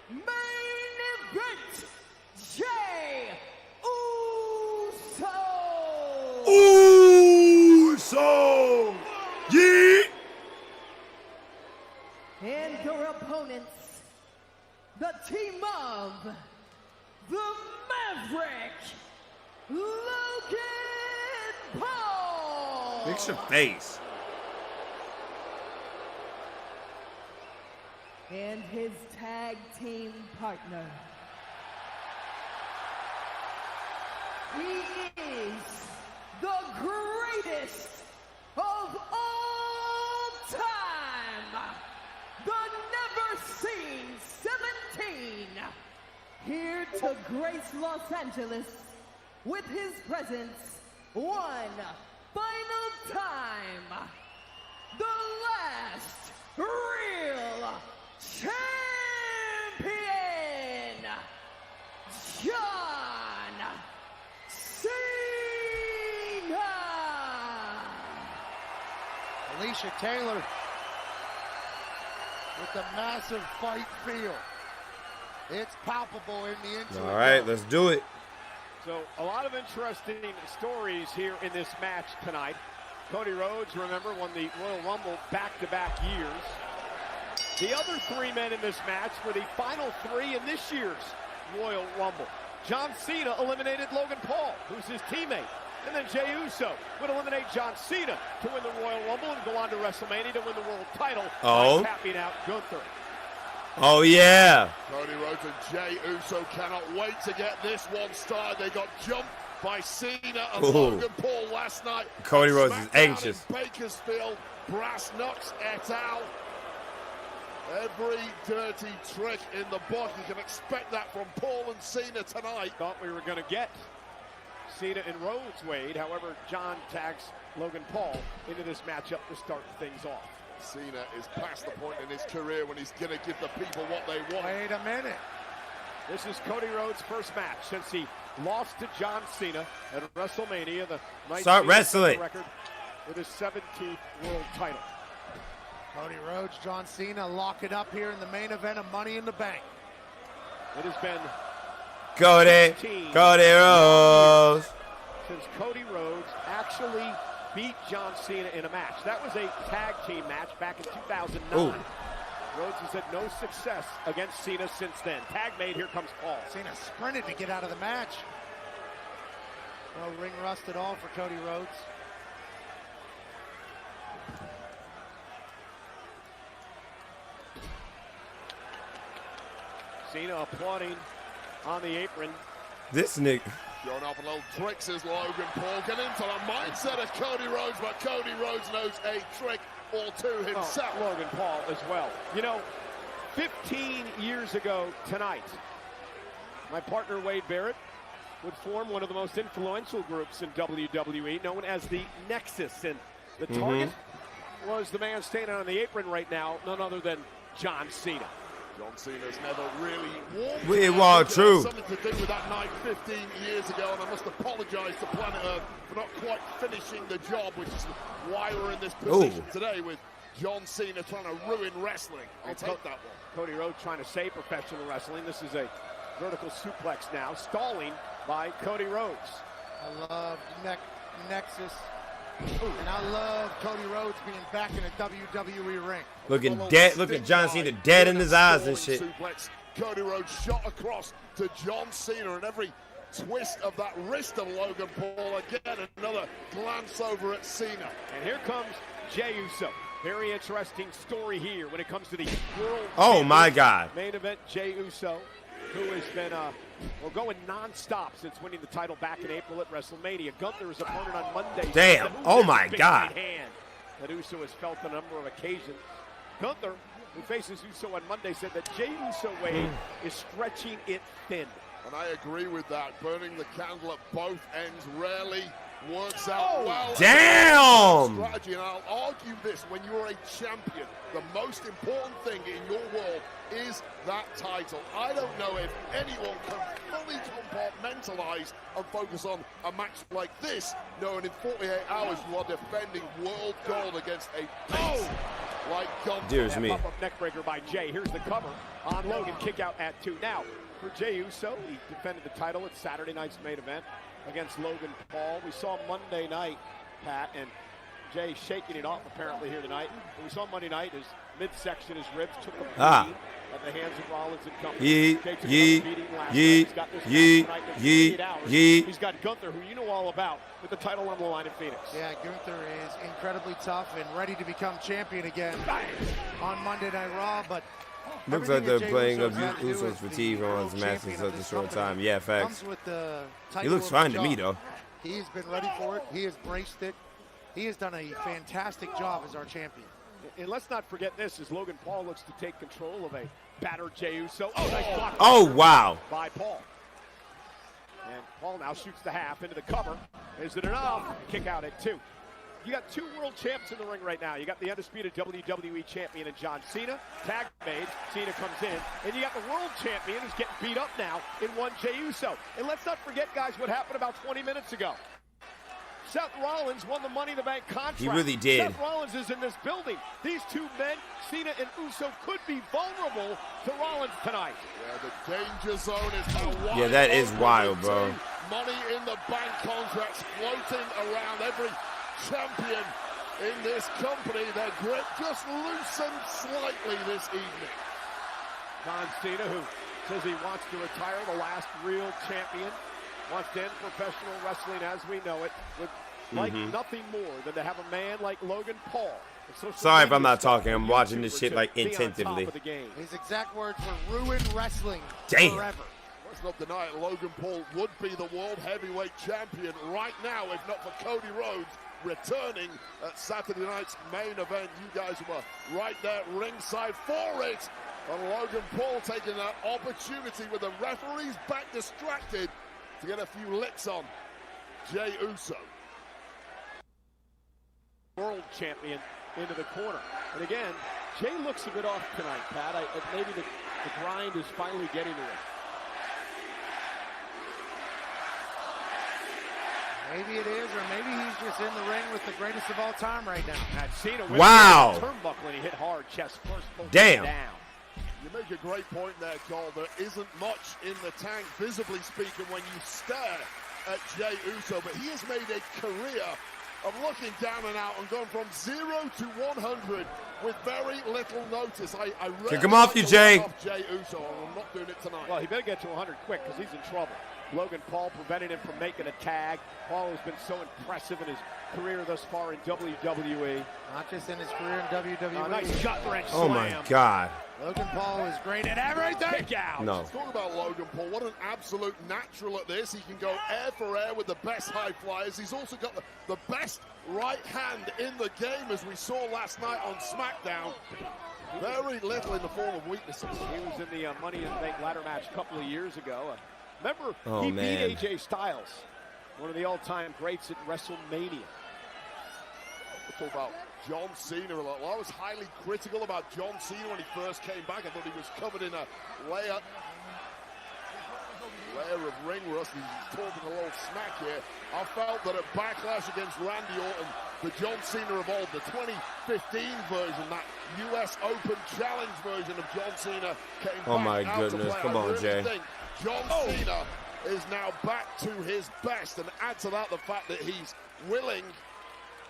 main event, Jey Uso. Uso. Yeet. And their opponents, the team of the Maverick, Logan Paul. Fix your face. And his tag team partner. He is the greatest of all time. The never seen 17, here to grace Los Angeles with his presence one final time. The last real champion, John Cena. Alicia Taylor with the massive fight feel. It's palpable in the intro. All right, let's do it. So a lot of interesting stories here in this match tonight. Cody Rhodes, remember, won the Royal Rumble back-to-back years. The other three men in this match were the final three in this year's Royal Rumble. John Cena eliminated Logan Paul, who's his teammate. And then Jey Uso would eliminate John Cena to win the Royal Rumble and go on to WrestleMania to win the world title by tapping out Gunther. Oh, yeah. Cody Rhodes and Jey Uso cannot wait to get this one started. They got jumped by Cena and Logan Paul last night. Cody Rhodes is anxious. In Bakersfield, brass knucks et al. Every dirty trick in the book. You can expect that from Paul and Cena tonight. Thought we were going to get Cena and Rhodes, Wade. However, John tags Logan Paul into this matchup to start things off. Cena is past the point in his career when he's going to give the people what they want. Wait a minute. This is Cody Rhodes' first match since he lost to John Cena at WrestleMania. The Start wrestling. Record with his 17th world title. Cody Rhodes, John Cena lock it up here in the main event of Money in the Bank. It has been Cody Rhodes. Since Cody Rhodes actually beat John Cena in a match. That was a tag team match back in 2009. Ooh. Rhodes has had no success against Cena since then. Tag made, here comes Paul. Cena sprinted to get out of the match. No ring rust at all for Cody Rhodes. Cena applauding on the apron. This nigga. Showing off a little tricks as Logan Paul get into the mindset of Cody Rhodes, but Cody Rhodes knows a trick or two himself. Oh, Logan Paul as well. You know, 15 years ago tonight, my partner Wade Barrett would form one of the most influential groups in WWE, known as the Nexus. And the target was the man standing on the apron right now, none other than John Cena. John Cena's never really We want true. Something to do with that night 15 years ago, and I must apologize to Planet Earth for not quite finishing the job, which is why we're in this position today with John Cena trying to ruin wrestling. I'll take that one. Cody Rhodes trying to save professional wrestling. This is a vertical suplex now, stalling by Cody Rhodes. I love Nexus. And I love Cody Rhodes being back in a WWE ring. Looking dead, look at John Cena dead in his eyes and shit. Suplex. Cody Rhodes shot across to John Cena, and every twist of that wrist of Logan Paul. Again, another glance over at Cena. And here comes Jey Uso. Very interesting story here when it comes to the World Oh my God. main event. Jey Uso, who has been going non-stop since winning the title back in April at WrestleMania. Gunther's opponent on Monday. Damn. Oh my God. Hand that Uso has felt on a number of occasions. Gunther, who faces Uso on Monday, said that Jey Uso way is stretching it thin. And I agree with that. Burning the candle at both ends rarely works out well. Damn! Strategy, and I'll argue this: when you're a champion, the most important thing in your world is that title. I don't know if anyone can fully compartmentalize and focus on a match like this, knowing in 48 hours you are defending world gold against a beast like Gunther. Dear's me. Pop-up neck breaker by Jey. Here's the cover on Logan. Kick out at 2. Now, for Jey Uso, he defended the title at Saturday night's main event against Logan Paul. We saw Monday night, Pat, and Jey shaking it off apparently here tonight. But we saw Monday night his midsection, his ribs took a beating at the hands of Rollins and company. He's got Gunther, who you know all about, with the title on the line in Phoenix. Yeah, Gunther is incredibly tough and ready to become champion again on Monday Night Raw, but looks like they're playing up Uso's fatigue from his match in such a short time. Yeah, facts. He looks fine to me, though. He's been ready for it. He has braced it. He has done a fantastic job as our champion. And let's not forget this, as Logan Paul looks to take control of a battered Jey Uso. Oh, nice block. Oh, wow. By Paul. And Paul now shoots the half into the cover. Is it enough? Kick out at 2. You got 2 world champs in the ring right now. You got the undisputed WWE champion in John Cena. Tag made. Cena comes in. And you got the world champion who's getting beat up now in one Jey Uso. And let's not forget, guys, what happened about 20 minutes ago. Seth Rollins won the Money in the Bank contract. He really did. Seth Rollins is in this building. These 2 men, Cena and Uso, could be vulnerable to Rollins tonight. Yeah, the danger zone is now wide. Yeah, that is wild, bro. Money in the Bank contracts floating around every champion in this company. Their grip just loosened slightly this evening. John Cena, who says he wants to retire, the last real champion, wants to end professional wrestling as we know it, would like nothing more than to have a man like Logan Paul. Sorry if I'm not talking. I'm watching this shit like intentively. His exact words were ruin wrestling forever. Let's not deny it, Logan Paul would be the world heavyweight champion right now if not for Cody Rhodes returning at Saturday night's main event. You guys were right there ringside for it. And Logan Paul taking that opportunity with the referees back distracted to get a few licks on Jey Uso. World champion into the corner. And again, Jey looks a bit off tonight, Pat. Maybe the grind is finally getting to him. Maybe it is, or maybe he's just in the ring with the greatest of all time right now. Wow. Turnbuckle, and he hit hard, chest first. Damn. Down. You make a great point there, Cole. There isn't much in the tank, visibly speaking, when you stare at Jey Uso, but he has made a career of looking down and out and going from 0 to 100 with very little notice. I Kick him off you, Jey. Jey Uso, and I'm not doing it tonight. Well, he better get to 100 quick because he's in trouble. Logan Paul prevented him from making a tag. Paul has been so impressive in his career thus far in WWE. Not just in his career in WWE. Nice gut wrench Oh my God. Logan Paul is great at everything. Kick out. No. Let's talk about Logan Paul. What an absolute natural at this. He can go air for air with the best high flyers. He's also got the best right hand in the game, as we saw last night on SmackDown. Very little in the form of weaknesses. He was in the Money in the Bank ladder match a couple of years ago. Remember, he man. beat AJ Styles, one of the all-time greats at WrestleMania. We'll talk about John Cena a lot. Well, I was highly critical about John Cena when he first came back. I thought he was covered in a layup. Layer of ring rust. He's talking a little smack here. I felt that at Backlash against Randy Orton, the John Cena of old, the 2015 version, that US Open Challenge version of John Cena came Oh back my out to goodness. play. Come I on, really Jay. think John Cena is now back to his best, and add to that the fact that he's willing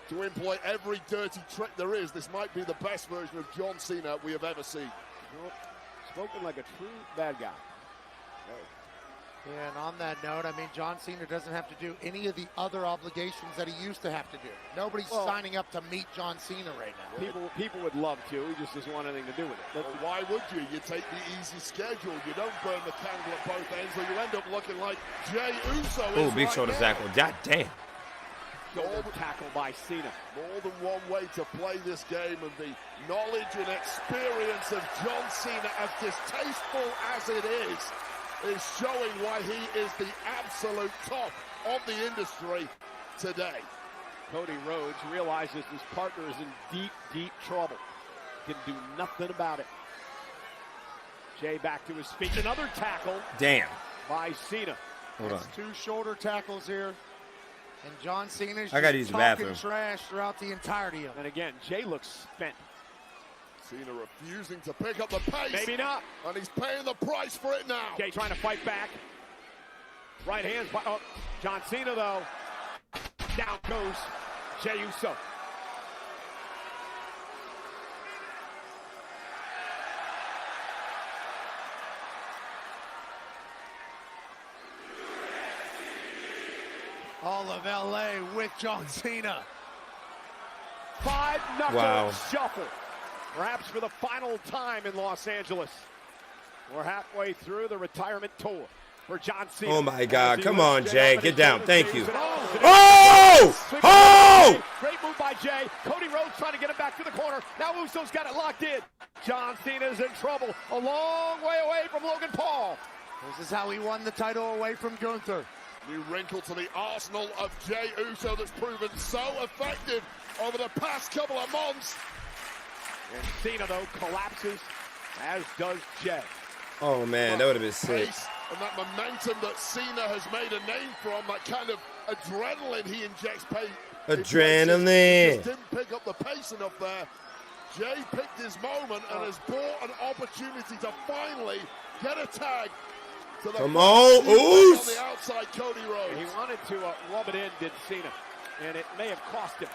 to employ every dirty trick there is. This might be the best version of John Cena we have ever seen. Spoken like a true bad guy. Yeah, and on that note, I mean, John Cena doesn't have to do any of the other obligations that he used to have to do. Nobody's signing up to meet John Cena right now. People would love to. He just doesn't want anything to do with it. Well, why would you? You take the easy schedule. You don't burn the candle at both ends, or you end up looking like Jey Uso. Oh, big shoulder tackle. God damn. Shoulder tackle by Cena. More than one way to play this game, and the knowledge and experience of John Cena, as distasteful as it is showing why he is the absolute top of the industry today. Cody Rhodes realizes his partner is in deep, deep trouble. Can do nothing about it. Jay back to his feet. Another tackle. Damn. By Cena. Hold on. That's 2 shoulder tackles here. And John Cena's I gotta use just the talking bathroom. trash throughout the entirety of it. And again, Jay looks spent. Cena refusing to pick up the pace. Maybe not. And he's paying the price for it now. Jay trying to fight back. Right hands. Oh, John Cena, though. Down goes Jey Uso. All of LA with John Cena. 5-knuckle shuffle. Perhaps for the final time in Los Angeles. We're halfway through the retirement tour for John Cena. Oh my God. Come on, Jay. Jay. Get down. Thank you. Oh! Oh! Great move by Jay. Cody Rhodes trying to get him back to the corner. Now Uso's got it locked in. John Cena's in trouble. A long way away from Logan Paul. This is how he won the title away from Gunther. New wrinkle to the arsenal of Jey Uso that's proven so effective over the past couple of months. And Cena, though, collapses, as does Jey. Oh, man, that would have been sick. And that momentum that Cena has made a name from, that kind of adrenaline he injects. Adrenaline. He just didn't pick up the pace enough there. Jey picked his moment and has brought an opportunity to finally get a tag. To the Come on, Oos! On the outside, Cody Rhodes. He wanted to rub it in, did Cena, and it may have cost him.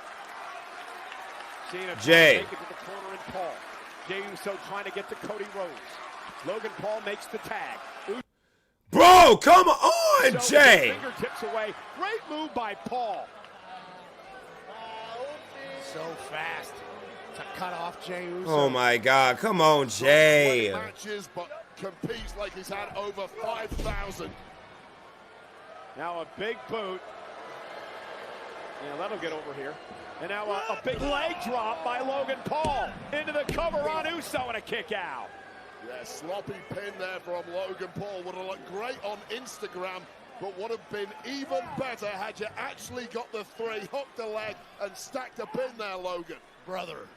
Cena Jay. trying to make it to the corner and Paul. Jey Uso trying to get to Cody Rhodes. Logan Paul makes the tag. Bro, come on, Uso Jay. Fingertips away. Great move by Paul. So fast to cut off Jey Uso. Oh my God. Come on, Jay. Matches, but competes like he's had over 5,000. Now a big boot. Yeah, that'll get over here. And now a big leg drop by Logan Paul into the cover on Uso and a kick out. Yeah, sloppy pin there from Logan Paul. Would have looked great on Instagram, but would have been even better had you actually got the 3, hooked the leg, and stacked a pin there, Logan. Brother.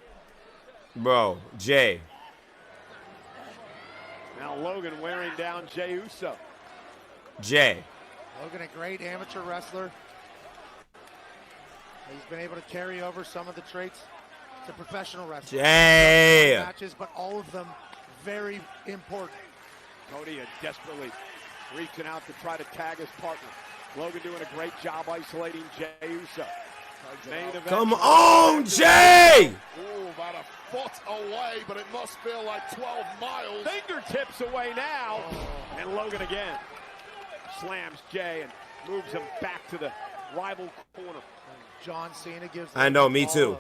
Bro, Jay. Now Logan wearing down Jey Uso. Jay. Logan, a great amateur wrestler. He's been able to carry over some of the traits to professional wrestling. Jay. Matches, but all of them very important. Cody desperately reaching out to try to tag his partner. Logan doing a great job isolating Jey Uso. Come on, Jay. Oh, about a foot away, but it must feel like 12 miles. Fingertips away now. And Logan again slams Jay and moves him back to the rival corner. John Cena gives I know, me too.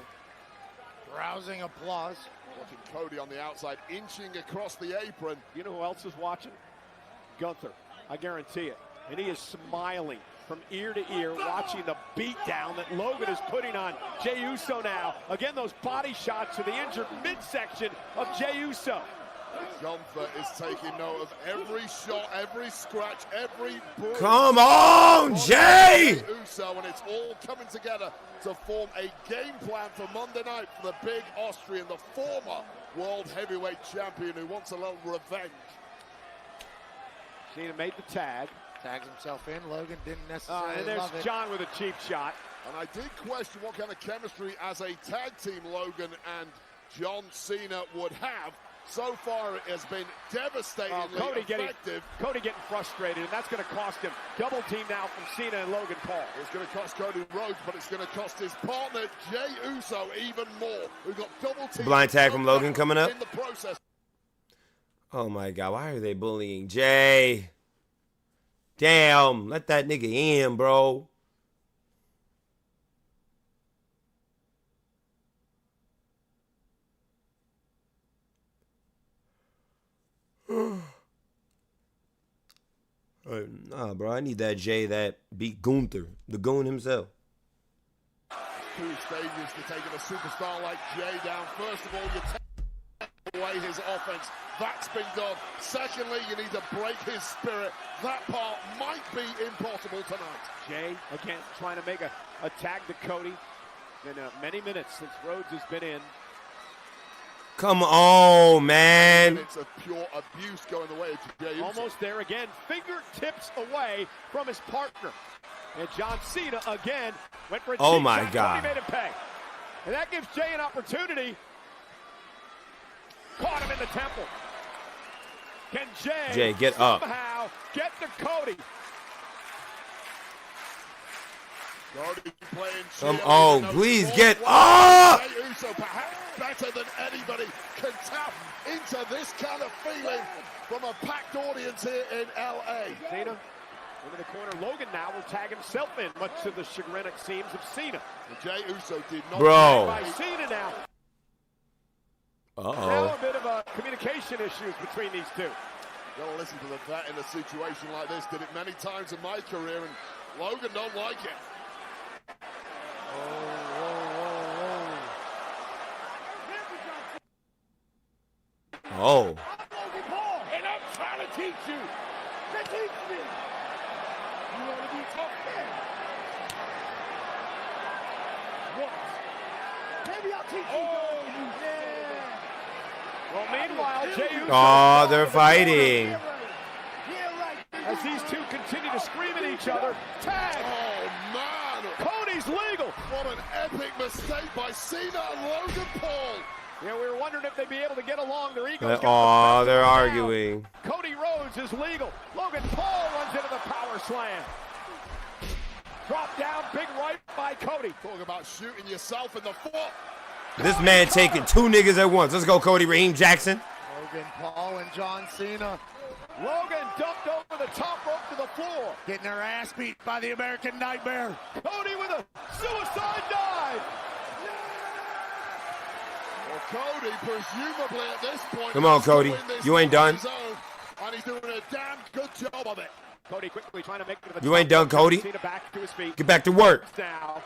Rousing applause. Watching Cody on the outside, inching across the apron. You know who else is watching? Gunther. I guarantee it. And he is smiling from ear to ear, watching the beatdown that Logan is putting on Jey Uso now. Again, those body shots to the injured midsection of Jey Uso. Gunther is taking note of every shot, every scratch, every bruise. Come on, Jey! Uso, and it's all coming together to form a game plan for Monday night for the big Austrian, the former world heavyweight champion who wants a little revenge. Cena made the tag. Tags himself in. Logan didn't necessarily and there's love it. John with a cheap shot. And I did question what kind of chemistry as a tag team Logan and John Cena would have. So far, it has been devastatingly effective. Cody getting frustrated, and that's going to cost him. Double team now from Cena and Logan Paul. It's going to cost Cody Rhodes, but it's going to cost his partner, Jey Uso, even more. We've got double team. Blind tag from Logan coming up. In the process. Oh, my God. Why are they bullying Jay? Damn. Let that nigga in, bro. Nah, bro, I need that Jay that beat Gunther, the goon himself. 2 stages to taking a superstar like Jay down. First of all, you take away his offense. That's been done. Secondly, you need to break his spirit. That part might be impossible tonight. Jay, again, trying to make a tag to Cody. Been many minutes since Rhodes has been in. Come on, man. It's a pure abuse going the way of Jey Uso. Almost there again. Fingertips away from his partner. And John Cena again went for a Oh cheap my shot. God. Cody made him pay. And that gives Jay an opportunity. Caught him in the temple. Can Jay, get up. somehow get to Cody? Cody playing Come cheer, on, even though please he's get walked up. Jey Uso, perhaps better than anybody, can tap into this kind of feeling from a packed audience here in LA. Cena into the corner. Logan now will tag himself in, much to the chagrin, it seems, of Cena. Jey Uso did not. Bro. By Cena now. Now Uh-oh. a bit of a communication issues between these two. Gotta listen to the vet in a situation like this. Did it many times in my career, and Logan don't like it. Oh. And I'm trying to teach you. To teach me. You want to be tough, man? What? Maybe I'll teach you. Yeah. Well, meanwhile, Jey Uso. Oh, they're fighting. As these two continue to scream at each other. Tag. Oh, man. Cody's legal. What an epic mistake by Cena and Logan Paul. Yeah, we were wondering if they'd be able to get along. Their egos. Oh, they're arguing. Cody Rhodes is legal. Logan Paul runs into the power slam. Drop down, big right by Cody. Talking about shooting yourself in the foot. This man taking 2 niggas at once. Let's go, Cody Raheem Jackson. Logan Paul and John Cena. Logan dumped over the top rope to the floor. Getting her ass beat by the American Nightmare. Cody with a suicide dive. Well, Cody, presumably at this point. Come on, Cody. You ain't done. And he's doing a damn good job of it. Cody quickly trying to make it to the You ain't done, Cody. Cena back to his feet. Get back to work. Now,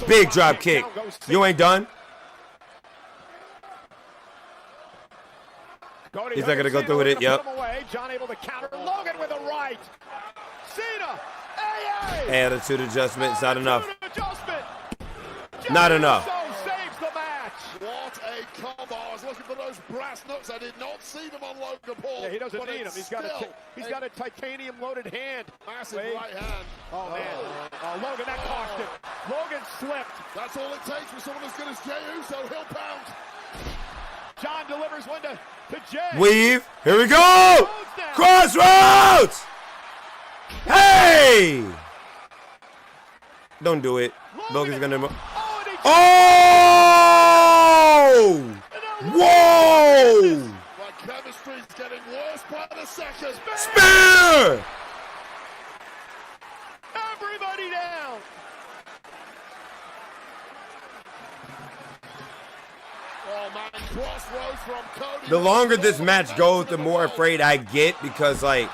Big drop kick. You ain't done. Cody He's not gonna go Cena through with it. looking to Yep. put him away. John able to counter. Logan with a right. Cena. AA. Attitude adjustment. It's not enough. Adjustment. Not enough. So saves the match. What a combo. I was looking for those brass nuts. I did not see them on Logan Paul. Yeah, he doesn't but need them. it's He's got a titanium loaded hand. massive Wait. right hand. Oh, man. Oh, Logan, that cost him. Logan slipped. That's all it takes for someone as good as Jey Uso. He'll pound. John delivers one to Jay. Weave. Here we go. Crossroads. Hey. Don't do it. Logan's gonna. Oh! Whoa! But chemistry's getting worse by the second. Spear! Everybody down. Oh man, crossroads from Cody. The longer this match goes, the more afraid I get because, like,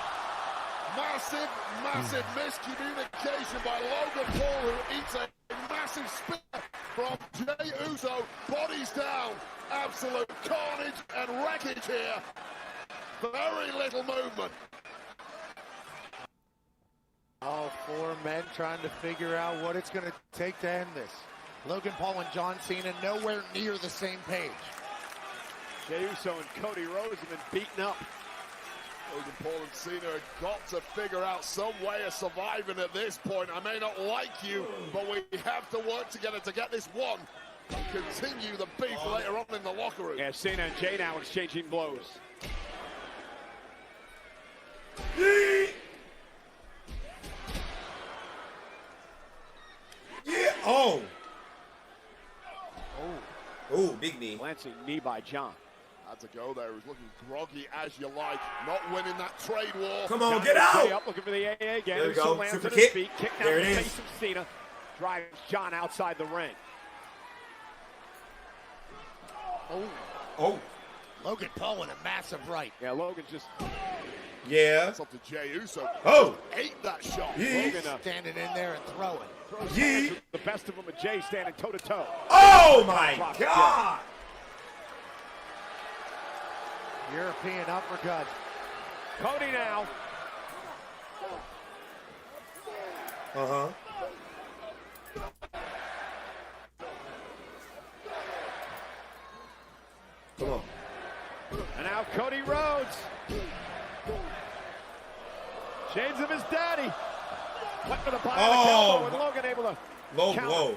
Massive miscommunication by Logan Paul, who eats a massive spear from Jey Uso. Bodies down. Absolute carnage and wreckage here. Very little movement. All 4 men trying to figure out what it's going to take to end this. Logan Paul and John Cena nowhere near the same page. Jey Uso and Cody Rhodes have been beaten up. Logan Paul and Cena have got to figure out some way of surviving at this point. I may not like you, but we have to work together to get this one and continue the beef later on in the locker room. Yeah, Cena and Jay now exchanging blows. Yeah. Oh. Oh, big knee. Glancing knee by John. Had to go there. He was looking groggy as you like. Not winning that trade war. Come on, get out. Up, looking for the AA again. There we go. Lands Super at his kick. feet. Kick down There the it face is. of Cena. Drives John outside the ring. Oh. Logan Paul with a massive right. Yeah, Logan just... Yeah. It's up to Jey Uso. Oh. Ate that shot. Logan standing in there and throwing. throws the best of them with Jay standing toe-to-toe. Oh, my God. European uppercut. Cody now. Uh-huh. Come on. And now Cody Rhodes. Shades of his daddy. Went for the bottom of the elbow, and Logan able to counter. Whoa.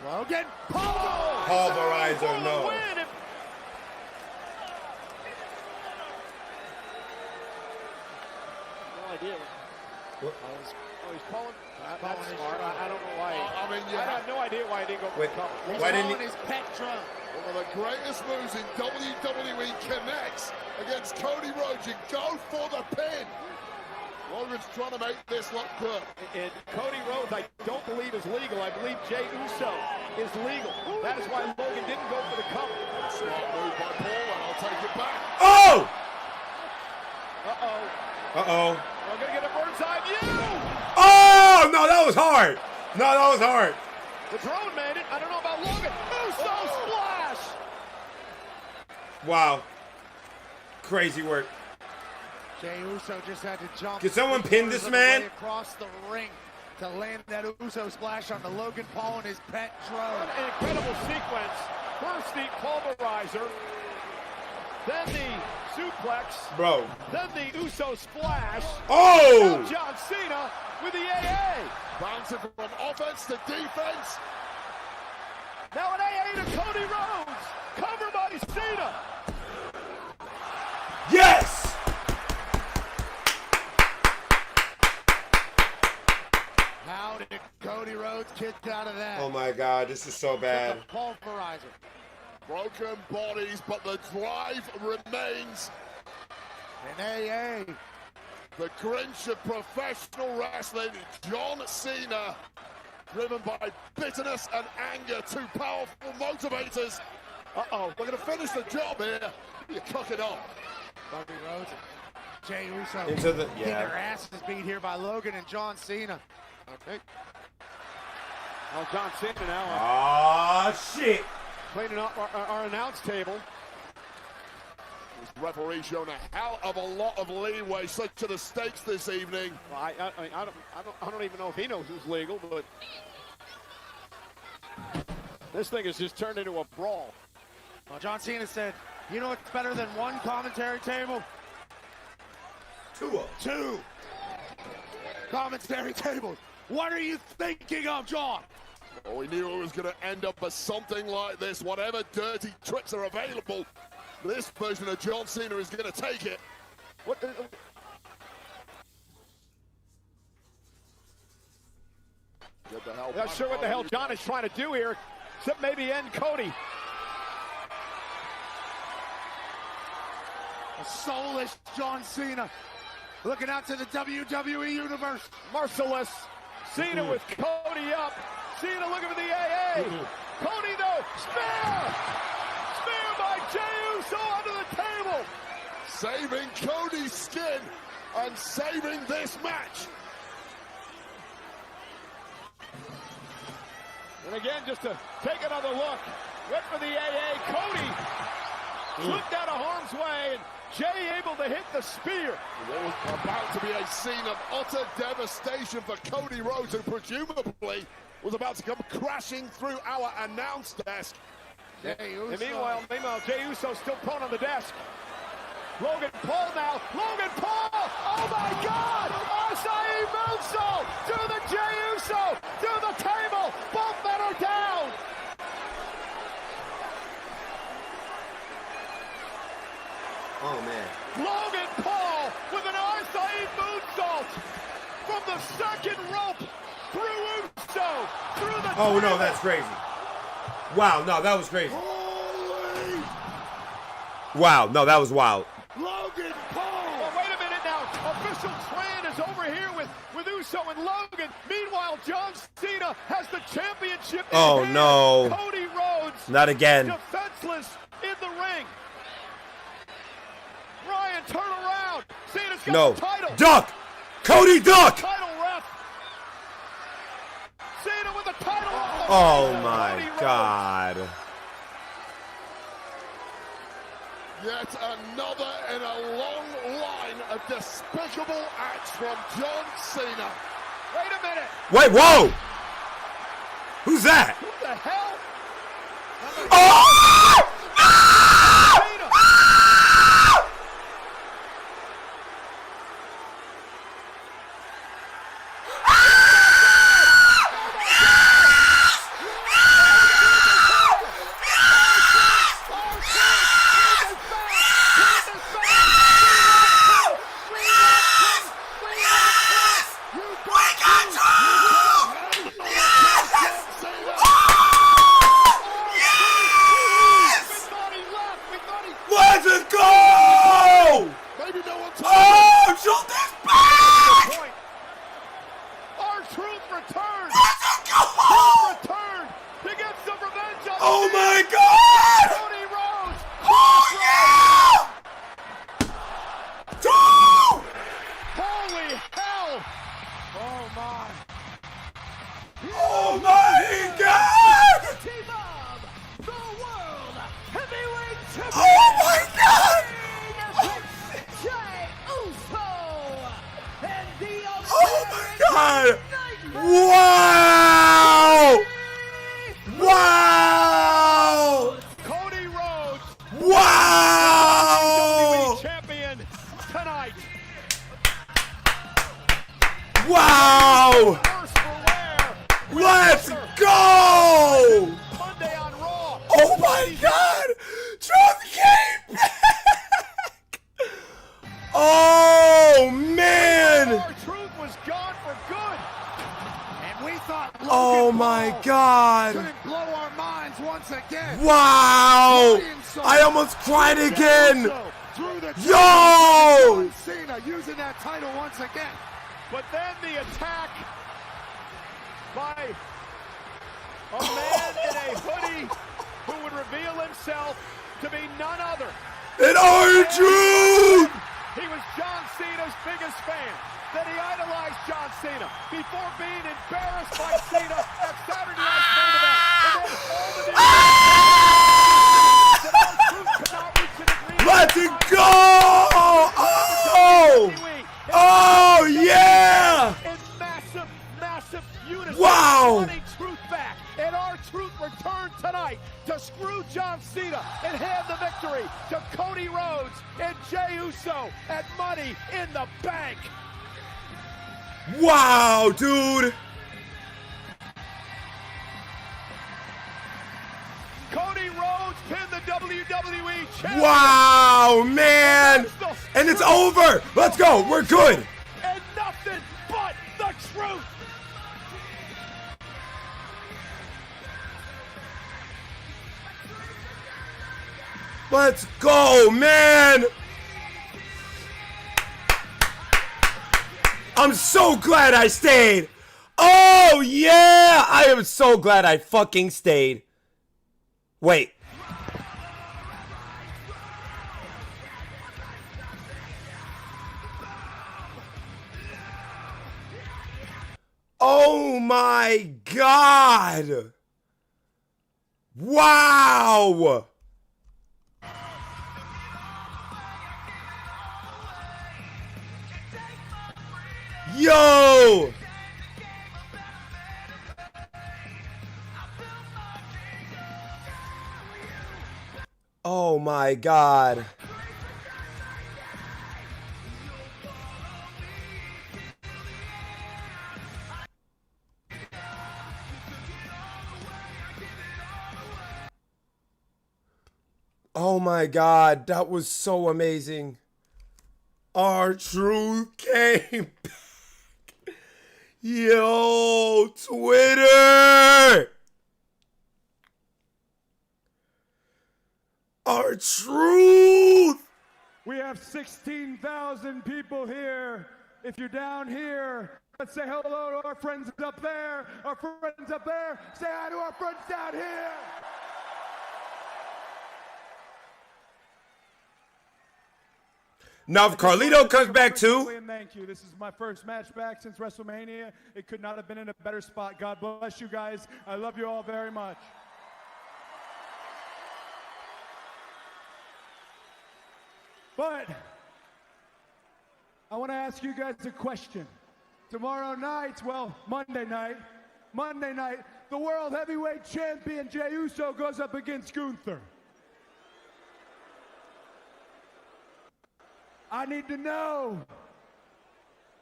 Logan Paul. Pulverizer, no. Win. No idea. What? He's pulling. That's smart. I don't know why. I mean, I have no idea why he didn't go for the cover. Why didn't he? His pet drum. One of the greatest moves in WWE connects against Cody Rhodes. You go for the pin. Logan's trying to make this look good. And Cody Rhodes, I don't believe is legal. I believe Jey Uso is legal. That is why Logan didn't go for the cover. Smart move by Paul, and I'll take it back. Oh! Uh-oh. Uh-oh. We're going to get a bird's eye view. Oh! No, that was hard. No, that was hard. The drone made it. I don't know about Logan. Uso splash. Wow. Crazy work. Jey Uso just had to jump. Can someone pin this man? Across the ring to land that Uso splash on the Logan Paul and his pet drone. An incredible sequence. First the pulverizer, then the suplex, Bro. then the Uso splash. Oh! Now John Cena with the AA. Bouncing from offense to defense. Now an AA to Cody Rhodes. Cover by Zeta. Yes! How did Cody Rhodes kick out of that? Oh my God, this is so bad. Pulverizer. Broken bodies, but the drive remains. An AA. The Grinch of professional wrestling, John Cena, driven by bitterness and anger, two powerful motivators. Uh-oh, we're going to finish the job here. You cook it off. Cody Rhodes and Jey Uso Into the- getting their asses beat here by Logan and John Cena. Okay. Well, John Cena now. Ah, shit. Cleaning up our announce table. This referee shown a hell of a lot of leeway, such to the stakes this evening. Well, I don't even know if he knows who's legal, but this thing has just turned into a brawl. Well, John Cena said, you know what's better than one commentary table? Two commentary tables. What are you thinking of, John? Well, we knew it was going to end up as something like this. Whatever dirty tricks are available, this version of John Cena is going to take it. What? Get the hell Not sure what the hell John is trying to do here, except maybe end Cody. A soulless John Cena looking out to the WWE Universe. Merciless. Cena with Cody up. Cena looking for the AA. Cody though. Spear! Spear by Jey Uso under the table. Saving Cody's skin and saving this match. And again, just to take another look. Went for the AA. Cody slipped out of harm's way, and Jey able to hit the spear. What was about to be a scene of utter devastation for Cody Rhodes, who presumably was about to come crashing through our announce desk. And meanwhile, Jey Uso still prone on the desk. Logan Paul now. Logan Paul! Oh my God! Acai moonsault to the Jey Uso, to the table. Both men are down. Oh man. Logan Paul with an Acai moonsault from the second rope through Uso, through the Oh no, table. that's crazy. Wow, no, that was crazy. Wow, no, that was wild. Logan Paul! Well, wait a minute now. Official Tran is over here with Uso and Logan. Meanwhile, John Cena has the championship in Oh hand. no. Cody Rhodes. Not again. Defenseless in the ring. Ryan, turn around. Cena's got No. the title. Duck! Cody duck! Title ref. Cena with the title. Oh my God. Yet another in a long line of despicable acts from John Cena. Wait a minute. Wait, whoa! Who's that? Who the hell? Oh! Let's go! Maybe no one's Oh, Schulter's back! R-Truth returned. Let's go! Truth returned to get some revenge on Oh Cena. my God! Cody Rhodes. Oh yeah! Two! Holy hell! Oh my! Oh my God! T-Bob, the world heavyweight champion. Oh my God! Jey Uso and the Oh my God! Wow! Wow! Cody Rhodes, Wow! WWE champion tonight. Wow! Worse for wear. Let's go! Monday on Raw. Oh my God! Truth came back! Oh man! R-Truth was gone for good. And we thought Logan Oh my Paul God! couldn't blow our minds once again. Wow! I almost cried again! Through the Yo! John Cena using that title once again. But then the attack by a man in a hoodie who would reveal himself to be none other. And R-Truth! He was John Cena's biggest fan. Then he idolized John Cena before being embarrassed by Cena at Saturday Night's Main Event. And then all the Let's go! Oh! Oh yeah! in massive, massive unison. Wow! Money Truth back. And R-Truth returned tonight to screw John Cena and hand the victory to Cody Rhodes and Jey Uso at Money in the Bank. Wow, dude! Cody Rhodes pinned the WWE champion. Wow, man! And it's over! Let's go! We're good! And nothing but the truth. Let's go, man! I'm so glad I stayed! Oh, yeah! I am so glad I fucking stayed. Wait. Oh my God! Wow! Yo! Oh my God. Oh my God, that was so amazing. R-Truth came back. Yo, Twitter. R-Truth. We have 16,000 people here. If you're down here, let's say hello to our friends up there. Our friends up there. Say hi to our friends down here. Now, if Carlito comes back too. And thank you. This is my first match back since WrestleMania. It could not have been in a better spot. God bless you guys. I love you all very much. But I want to ask you guys a question. Tomorrow night, well, Monday night, the World Heavyweight Champion Jey Uso goes up against Gunther. I need to know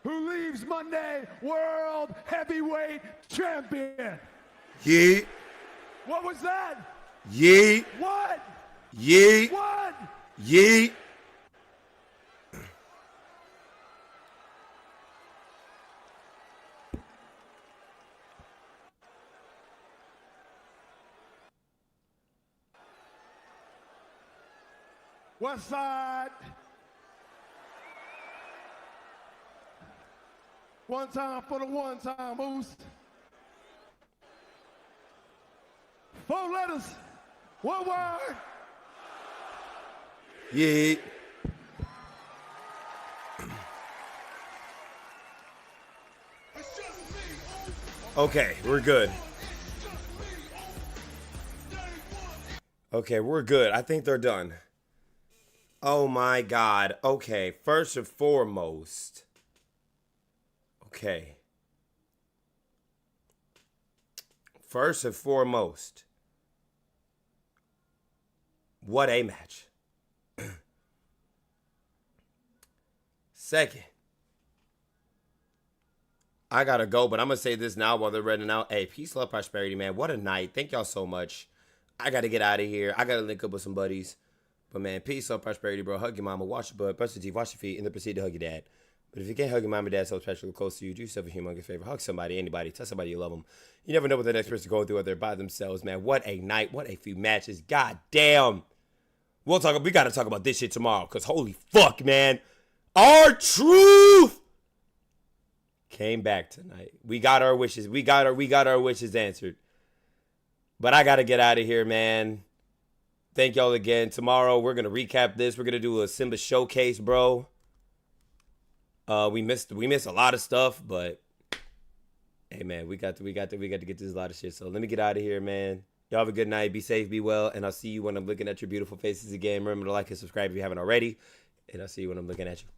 who leaves Monday World Heavyweight Champion. Yeet. What was that? Yeet. What? Yeet. What? Yeet. West side. One time for the one time, Moose. 4 letters. 1 word. Yeah. Okay, we're good. Okay, we're good. I think they're done. Oh my God. Okay, first and foremost. Okay. First and foremost. What a match. Second. I gotta go, but I'm gonna say this now while they're running out. Hey, peace, love, prosperity, man. What a night. Thank y'all so much. I gotta get out of here. I gotta link up with some buddies. But man, peace, love, prosperity, bro. Hug your mama, wash your butt, brush your teeth, wash your feet, and then proceed to hug your dad. But if you can't hug your mom and dad so special close to you, do yourself a humongous favor. Hug somebody, anybody. Tell somebody you love them. You never know what the next person is going through if they're by themselves, man. What a night. What a few matches. God damn. We gotta talk about this shit tomorrow, because holy fuck, man. R-Truth came back tonight. We got our wishes. We got our wishes answered. But I gotta get out of here, man. Thank y'all again. Tomorrow we're gonna recap this. We're gonna do a Simba showcase, bro. We missed a lot of stuff, but hey, man, we got to get this a lot of shit. So let me get out of here, man. Y'all have a good night. Be safe, be well, and I'll see you when I'm looking at your beautiful faces again. Remember to like and subscribe if you haven't already, and I'll see you when I'm looking at you.